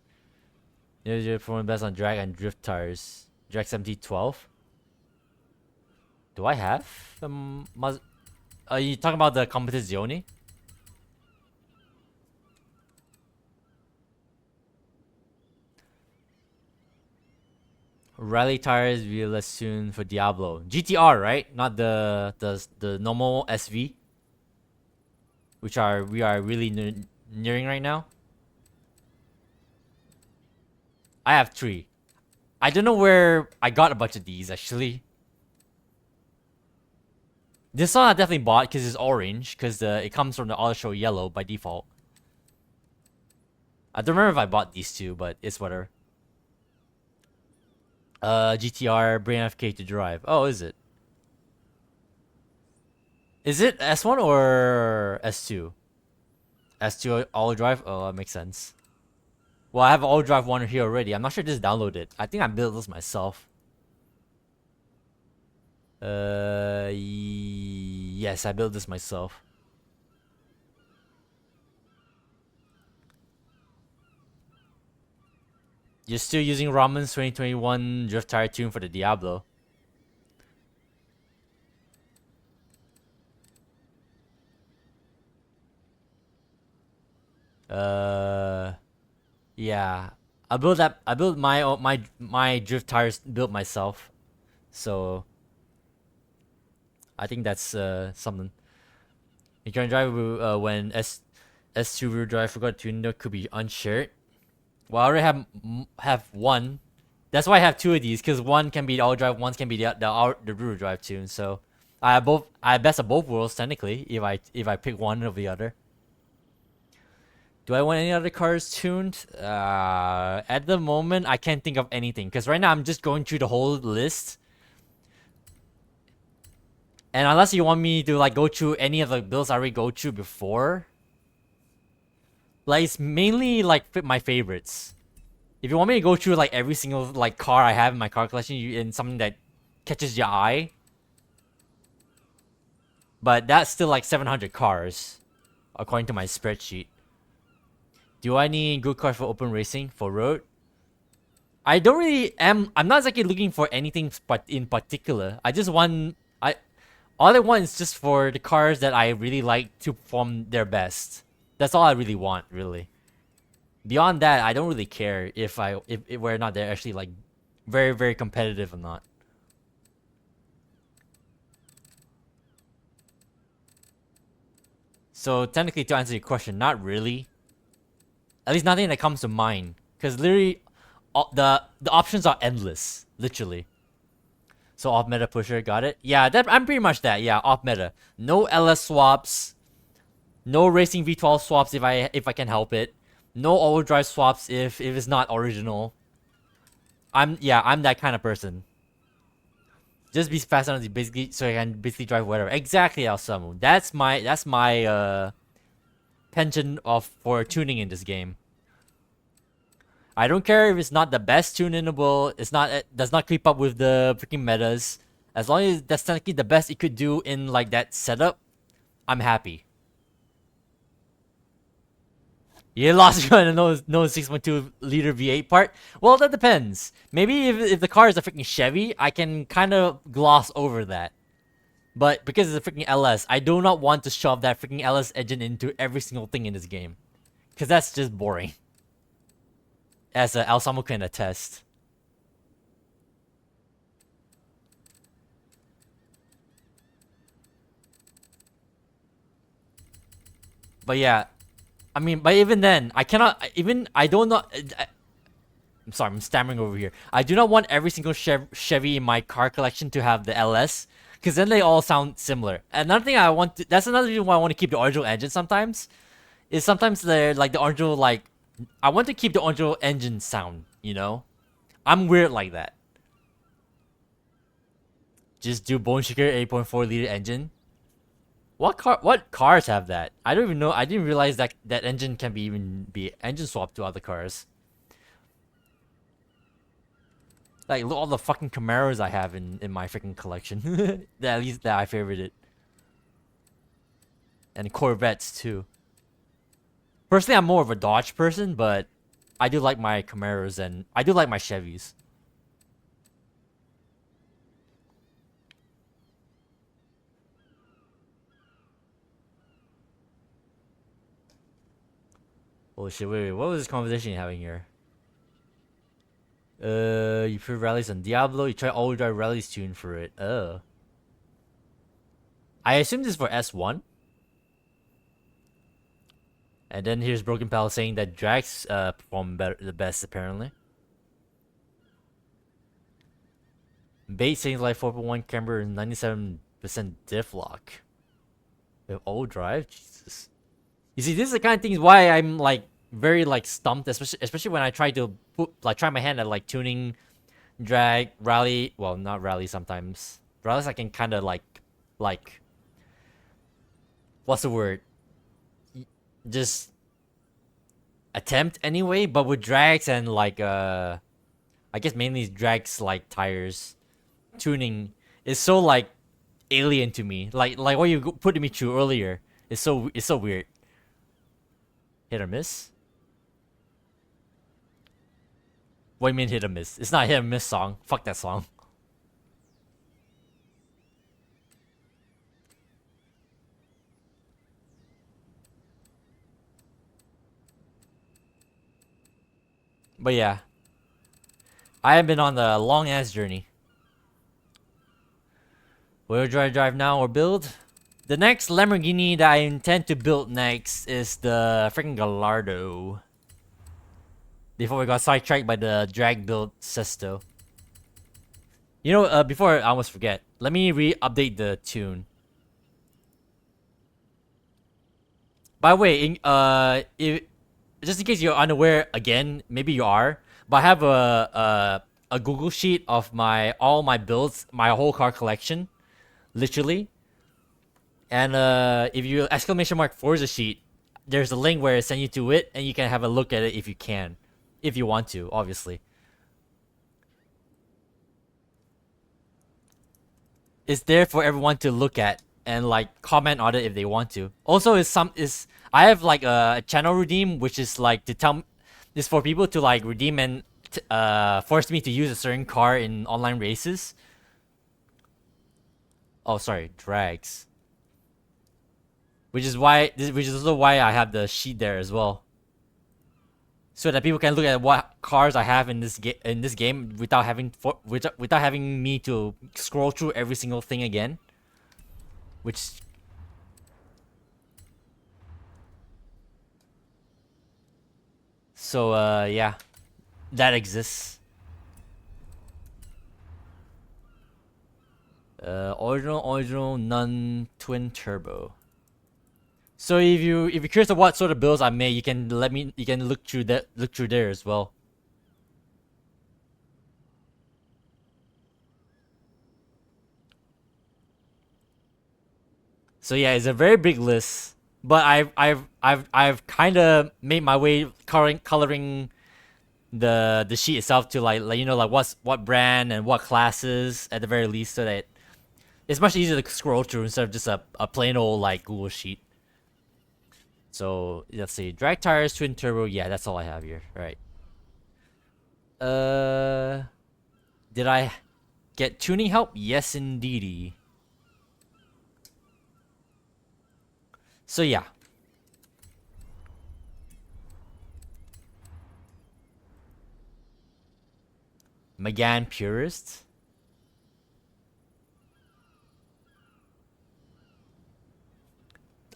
You're performing best on drag and drift tires. Drag 7012. Do I have are you talking about the Competizione? Rally tires will less soon for Diablo. GTR, right? Not the normal SV, which we are really nearing right now. I have 3. I don't know where I got a bunch of these actually. This one I definitely bought because it's orange, because it comes from the auto show yellow by default. I don't remember if I bought these 2, but it's whatever. GTR bring FK to drive. Oh, is it? Is it S1 or S2? S2 all drive? Oh, that makes sense. Well, I have all drive one here already. I'm not sure just downloaded. I think I built this myself. Yes, I built this myself. You're still using Ramen's 2021 drift tire tune for the Diablo. Yeah. I built my drift tires built myself. So I think that's something. You can drive when S2 rear drive forgot to window could be unshared. Well, I already have one. That's why I have 2 of these, because one can be the all drive, one can be the rear drive tune. So I have both. I have best of both worlds technically. If I pick one over the other. Do I want any other cars tuned? At the moment, I can't think of anything, because right now I'm just going through the whole list. And unless you want me to like go through any of the builds I already go through before, like it's mainly like my favorites. If you want me to go through like every single like car I have in my car collection, and something that catches your eye. But that's still like 700 cars, according to my spreadsheet. Do I need good cars for open racing for road? I don't really am. I'm not exactly looking for anything in particular. I just want all I want is just for the cars that I really like to perform their best. That's all I really want, really. Beyond that, I don't really care if whether or not they're actually like very, very competitive or not. So technically, to answer your question, not really. At least nothing that comes to mind, because literally, the options are endless, literally. So off meta pusher, got it. Yeah, I'm pretty much that. Yeah, off meta. No LS swaps. No racing V12 swaps if I can help it. No overdrive swaps if it's not original. I'm that kind of person. Just be fast enough to basically so I can basically drive whatever. Exactly, Alsamu. That's my penchant for tuning in this game. I don't care if it's not the best tunable. It does not keep up with the freaking metas. As long as that's technically the best it could do in like that setup, I'm happy. You lost you on the no 6.2 liter V8 part? Well, that depends. Maybe if the car is a freaking Chevy, I can kind of gloss over that. But because it's a freaking LS, I do not want to shove that freaking LS engine into every single thing in this game. Because that's just boring. As Alsamu can attest. But yeah, I mean, but even then, I cannot, I don't know, I'm sorry, I'm stammering over here. I do not want every single Chevy in my car collection to have the LS, because then they all sound similar. Another thing that's another reason why I want to keep the original engine sometimes, is sometimes they're like the original, like, I want to keep the original engine sound, you know? I'm weird like that. Just do Bone Shaker 8.4 liter engine. What cars have that? I don't even know. I didn't realize that engine can be engine swapped to other cars. Like, look all the fucking Camaros I have in my freaking collection. At least that I favorited. And Corvettes too. Personally, I'm more of a Dodge person, but I do like my Camaros and I do like my Chevys. Holy shit, wait, what was this conversation you're having here? You put rallies on Diablo, you try all drive rallies tune for it. I assume this is for S1. And then here's Broken Pal saying that drags perform the best apparently. Bait saying like 4.1 camber and 97% diff lock. With all drive? Jesus. You see, this is the kind of things why I'm like very like stumped, especially when I try to try my hand at like tuning, drag, rally. Well, not rally sometimes. Rallies I can kind of like, what's the word? Just attempt anyway. But with drags and like I guess mainly drags like tires, tuning is so like alien to me. Like what you put me through earlier. It's so weird. Hit or miss? What do you mean hit or miss? It's not a hit or miss song. Fuck that song. But yeah. I have been on the long ass journey. Where do I drive now or build? The next Lamborghini that I intend to build next is the freaking Gallardo. Before we got sidetracked by the drag build Sesto. You know, before I almost forget, let me re-update the tune. By the way, just in case you're unaware, again, maybe you are, but I have a Google sheet of all my builds, my whole car collection, literally. And if you !_ Forza sheet, there's a link where it sends you to it, and you can have a look at it if you can. If you want to, obviously. it's there for everyone to look at and like comment on it if they want to. Also, I have like a channel redeem which is like to tell is for people to like redeem and force me to use a certain car in online races. Oh, sorry, drags. Which is also why I have the sheet there as well, so that people can look at what cars I have in this game without having me to scroll through every single thing again. Which so yeah, that exists. Original none twin turbo. So if you're curious of what sort of builds I made, you can look through there as well. So yeah, it's a very big list, but I've kind of made my way coloring the sheet itself to like what brand and what classes at the very least, so that it's much easier to scroll through instead of just a plain old like Google sheet. So let's see, drag tires, twin turbo. Yeah, that's all I have here. Right. Did I get tuning help? Yes, indeedy. So yeah. Megane purist.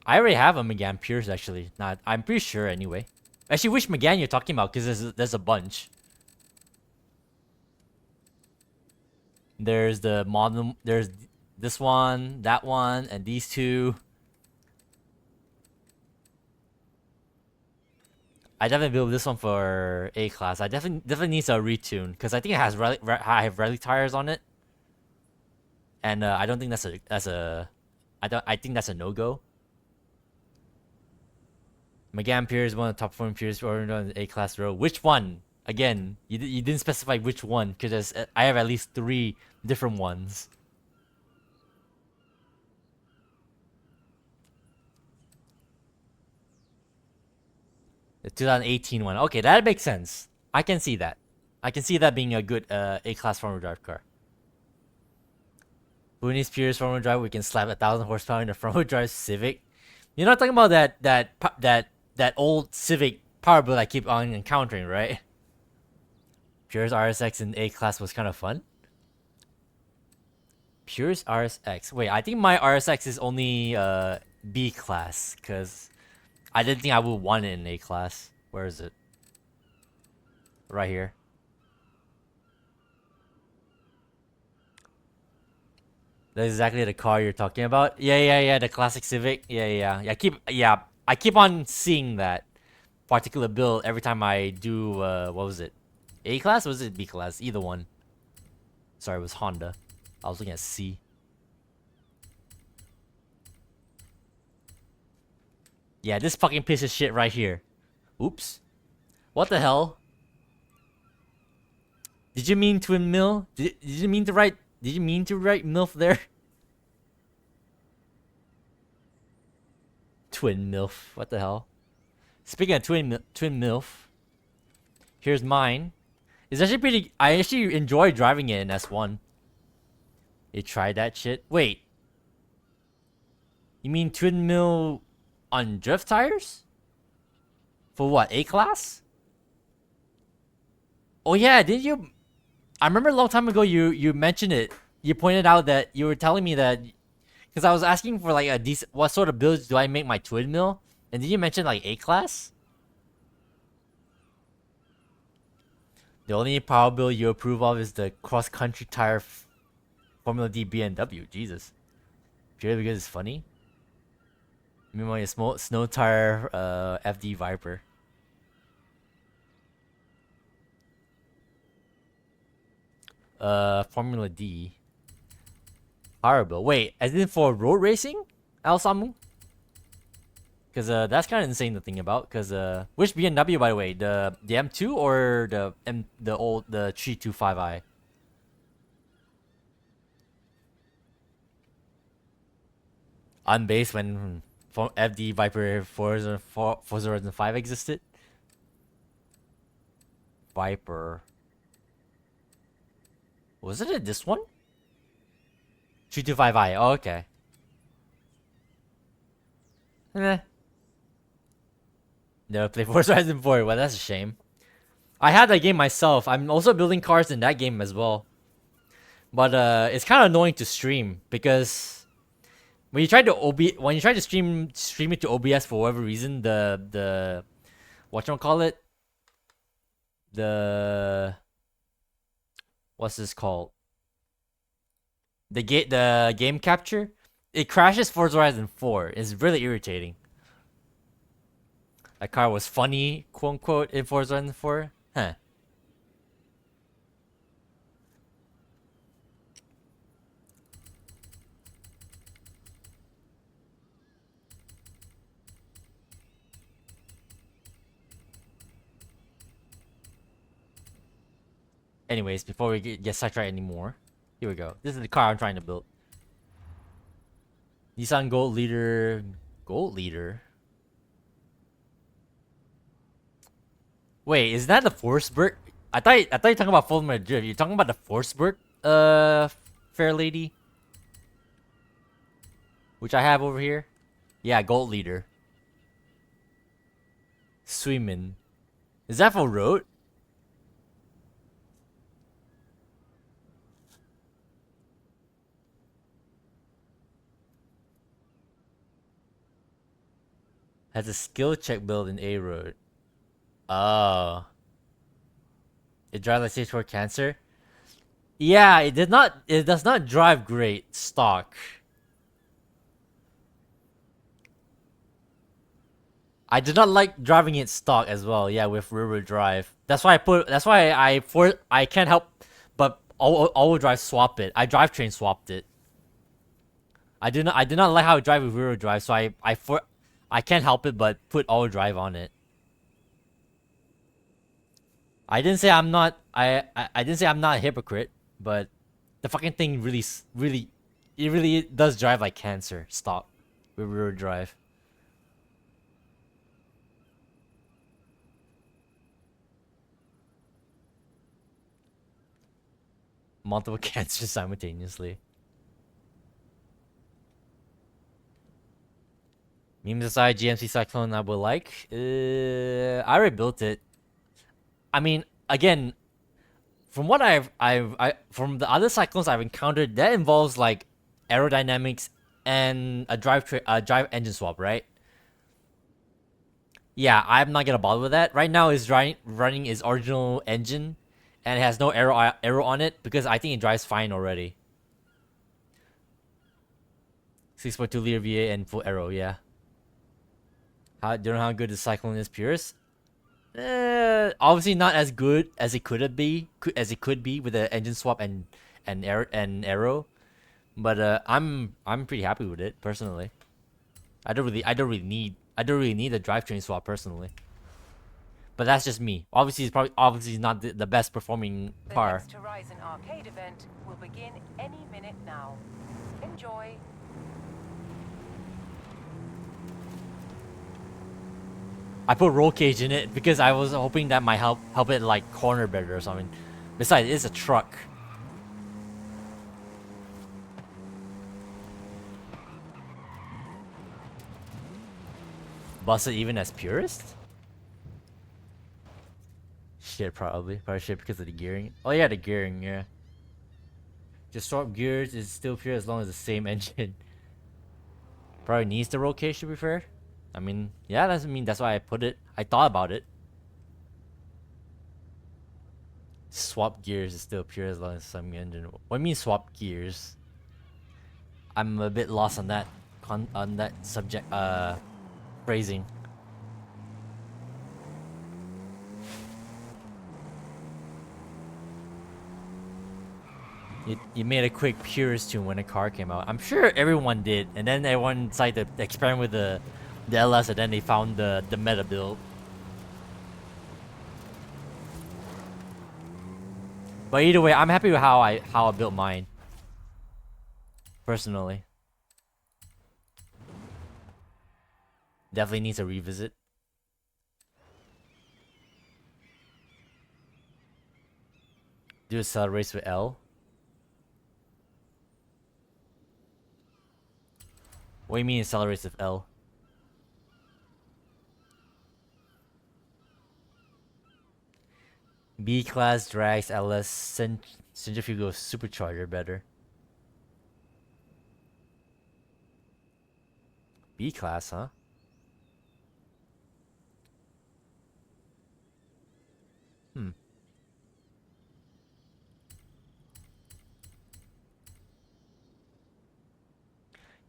I already have a Megane purist actually. Nah, I'm pretty sure anyway. Actually, which Megane you're talking about? Because there's a bunch. There's the modern. There's this one, that one, and these two. I definitely built this one for A class. I definitely needs a retune because I think it has I have rally tires on it, and I don't think I think that's a no go. Megane Pier is one of the top performing piers on the A class road. Which one? Again, you didn't specify which one because I have at least 3 different ones. The 2018 one. Okay, that makes sense. I can see that. I can see that being a good A-class front-wheel drive car. Booney's Pierce front-wheel drive. We can slap 1,000 horsepower in a front-wheel drive Civic. You're not talking about that old Civic power build I keep on encountering, right? Pure's RSX in A-class was kind of fun. Pure's RSX. Wait, I think my RSX is only B-class because I didn't think I would want it in A-class. Where is it? Right here. That's exactly the car you're talking about. Yeah. The classic Civic. Yeah. I keep on seeing that particular build every time I do. What was it? A class? Or was it B class? Either one. Sorry, it was Honda. I was looking at C. Yeah, this fucking piece of shit right here. Oops. What the hell? Did you mean twin mill? Did you mean to write? Did you mean to write MILF there? Twin MILF. What the hell? Speaking of twin MILF, here's mine. It's actually pretty. I actually enjoy driving it in S1. You tried that shit? Wait. You mean twin mill on drift tires? For what? A class? Oh yeah, didn't you? I remember a long time ago you mentioned it. You pointed out that you were telling me that because I was asking for like a decent, what sort of builds do I make my twin mill? And did you mention like A class? The only power build you approve of is the cross country tire Formula D BMW. Jesus, purely because it's funny. Meanwhile, your snow tire FD Viper. Formula D. Horrible. Wait, as in for road racing? Al Samu? Because that's kind of insane to think about. Because which BMW, by the way? The M2 or the 325i? on base when FD Viper 405 existed. Viper. Wasn't it this one? 325i. Oh, okay. Eh. Never played Forza Horizon 4. Well, that's a shame. I had that game myself. I'm also building cars in that game as well. But it's kind of annoying to stream because when you try to stream it to OBS for whatever reason, the whatchamacallit, the what's this called? The game capture, it crashes Forza Horizon 4. It's really irritating. That car was funny, quote unquote, in Forza Horizon 4. Huh. Anyways, before we get sidetracked anymore, here we go. This is the car I'm trying to build. Nissan Gold Leader. Gold Leader? Wait, is that the Forsberg? I thought you were talking about Full Madrid. You're talking about the Forsberg, fair lady? Which I have over here? Yeah, Gold Leader. Swimming. Is that for road? Has a skill check build in A road. Oh. It drives like stage 4 cancer? Yeah, it does not drive great stock. I do not like driving it stock as well, yeah, with rear wheel drive. That's why I can't help but all-wheel drive swap it. I drivetrain swapped it. I do not like how it drives with rear wheel drive, so I can't help it but put all-wheel drive on it. I didn't say I'm not I didn't say I'm not a hypocrite, but the fucking thing really does drive like cancer stock with rear wheel drive. Multiple cancers simultaneously. Memes aside, GMC Cyclone I would like. I rebuilt it. I mean, again, from what from the other cyclones I've encountered, that involves like aerodynamics and a drive engine swap, right? Yeah, I'm not gonna bother with that. Right now, is running his original engine, and it has no aero on it because I think it drives fine already. 6.2 liter V8 and full aero, yeah. Do you know how good the Cyclone is, Purist? Obviously not as good as it could be with the engine swap and aero, but I'm pretty happy with it personally. I don't really need a drivetrain swap personally. But that's just me. Obviously, it's obviously not the best performing car. The next Horizon Arcade event will begin any minute now. Enjoy. I put roll cage in it because I was hoping that might help it like corner better or something. Besides, it's a truck. Busted even as purist? Shit, probably shit because of the gearing. Oh yeah, the gearing, yeah. Just swap gears is still pure as long as the same engine. Probably needs the roll cage to be fair. I mean, yeah, that's why I put it. I thought about it. Swap gears is still pure as long as some engine. What do you mean swap gears? I'm a bit lost on that subject phrasing. You made a quick purist tune when the car came out. I'm sure everyone did, and then everyone decided to experiment with the LS, and then they found the meta build. But either way, I'm happy with how I built mine. Personally. Definitely needs a revisit. Do accelerates with L. What do you mean accelerates with L? B class drags LS centrifugal supercharger better. B class, huh? Hmm.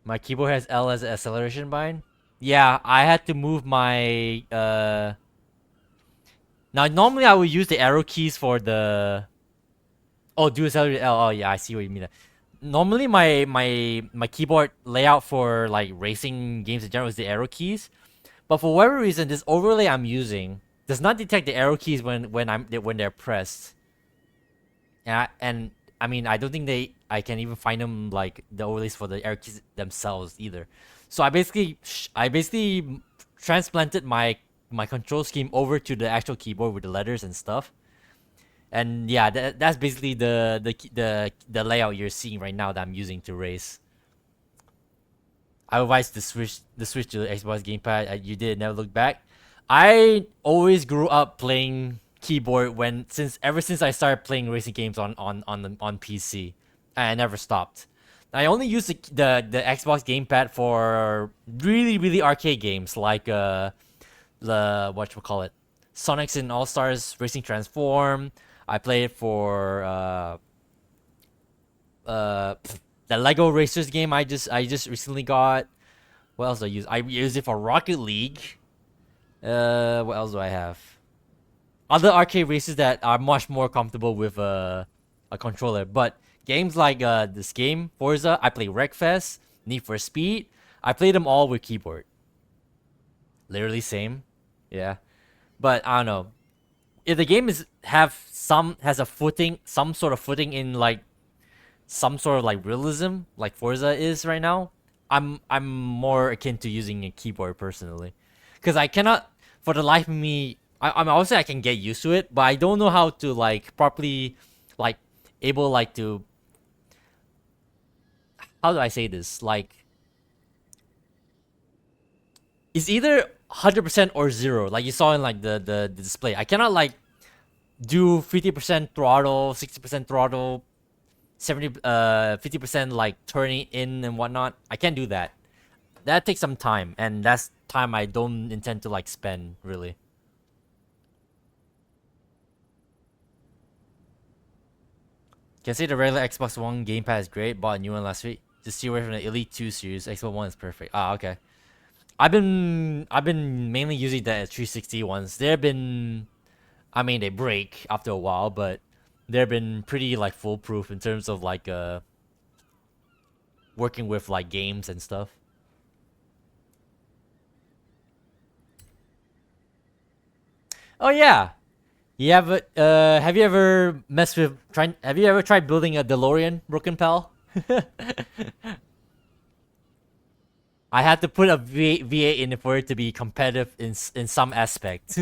My keyboard has L as acceleration bind. Yeah, I had to move my Now normally I would use the arrow keys for the. Oh, do accelerate L. Oh yeah, I see what you mean. Normally my keyboard layout for like racing games in general is the arrow keys, but for whatever reason this overlay I'm using does not detect the arrow keys when they're pressed. And I mean I don't think I can even find them like the overlays for the arrow keys themselves either. So I basically transplanted my control scheme over to the actual keyboard with the letters and stuff. And yeah, that's basically the layout you're seeing right now that I'm using to race. Otherwise, the switch to the Xbox gamepad, you did never look back. I always grew up playing keyboard ever since I started playing racing games on PC. I never stopped. I only use the Xbox gamepad for really arcade games like the whatchamacallit, Sonics and All Stars Racing Transform. I played it for the Lego Racers game I just recently got. What else do I use? I use it for Rocket League. What else do I have? Other arcade races that are much more comfortable with a controller. But games like this game, Forza, I play Wreckfest, Need for Speed. I play them all with keyboard. Literally same. Yeah. But I don't know. If the game has a footing, some sort of footing in like some sort of like realism, like Forza is right now, I'm more akin to using a keyboard personally, because I cannot, for the life of me, I'm obviously I can get used to it, but I don't know how to like properly, like able like to, how do I say this, like it's either 100% or zero, like you saw in like the display. I cannot like do 50% throttle, 60% throttle, 50% like turning in and whatnot. I can't do that. That takes some time, and that's time I don't intend to like spend really. Can say the regular Xbox One gamepad is great. Bought a new one last week. Just see away from the Elite 2 series. Xbox One is perfect. Ah, okay. I've been mainly using the 360 ones. They've been, I mean, they break after a while, but they've been pretty like foolproof in terms of like working with like games and stuff. Oh yeah. Have you ever messed with trying? Have you ever tried building a DeLorean, Broken Pal? I had to put a V8 in it for it to be competitive in some aspect.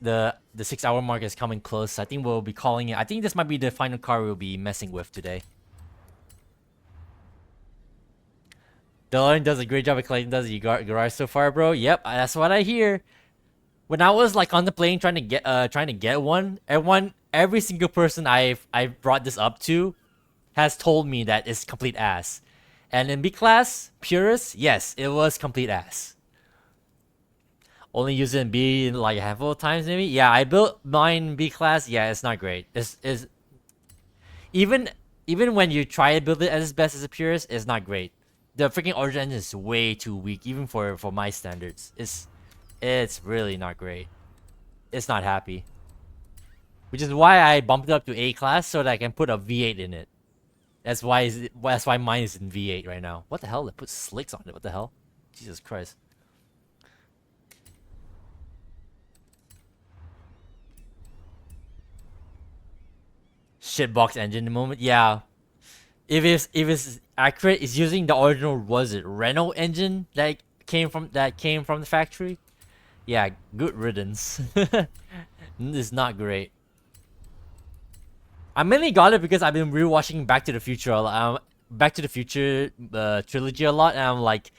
The 6 hour mark is coming close. I think we'll be calling it. I think this might be the final car we'll be messing with today. DeLorean does a great job at collecting does your garage so far, bro. Yep, that's what I hear. When I was like contemplating trying to get one, every single person I've brought this up to has told me that it's complete ass. And in B class, purist, yes, it was complete ass. Only use it in B like a handful of times maybe. Yeah, I built mine in B class. Yeah, it's not great. It's even even when you try to build it as its best as a purist, it's not great. The freaking origin engine is way too weak, even for my standards. It's really not great. It's not happy. Which is why I bumped it up to A class so that I can put a V8 in it. That's why mine is in V8 right now. What the hell? They put slicks on it. What the hell? Jesus Christ. shitbox engine in the moment. Yeah. If it's accurate, it's using the original, was it Renault engine that came from the factory? Yeah, good riddance. It's not great. I mainly got it because I've been rewatching Back to the Future Back to the Future trilogy a lot, and I'm like,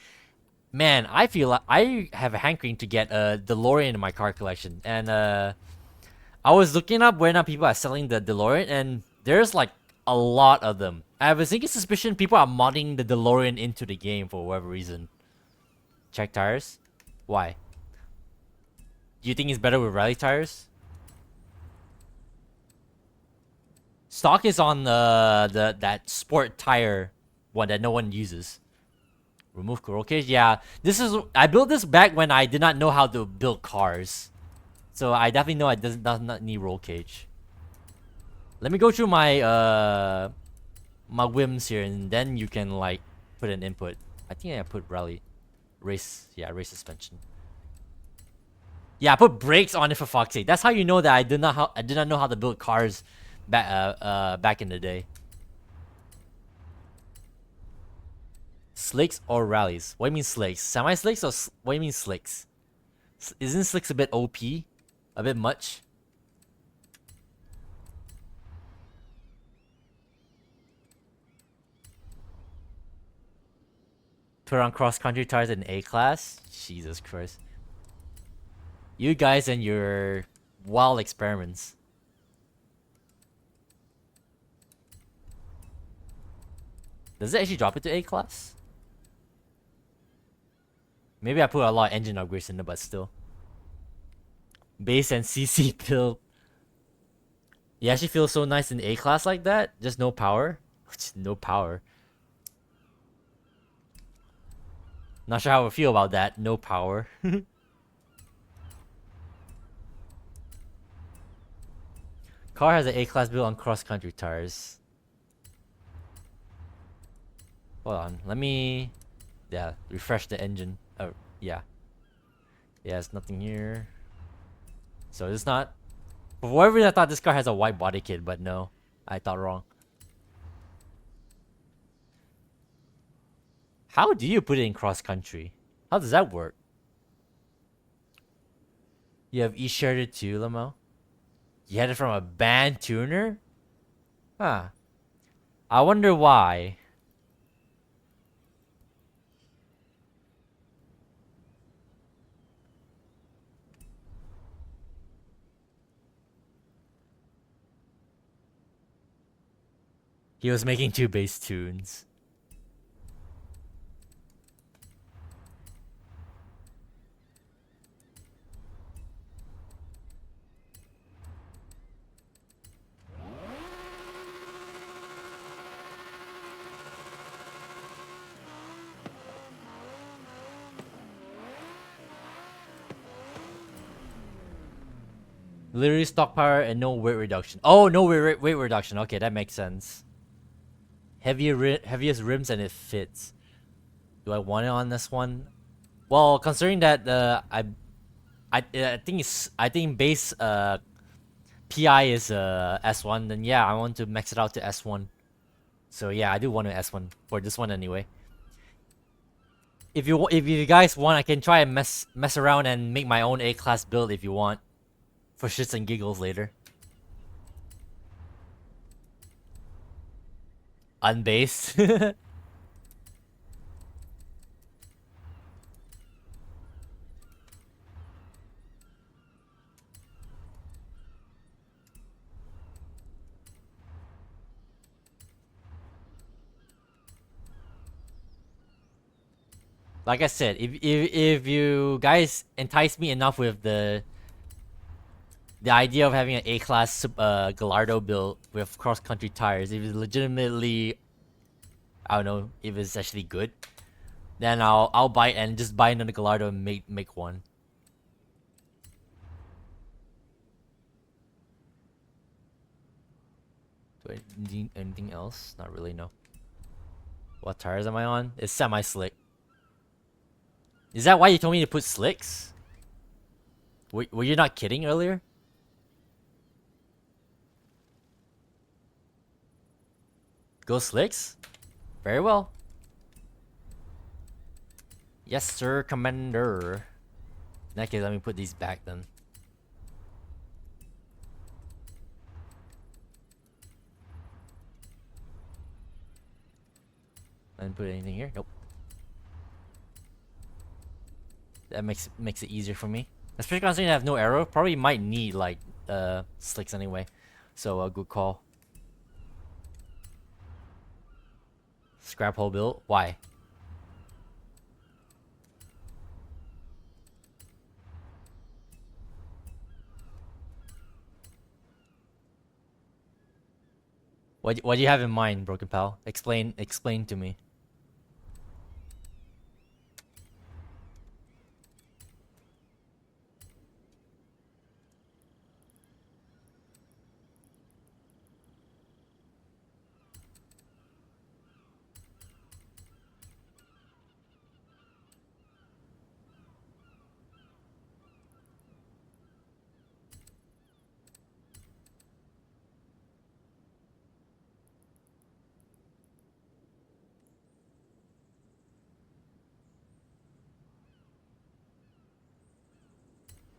man, I feel like I have a hankering to get a DeLorean in my car collection. And I was looking up where now people are selling the DeLorean, and there's like a lot of them. I have a sneaky suspicion people are modding the DeLorean into the game for whatever reason. Check tires? Why? Do you think it's better with rally tires? Stock is on that sport tire one that no one uses. Remove roll cage? Yeah, I built this back when I did not know how to build cars. So I definitely know it does not need roll cage. Let me go through my my whims here, and then you can like put an input. I think I put race suspension. Yeah, I put brakes on it for fuck's sake. That's how you know that I did not know how to build cars back in the day. Slicks or rallies? What do you mean slicks? Semi slicks or what do you mean slicks? Isn't slicks a bit OP? A bit much? Put on cross country tires in A class? Jesus Christ. You guys and your wild experiments. Does it actually drop it to A class? Maybe I put a lot of engine upgrades in there, but still. Base and CC build. You actually feel so nice in A class like that? Just no power? Just no power. Not sure how I feel about that. No power. Car has an A-class build on cross-country tires. Hold on. Let me... Yeah, refresh the engine. Oh, yeah. Yeah, there's nothing here. So it's not... For whatever reason, I thought this car has a white body kit, but no. I thought wrong. How do you put it in cross-country? How does that work? You have E-shared it too, Lamo? You had it from a band tuner? Huh. I wonder why. He was making 2 bass tunes. Literally stock power and no weight reduction. Oh, no weight reduction. Okay, that makes sense. Heaviest rims and it fits. Do I want it on this one? Well, considering that I think base PI is S1, then yeah, I want to max it out to S1. So yeah, I do want an S1 for this one anyway. If you guys want, I can try and mess around and make my own A-class build if you want. For shits and giggles later. Unbased. Like I said, if you guys entice me enough with the idea of having an A-class Gallardo build with cross-country tires, if it's legitimately, I don't know, if it's actually good, then I'll buy it and just buy another Gallardo and make one. Do I need anything else? Not really, no. What tires am I on? It's semi-slick. Is that why you told me to put slicks? Were you not kidding earlier? Go slicks? Very well. Yes, sir, Commander. In that case, let me put these back then. I didn't put anything here. Nope. That makes it easier for me. Especially considering I have no arrow. Probably might need like slicks anyway. So a good call. Scrap hole build. Why? What do you have in mind, Broken Pal? Explain to me.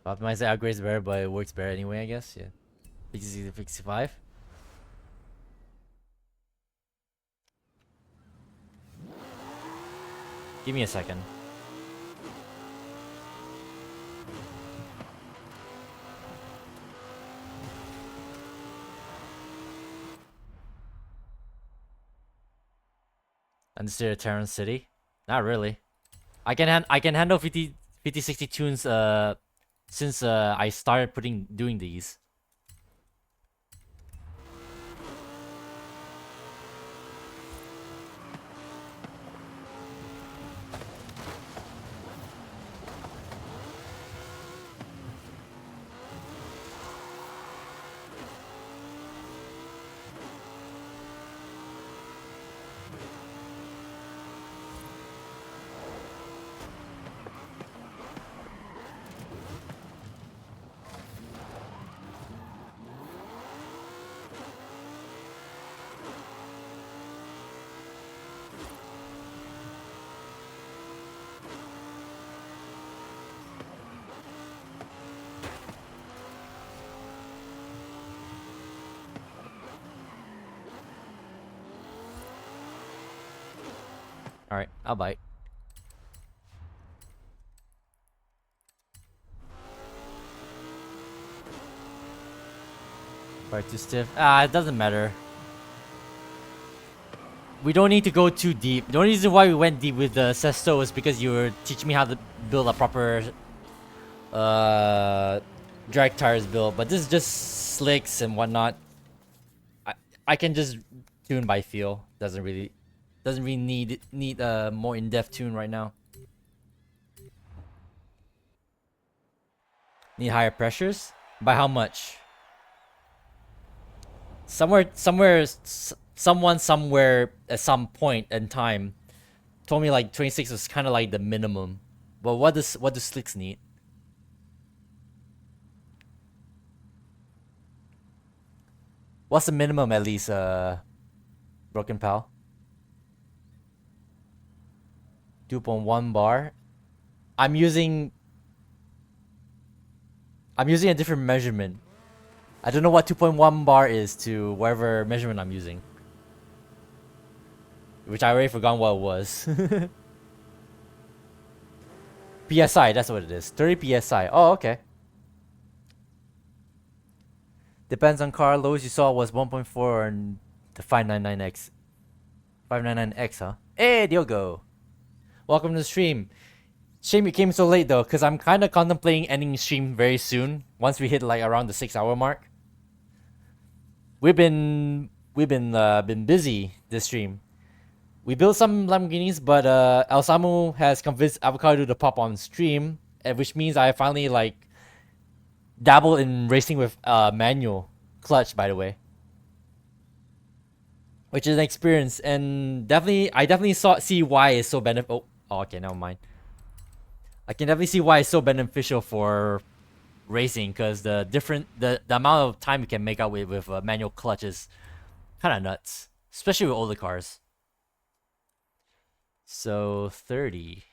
Optimize the upgrades better, but it works better anyway, I guess. Yeah. 60 to 65. Give me a second. Understeer Terran City? Not really. I can handle 50 60 tunes since I started doing these. Alright, I'll bite. Part too stiff. It doesn't matter. We don't need to go too deep. The only reason why we went deep with the Sesto is because you were teaching me how to build a proper drag tires build. But this is just slicks and whatnot. I can just tune by feel. Doesn't really need a more in-depth tune right now. Need higher pressures? By how much? Someone somewhere at some point in time told me like 26 was kind of like the minimum. But what do slicks need? What's the minimum at least, Broken Pal? 2.1 bar. I'm using a different measurement. I don't know what 2.1 bar is to whatever measurement I'm using. Which I already forgot what it was. PSI, that's what it is. 30 PSI. Oh, okay. Depends on car. Lowest you saw was 1.4 and the 599X. 599X, huh? Hey, Diogo. Welcome to the stream. Shame you came so late though, because I'm kind of contemplating ending stream very soon. Once we hit like around the 6-hour mark. We've been busy this stream. We built some Lamborghinis, but El Samu has convinced Avocado to pop on stream, which means I finally like dabble in racing with manual clutch, by the way, which is an experience, and I definitely see why it's so beneficial. Oh, okay, never mind. I can definitely see why it's so beneficial for racing, because the amount of time you can make out with manual clutch is kind of nuts. especially with older cars. So 30.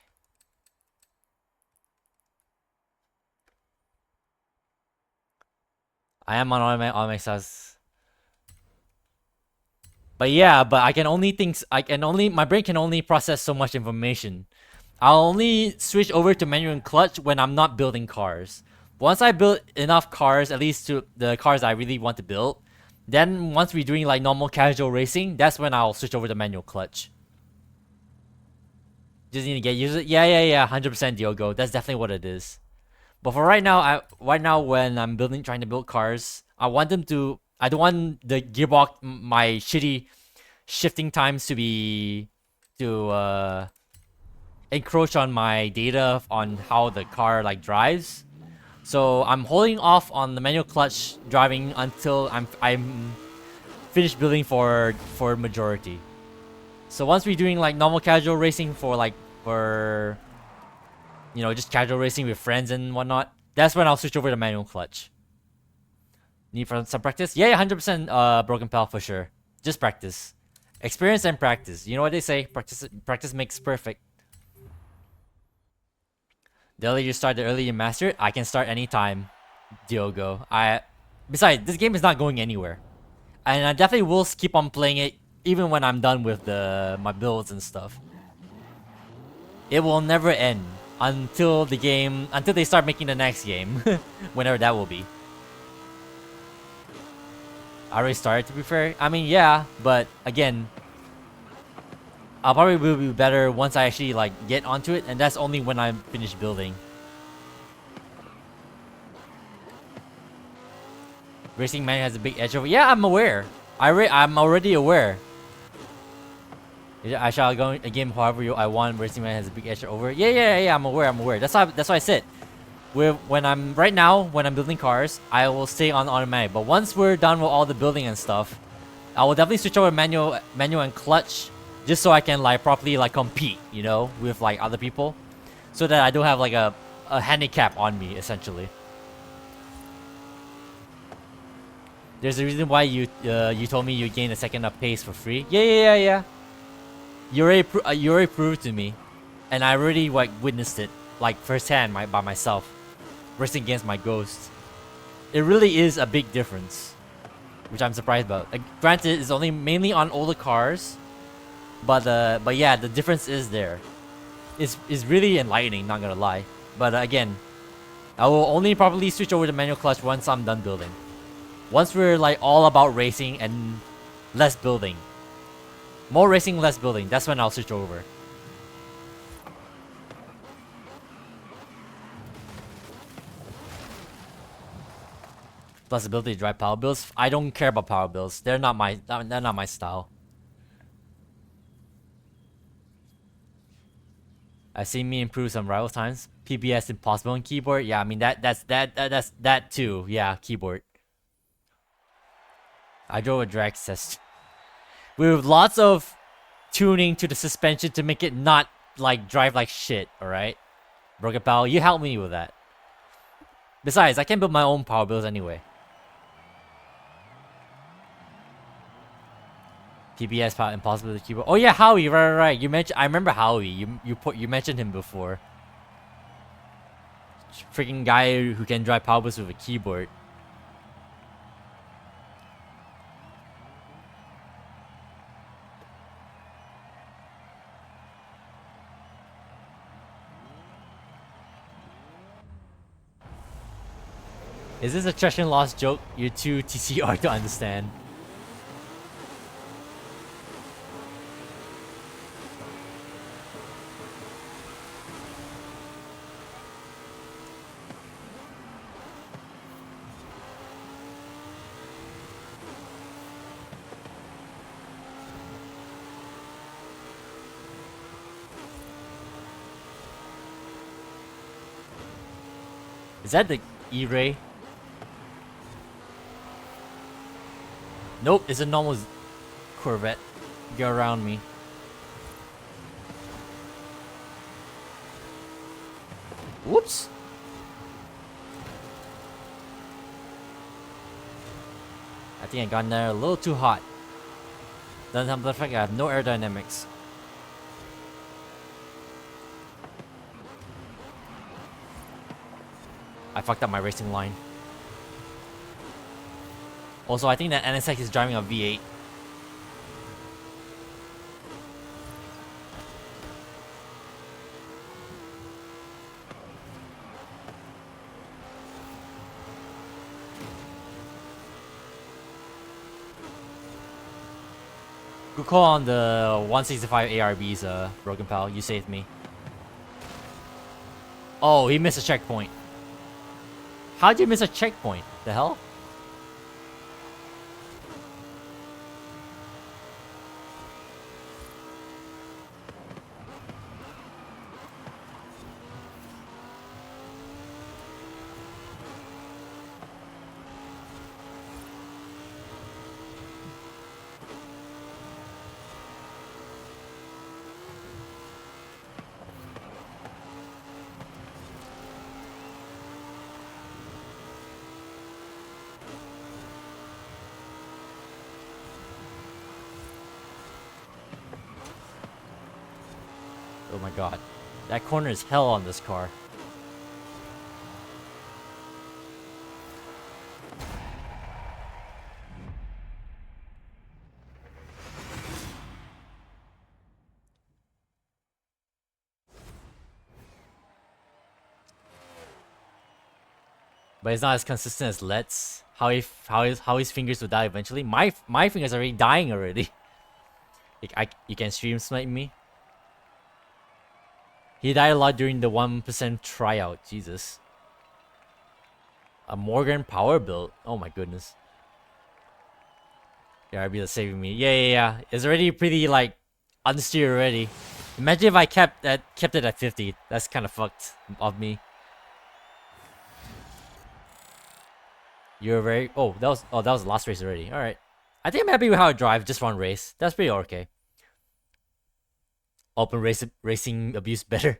I am on automatic size. But yeah, but I can only think. My brain can only process so much information. I'll only switch over to manual and clutch when I'm not building cars. Once I build enough cars, at least to the cars I really want to build, then once we're doing like normal casual racing, that's when I'll switch over to manual clutch. Just need to get used to it. Yeah, 100% Diogo. That's definitely what it is. But for right now, when I'm trying to build cars, I want them to. I don't want the gearbox, my shitty shifting times to encroach on my data on how the car like drives. So I'm holding off on the manual clutch driving until I'm finished building for majority. So once we're doing like normal casual racing for just casual racing with friends and whatnot, that's when I'll switch over to manual clutch. Need for some practice? Yeah, 100% broken pal for sure. Just practice. Experience and practice. You know what they say? Practice makes perfect. The earlier you start, the earlier you master it. I can start anytime, Diogo. Besides, this game is not going anywhere. And I definitely will keep on playing it even when I'm done with my builds and stuff. It will never end until they start making the next game. Whenever that will be. I already started, to be fair. I mean, yeah, but again, I'll probably will be better once I actually like get onto it, and that's only when I'm finished building. Racing Man has a big edge over. Yeah, I'm aware. I'm already aware. I shall go again. However, I want. Racing Man has a big edge over. Yeah. I'm aware. That's why I said. When I'm building cars, I will stay on automatic. But once we're done with all the building and stuff, I will definitely switch over manual and clutch, just so I can like properly like compete, with like other people, so that I don't have like a handicap on me essentially. There's a reason why you told me you gain a second of pace for free. Yeah. You already proved to me, and I already like witnessed it like firsthand by myself. Racing against my ghost. It really is a big difference, which I'm surprised about. Granted, it's only mainly on older cars, but yeah, the difference is there. It's really enlightening, not gonna lie. But again, I will only probably switch over to manual clutch once I'm done building. Once we're like all about racing and less building, more racing, less building. That's when I'll switch over. Plus ability to drive power builds. I don't care about power builds. They're not my style. I see me improve some rival times. PBS impossible on keyboard. Yeah, I mean that's that too. Yeah, keyboard. I drove a drag test with lots of tuning to the suspension to make it not like drive like shit. All right, Broken Pal, you help me with that. Besides, I can build my own power builds anyway. PBS power impossible to keyboard. Oh yeah, Howie, right. You mentioned. I remember Howie. You mentioned him before. Freaking guy who can drive power builds with a keyboard. Is this a Treasure Lost joke? You're too TCR to understand. Is that the E-Ray? Nope, it's a normal Corvette. Get around me. Whoops. I think I got in there a little too hot. Doesn't help the fact I have no aerodynamics. I fucked up my racing line. Also, I think that NSX is driving a V8. Good call on the 165 ARBs, Broken Pal. You saved me. Oh, he missed a checkpoint. How'd you miss a checkpoint? The hell? Oh my god. That corner is hell on this car. But it's not as consistent as Let's. How his fingers will die eventually. My fingers are already dying already. You can stream snipe me. He died a lot during the 1% tryout. Jesus. A Morgan power build. Oh my goodness. Yeah, RB is saving me. Yeah. It's already pretty like unsteer already. Imagine if I kept it at 50. That's kind of fucked of me. You're very that was the last race already. All right. I think I'm happy with how I drive. Just one race. That's pretty okay. Open racing abuse better.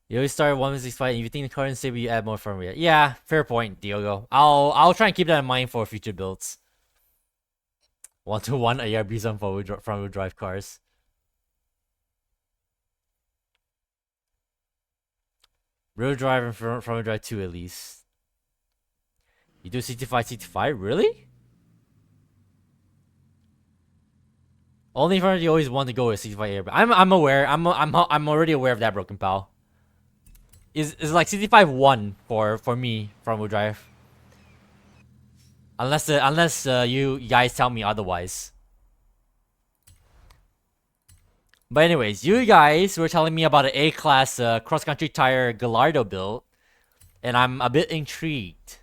You always start 165 and if you think the car is stable, you add more firm rate. Yeah, fair point, Diogo. I'll try and keep that in mind for future builds. 1-to-1 ARBs on front wheel drive cars. Rear drive and front wheel drive 2 at least. You do CT5, really? Only if you always want to go with CT5 ARB. I'm aware. I'm already aware of that, Broken Pal. Is like CT5 1 for me front wheel drive. Unless you guys tell me otherwise. But anyways, you guys were telling me about an A-class cross-country tire Gallardo build, and I'm a bit intrigued.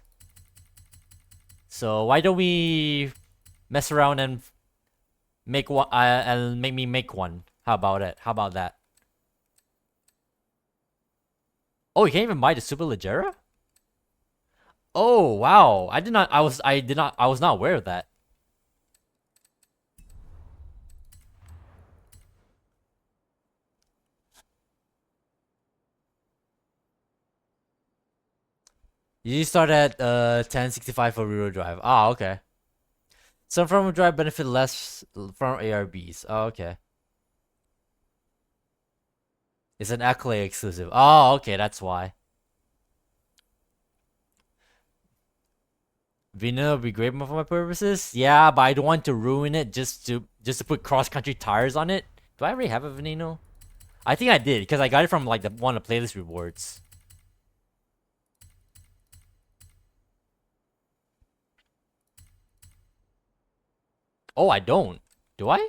So why don't we mess around and make one and make me make one? How about it? How about that? Oh, you can't even buy the Superleggera? Oh wow! I was not aware of that. You start at 1065 for rear drive. Ah, okay. Some front wheel drive benefit less from ARBs. Oh, okay. It's an Accolade exclusive. Oh, okay, that's why. Vino would be great for my purposes. Yeah, but I don't want to ruin it just to put cross-country tires on it. Do I already have a Veneno? I think I did because I got it from like one of the playlist rewards. Oh, I don't. Do I?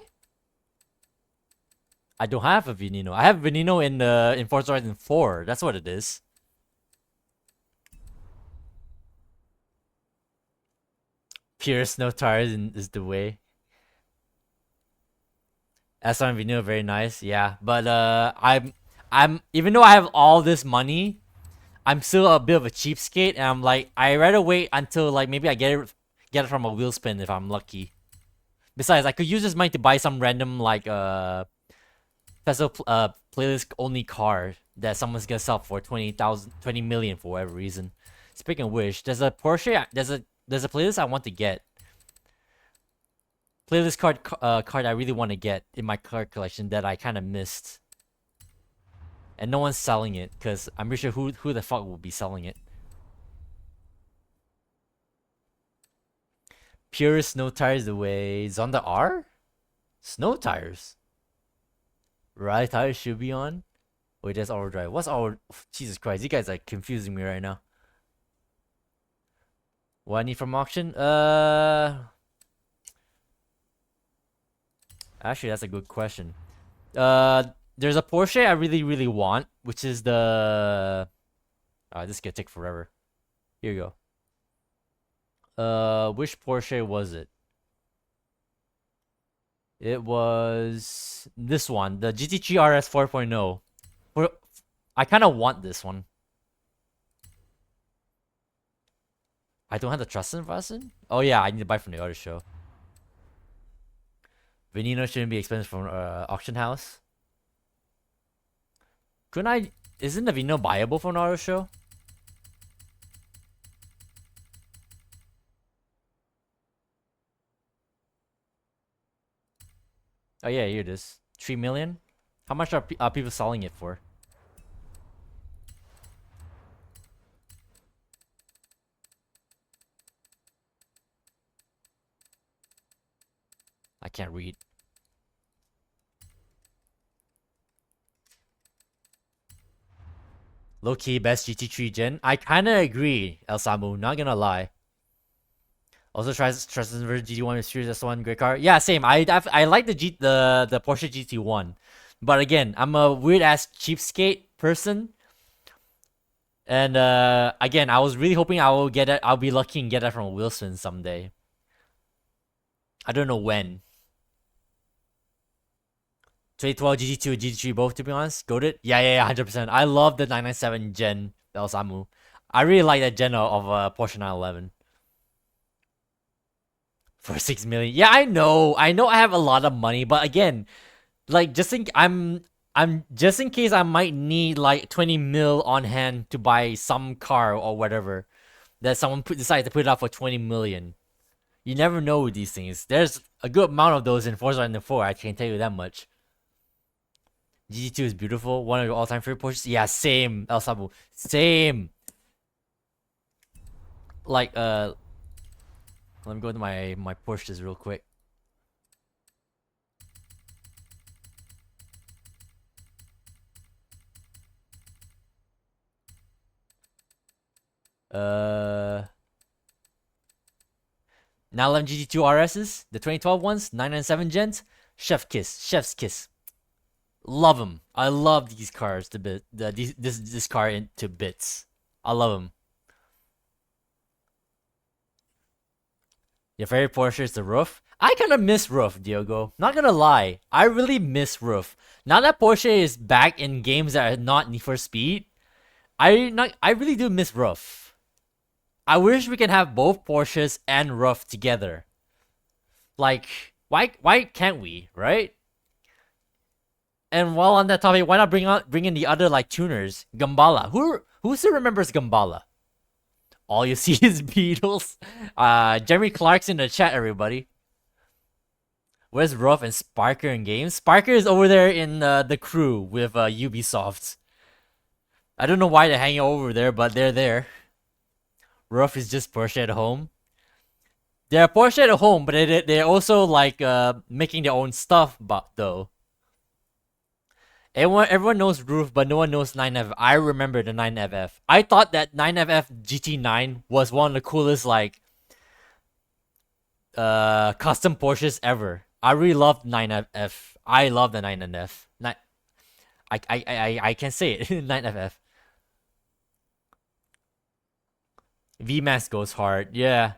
I don't have a Veneno. I have Veneno in Forza Horizon 4. That's what it is. Pure snow tires is the way. S1 Veneno, very nice. Yeah, but I'm even though I have all this money, I'm still a bit of a cheapskate, and I'm like, I rather wait until like maybe I get it from a wheel spin if I'm lucky. Besides, I could use this money to buy some random like festival playlist only car that someone's gonna sell for 20 million for whatever reason. Speaking of which, there's a Porsche. There's a playlist I want to get. playlist card I really want to get in my card collection that I kind of missed, and no one's selling it because I'm pretty sure who the fuck will be selling it. Pure snow tires the way. Zonda R? Snow tires. Rally tires should be on. Wait, that's overdrive. What's our? Jesus Christ, you guys are confusing me right now. What I need from auction? Actually, that's a good question. There's a Porsche I really want, which is the. This is gonna take forever. Here you go. Which Porsche was it? It was this one, the GT3 RS 4.0. I kind of want this one. I don't have the trust in Vasen? Oh yeah, I need to buy from the auto show. Veneno shouldn't be expensive from auction house. Couldn't I? Isn't the Veneno buyable from an auto show? Oh yeah, here it is. 3 million? How much are people selling it for? I can't read. Low key best GT3 gen. I kinda agree, El Samu, not gonna lie. Also tries version GT1 Series S1, great car. Yeah, same. I like the Porsche GT1. But again, I'm a weird ass cheapskate person. And again, I was really hoping I will get it. I'll be lucky and get it from Wilson someday. I don't know when. 2012 GT2 and GT3 both, to be honest. Goated? Yeah, 100%. I love the 997 gen, the Samu. I really like that gen of Porsche 911. For 6 million. Yeah, I know I have a lot of money, but again, like I'm just in case I might need like 20 mil on hand to buy some car or whatever, that someone decide to put it up for 20 million. You never know with these things. There's a good amount of those in Forza Horizon 4, I can tell you that much. GT2 is beautiful. One of your all-time favorite Porsches? Yeah, same, El Sabu. Same. Like, let me go to my Porsches real quick. Now 11 GT2 RSs, the 2012 ones, 997 gens. Chef's kiss. Love them. I love these cars to bit. This car into bits. I love them. Your favorite Porsche is the roof. I kind of miss roof, Diogo. Not gonna lie, I really miss roof. Now that Porsche is back in games that are not Need for Speed, I really do miss roof. I wish we could have both Porsches and roof together. Like, why can't we, right? And while on that topic, why not bring in the other like tuners? Gambala. Who still remembers Gambala? All you see is Beatles. Jeremy Clark's in the chat, everybody. Where's Ruff and Sparker in games? Sparker is over there in the crew with Ubisoft. I don't know why they're hanging over there, but they're there. Ruff is just Porsche at home. They're Porsche at home, but they're also like making their own stuff, but though. Everyone knows Roof, but no one knows 9FF. I remember the 9FF. I thought that 9FF GT9 was one of the coolest like custom Porsches ever. I really loved 9FF. I love the 9FF. I can say it. 9FF. VMAX goes hard. Yeah.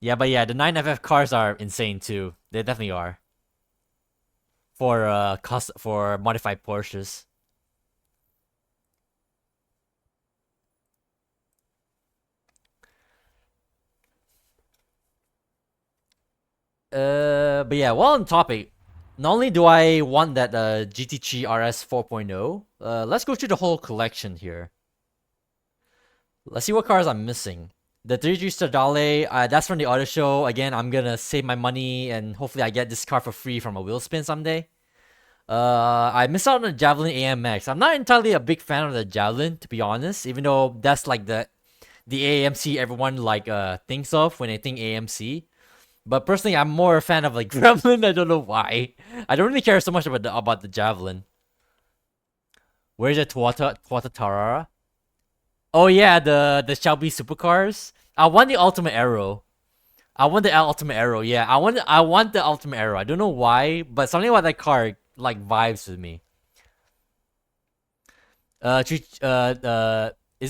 Yeah, but yeah, the 9FF cars are insane too. They definitely are. For modified Porsches. But yeah, while on topic, not only do I want that GT3 RS 4.0, Let's go through the whole collection here. Let's see what cars I'm missing. The 3G Stradale, that's from the auto show. Again, I'm gonna save my money and hopefully I get this car for free from a wheel spin someday. I missed out on the Javelin AMX. I'm not entirely a big fan of the Javelin, to be honest, even though that's like the AMC everyone like thinks of when they think AMC. But personally, I'm more a fan of like Gremlin. I don't know why. I don't really care so much about the Javelin. Where's the Tuata Tarara? Oh yeah, the Shelby supercars. I want the Ultimate Arrow. I want the Ultimate Arrow. Yeah, I want the Ultimate Arrow. I don't know why, but something about that car like vibes with me. Is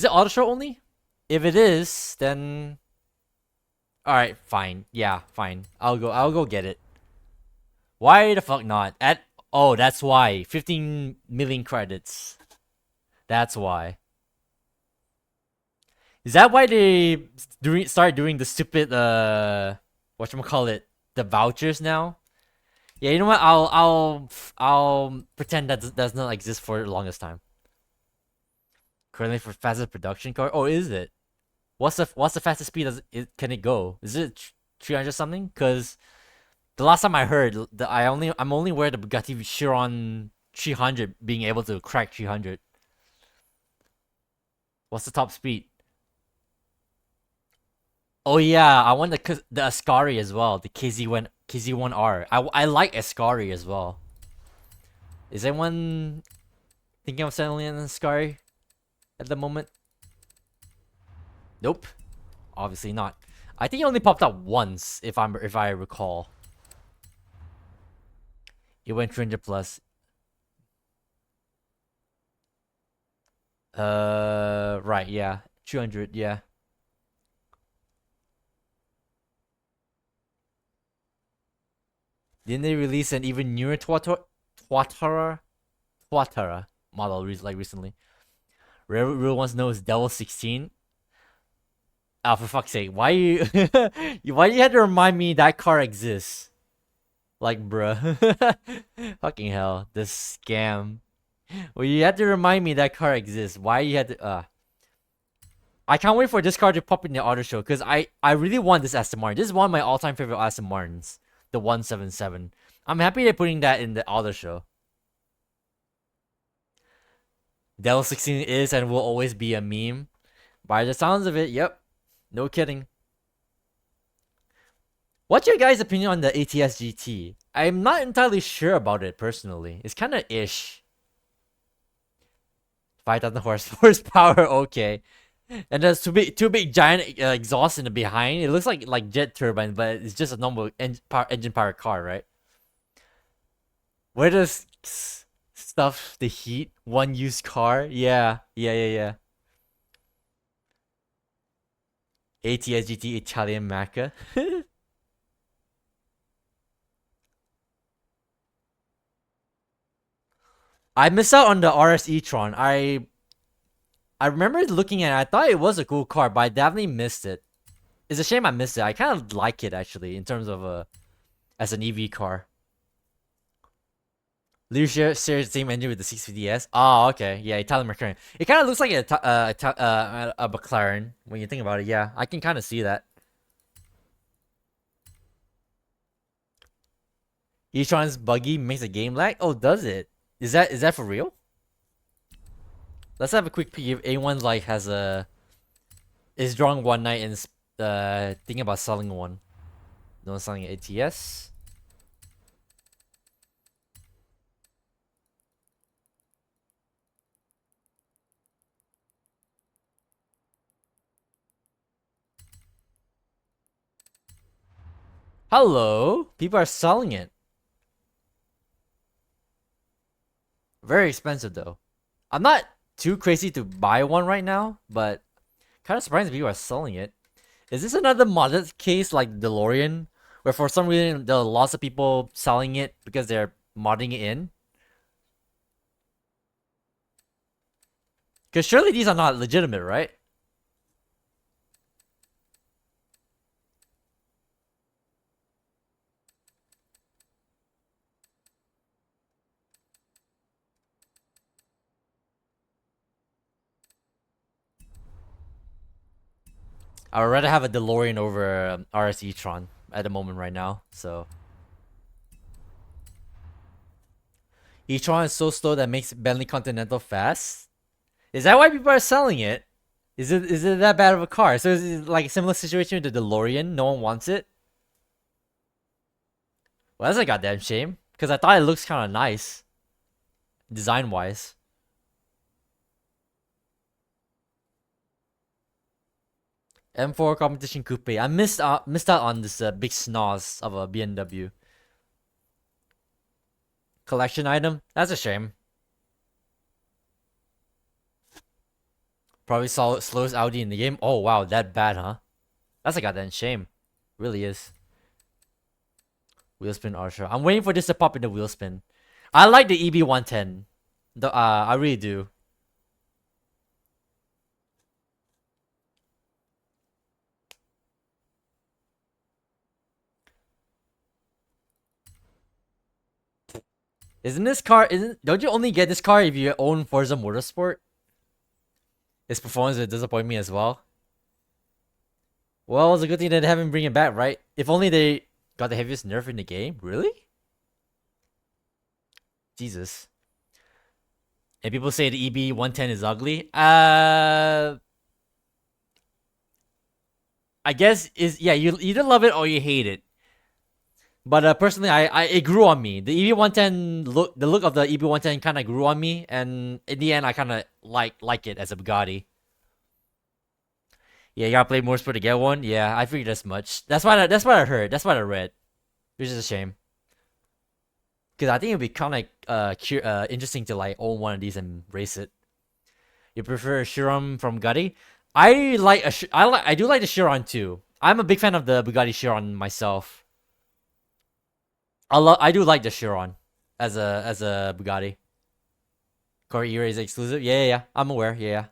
it auto show only? If it is, then all right, fine. Yeah, fine. I'll go get it. Why the fuck not? That's why. 15 million credits. That's why. Is that why they start doing the stupid whatchamacallit, the vouchers now? Yeah, you know what? I'll pretend that does not exist for the longest time. Currently for fastest production car. Oh, is it? What's the fastest speed can it go? Is it 300 something? Cause the last time I heard, I'm only aware of the Bugatti Chiron 300 being able to crack 300. What's the top speed? Oh yeah, I want the Ascari as well, the KZ1R. I like Ascari as well. Is anyone thinking of selling an Ascari at the moment? Nope, obviously not. I think it only popped up once, if I recall. It went 300 plus. Right, yeah, 200, yeah. Didn't they release an even newer Tuatara model recently? Real ones know is Devil 16. Oh, for fuck's sake, why you why you had to remind me that car exists? Like, bruh. Fucking hell, this scam. Well, you had to remind me that car exists. Why you had to? I can't wait for this car to pop in the auto show because I really want this Aston Martin. This is one of my all-time favorite Aston Martins, the 177. I'm happy they're putting that in the auto show. Devil 16 is and will always be a meme. By the sounds of it, yep. No kidding. What's your guys' opinion on the ATS GT? I'm not entirely sure about it personally. It's kind of ish. 5,000 horsepower, okay. And there's two big giant exhausts in the behind. It looks like jet turbine, but it's just a normal engine powered car, right? Where does stuff the heat? One used car? Yeah. ATS GT Italian Macca. I missed out on the RS e-tron. I remember looking at it. I thought it was a cool car, but I definitely missed it. It's a shame I missed it. I kind of like it actually in terms of as an EV car. Leisure shares the same engine with the 650S. Oh, okay. Yeah, Italian McLaren. It kind of looks like a McLaren when you think about it. Yeah, I can kind of see that. e-tron's buggy makes a game lag. Oh, does it? Is that for real? Let's have a quick peek if anyone like is drawing one night and thinking about selling one. No one's selling ATS. Hello, people are selling it. Very expensive though. I'm not too crazy to buy one right now, but kind of surprised people are selling it. Is this another modded case like DeLorean, where for some reason there are lots of people selling it because they're modding it in? Because surely these are not legitimate, right? I would rather have a DeLorean over RS e-tron at the moment right now. So e-tron is so slow that makes Bentley Continental fast. Is that why people are selling it? Is it that bad of a car? So is it like a similar situation with the DeLorean? No one wants it. Well, that's a goddamn shame because I thought it looks kind of nice, design wise. M4 competition coupe. I missed out on this big snoz of a BMW collection item. That's a shame. Probably saw slowest Audi in the game. Oh wow, that bad, huh? That's a goddamn shame. Really is. Wheelspin Ultra. I'm waiting for this to pop in the wheelspin. I like the EB110. I really do. Isn't this car? Don't you only get this car if you own Forza Motorsport? Its performance would disappoint me as well. Well, it's a good thing that they haven't bring it back, right? If only they got the heaviest nerf in the game. Really? Jesus. And people say the EB110 is ugly. I guess is yeah. You either love it or you hate it. But personally, it grew on me. The EB110 look, the look of the EB110 kind of grew on me, and in the end, I kind of like it as a Bugatti. Yeah, you gotta play Motorsport to get one. Yeah, I figured as much. That's what I heard. That's what I read. Which is a shame. Because I think it'd be kind of interesting to like own one of these and race it. You prefer a Chiron from Bugatti? I do like the Chiron too. I'm a big fan of the Bugatti Chiron myself. I do like the Chiron as a Bugatti. Corey Era is exclusive. Yeah. I'm aware. Yeah.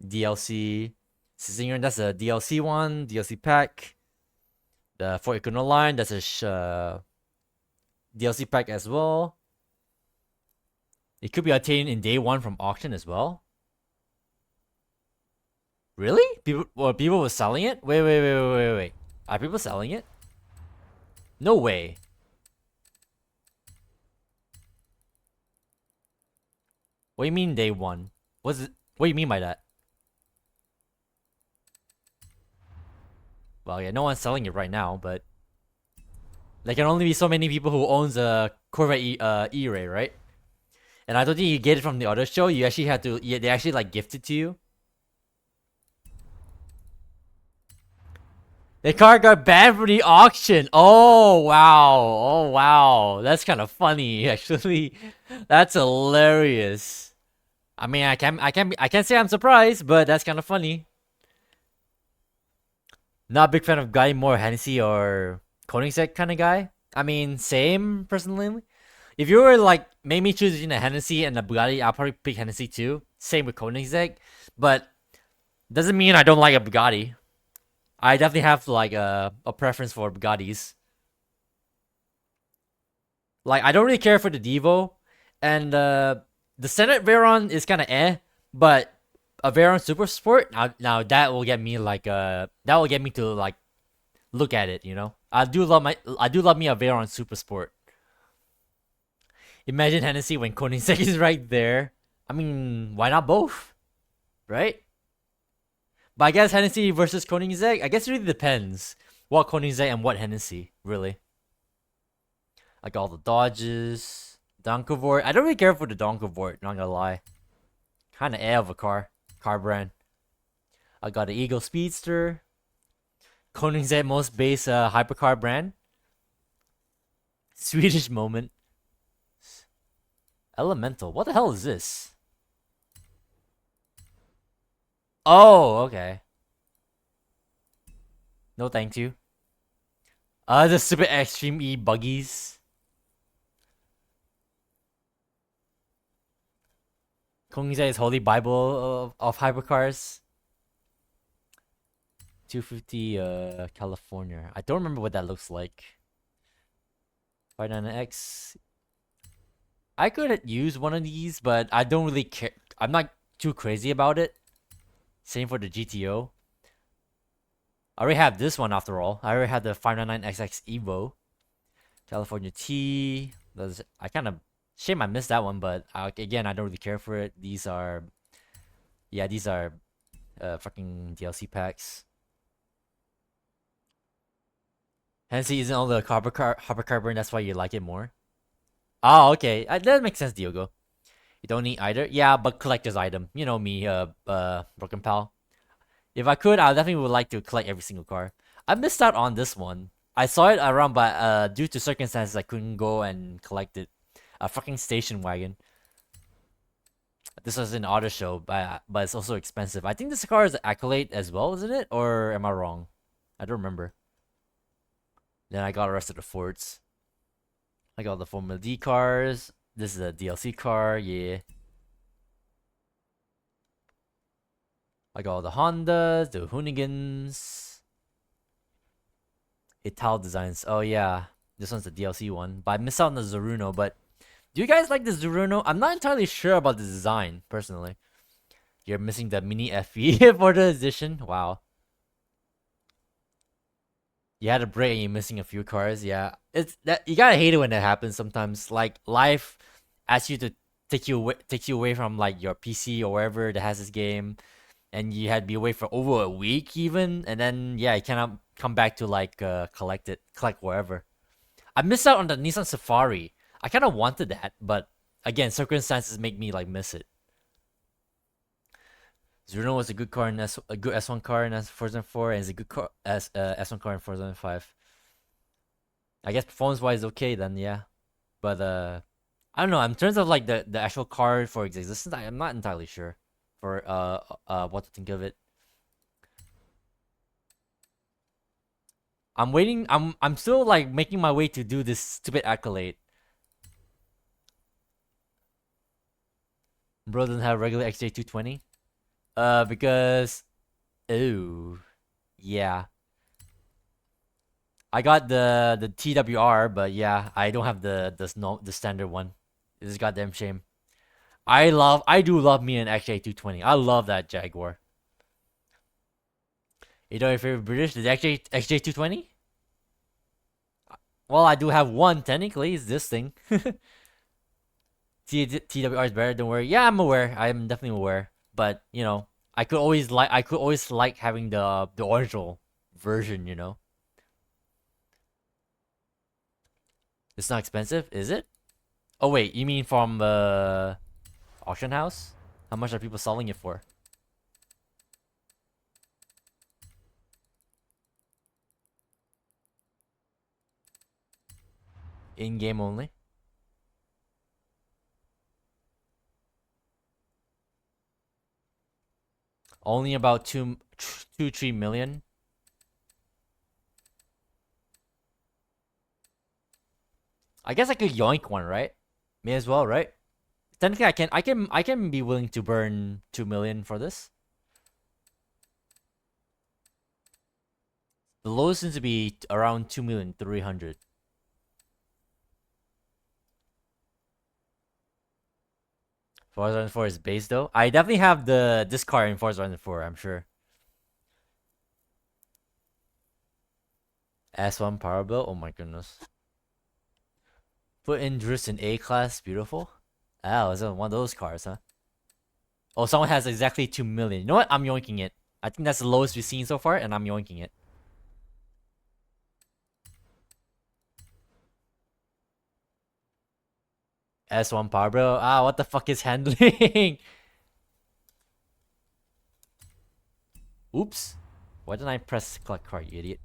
DLC. Singer, that's a DLC one. DLC pack. The Ford Econoline, that's a DLC pack as well. It could be obtained in day one from auction as well. Really? People were selling it? Wait. Are people selling it? No way. What do you mean day one? What do you mean by that? Well, yeah, no one's selling it right now, but there can only be so many people who owns a Corvette E-Ray, right? And I don't think you get it from the other show. You actually have to. Yeah, they actually like gift it to you. The car got banned from the auction. Oh wow. That's kind of funny, actually. That's hilarious. I mean, I can't say I'm surprised, but that's kind of funny. Not a big fan of guy, more Hennessy or Koenigsegg kind of guy. I mean, same personally. If you were like made me choose between a Hennessy and a Bugatti, I'll probably pick Hennessy too. Same with Koenigsegg, but doesn't mean I don't like a Bugatti. I definitely have like a preference for Bugattis. Like I don't really care for the Devo, and the Senate Veyron is kind of but a Veyron Super Sport now that will get me like that will get me to like look at it. You know, I do love me a Veyron Super Sport. Imagine Hennessy when Koenigsegg is right there. I mean, why not both? Right? But I guess Hennessy versus Koenigsegg, I guess it really depends what Koenigsegg and what Hennessy, really. Like all the Dodges, Donkavort. I don't really care for the Donkavort, not gonna lie. Kinda of a car brand. I got the Eagle Speedster. Koenigsegg most base hypercar brand. Swedish moment. Elemental. What the hell is this? Oh, okay. No thank you. The Super Extreme E buggies. Koenigsegg is holy bible of hypercars. 250 California. I don't remember what that looks like. 59X. I could use one of these, but I don't really care. I'm not too crazy about it. Same for the GTO. I already have this one after all. I already have the 599XX Evo. California T. I kind of shame I missed that one, but again, I don't really care for it. These are, yeah, these are fucking DLC packs. Hennessy isn't all the carbon. That's why you like it more. Oh, okay. That makes sense, Diogo. You don't need either. Yeah, but collector's item. You know me, Broken Pal. If I could, I definitely would like to collect every single car. I missed out on this one. I saw it around, but due to circumstances, I couldn't go and collect it. A fucking station wagon. This was an auto show, but it's also expensive. I think this car is Accolade as well, isn't it? Or am I wrong? I don't remember. Then I got the rest of the Fords. I got the Formula D cars. This is a DLC car, yeah. I got all the Hondas, the Hoonigans. Ital designs. Oh yeah, this one's the DLC one. But I missed out on the Zeruno. But do you guys like the Zeruno? I'm not entirely sure about the design, personally. You're missing the mini FE for the edition. Wow. You had a break and you're missing a few cars. Yeah, it's that you gotta hate it when that happens sometimes. Like life asks you to take you away from like your PC or wherever that has this game, and you had to be away for over a week even, and then yeah, you cannot come back to like collect wherever. I missed out on the Nissan Safari. I kind of wanted that, but again, circumstances make me like miss it. Zuno was a good car in a good S1 car in Forza 4, and is a good car as S1 car in Forza 5. I guess performance wise, okay then, yeah. But I don't know. In terms of like the actual car for its existence, I'm not entirely sure for what to think of it. I'm waiting. I'm still like making my way to do this stupid accolade. Bro doesn't have regular XJ220. Because, ooh, yeah. I got the TWR, but yeah, I don't have the standard one. This is goddamn shame. I do love me an XJ220. I love that Jaguar. You know your favorite British? The XJ220? Well, I do have one technically. It's this thing. TWR is better. Don't worry. Yeah, I'm aware. I'm definitely aware. But you know, I could always like having the original version. You know, it's not expensive, is it? Oh wait, you mean from the auction house? How much are people selling it for? In game only. Only about 3 million. I guess I could yoink one, right? May as well, right? Technically, I can be willing to burn 2 million for this. The lowest seems to be around 2,300,000. Forza 4 is base though. I definitely have this car in Forza 4, I'm sure. S1 power bill. Oh my goodness. Put in Drift in A class. Beautiful. Oh, it's one of those cars, huh? Oh, someone has exactly 2 million. You know what? I'm yoinking it. I think that's the lowest we've seen so far, and I'm yoinking it. S1 power bill. Ah, what the fuck is handling? Oops. Why didn't I press collect card, you idiot?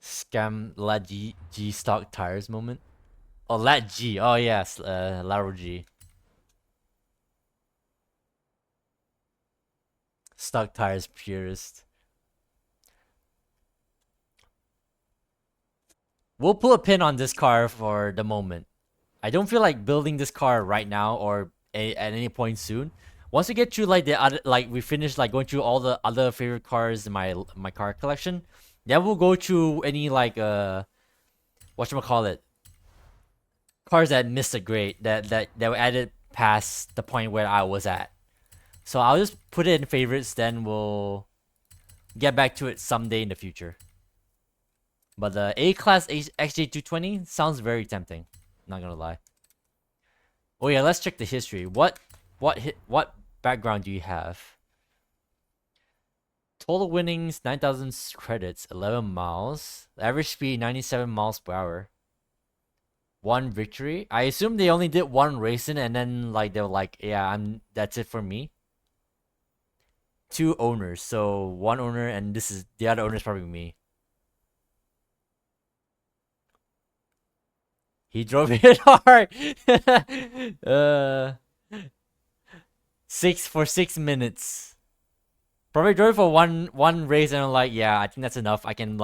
Scam lat G stock tires moment. Oh, lat G. Oh yes, Laro G. Stock tires purist. We'll pull a pin on this car for the moment. I don't feel like building this car right now or at any point soon. Once we get through like the other, like we finish like going through all the other favorite cars in my car collection, then we'll go through any like whatchamacallit, cars that missed a grade that were added past the point where I was at. So I'll just put it in favorites, then we'll get back to it someday in the future. But the A-Class XJ220 sounds very tempting. Not gonna lie. Oh yeah, let's check the history. What background do you have? Total winnings 9,000 credits, 11 miles. Average speed 97 miles per hour. One victory. I assume they only did one racing and then like they were like, yeah, that's it for me. Two owners, so one owner and this is the other owner is probably me. He drove it hard. 6 minutes. Probably drove for one race and I'm like, yeah, I think that's enough. I can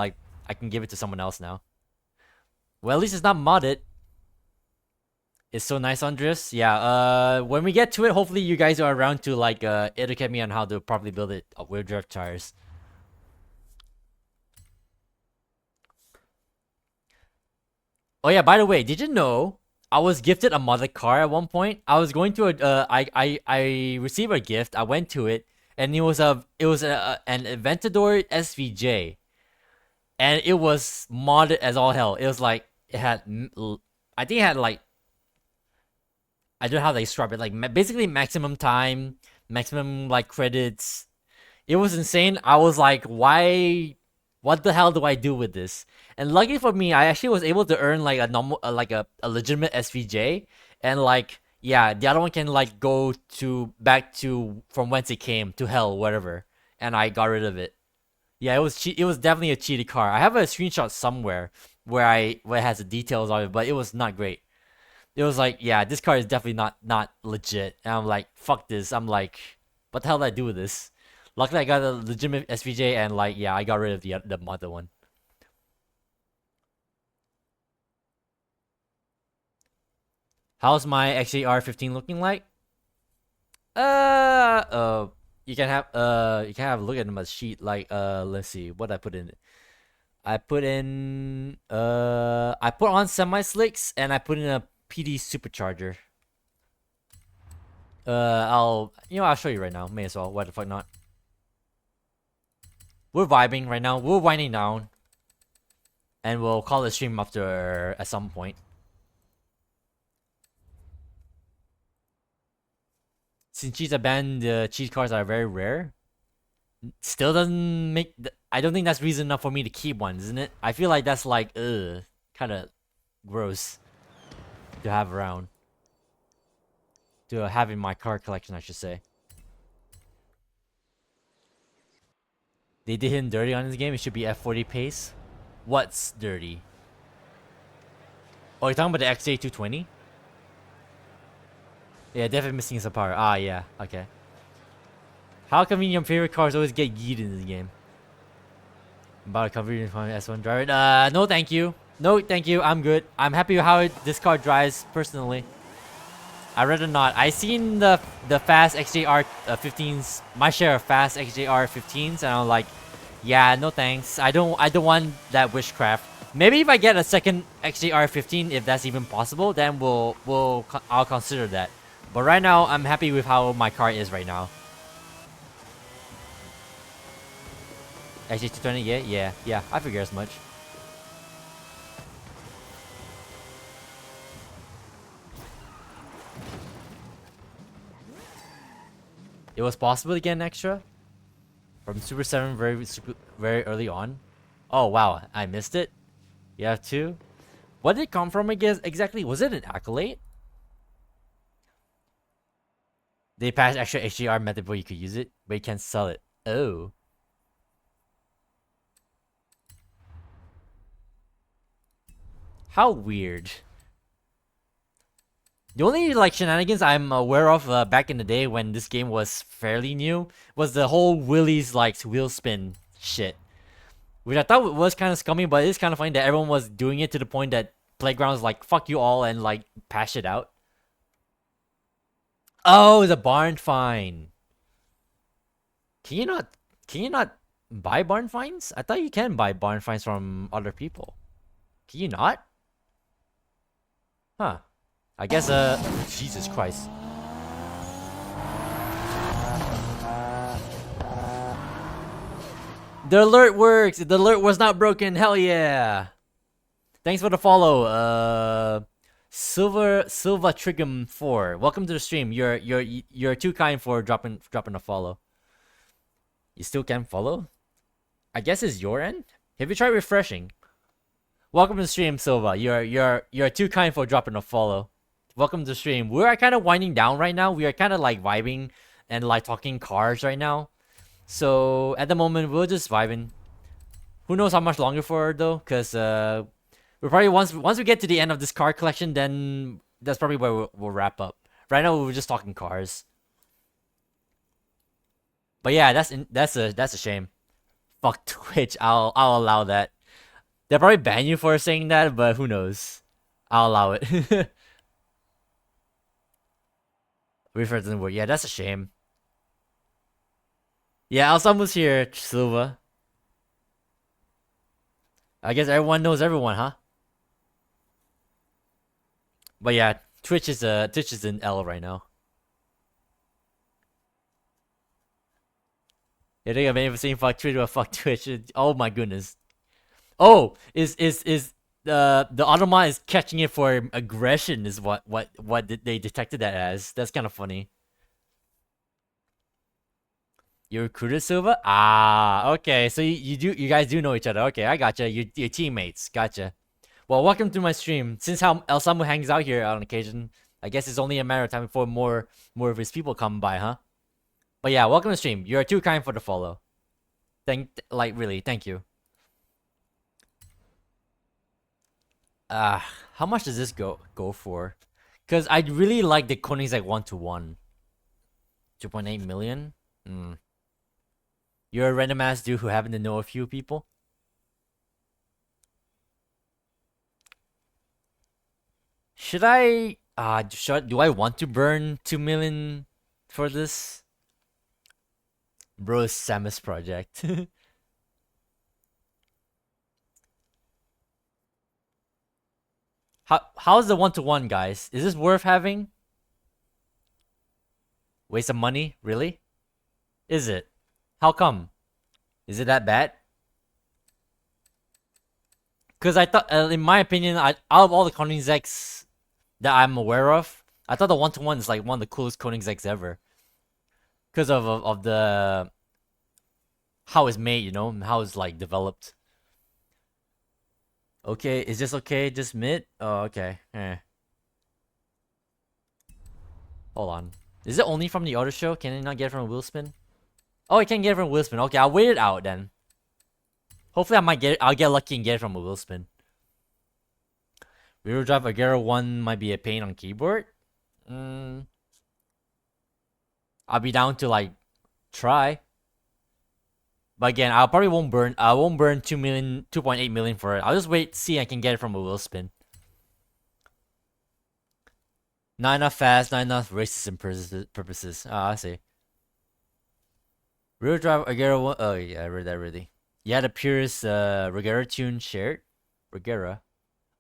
give it to someone else now. Well, at least it's not modded. It's so nice on drifts. Yeah, when we get to it, hopefully you guys are around to like educate me on how to properly build it with drift tires. Oh yeah, by the way, did you know I was gifted a modded car at one point? I was going to I received a gift. I went to it and it was an Aventador SVJ. And it was modded as all hell. It was like I think it had like I don't know how they describe it. Like basically maximum time, maximum like credits. It was insane. I was like, why? What the hell do I do with this? And lucky for me, I actually was able to earn like a normal, like a legitimate SVJ. And like, yeah, the other one can like go back to from whence it came to hell, whatever. And I got rid of it. Yeah, it was definitely a cheated car. I have a screenshot somewhere where it has the details of it, but it was not great. It was like, yeah, this car is definitely not legit. And I'm like, fuck this. I'm like, what the hell did I do with this? Luckily, I got a legitimate SVJ, and like, yeah, I got rid of the other one. How's my XJR15 looking like? You can have a look at my sheet. Like, let's see what I put in. I put on semi slicks and I put in a PD supercharger. I'll show you right now. May as well. Why the fuck not? We're vibing right now. We're winding down, and we'll call the stream after at some point. Since cheats are banned, the cheat cards are very rare. Still doesn't make. I don't think that's reason enough for me to keep one, isn't it? I feel like that's like, kind of gross to have around. To have in my card collection, I should say. They did him dirty on this game. It should be F40 pace. What's dirty? Oh, you're talking about the XJ220? Yeah, definitely missing some power. Ah, yeah. Okay. How convenient favorite cars always get yeeted in this game. About a convenient S1 driver. No, thank you. No, thank you. I'm good. I'm happy with how this car drives personally. I'd rather not. I seen the fast XJR 15s, my share of fast XJR 15s, and I'm like, yeah, no thanks. I don't want that witchcraft. Maybe if I get a second XJR 15, if that's even possible, then I'll consider that. But right now, I'm happy with how my car is right now. XJ220, yeah. I figure as much. It was possible to get an extra from Super 7 very early on. Oh wow, I missed it. You have two. What did it come from? I guess exactly. Was it an accolade? They passed extra HDR method before you could use it, but you can't sell it. Oh. How weird. The only like shenanigans I'm aware of back in the day when this game was fairly new was the whole Willie's like wheel spin shit, which I thought was kind of scummy, but it's kind of funny that everyone was doing it to the point that Playground's like fuck you all and like pass it out. Oh, the barn fine. Can you not buy barn fines? I thought you can buy barn fines from other people. Can you not? Huh. I guess Jesus Christ. The alert works. The alert was not broken. Hell yeah! Thanks for the follow. Silva Trigum 4. Welcome to the stream. You're too kind for dropping a follow. You still can follow? I guess it's your end. Have you tried refreshing? Welcome to the stream, Silva. You're too kind for dropping a follow. Welcome to the stream. We're kind of winding down right now. We are kind of like vibing and like talking cars right now. So at the moment we're just vibing. Who knows how much longer for though? Cause we're probably once we get to the end of this car collection, then that's probably where we'll wrap up. Right now we're just talking cars. But yeah, that's a shame. Fuck Twitch. I'll allow that. They'll probably ban you for saying that, but who knows? I'll allow it. Refresh doesn't work. Yeah, that's a shame. Yeah, Alsamu's here, Silva. I guess everyone knows everyone, huh? But yeah, Twitch is in L right now. You think I've ever seen fuck Twitter or fuck Twitch? Oh my goodness. Oh, is the automa is catching it for aggression is what they detected that as. That's kind of funny. You recruited Silva? Ah, okay. So you guys do know each other. Okay, I gotcha. You're teammates. Gotcha. Well, welcome to my stream. Since how El Samu hangs out here on occasion, I guess it's only a matter of time before more of his people come by, huh? But yeah, welcome to the stream. You're too kind for the follow. Really, thank you. How much does this go for? Cause I really like the Koenigsegg 1-to-1. 2.8 million. You're a random ass dude who happen to know a few people. Should I do I want to burn 2 million for this? Bro, Samus project. How's the 1-to-1, guys? Is this worth having? Waste of money? Really? Is it? How come? Is it that bad? Because I thought, in my opinion, out of all the Koenigsegg's that I'm aware of, I thought the 1-to-1 is like one of the coolest Koenigseggs ever. Because of the how it's made, you know, and how it's like developed. Okay, is this okay? Just mid? Oh, okay. Hold on. Is it only from the auto show? Can it not get it from a wheel spin? Oh, I can get it from a wheel spin. Okay, I'll wait it out then. Hopefully I'll get lucky and get it from a wheel spin. Rear drive Agera 1 might be a pain on keyboard. I'll be down to like try. But again, I won't burn 2.8 million for it. I'll just wait, see I can get it from a wheel spin. Not enough fast, not enough racist purposes. I see. Rear drive Agera 1. Oh yeah, I read that already. Yeah, the purest Regera tune shared. Regera.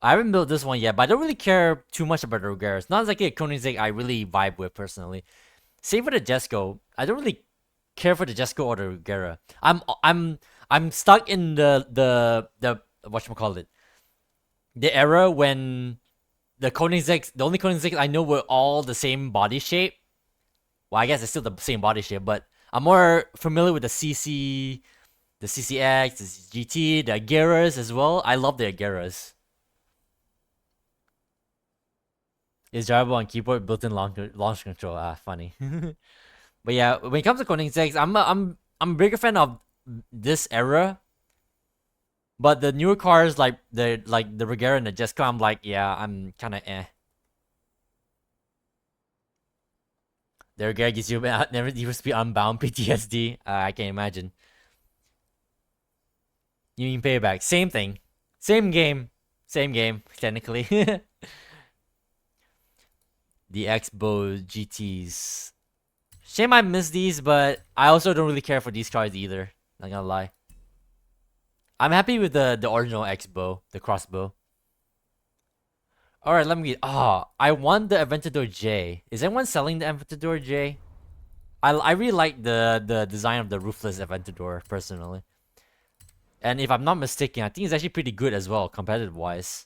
I haven't built this one yet, but I don't really care too much about the Regera. It's not like a Koenigsegg I really vibe with personally. Same for the Jesco. I don't really care for the Jesco or the Regera. I'm stuck in the whatchamacallit. The era when the only Koenigsegg I know were all the same body shape. Well, I guess it's still the same body shape, but I'm more familiar with the CC, the CCX, the GT, the Ageras as well. I love the Ageras. Is drivable on keyboard, built-in launch control. Funny. But yeah, when it comes to Koenigseggs, I'm a bigger fan of this era. But the newer cars like the Regera and the Jesco, I'm like, yeah, I'm kind of eh. The Regera gives you never used to be unbound PTSD. I can imagine. Union Payback, same thing, same game, technically. The Expo GTs. Shame I missed these, but I also don't really care for these cars either. Not gonna lie. I'm happy with the original Expo, the crossbow. All right, let me. I want the Aventador J. Is anyone selling the Aventador J? I really like the design of the roofless Aventador personally, and if I'm not mistaken, I think it's actually pretty good as well, competitive wise.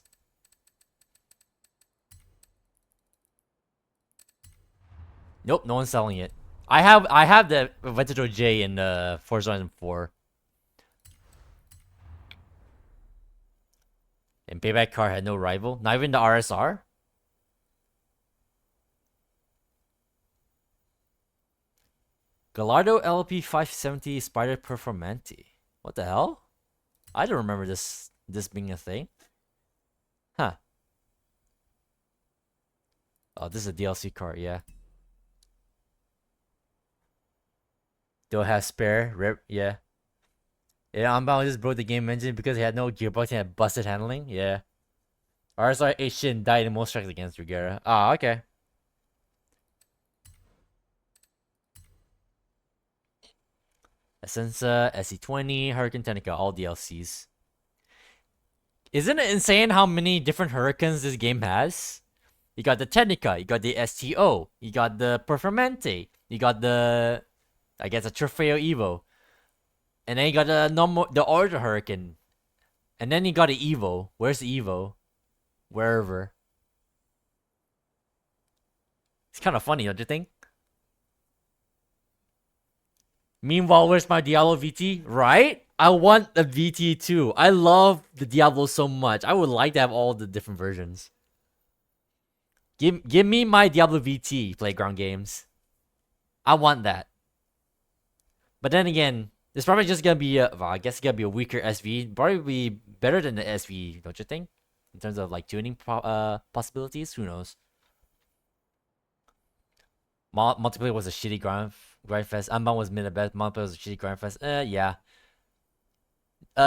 Nope, no one's selling it. I have the Aventador J in Forza Horizon 4. And Payback Car had no rival, not even the RSR. Gallardo LP 570 Spider Performante. What the hell? I don't remember this being a thing. Huh. Oh, this is a DLC card, yeah. Don't have spare, rip, yeah. Yeah, Unbound just broke the game engine because he had no gearbox and had busted handling, yeah. RSR 8 Shin died in most strikes against Rugera. Ah, okay. Essenza, SE20, Hurricane Tenica, all DLCs. Isn't it insane how many different Hurricanes this game has? You got the Technica, you got the STO, you got the Performante, you got the, I guess, a Trofeo Evo, and then you got the Order Hurricane, and then you got the Evo. Where's the Evo? Wherever. It's kind of funny, don't you think? Meanwhile, where's my Diablo VT? Right? I want the VT too. I love the Diablo so much. I would like to have all the different versions. Give me my Diablo VT playground games. I want that. But then again, it's probably just gonna be well, I guess it's gonna be a weaker SV. Probably be better than the SV, don't you think? In terms of like tuning possibilities, who knows? Multiplayer was a shitty grind fest. Unbound was mid at best. Multiplayer was a shitty grind fest. Yeah.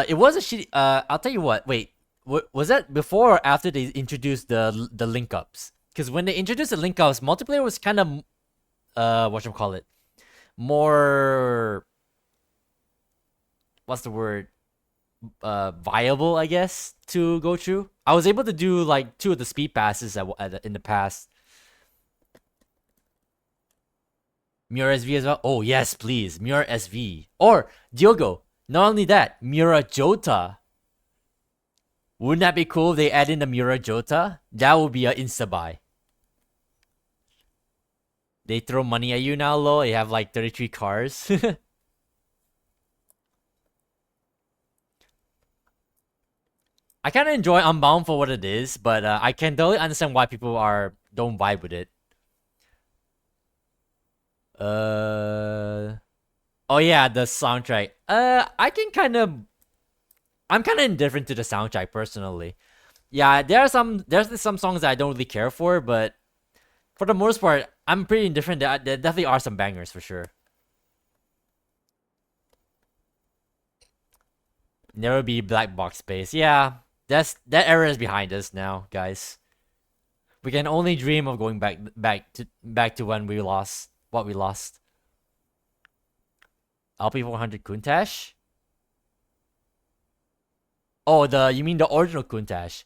It was a shitty. I'll tell you what. Wait, was that before or after they introduced the link ups? Because when they introduced the link ups, multiplayer was kind of whatchamacallit, more, what's the word, viable, I guess, to go through. I was able to do like 2 of the speed passes in the past. Miura SV as well. Oh yes, please, Miura SV or Diogo. Not only that, Miura Jota. Wouldn't that be cool if they add in the Miura Jota? That would be an insta buy. They throw money at you now, lol. You have like 33 cars. I kind of enjoy Unbound for what it is, but I can totally understand why people don't vibe with it. Oh yeah, the soundtrack. I'm kind of indifferent to the soundtrack personally. Yeah, there's some songs that I don't really care for, but for the most part, I'm pretty indifferent. There definitely are some bangers for sure. Never be black box space. Yeah, that era is behind us now, guys. We can only dream of going back to when we lost what we lost. LP 400 Kuntash. Oh, you mean the original Kuntash?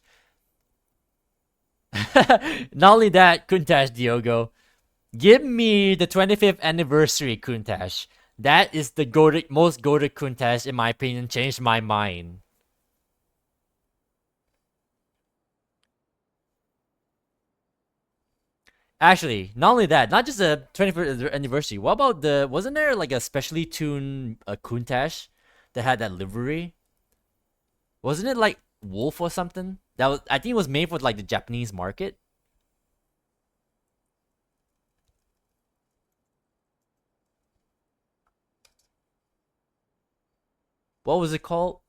Not only that, Kuntash Diogo. Give me the 25th anniversary Kuntash. That is the most goated Kuntash, in my opinion. Changed my mind. Actually, not only that, not just the 25th anniversary. What about wasn't there like a specially tuned Kuntash that had that livery? Wasn't it like wolf or something? I think it was made for like the Japanese market. What was it called?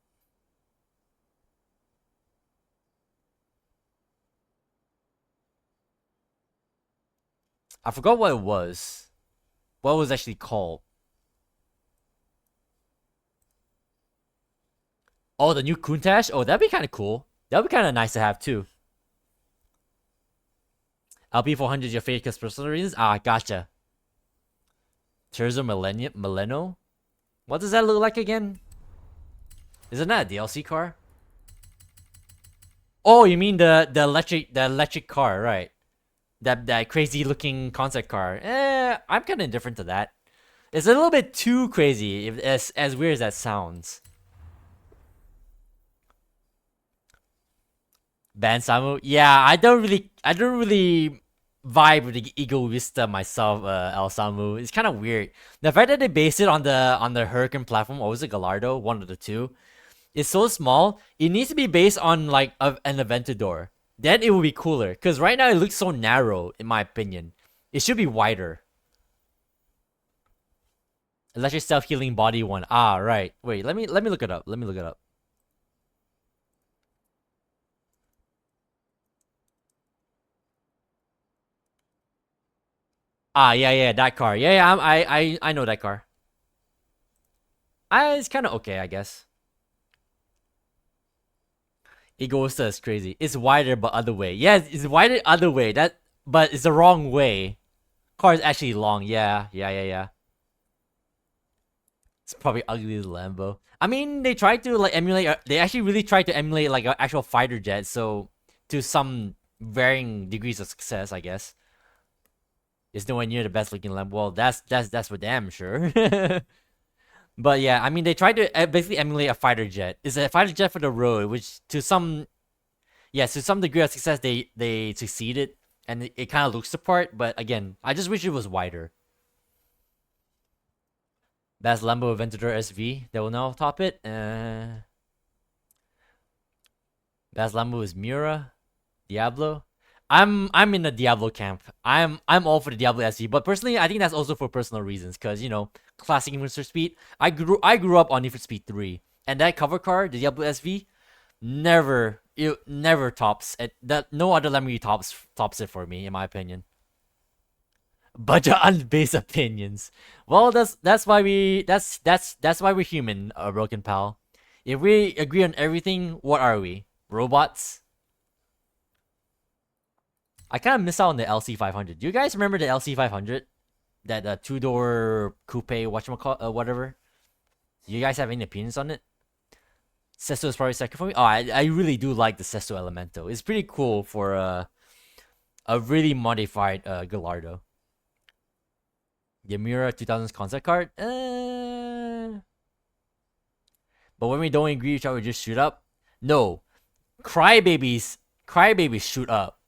I forgot what it was. What it was actually called? Oh, the new Kuntash? Oh, that'd be kind of cool. That'd be kind of nice to have too. LP 400 your favorite because personal reasons? Ah, gotcha. Terzo Millenno? What does that look like again? Isn't that a DLC car? Oh, you mean the electric car, right? That crazy looking concept car. I'm kind of indifferent to that. It's a little bit too crazy, if, as weird as that sounds. Ban Samu, yeah, I don't really vibe with the Ego Vista myself. El Samu, it's kind of weird. The fact that they based it on the Hurricane platform, or was it Gallardo, one of the two, is so small. It needs to be based on like an Aventador. Then it will be cooler. Cause right now it looks so narrow, in my opinion. It should be wider. Electric self healing body one. Ah, right. Wait, let me look it up. Let me look it up. Ah, yeah, yeah, that car. Yeah, yeah, I know that car. It's kind of okay, I guess. Egoista is crazy. It's wider, but other way. Yeah, it's wider other way. But it's the wrong way. Car is actually long. Yeah, yeah, yeah, yeah. It's probably ugly as Lambo. I mean, they tried to like emulate. They actually really tried to emulate like an actual fighter jet. So, to some varying degrees of success, I guess. It's nowhere near the best looking Lambo. Well, that's for damn sure. But yeah, I mean, they tried to basically emulate a fighter jet. It's a fighter jet for the road, which to some, yes, to some degree of success, they succeeded, and it kind of looks the part. But again, I just wish it was wider. That's Lambo Aventador SV. They will now top it. That's Lambo is Mura, Diablo. I'm in the Diablo camp. I'm all for the Diablo SV, but personally, I think that's also for personal reasons, cause classic Need for Speed. I grew up on Need for Speed 3, and that cover car, the Diablo SV, never tops it. That no other Lamborghini tops it for me, in my opinion. Budget unbased opinions. Well, that's why that's why we're human, broken pal. If we agree on everything, what are we? Robots? I kind of miss out on the LC500. Do you guys remember the LC500? That two-door coupe, whatever. Do you guys have any opinions on it? Sesto is probably second for me. Oh, I really do like the Sesto Elemento. It's pretty cool for a really modified Gallardo. Yamura 2000s concept card. But when we don't agree, shall we just shoot up? No. Crybabies shoot up.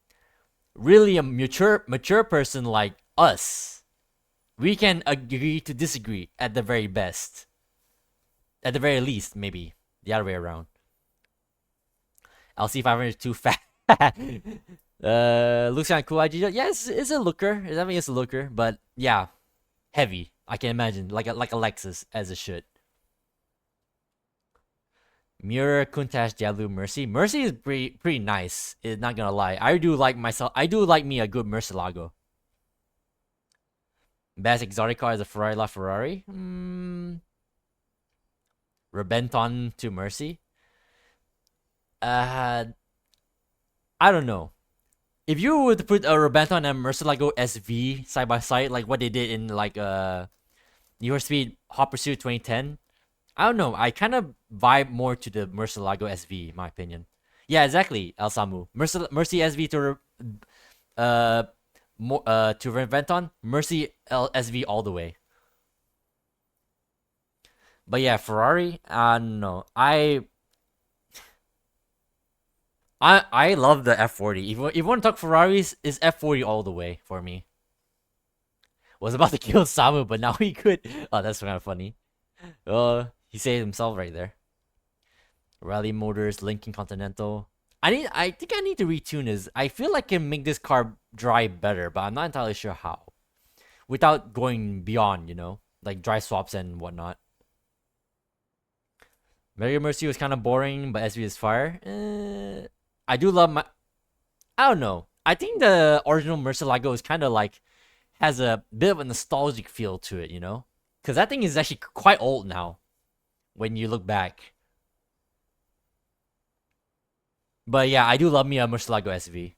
Really, a mature person like us, we can agree to disagree at the very best. At the very least, maybe the other way around. LC500 is too fat. Looks kind of cool. IG. Yes, it's a looker. I mean, it's a looker, but yeah, heavy. I can imagine, like a Lexus, as it should. Mirror, Countach, Diablo, Mercy. Mercy is pretty nice. Not gonna lie. I do like me a good Murcielago. Best exotic car is a Ferrari LaFerrari. Rebenton to Mercy. I don't know. If you were to put a Rebenton and Murcielago SV side by side, like what they did in like Need for Speed Hot Pursuit 2010, I don't know. I kind of vibe more to the Murcielago SV, in my opinion. Yeah, exactly. El Samu. Mercy SV to to Reventon. Mercy SV all the way. But yeah, Ferrari. I don't know. I love the F40. If you want to talk Ferraris, it's F40 all the way for me. Was about to kill Samu, but now he could. Oh, that's kind of funny. He saved himself right there. Rally Motors, Lincoln Continental. I think I need to retune this. I feel like I can make this car drive better, but I'm not entirely sure how. Without going beyond, like dry swaps and whatnot. Mega Mercy was kind of boring, but SV is fire. I do love my. I don't know. I think the original Murcielago is kind of like has a bit of a nostalgic feel to it, because that thing is actually quite old now when you look back. But yeah, I do love me a Murcielago SV.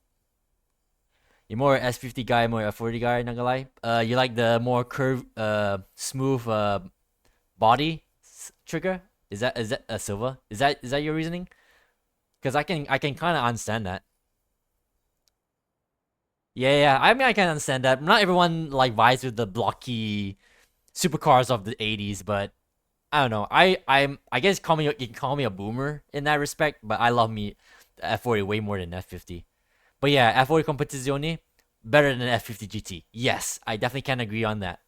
You're more S50 guy, more F40 guy, not gonna lie. You like the more curved, smooth body trigger? Is that Silva? Is that your reasoning? Because I can kind of understand that. Yeah. I mean, I can understand that. Not everyone like vibes with the blocky supercars of the 80s, but I don't know. I guess you can call me a boomer in that respect, but I love me the F40 way more than F50. But yeah, F40 Competizione better than F50 GT. Yes, I definitely can agree on that.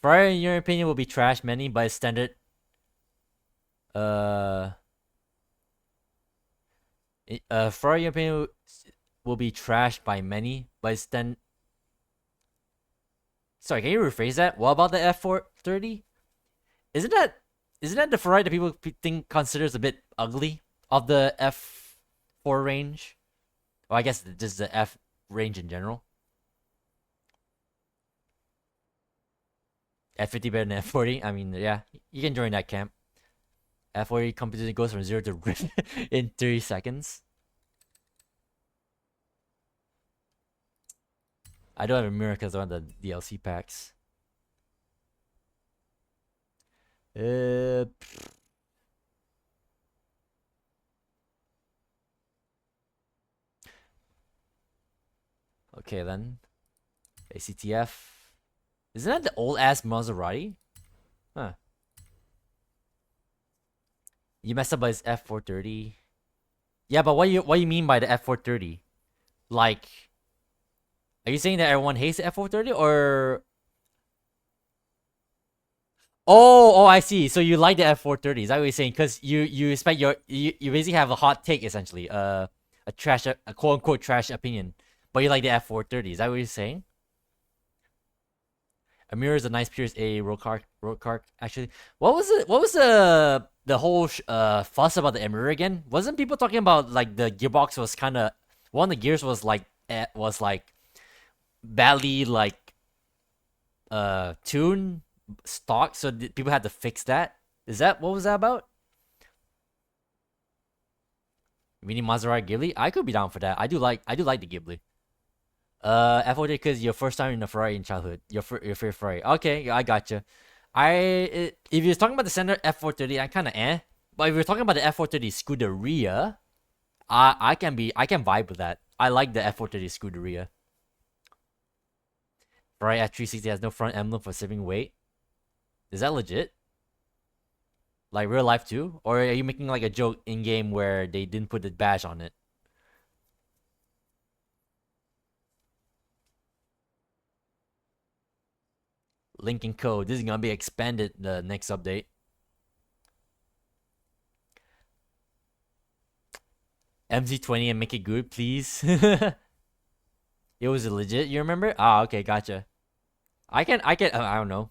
Ferrari, in your opinion, will be trash many by standard. Uh, Ferrari, in your opinion, will be trashed by many by stand. Sorry, can you rephrase that? What about the F430? Isn't that isn't that the Ferrari that people think considers a bit ugly of the F4 range? Well, I guess just the F range in general. F50 better than F40. I mean, yeah, you can join that camp. F40 competition goes from 0 to in 30 seconds. I don't have a mirror because I want the DLC packs. Uh, okay then. ACTF. Isn't that the old ass Maserati? Huh. You messed up by his F430. Yeah, but what you mean by the F430? Like, are you saying that everyone hates the F430 or? Oh, I see. So you like the F430? Is that what you're saying? Because you expect you basically have a hot take essentially, a quote unquote trash opinion, but you like the F430. Is that what you're saying? A mirror is a nice Pierce A road car. Actually, what was it? What was the whole fuss about the mirror again? Wasn't people talking about like the gearbox was kind of one of the gears was like badly like tuned stock, so people had to fix that. Is that what was that about? Mini Maserati Ghibli? I could be down for that. I do like the Ghibli. F40 because your first time in a Ferrari in childhood. Your favorite Ferrari. Okay, yeah, I gotcha. If you're talking about the center F430, I kind of eh. But if you're talking about the F430 Scuderia, I can vibe with that. I like the F430 Scuderia. Ferrari F360 has no front emblem for saving weight. Is that legit? Like real life too? Or are you making like a joke in game where they didn't put the badge on it? Linking code. This is gonna be expanded the next update. MZ20 and make it good, please. It was legit, you remember? Ah, okay, gotcha. I don't know.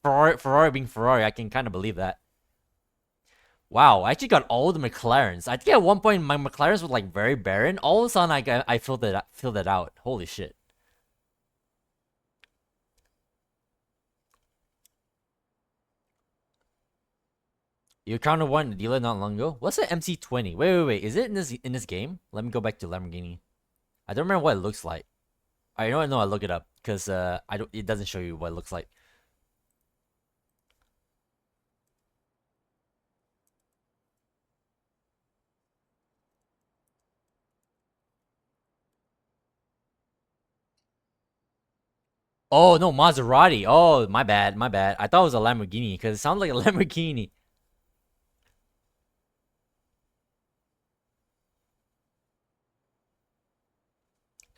Ferrari being Ferrari, I can kind of believe that. Wow, I actually got all the McLarens. I think at one point my McLarens were like very barren. All of a sudden I filled it out. Holy shit. You encountered one in the dealer not long ago. What's the MC20? Wait. Is it in this game? Let me go back to Lamborghini. I don't remember what it looks like. I know. I look it up because I don't. It doesn't show you what it looks like. Oh no, Maserati. Oh, my bad. I thought it was a Lamborghini because it sounds like a Lamborghini.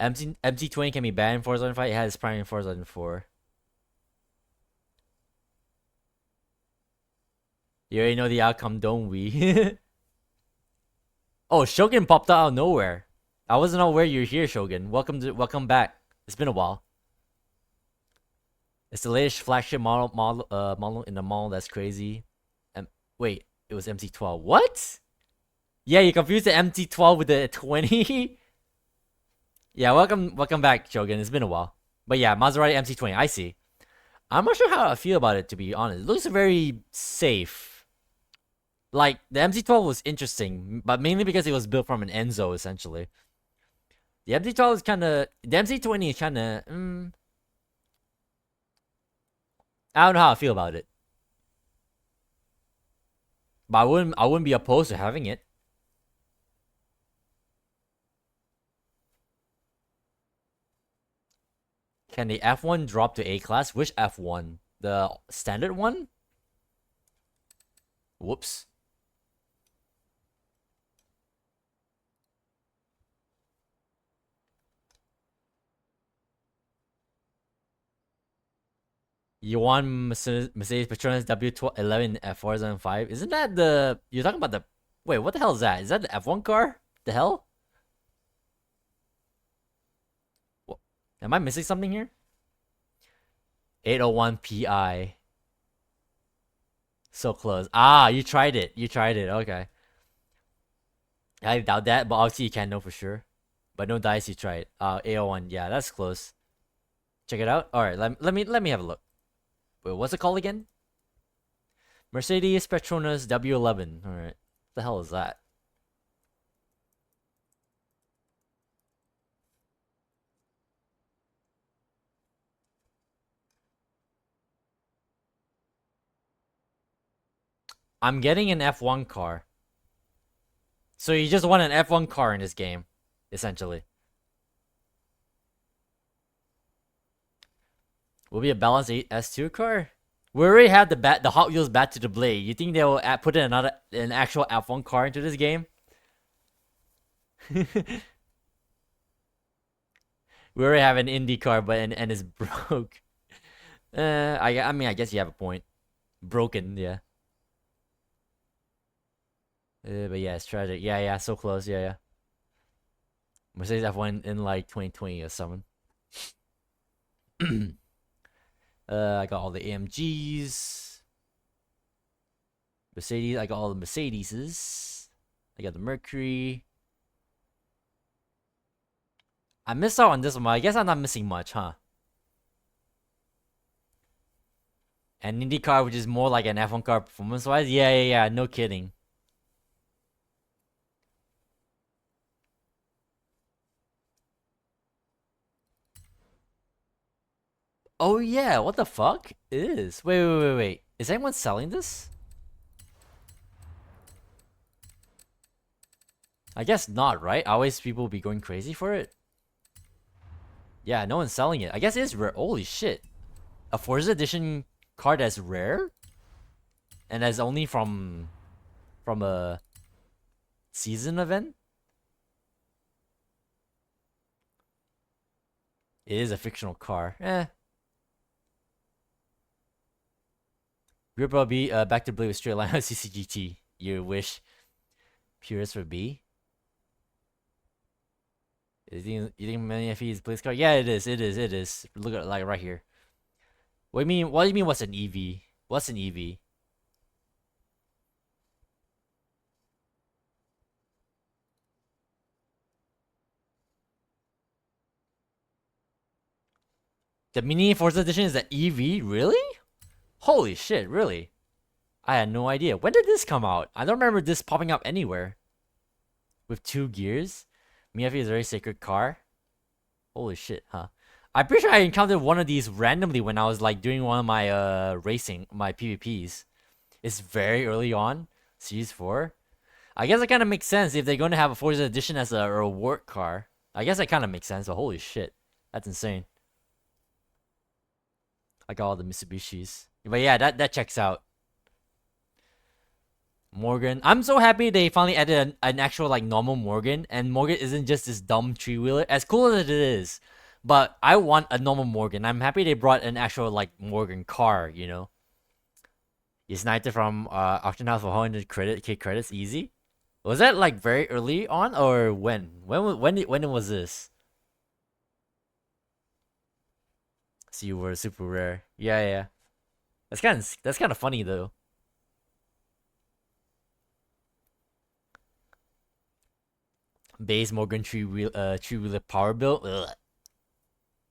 MC20 can be banned in Forza 5. It has its prime in Forza 4. You already know the outcome, don't we? Oh, Shogun popped out of nowhere. I wasn't aware you're here, Shogun. Welcome back. It's been a while. It's the latest flagship model in the mall. That's crazy. Wait, it was MC12. What? Yeah, you confused the MC12 with the 20. Yeah, welcome back, Shogun. It's been a while. But yeah, Maserati MC20. I see. I'm not sure how I feel about it, to be honest. It looks very safe. Like, the MC12 was interesting, but mainly because it was built from an Enzo, essentially. The MC12 is kind of... The MC20 is kind of... I don't know how I feel about it. But I wouldn't be opposed to having it. Can the F1 drop to A class? Which F1? The standard one? Whoops. You want Mercedes Petronas W11 F405? Isn't that the... You're talking about the... Wait, what the hell is that? Is that the F1 car? The hell? What? Am I missing something here? 801 Pi. So close. Ah, you tried it. You tried it. Okay. I doubt that, but obviously you can't know for sure. But no dice, you tried. 801. Yeah, that's close. Check it out. All right, let me have a look. Wait, what's it called again? Mercedes Petronas W11. All right. What the hell is that? I'm getting an F1 car. So you just want an F1 car in this game, essentially. Will be a balanced S2 car? We already have the Hot Wheels bat to the blade. You think they will put in an actual F1 car into this game? We already have an Indy car, but and it's broke. I mean, I guess you have a point. Broken, yeah. But yeah, it's tragic. Yeah, so close. Yeah. Mercedes F1 in like 2020 or something. I got all the AMGs. Mercedes, I got all the Mercedeses. I got the Mercury. I missed out on this one, but I guess I'm not missing much, huh? An Indy car, which is more like an F1 car performance-wise. Yeah. No kidding. Oh yeah, what the fuck? It is. Wait. Is anyone selling this? I guess not, right? Always people will be going crazy for it. Yeah, no one's selling it. I guess it is rare. Holy shit. A Forza Edition car that's rare? And that's only from a season event? It is a fictional car. Real Pro B, back to blue with straight line CCGT. You wish purist would be. You think many FE is police car? Yeah, it is. Look at like right here. What do you mean what's an EV? What's an EV? The Mini Forza Edition is an EV? Really? Holy shit, really? I had no idea. When did this come out? I don't remember this popping up anywhere. With 2 gears? Miyafi is a very sacred car. Holy shit, huh? I'm pretty sure I encountered one of these randomly when I was like doing one of my racing, my PvPs. It's very early on, Series 4. I guess it kind of makes sense if they're going to have a Forza Edition as a reward car. I guess that kind of makes sense, but holy shit. That's insane. I got all the Mitsubishis. But yeah, that checks out. Morgan. I'm so happy they finally added an actual like normal Morgan, and Morgan isn't just this dumb three-wheeler. As cool as it is, but I want a normal Morgan. I'm happy they brought an actual like Morgan car, you know. You sniped it from auction house for 100k credits easy. Was that like very early on or when? When was this? So you were super rare. Yeah. That's kind of funny though. Base Morgan three-wheeler power build.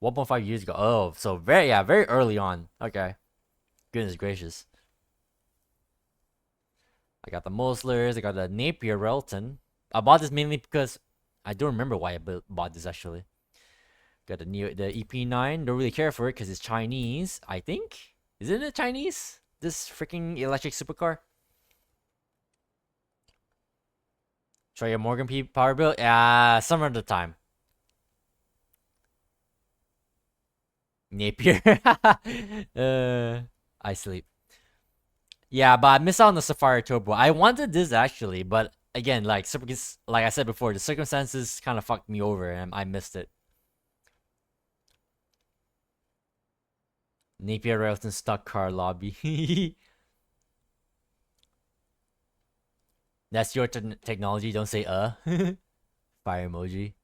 1.5 years ago. Oh, so very early on. Okay. Goodness gracious. I got the Moslers. I got the Napier Relton. I bought this mainly because I don't remember why I bought this actually. Got the EP9. Don't really care for it because it's Chinese. I think. Isn't it Chinese? This freaking electric supercar. Try your Morgan P power build? Yeah, some of the time. Napier. I sleep. Yeah, but I missed out on the Safari Turbo. I wanted this actually, but again, like I said before, the circumstances kind of fucked me over and I missed it. Napier Railton stock car lobby. That's your technology. Don't say fire emoji.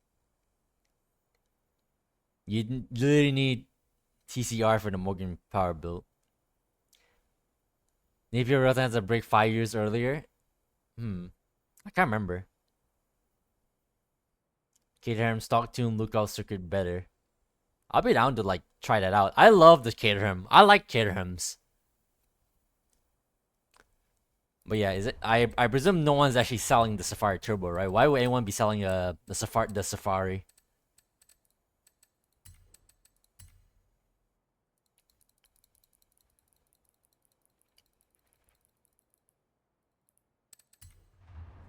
You literally need TCR for the Morgan power build. Napier Railton has a break 5 years earlier. I can't remember. Caterham stock tune lookout circuit better. I'll be down to like try that out. I love the Caterham. I like Caterhams. But yeah, is it? I presume no one's actually selling the Safari Turbo, right? Why would anyone be selling the Safari?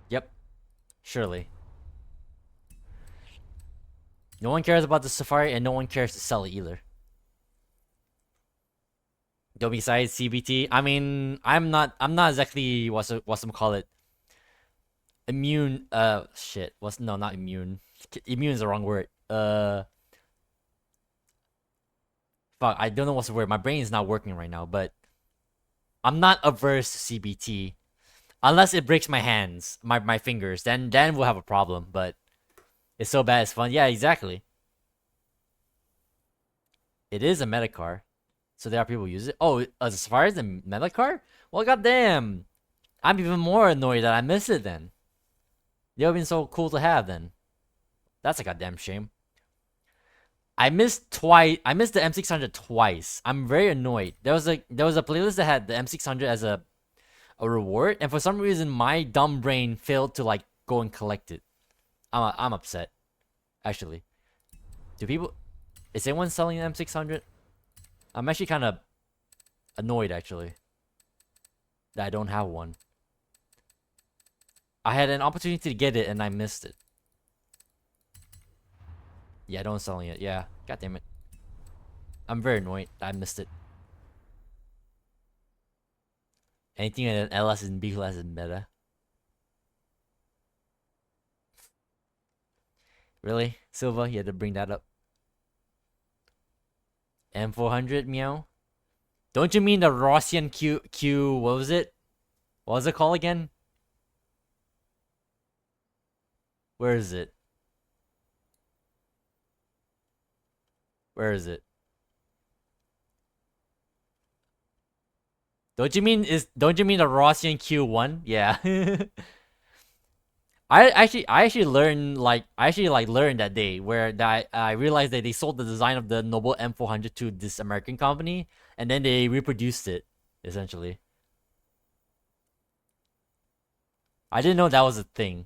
Yep, surely. No one cares about the Safari, and no one cares to sell it either. Though besides CBT, I mean, I'm not exactly what's them call it. Immune. Shit. No, not immune. Immune is the wrong word. Fuck. I don't know what's the word. My brain is not working right now, but I'm not averse to CBT, unless it breaks my hands, my fingers. Then we'll have a problem. But it's so bad, it's fun. Yeah, exactly. It is a meta car. So there are people who use it. Oh, as far as the meta car? Well, goddamn. I'm even more annoyed that I missed it then. They would have been so cool to have then. That's a goddamn shame. I missed twice. I missed the M600 twice. I'm very annoyed. There was a playlist that had the M600 as a reward, and for some reason my dumb brain failed to like go and collect it. I'm upset. Actually, is anyone selling an M600? I'm actually kind of annoyed actually that I don't have one. I had an opportunity to get it and I missed it. Yeah, don't selling it. Yeah, god damn it. I'm very annoyed that I missed it. Anything in an LS and B class is meta. Really? Silva, you had to bring that up. M400, meow? Don't you mean the Rossian Q, what was it? What was it called again? Where is it? Where is it? Don't you mean the Rossian Q1? Yeah. I actually learned learned that day where that I realized that they sold the design of the Noble M400 to this American company and then they reproduced it essentially. I didn't know that was a thing.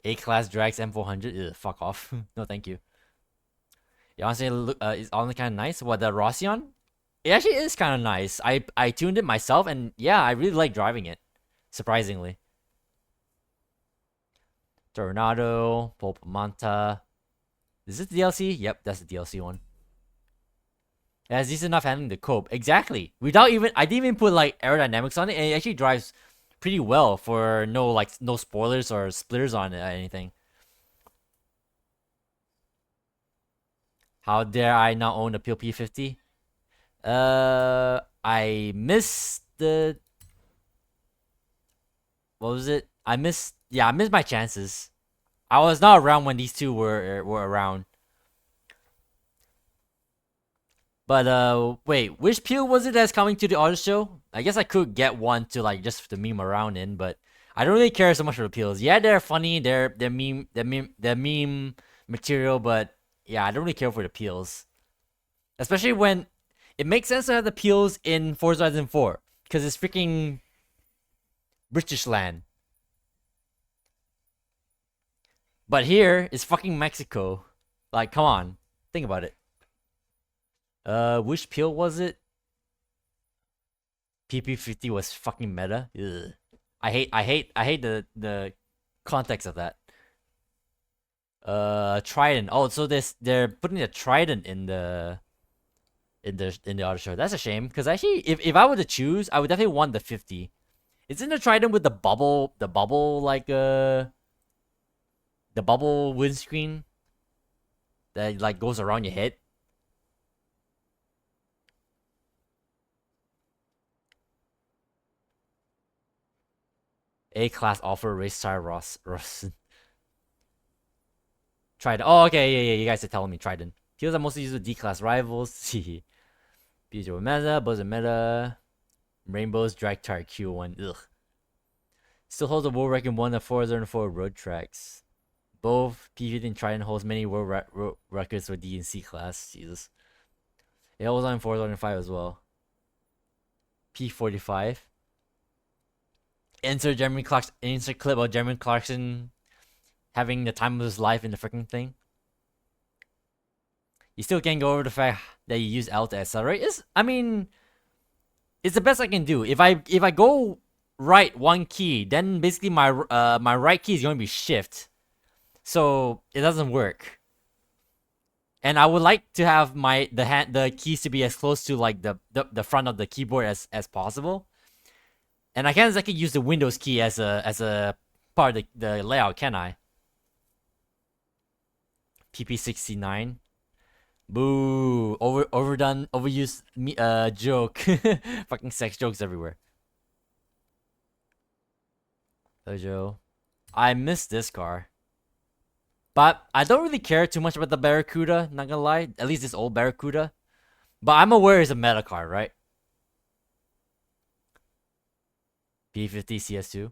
A-class drags M400. Ugh, fuck off. No, thank you. Yeah, honestly, it's only kind of nice. What, the Rossian? It actually is kind of nice. I tuned it myself, and yeah, I really like driving it. Surprisingly. Tornado, Pulp Manta. Is this the DLC? Yep, that's the DLC one. It has decent enough handling to cope. Exactly. I didn't even put like aerodynamics on it, and it actually drives pretty well for no spoilers or splitters on it or anything. How dare I not own a Peel P50? I missed the... What was it? I missed my chances. I was not around when these two were around. But wait, which Peel was it that's coming to the auto show? I guess I could get one to like just to meme around in, but I don't really care so much for the Peels. Yeah, they're funny, they're meme material, but yeah, I don't really care for the Peels. Especially when it makes sense to have the Peels in Forza Horizon 4 because it's freaking British land. But here it's fucking Mexico. Like, come on, think about it. Which Peel was it? PP50 was fucking meta. Ugh. I hate the context of that. Trident. Oh, so they're putting a trident in the auto show. That's a shame because actually, if I were to choose, I would definitely want the 50. Isn't the trident with the bubble like the bubble windscreen that like goes around your head? A class offer race tire Ross. Trident. Oh, okay, yeah. You guys are telling me Trident. Heels are mostly used with D class rivals. Beautiful meta, Buzzer meta. Rainbow's drag tire Q1. Ugh. Still holds a world record in one of 404 road tracks. Both P50 and Trident holds many world records for D and C class. Jesus. It holds on 405 as well. P45. Insert clip of Jeremy Clarkson having the time of his life in the freaking thing. You still can't go over the fact that you use L to accelerate. It's the best I can do. If I go right one key, then basically my right key is going to be shift, so it doesn't work. And I would like to have the keys to be as close to like the front of the keyboard as possible. And I can't exactly use the Windows key as a part of the layout, can I? PP69. Boo! Overdone, overused joke. Fucking sex jokes everywhere. Joe, I miss this car, but I don't really care too much about the Barracuda. Not gonna lie, at least this old Barracuda. But I'm aware it's a meta car, right? P50 CS2.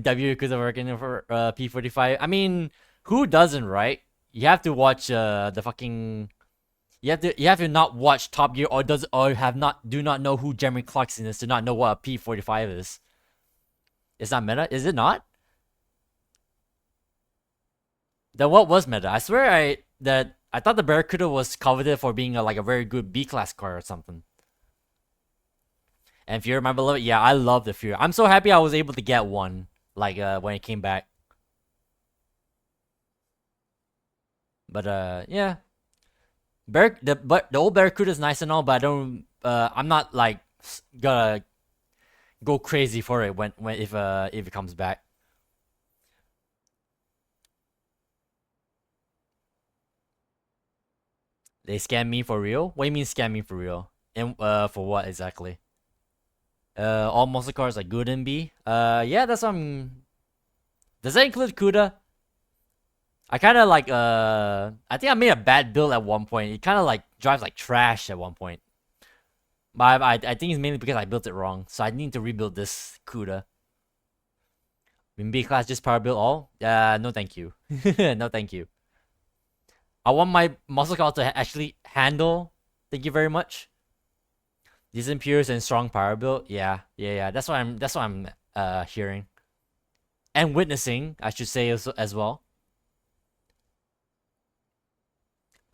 W because I'm working for P45. I mean, who doesn't, right? You have to watch the fucking. You have to not watch Top Gear or do not know who Jeremy Clarkson is to not know what a P45 is. It's not meta, is it not? Then what was meta? I swear I thought the Barracuda was coveted for being like a very good B class car or something. And Fury, my beloved, yeah, I love the Fury. I'm so happy I was able to get one like when it came back. But yeah. The old Barracuda is nice and all, but I'm not like gonna go crazy for it if it comes back. They scam me for real? What do you mean scam me for real? And for what exactly? All muscle cars are good in B. Yeah, that's what I'm. Does that include CUDA? I kind of like I think I made a bad build at one point. It kind of like drives like trash at one point. But I think it's mainly because I built it wrong. So I need to rebuild this CUDA. In B class, just power build all? No thank you. No thank you. I want my muscle car to actually handle. Thank you very much. Decent pures and strong power build. Yeah. That's what I'm hearing. And witnessing, I should say as well.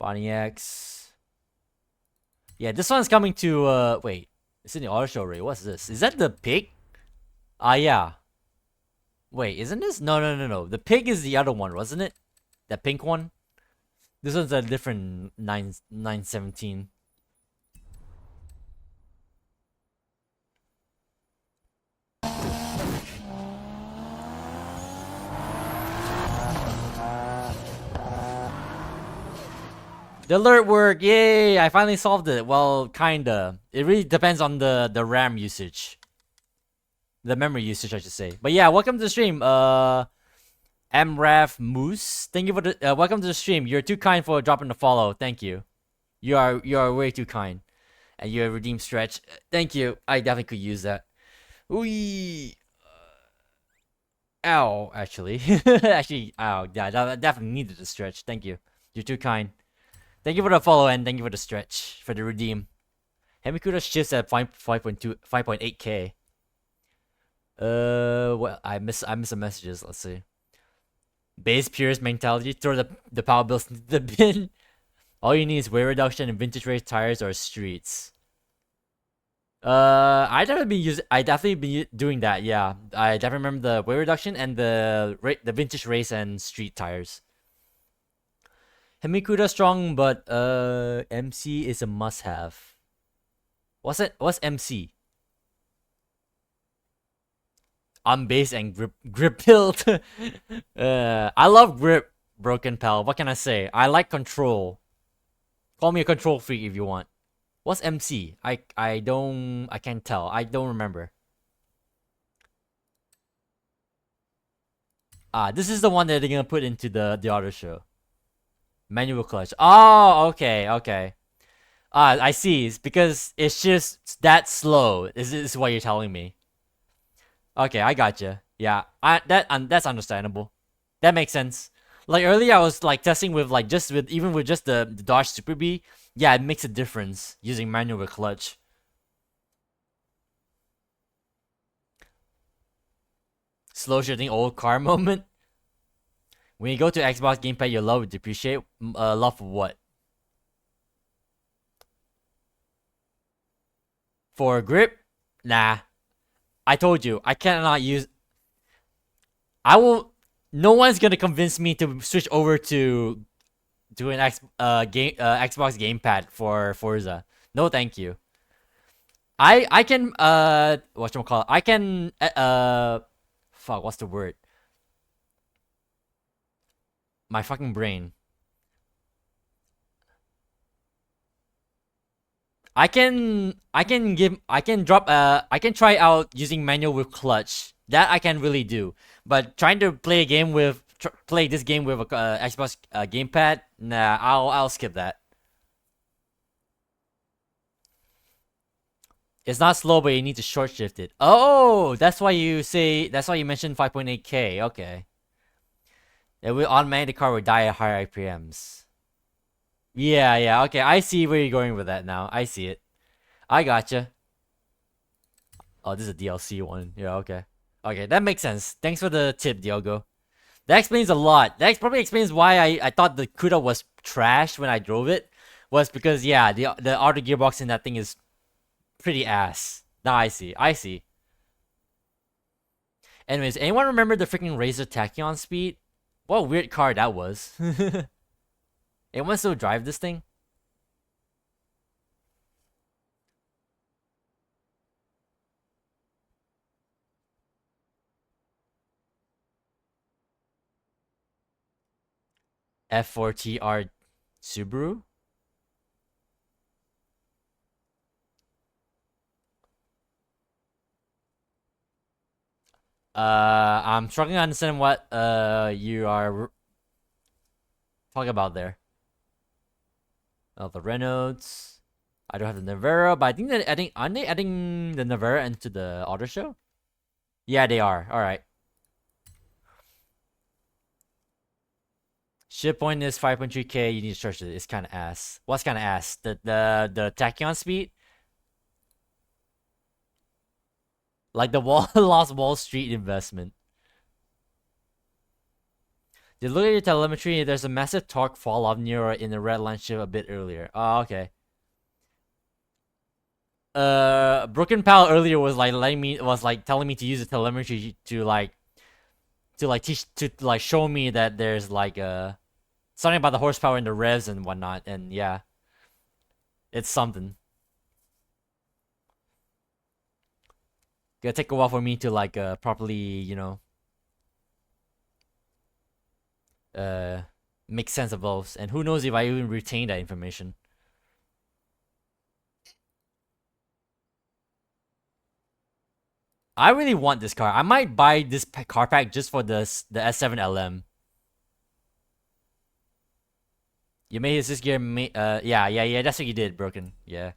Pontiacs. Yeah, this one's coming to wait. It's in the auto show, right? What's this? Is that the pig? Yeah. Wait, isn't this? No. The pig is the other one, wasn't it? That pink one? This one's a different 917. The alert worked! Yay! I finally solved it. Well, kinda. It really depends on the RAM usage. The memory usage, I should say. But yeah, welcome to the stream. MRAF Moose. Thank you for the welcome to the stream. You're too kind for dropping the follow. Thank you. You are way too kind. And you have redeemed stretch. Thank you. I definitely could use that. Ooh. Ow, actually. Actually, ow. Yeah, that definitely needed a stretch. Thank you. You're too kind. Thank you for the follow and thank you for the stretch, for the redeem. Hemikuda shifts at 5.8k. Well, I miss the messages. Let's see. Base purist mentality. Throw the power bills into the bin. All you need is weight reduction and vintage race tires or streets. I definitely be doing that. Yeah, I definitely remember the weight reduction and the vintage race and street tires. Himikuda strong, but MC is a must-have. What's it? What's MC? On base and grip build. I love grip, broken pal. What can I say? I like control. Call me a control freak if you want. What's MC? I can't tell. I don't remember. This is the one that they're gonna put into the auto show. Manual clutch. Oh, okay, okay. I see. It's because it's just that slow. Is what you're telling me? Okay, I gotcha. Yeah, that's understandable. That makes sense. Like earlier, I was like testing with like even with just the Dodge Super B. Yeah, it makes a difference using manual clutch. Slow shifting old car moment. When you go to Xbox gamepad, your love will depreciate. Love for what? For grip? Nah. I told you, I cannot use. I will. No one's gonna convince me to switch over to an Xbox gamepad for Forza. No, thank you. I can whatchamacallit, I can fuck, what's the word? My fucking brain. I can try out using manual with clutch. That I can really do. But trying to play a game with play this game with a Xbox gamepad, nah, I'll skip that. It's not slow, but you need to short shift it. Oh, that's why you mentioned 5.8K. Okay. It will automatically the car will die at higher IPMs. Yeah, yeah, okay. I see where you're going with that now. I see it. I gotcha. Oh, this is a DLC one. Yeah, okay. Okay, that makes sense. Thanks for the tip, Diogo. That explains a lot. That probably explains why I thought the Cuda was trash when I drove it. Was because, yeah, the auto gearbox in that thing is pretty ass. Now I see. I see. Anyways, anyone remember the freaking Razor Tachyon speed? What a weird car that was. Anyone still drive this thing? F4TR Subaru? I'm struggling to understand what you are talking about there. Oh, the Renaults. I don't have the Navara, but I think they're adding. Aren't they adding the Navara into the auto show? Yeah, they are. All right. Ship point is 5.3K. You need to charge it. It's kind of ass. What's kind of ass? The tachyon speed, like the lost Wall Street investment. You look at your telemetry. There's a massive torque fall off near in the red line shift a bit earlier. Oh, okay. Broken Pal earlier was like telling me to use the telemetry to show me that there's like something about the horsepower and the revs and whatnot, and yeah, it's something. Gonna take a while for me to like properly, uh make sense of those, and who knows if I even retain that information. I really want this car. I might buy this car pack just for the S7 LM. You made his gear. Yeah. That's what you did, Broken. Yeah.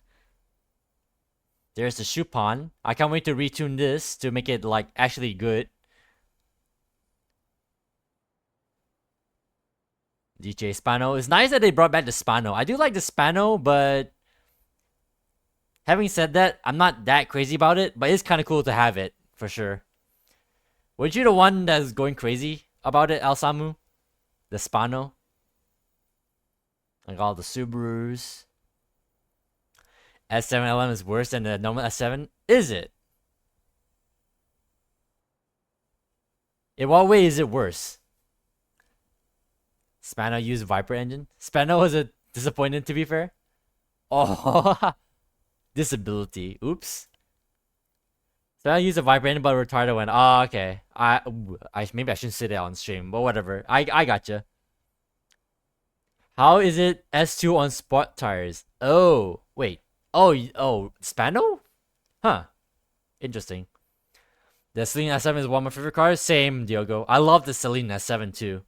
There's the Chupon. I can't wait to retune this to make it like actually good. DJ Spano. It's nice that they brought back the Spano. I do like the Spano, but having said that, I'm not that crazy about it. But it's kind of cool to have it for sure. Weren't you the one that's going crazy about it, Al Samu? The Spano, like all the Subarus. S7 LM is worse than the normal S7? Is it? In what way is it worse? Spano used Viper engine? Spano was a disappointment, to be fair. Oh, disability. Oops. Spano used a Viper engine, but retarded one. Oh, okay. I maybe I shouldn't say that on stream, but whatever. I gotcha. How is it S2 on sport tires? Oh, wait. Oh, Spano? Huh. Interesting. The Celine S7 is one of my favorite cars. Same, Diogo. I love the Celine S7 too.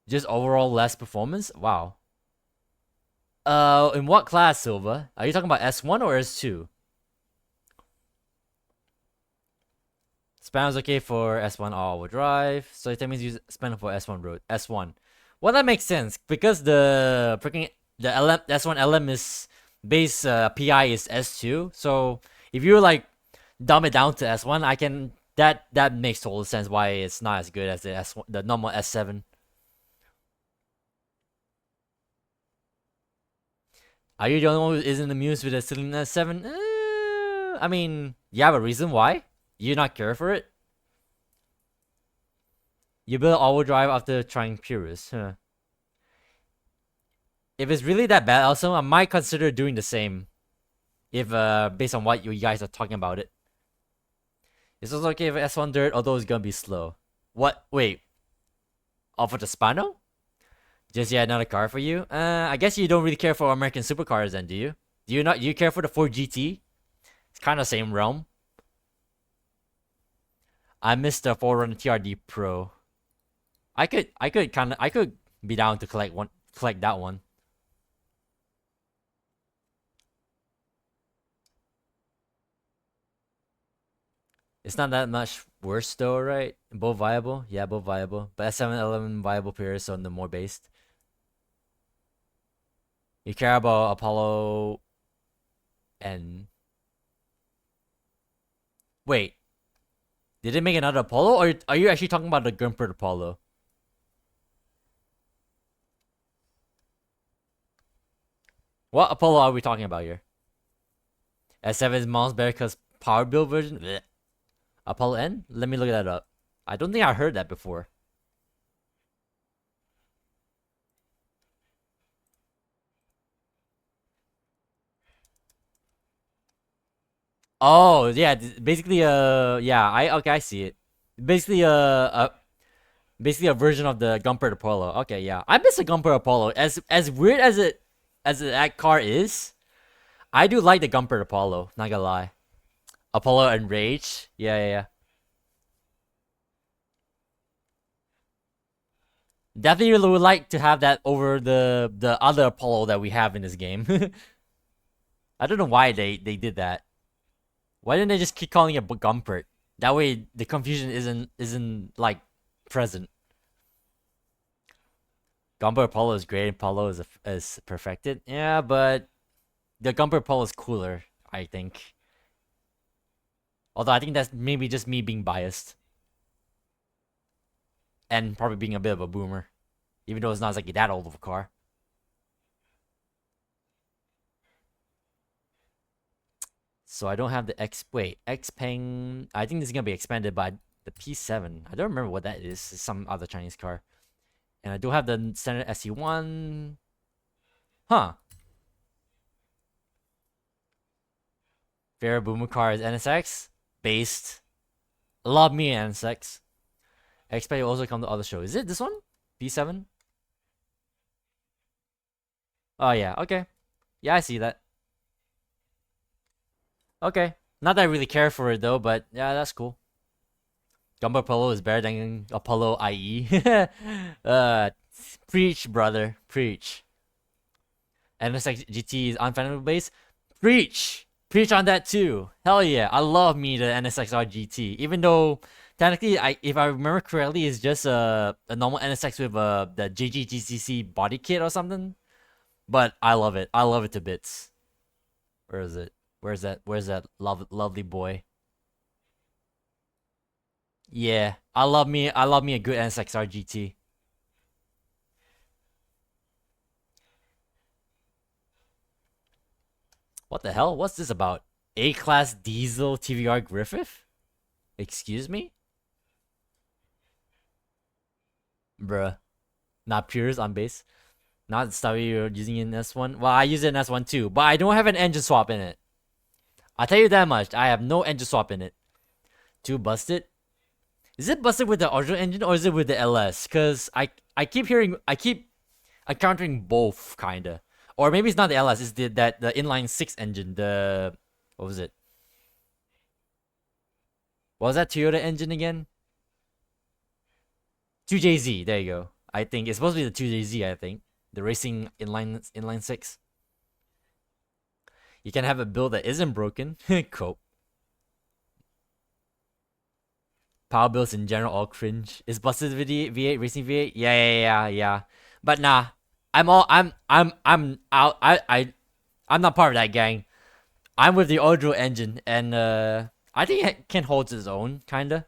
Just overall less performance? Wow. In what class, Silva? Are you talking about S1 or S2? Spano's okay for S1 all-wheel drive. So that means use Spano for S1 road. S1. Well, that makes sense because the freaking the LM S1 LM is base PI is S2. So if you like dumb it down to S1, I can that makes total sense why it's not as good as the S1, the normal S7. Are you the only one who isn't amused with the Celine S7? I mean, you have a reason why? You not care for it? You build all-wheel drive after trying Purus, huh? If it's really that bad, also, I might consider doing the same. If based on what you guys are talking about it. It's also okay if S1 dirt, although it's gonna be slow. What? Wait. Off of the Spano? Just yet another car for you? I guess you don't really care for American supercars then, do you? Do you not? You care for the Ford GT? It's kind of same realm. I missed the 4Runner TRD Pro. I could be down to collect that one. It's not that much worse though, right? Both viable? Yeah, both viable. But S711 viable pairs on the more based. You care about Apollo and wait. Did they make another Apollo, or are you actually talking about the Gumpert Apollo? What Apollo are we talking about here? S7 is miles better because power build version? Blech. Apollo N? Let me look that up. I don't think I heard that before. Oh, yeah, basically yeah, I see it. Basically basically a version of the Gumpert Apollo. Okay, yeah. I miss the Gumpert Apollo. As weird as that car is, I do like the Gumpert Apollo, not gonna lie. Apollo and Rage. Yeah. Definitely would like to have that over the other Apollo that we have in this game. I don't know why they did that. Why didn't they just keep calling it Gumpert? That way the confusion isn't like present. Gumpert Apollo is great. Apollo is perfected. Yeah, but the Gumpert Apollo is cooler, I think. Although I think that's maybe just me being biased. And probably being a bit of a boomer. Even though it's not like that old of a car. So I don't have the Xpeng. I think this is gonna be expanded by the P7. I don't remember what that is. It's some other Chinese car. And I do have the standard SE1. Huh. Fair boomer car is NSX. Based. Love me NSX. Expect will also come to other show. Is it this one? P7? Oh yeah, okay. Yeah, I see that. Okay. Not that I really care for it though, but yeah, that's cool. Gumbo Apollo is better than Apollo IE. Preach, brother. Preach. NSX GT is unfathomable base. Preach! Preach on that too. Hell yeah. I love me the NSXR GT. Even though technically if I remember correctly, it's just a normal NSX with the JGGCC body kit or something. But I love it. I love it to bits. Where is it? Where's that lovely boy? Yeah. I love me a good NSXR GT. What the hell? What's this about? A-class diesel TVR Griffith? Excuse me? Bruh. Not pures on base. Not the stuff you're using in S1. Well, I use it in S1 too, but I don't have an engine swap in it. I'll tell you that much. I have no engine swap in it. Too busted? Is it busted with the original engine or is it with the LS? Cause I keep encountering both kinda. Or maybe it's not the LS, it's the inline 6 engine, the what was it? What was that Toyota engine again? 2JZ, there you go. I think it's supposed to be the 2JZ, I think. The racing inline 6. You can have a build that isn't broken. Cope. Power builds in general all cringe. Is busted V8 racing V8? Yeah. But nah. I'm out. I'm not part of that gang. I'm with the Odro engine, and I think it can hold its own, kinda.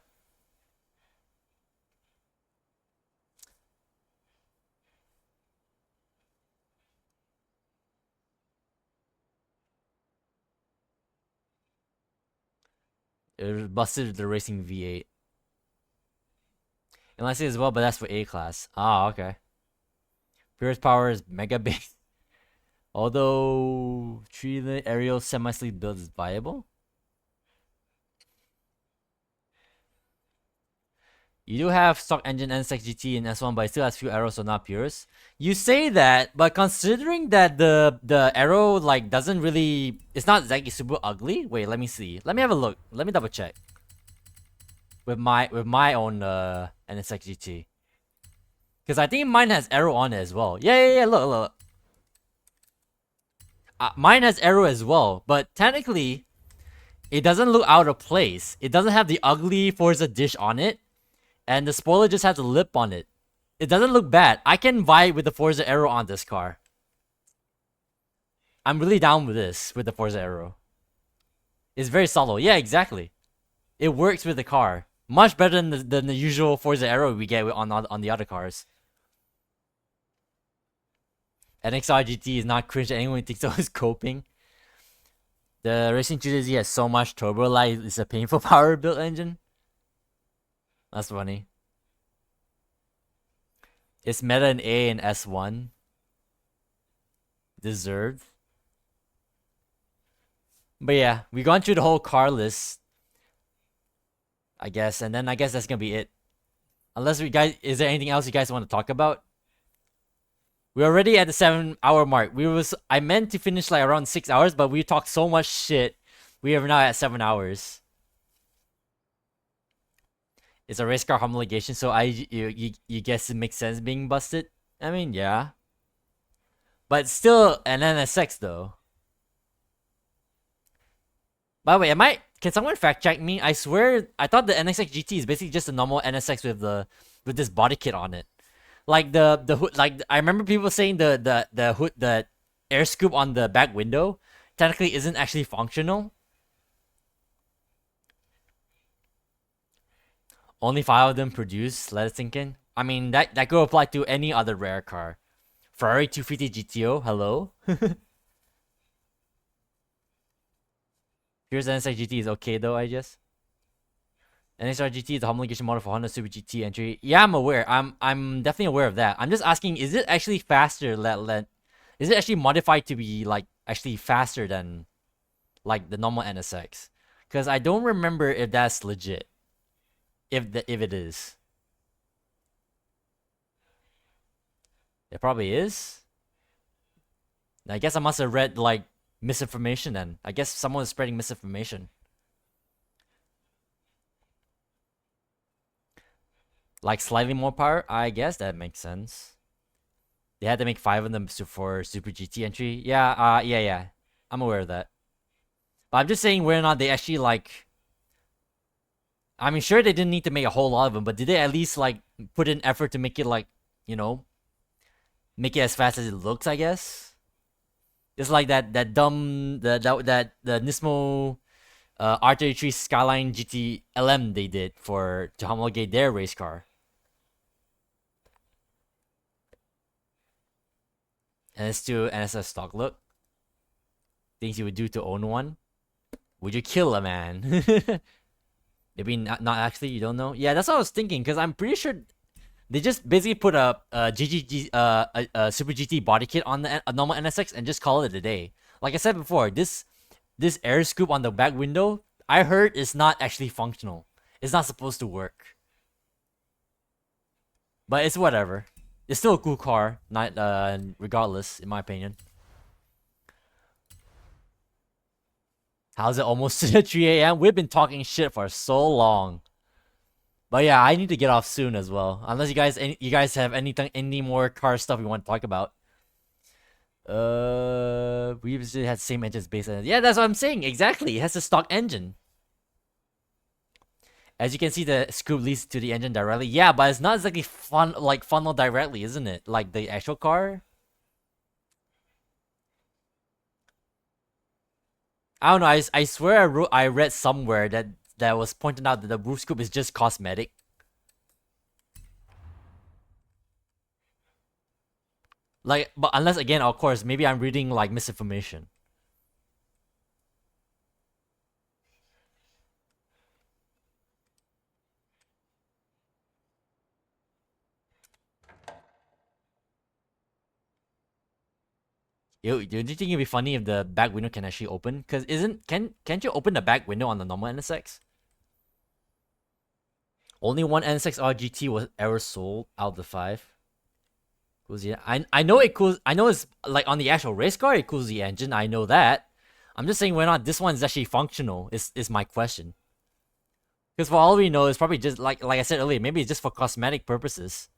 It busted the racing V8. And I say as well, but that's for A class. Ah, okay. Purest power is mega base. Although tree aerial semi-sleek build is viable. You do have stock engine NSX GT in S1, but it still has few arrows, so not purest. You say that, but considering that the arrow like doesn't really, it's not exactly super ugly. Wait, let me see. Let me have a look. Let me double check. With my own NSX GT, because I think mine has arrow on it as well. Yeah. Look. Mine has arrow as well, but technically, it doesn't look out of place. It doesn't have the ugly Forza dish on it. And the spoiler just has a lip on it. It doesn't look bad. I can vibe with the Forza Aero on this car. I'm really down with this, with the Forza Aero. It's very subtle. Yeah, exactly. It works with the car. Much better than the usual Forza Aero we get on the other cars. NXR GT is not cringe. Anyone thinks so is coping. The Racing 2JZ has so much turbo light. It's a painful power built engine. That's funny. It's meta in A and S1. Deserved. But yeah, we've gone through the whole car list, I guess, and then I guess that's gonna be it. Unless is there anything else you guys want to talk about? We're already at the 7-hour mark. I meant to finish like around 6 hours, but we talked so much shit. We are now at 7 hours. It's a race car homologation, so you guess it makes sense being busted? I mean, yeah. But still an NSX though. By the way, can someone fact check me? I swear I thought the NSX GT is basically just a normal NSX with this body kit on it. Like the hood, like I remember people saying the hood, the air scoop on the back window technically isn't actually functional. Only 5 of them produced, let it sink in. I mean, that could apply to any other rare car. Ferrari 250 GTO, hello? Here's NSX GT is okay though, I guess. NXR GT is the homologation model for Honda Super GT entry. Yeah, I'm aware. I'm definitely aware of that. I'm just asking, is it actually faster is it actually modified to be like actually faster than like the normal NSX? Because I don't remember if that's legit. If it is. It probably is. I guess I must have read like misinformation then. I guess someone is spreading misinformation. Like slightly more power? I guess that makes sense. They had to make 5 of them for Super GT entry. Yeah. I'm aware of that. But I'm just saying whether or not they actually like... I mean, sure they didn't need to make a whole lot of them, but did they at least like put in effort to make it like, you know, make it as fast as it looks, I guess? It's like the Nismo R33 Skyline GT LM they did to homologate their race car. And it's still NSF stock look. things you would do to own one. Would you kill a man? Maybe not actually. You don't know. Yeah, that's what I was thinking. Cause I'm pretty sure they just basically put a Super GT body kit on a normal NSX and just call it a day. Like I said before, this air scoop on the back window, I heard is not actually functional. It's not supposed to work. But it's whatever. It's still a cool car, not regardless, in my opinion. How's it almost 3 a.m.? We've been talking shit for so long. But yeah, I need to get off soon as well. Unless you guys have any more car stuff you want to talk about. We usually had the same engines based on it. Yeah, that's what I'm saying. Exactly. It has a stock engine. As you can see, the scoop leads to the engine directly. Yeah, but it's not exactly funnel directly, isn't it? Like the actual car. I don't know. I swear I read somewhere that was pointed out that the roof scoop is just cosmetic. Like, but unless again, of course, maybe I'm reading like misinformation. Do you think it'd be funny if the back window can actually open? Cause can't you open the back window on the normal NSX? Only one NSX RGT was ever sold out of the 5. Cools the I know it cools. I know it's like on the actual race car it cools the engine. I know that. I'm just saying whether or not this one is actually functional is my question. Because for all we know, it's probably just like I said earlier. Maybe it's just for cosmetic purposes.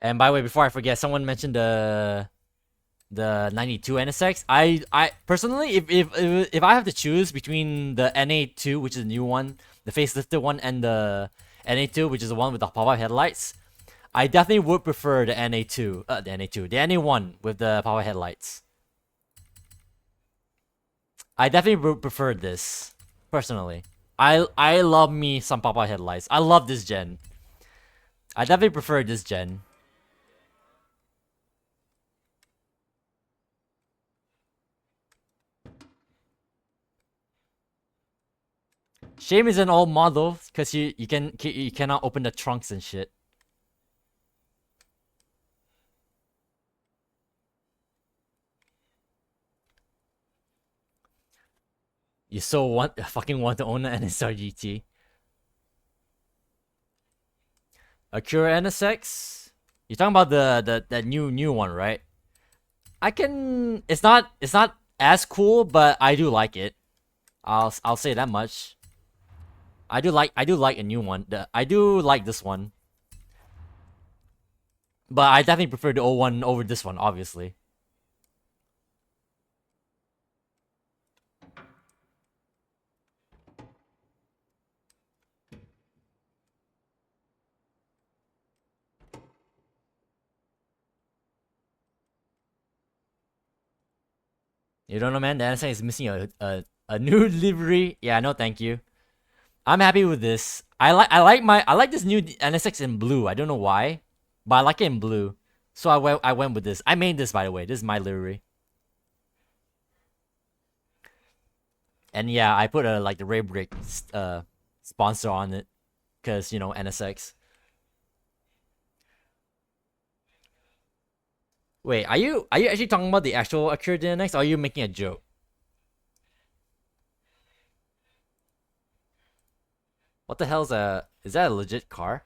And by the way, before I forget, someone mentioned the 92 NSX. I personally, if I have to choose between the NA2, which is the new one, the facelifted one, and the NA2, which is the one with the pop-up headlights, I definitely would prefer the NA2, the NA1 with the pop-up headlights. I definitely would prefer this personally. I love me some pop-up headlights. I love this gen. I definitely prefer this gen. Shame is an old model because you cannot open the trunks and shit. You so fucking want to own an NSR GT. Acura NSX? You're talking about the new one, right? It's not as cool, but I do like it. I'll say that much. I do like a new one. I do like this one. But I definitely prefer the old one over this one, obviously. You don't know, man. The NSX is missing a new livery. Yeah, no, thank you. I'm happy with this. I like this new NSX in blue. I don't know why, but I like it in blue. So I went with this. I made this, by the way. This is my livery. And yeah, I put like the Ray Brick sponsor on it, cause you know NSX. Wait, are you actually talking about the actual Acura DNX, or are you making a joke? What the hell's is that a legit car?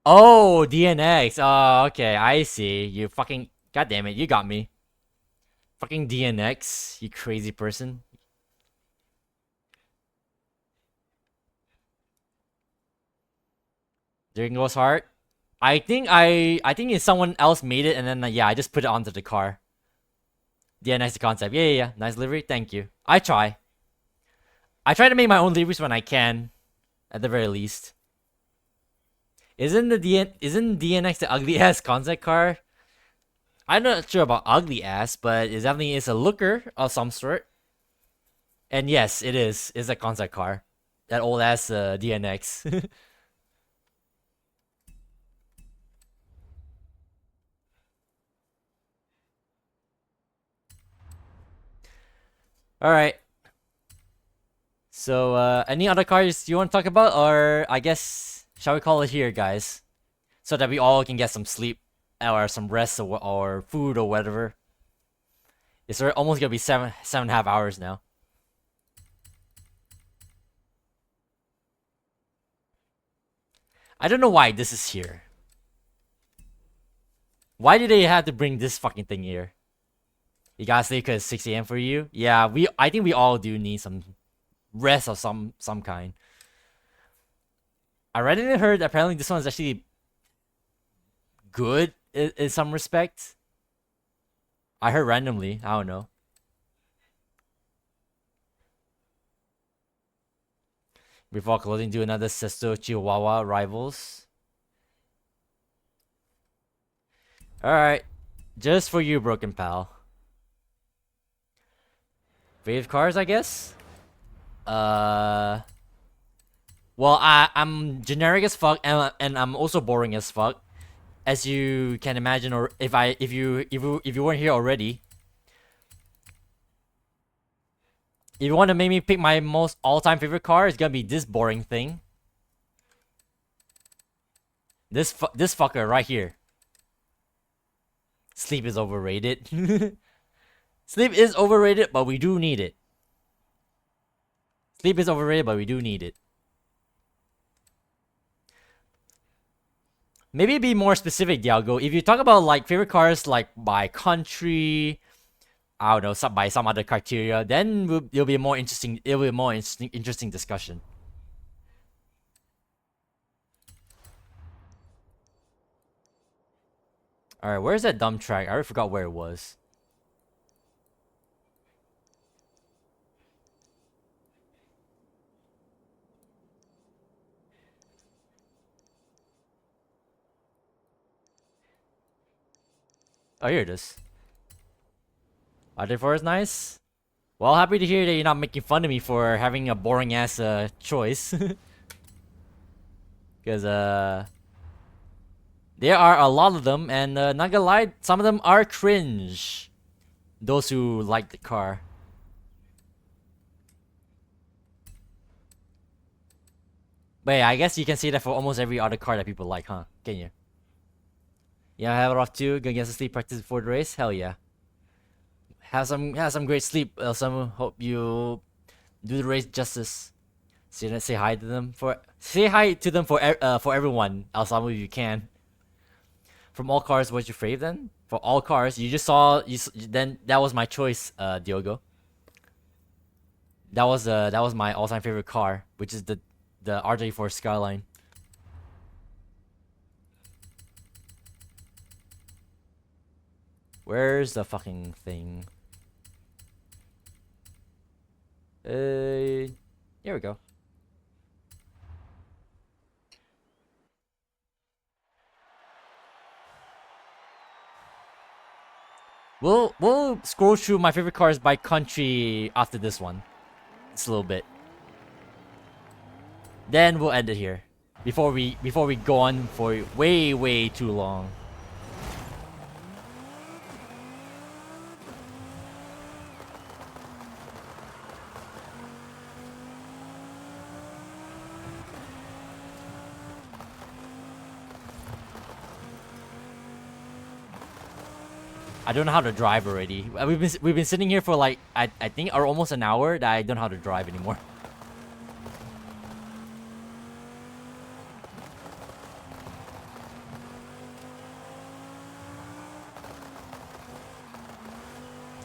Oh, DNX. Oh, okay, I see. You fucking god damn it, you got me. Fucking DNX, you crazy person. There goes heart. I think if someone else made it and then yeah, I just put it onto the car. Yeah, nice concept. Yeah. Nice livery. Thank you. I try to make my own liveries when I can, at the very least. Isn't DNX the ugly ass concept car? I'm not sure about ugly ass, but it definitely is a looker of some sort. And yes, it is. It's a concept car. That old ass DNX. All right. So, any other cars you want to talk about, or I guess shall we call it here, guys, so that we all can get some sleep or some rest or food or whatever. It's almost gonna be 7.5 hours now. I don't know why this is here. Why did they have to bring this fucking thing here? You gotta sleep because 6 a.m. for you? Yeah, I think we all do need some rest of some kind. I read and heard apparently this one's actually good in some respects. I heard randomly. I don't know. Before closing, do another Sesto Chihuahua rivals. Alright. Just for you, Broken Pal. Favorite cars, I guess? Well, I'm generic as fuck, and I'm also boring as fuck, as you can imagine. Or if you weren't here already, if you want to make me pick my most all-time favorite car, it's gonna be this boring thing. This fucker right here. Sleep is overrated. Sleep is overrated, but we do need it. Sleep is overrated, but we do need it. Maybe be more specific, Dialgo. If you talk about like favorite cars, like by country, I don't know, by some other criteria, then it'll be a more interesting. It'll be a more interesting discussion. All right, where's that dumb track? I already forgot where it was. Oh, here it is. Other is nice. Well, happy to hear that you're not making fun of me for having a boring ass choice. Because there are a lot of them, and not gonna lie, some of them are cringe. Those who like the car. But yeah, I guess you can say that for almost every other car that people like, huh? Can you? Yeah, have it off too. Gonna get some sleep practice before the race. Hell yeah. Have some great sleep. Some hope you do the race justice. Say hi to them for everyone. Some if you can. From all cars, what's your fave then? For all cars, you just saw then that was my choice, Diogo. That was my all-time favorite car, which is the R34 Skyline. Where's the fucking thing? Here we go. We'll scroll through my favorite cars by country after this one. It's a little bit. Then we'll end it here. Before we go on for way too long. I don't know how to drive already. We've been sitting here for like I think or almost an hour that I don't know how to drive anymore.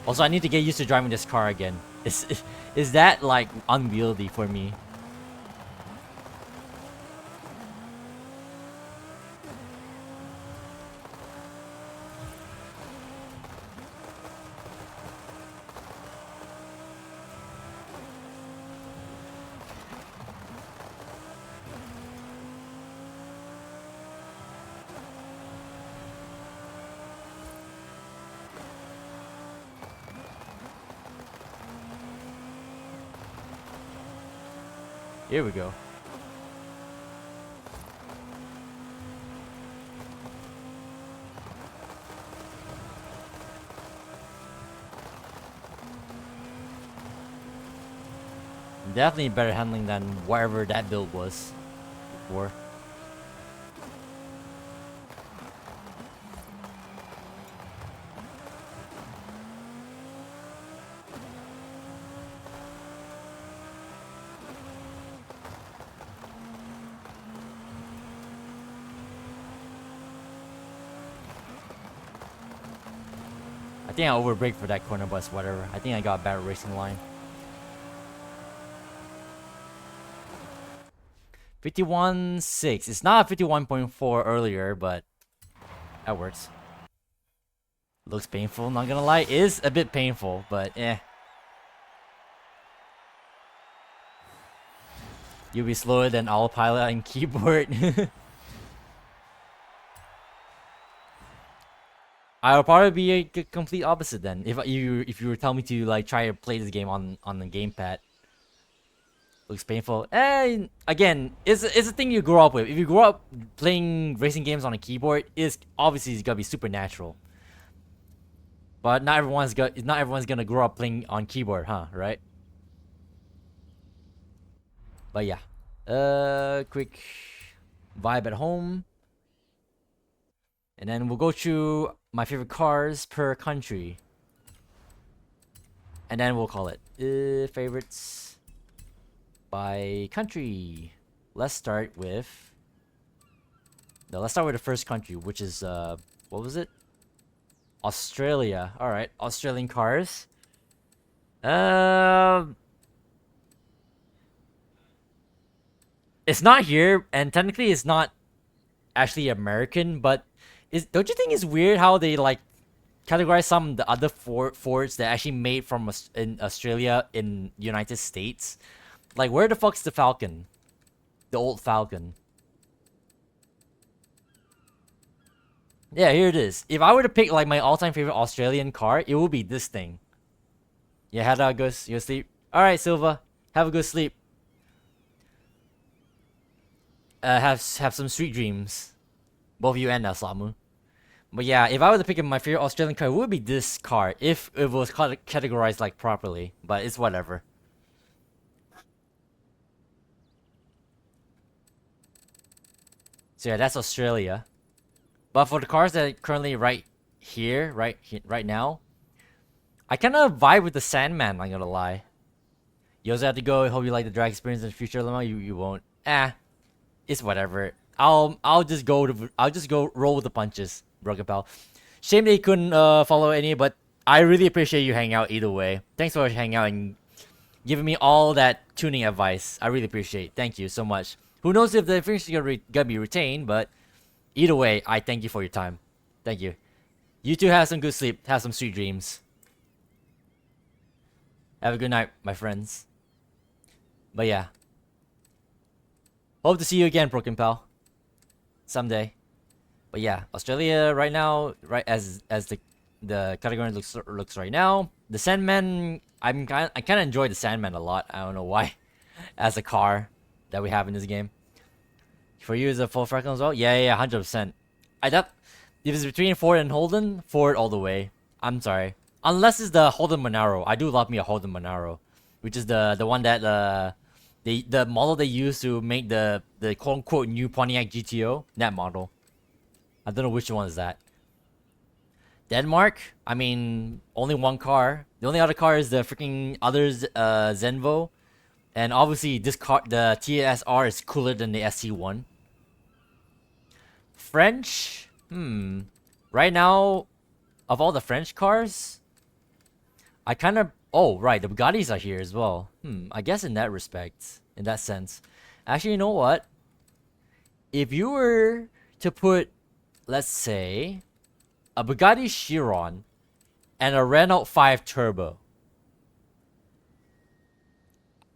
Also, I need to get used to driving this car again. Is that like unwieldy for me? Here we go. Definitely better handling than whatever that build was before. I think I overbrake for that corner, but whatever. I think I got a better racing line. 51.6. It's not 51.4 earlier, but that works. Looks painful, not gonna lie. Is a bit painful, but eh. You'll be slower than autopilot and keyboard. I would probably be a complete opposite then. If you were telling me to like try to play this game on the gamepad. Looks painful. And again, it's a thing you grow up with. If you grow up playing racing games on a keyboard, it's obviously gonna be supernatural. But not everyone's gonna grow up playing on keyboard, huh? Right? But yeah, quick vibe at home, and then we'll go through my favorite cars per country, and then we'll call it favorites by country. Let's start with the first country, which is what was it? Australia. All right, Australian cars. It's not here, and technically it's not actually American, but don't you think it's weird how they like categorize some of the other Fords that actually made from in Australia in United States? Like, where the fuck's the Falcon? The old Falcon. Yeah, here it is. If I were to pick like my all-time favorite Australian car, it would be this thing. Yeah, how that goes? You sleep? Alright, Silva. Have a good sleep. Have some sweet dreams. Both you and Slamu. But yeah, if I were to pick my favorite Australian car, it would be this car if it was categorized like properly. But it's whatever. So yeah, that's Australia. But for the cars that are currently right now, I kind of vibe with the Sandman. I'm gonna lie. You also have to go. Hope you like the drag experience in the future, Lama. You won't. It's whatever. I'll just go roll with the punches, Broken Pal. Shame they couldn't follow any, but I really appreciate you hanging out either way. Thanks for hanging out and giving me all that tuning advice. I really appreciate it. Thank you so much. Who knows if the information is gonna be retained, but either way, I thank you for your time. Thank you. You too have some good sleep. Have some sweet dreams. Have a good night, my friends. But yeah. Hope to see you again, Broken Pal. Someday. But yeah, Australia right now, right as the category looks right now. The Sandman, I kind of enjoy the Sandman a lot. I don't know why. As a car that we have in this game. For you, is a full Falcon as well? Yeah, 100%. If it's between Ford and Holden, Ford all the way. I'm sorry. Unless it's the Holden Monaro. I do love me a Holden Monaro, which is the one that the model they use to make the quote unquote new Pontiac GTO. That model. I don't know which one is that. Denmark. I mean, only one car. The only other car is the freaking others Zenvo, and obviously this car, the TSR, is cooler than the SC1. French. Right now, of all the French cars, I kind of... Oh, right, the Bugattis are here as well. I guess in that respect, in that sense. Actually, you know what? If you were to put, let's say, a Bugatti Chiron and a Renault 5 Turbo,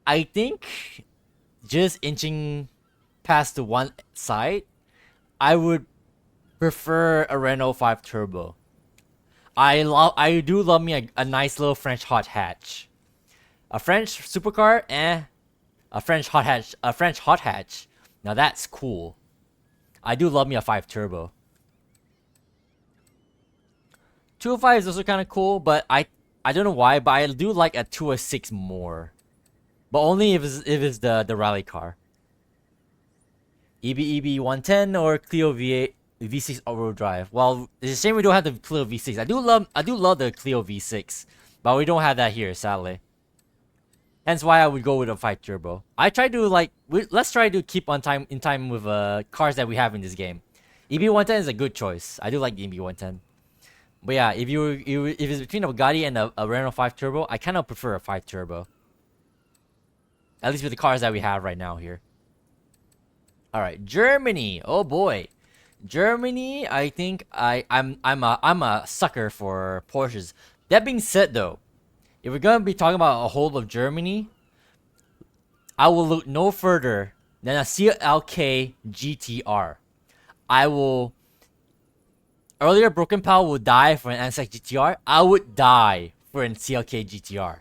I think just inching past the one side, I would prefer a Renault 5 Turbo. I do love me a nice little French hot hatch. A French supercar, A French hot hatch. A French hot hatch. Now that's cool. I do love me a 5 turbo. 205 is also kind of cool, but I don't know why, but I do like a 206 more. But only if it's the rally car. EB 110 or Clio V8 V6 all-wheel drive. Well, it's a shame we don't have the Clio V6. I do love the Clio V6, but we don't have that here, sadly. Hence why I would go with a 5 turbo. I try to let's try to keep on time in time with cars that we have in this game. EB110 is a good choice. I do like the EB110. But yeah, if it's between a Bugatti and a Renault 5 turbo, I kind of prefer a 5 turbo. At least with the cars that we have right now here. All right, Germany. Oh boy, Germany. I think I'm a sucker for Porsches. That being said, though, if we're gonna be talking about a whole of Germany, I will look no further than a CLK GTR. I will. Earlier, Broken Pal would die for an NSX GTR. I would die for an CLK GTR.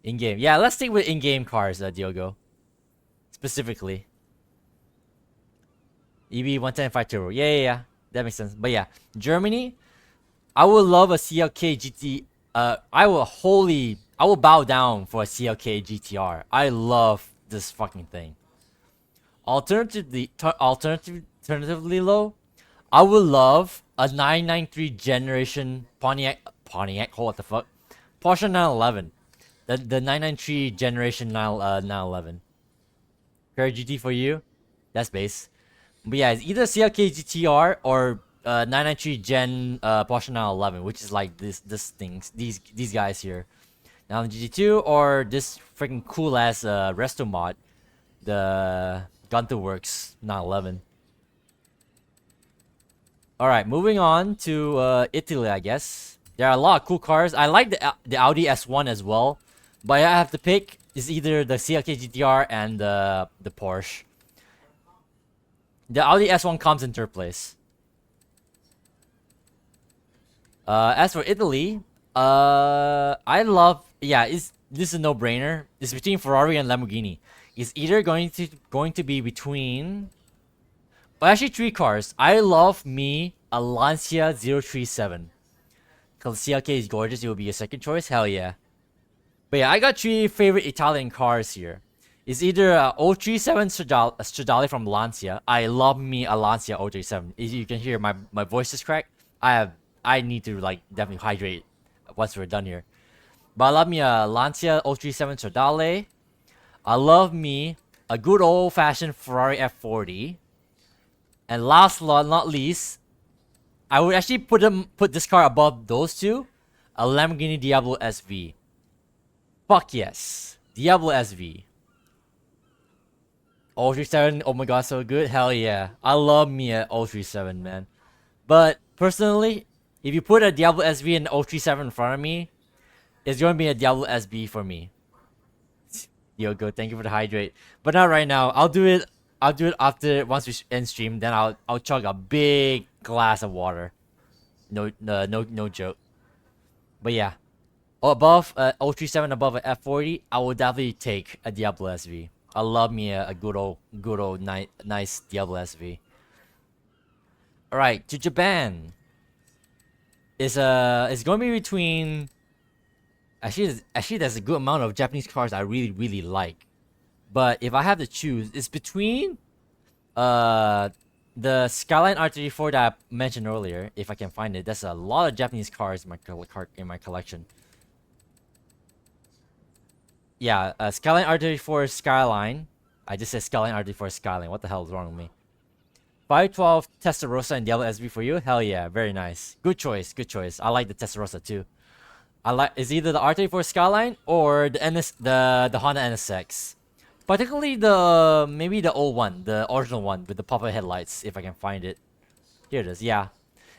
In-game. Yeah, let's stick with in-game cars, Diogo. Specifically. EB110 turbo. Yeah. That makes sense. But yeah, Germany, I would love a CLK GT. I will bow down for a CLK GTR. I love this fucking thing. Alternatively low, I would love a 993 generation Pontiac. What the fuck? Porsche 911. The 993 generation 911. Fair GT for you. That's base. But yeah, it's either CLK GTR or 993 Gen Porsche 911, which is like these guys here. Now the GT2 or this freaking cool ass resto mod, the Gunther Works 911. All right, moving on to Italy, I guess. There are a lot of cool cars. I like the Audi S1 as well, but I have to pick is either the CLK GTR and the Porsche. The Audi S1 comes in third place. As for Italy, I love this is a no-brainer. It's between Ferrari and Lamborghini. It's either going to be between. Well, actually, 3 cars. I love me a Lancia 037. Because CLK is gorgeous, it will be a second choice. Hell yeah. But yeah, I got 3 favorite Italian cars here. It's either a 037 Stradale from Lancia. I love me a Lancia 037. As you can hear, my voice is cracked. I need to definitely hydrate once we're done here. But I love me a Lancia 037 Stradale. I love me a good old-fashioned Ferrari F40. And last but not least, I would actually put this car above those two. A Lamborghini Diablo SV. Fuck yes. Diablo SV. 037, oh my god, so good. Hell yeah. I love me a 037, man. But personally, if you put a Diablo SV and 037 in front of me, it's going to be a Diablo SB for me. Yo, good. Thank you for the hydrate. But not right now. I'll do it after once we end stream. Then I'll chug a big glass of water. No joke. But yeah, above 037 above an F40, I will definitely take a Diablo SV. I love me a good old nice Diablo SV. All right, to Japan. It's going to be between. Actually, there's a good amount of Japanese cars I really like. But if I have to choose, it's between the Skyline R34 that I mentioned earlier, if I can find it. There's a lot of Japanese cars in my collection. Yeah, Skyline R34 Skyline. I just said Skyline R34 Skyline. What the hell is wrong with me? 512 Testarossa and Diablo SB for you? Hell yeah, very nice. Good choice. I like the Testarossa too. It's either the R34 Skyline or the Honda NSX. Particularly maybe the old one, the original one with the pop-up headlights, if I can find it. Here it is, yeah.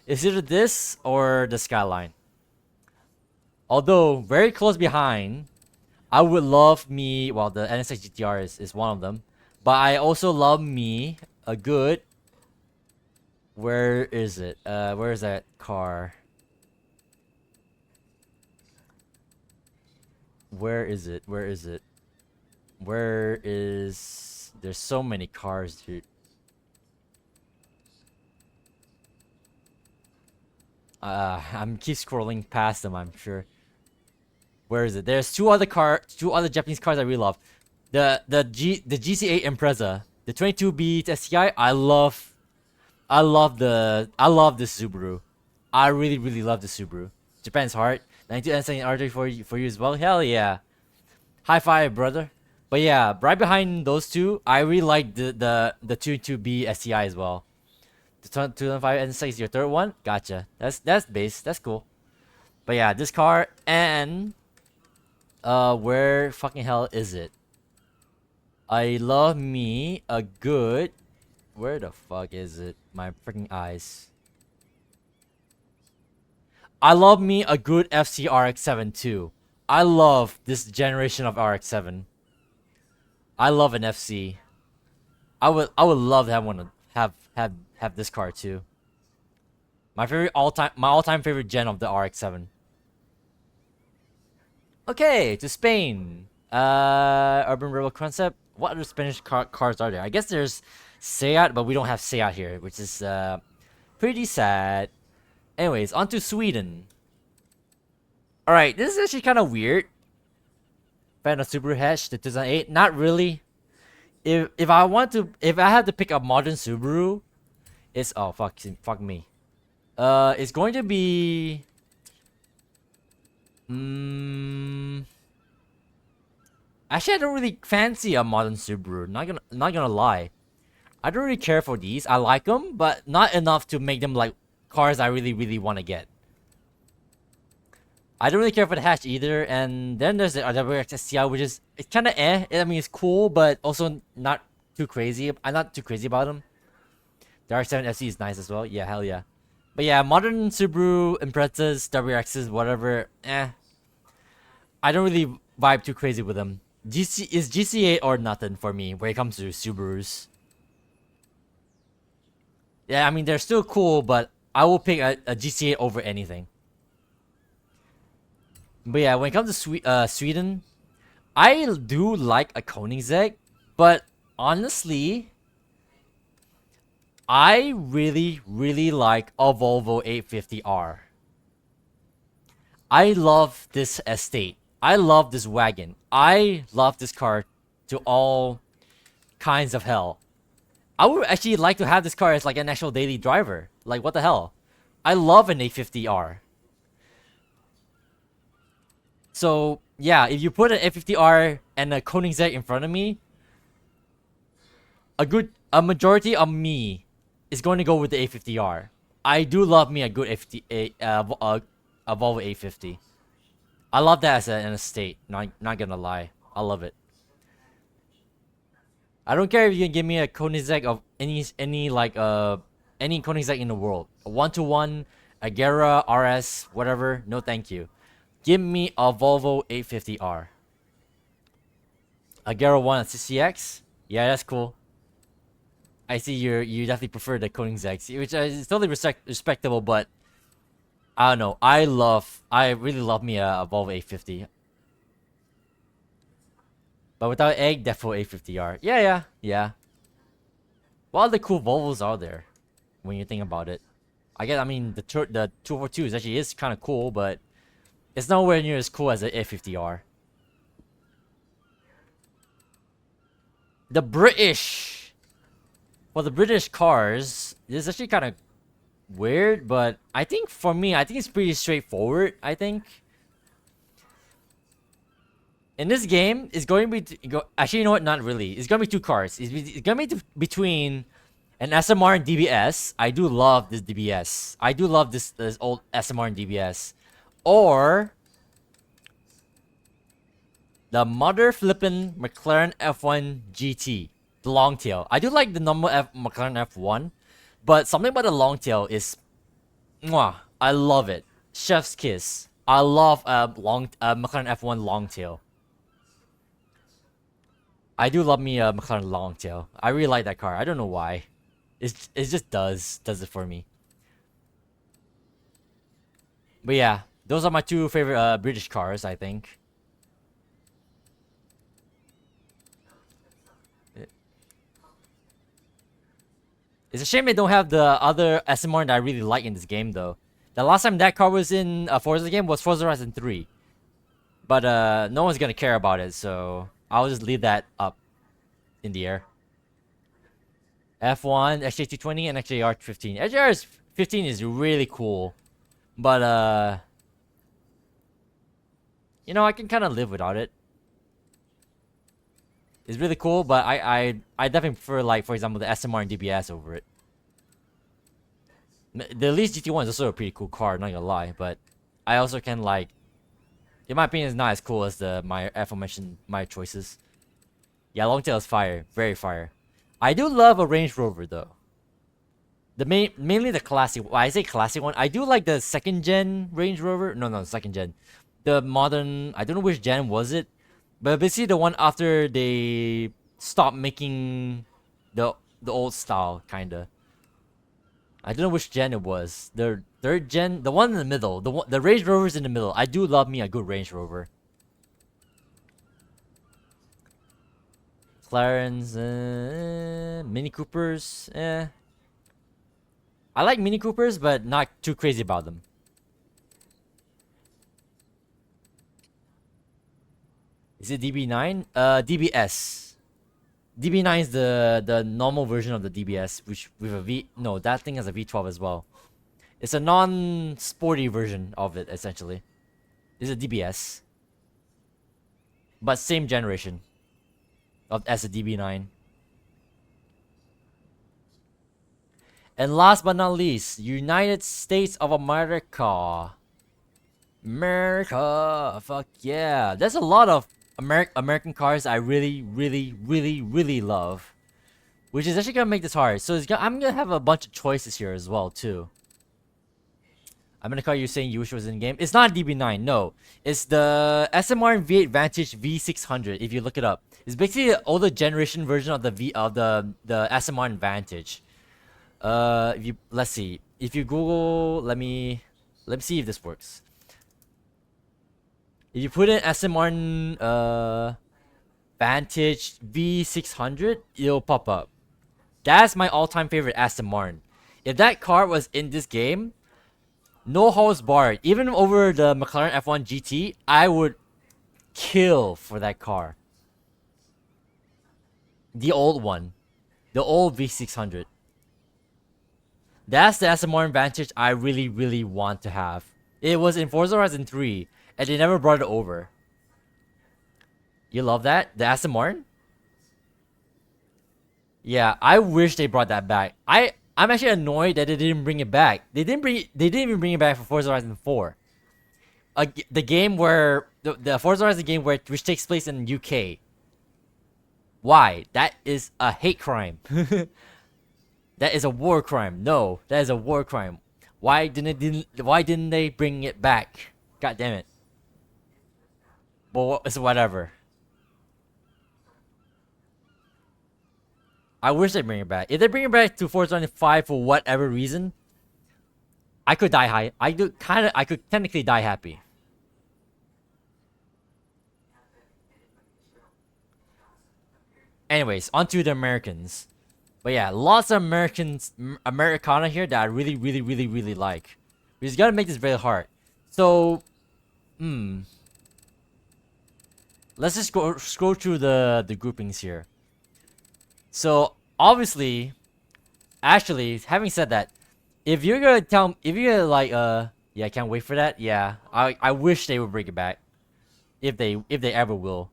It's either this or the Skyline. Although very close behind, I would love me. Well, the NSX GTR is one of them, but I also love me a good. Where is it? Where is that car? Where is it? Where is... There's so many cars, dude. I'm keep scrolling past them, I'm sure. Where is it? There's two other Japanese cars I really love. The GC8 Impreza, the 22B STI. I love this Subaru. I really love the Subaru. Japan's heart. 92 N RJ for you as well. Hell yeah. High five, brother. But yeah, right behind those two, I really like the 22B STI as well. The 2005 N6 is your third one. Gotcha. That's base. That's cool. But yeah, this car and where fucking hell is it? I love me a good... Where the fuck is it? My freaking eyes. I love me a good FC RX-7 too. I love this generation of RX-7. I love an FC. I would love to have one. Have this car too. My all-time favorite gen of the RX-7. Okay, to Spain. Urban Rebel concept. What other Spanish cars are there? I guess there's Seat, but we don't have Seat here, which is pretty sad. Anyways, on to Sweden. Alright, this is actually kind of weird. Fan of Subaru Hatch, the 2008? Not really. If I had to pick a modern Subaru, it's fuck me. It's going to be actually I don't really fancy a modern Subaru. Not gonna lie. I don't really care for these. I like them, but not enough to make them like cars I really want to get. I don't really care for the hatch either. And then there's the WRX STI, which is it's kind of eh. I mean, it's cool, but also not too crazy. I'm not too crazy about them. The RX-7 FC is nice as well. Yeah, hell yeah. But yeah, modern Subaru Imprezas, WRXs, whatever. I don't really vibe too crazy with them. Is GC8 or nothing for me when it comes to Subarus. Yeah, I mean they're still cool, but I will pick a GC8 over anything. But yeah, when it comes to Sweden, I do like a Koenigsegg, but honestly, I really like a Volvo 850R. I love this estate. I love this wagon. I love this car to all kinds of hell. I would actually like to have this car as like an actual daily driver. Like, what the hell? I love an 850R. So, yeah, if you put an 850R and a Koenigsegg in front of me, a majority of me is going to go with the 850R. I do love me a good 850, a Volvo 850. I love that as an estate. Not gonna lie, I love it. I don't care if you can give me a Koenigsegg of any Koenigsegg in the world, a 1-to-1, a Gera RS, whatever. No, thank you. Give me a Volvo 850R. A Gera 1 at CCX. Yeah, that's cool. I see you definitely prefer the Koenigsegg, which is totally respectable, but I don't know. I really love me a Volvo 850. But without egg, definitely 850R. Yeah. What other cool Volvos are there when you think about it? I mean, the 242 is kind of cool, but it's nowhere near as cool as the 850R. The British cars, this is actually kind of weird, but I think for me, I think it's pretty straightforward. I think in this game, it's going to be actually, you know what? Not really. It's going to be two cars. It's going to be between an SMR and DBS. I do love this DBS. I do love this old SMR and DBS, or the mother flippin' McLaren F1 GT, the long tail. I do like the normal McLaren F1, but something about the long tail is, mwah, I love it. Chef's kiss. I love McLaren F1 long tail. I do love me a McLaren long tail. I really like that car. I don't know why. It just does it for me. But yeah, those are my two favorite British cars, I think. It's a shame they don't have the other SMR that I really like in this game, though. The last time that car was in a Forza game was Forza Horizon 3. But no one's gonna care about it, so I'll just leave that up in the air. F1, XJ220, and XJR15. XJR15 is really cool, but you know, I can kind of live without it. It's really cool, but I definitely prefer, like, for example, the SMR and DBS over it. The Elise GT1 is also a pretty cool car, not gonna lie, but I also can, like, in my opinion, it's not as cool as my aforementioned choices. Yeah, Longtail is fire, very fire. I do love a Range Rover though. Mainly the classic. Well, I say classic one. I do like the second gen Range Rover. No, second gen. The modern. I don't know which gen was it, but basically the one after they stopped making the old style kinda. I don't know which gen it was. The third gen, the one in the middle. The Range Rover's in the middle. I do love me a good Range Rover. McLarens, Mini Coopers, I like Mini Coopers, but not too crazy about them. Is it DB9? DBS. DB9 is the normal version of the DBS, which with a V. No, that thing has a V12 as well. It's a non-sporty version of it, essentially. It's a DBS, but same generation as a DB9. And last but not least, United States of America. America, fuck yeah! There's a lot of American cars I really love, which is actually gonna make this hard. So I'm gonna have a bunch of choices here as well too. I'm gonna call you saying you wish it was in game. It's not a DB9, no. It's the SMR V8 Vantage V600. If you look it up, it's basically an older generation version of the SMR Vantage. Let's see. If you Google, let me see if this works. If you put in SMR Vantage V600, it'll pop up. That's my all-time favorite SMR. If that car was in this game, no holds barred. Even over the McLaren F1 GT, I would kill for that car. The old one. The old V600. That's the SMR Vantage I really want to have. It was in Forza Horizon 3, and they never brought it over. You love that? The SMR? Yeah, I wish they brought that back. I'm actually annoyed that they didn't bring it back. They didn't even bring it back for Forza Horizon 4. The game where the Forza Horizon game which takes place in UK. Why? That is a hate crime. That is a war crime. No, that is a war crime. Why didn't they bring it back? God damn it. Well, it's whatever. I wish they bring it back. If they bring it back to Forza Horizon 5 for whatever reason, I could die high. I could technically die happy. Anyways, onto the Americans. But yeah, lots of Americana here that I really like. We just gotta make this very hard. So, let's just scroll through the groupings here. So obviously, actually, having said that, if you're gonna like yeah, I can't wait for that. Yeah, I wish they would bring it back, if they ever will.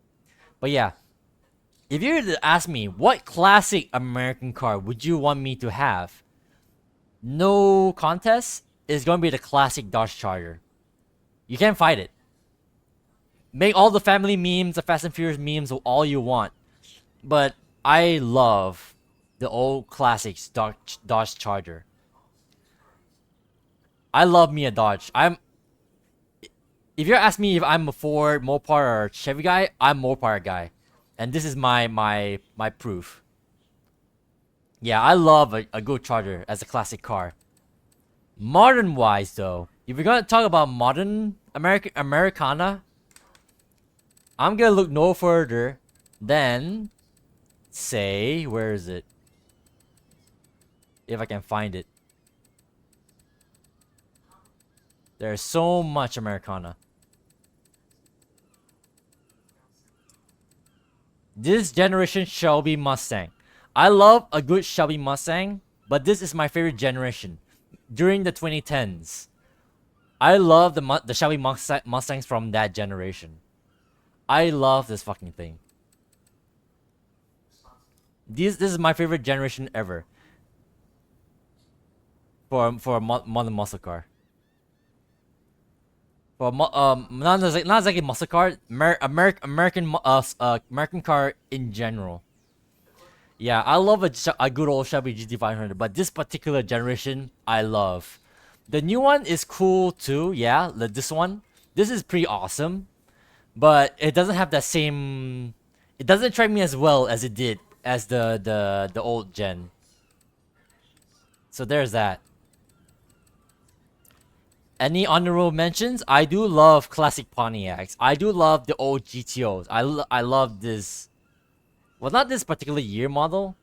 But yeah, if you were to ask me what classic American car would you want me to have, no contest, is gonna be the classic Dodge Charger. You can't fight it. Make all the family memes, the Fast and Furious memes, all you want, but I love the old classics Dodge Charger. I love me a Dodge. If you're asking me if I'm a Ford, Mopar, or Chevy guy, I'm Mopar guy, and this is my proof. Yeah, I love a good Charger as a classic car. Modern wise though, if you're gonna talk about modern Americana, I'm gonna look no further than, say, where is it? if I can find it. There's so much Americana. This generation Shelby Mustang. I love a good Shelby Mustang, but this is my favorite generation. During the 2010s, I love the Shelby Mustangs from that generation. I love this fucking thing. This is my favorite generation ever for a modern muscle car. For not exactly muscle car, American car in general. Yeah, I love a good old Chevy GT500, but this particular generation, I love. The new one is cool too, yeah, this one. This is pretty awesome, but it doesn't have that same... It doesn't attract me as well as it did as the old gen. So there's that. Any honorable mentions? I do love classic Pontiacs. I do love the old GTOs. I love this... Well, not this particular year model,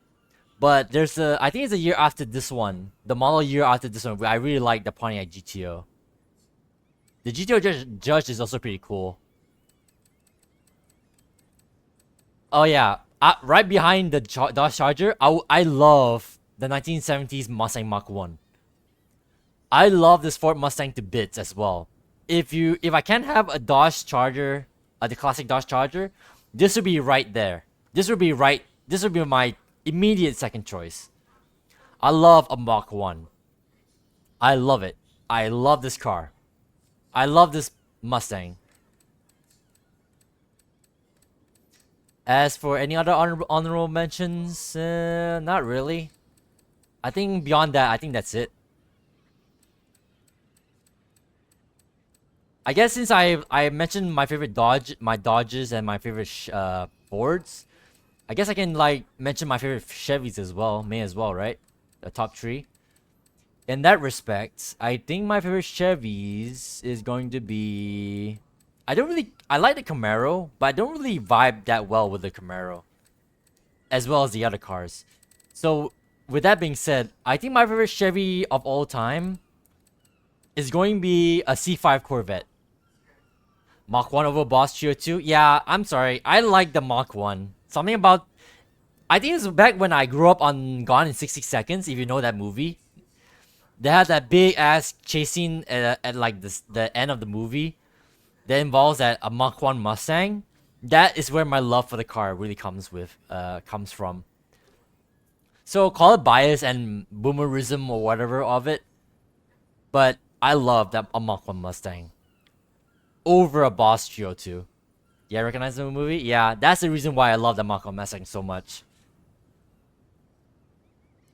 but there's a... I think it's a year after this one. The model year after this one. I really like the Pontiac GTO. The GTO Judge is also pretty cool. Oh yeah, right behind the Dodge Charger, I love the 1970s Mustang Mach 1. I love this Ford Mustang to bits as well. If I can't have a Dodge Charger, the classic Dodge Charger, this would be right there. This would be my immediate second choice. I love a Mach 1. I love it. I love this car. I love this Mustang. As for any other honorable mentions, not really. I think beyond that, I think that's it. I guess since I mentioned my favorite Dodges and my favorite Fords, I guess I can like mention my favorite Chevys as well. May as well, right? The top 3. In that respect, I think my favorite Chevys is going to be... I like the Camaro, but I don't really vibe that well with the Camaro, as well as the other cars. So, with that being said, I think my favorite Chevy of all time is going to be a C5 Corvette. Mach 1 over Boss Trio 2? Yeah, I'm sorry. I like the Mach 1. Something about... I think it's back when I grew up on Gone in 60 Seconds, if you know that movie. They had that big ass chase scene at like the end of the movie that involves a Mach 1 Mustang. That is where my love for the car really comes from. So call it bias and boomerism or whatever of it, but I love that a Mach 1 Mustang over a Boss Trio 2. Yeah, recognize the movie? Yeah, that's the reason why I love the Mach 1 Mustang so much.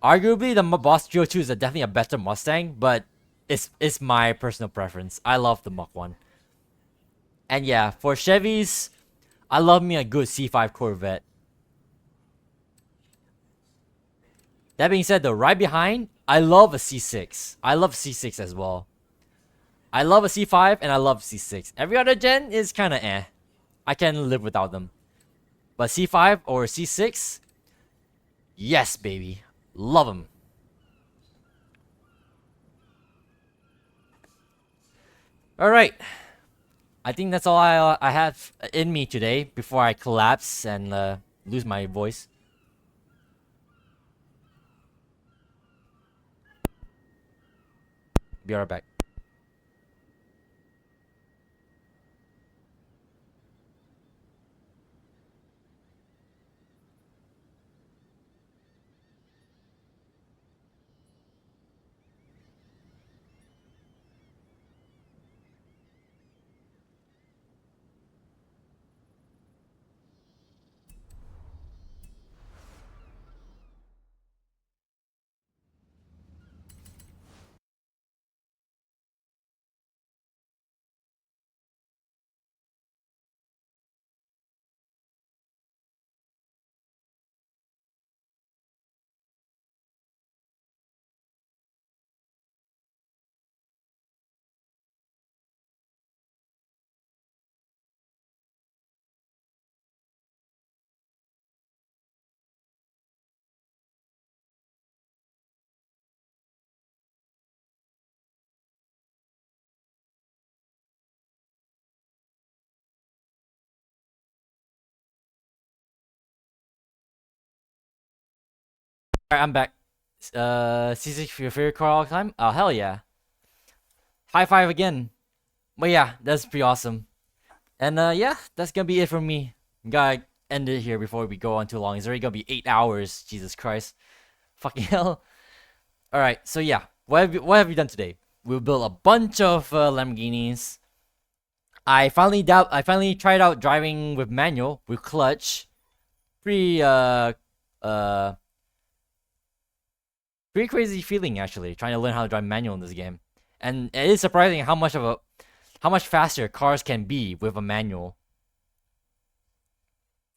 Arguably, the Boss Trio 2 is definitely a better Mustang, but it's my personal preference. I love the Mach 1. And yeah, for Chevys, I love me a good C5 Corvette. That being said, though, right behind, I love a C6. I love C6 as well. I love a C5 and I love C6. Every other gen is kind of eh. I can live without them. But C5 or C6, yes, baby. Love them. Alright. I think that's all I have in me today before I collapse and lose my voice. Be right back. Alright, I'm back. C6 for your favorite car all time? Oh, hell yeah. High five again. But yeah, that's pretty awesome. And yeah, that's gonna be it from me. Gotta end it here before we go on too long. It's already gonna be 8 hours. Jesus Christ. Fucking hell. Alright, so yeah. What have you done today? We built a bunch of Lamborghinis. I finally tried out driving with manual, with clutch. Pretty uh pretty crazy feeling actually, trying to learn how to drive manual in this game. And it is surprising how much faster cars can be with a manual.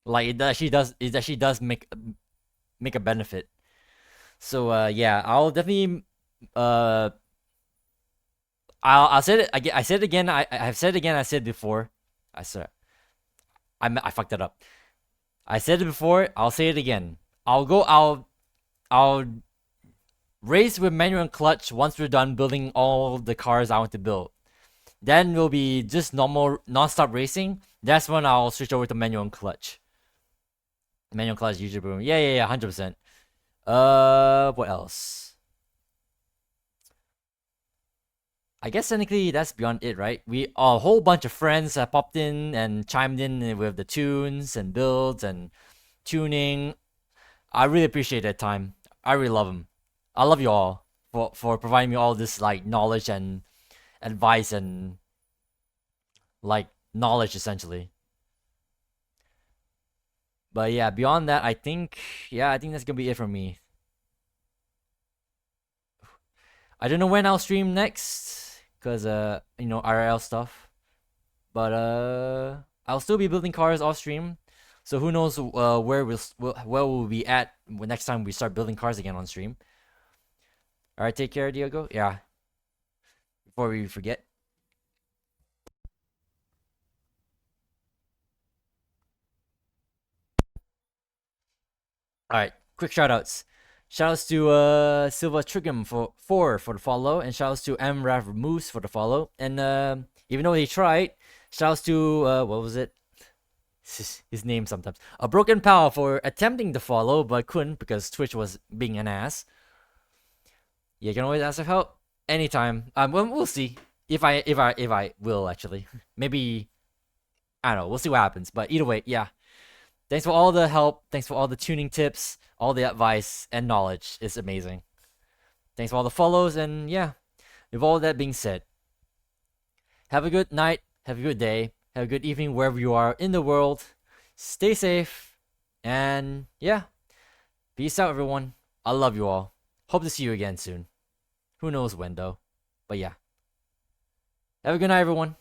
Like it actually does make a benefit. So yeah, I'll definitely uh I'll say it again. I said it again. I've said it again. I said it before. I fucked that up. I said it before. I'll say it again. I'll race with manual and clutch once we're done building all the cars I want to build. Then we'll be just normal non-stop racing. That's when I'll switch over to manual and clutch. Manual clutch usually boom. Yeah, 100%. What else? I guess technically that's beyond it, right? A whole bunch of friends have popped in and chimed in with the tunes and builds and tuning. I really appreciate that time. I really love them. I love you all for providing me all this like knowledge and advice and like knowledge essentially. But yeah, beyond that, I think that's gonna be it from me. I don't know when I'll stream next, cause IRL stuff. But I'll still be building cars off stream. So who knows where we'll be at next time we start building cars again on stream. All right, take care, Diego. Yeah. Before we forget. All right, quick shoutouts. Shoutouts to Silva Trigum for the follow, and shoutouts to MRav Moose for the follow. And even though he tried, shoutouts to what was it? His name sometimes. A Broken Pal for attempting to follow but couldn't because Twitch was being an ass. You can always ask for help anytime. We'll see if I will actually. Maybe I don't know. We'll see what happens. But either way, yeah. Thanks for all the help. Thanks for all the tuning tips, all the advice and knowledge. It's amazing. Thanks for all the follows, and yeah. With all that being said, have a good night. Have a good day. Have a good evening wherever you are in the world. Stay safe, and yeah. Peace out, everyone. I love you all. Hope to see you again soon. Who knows when, though. But yeah. Have a good night, everyone.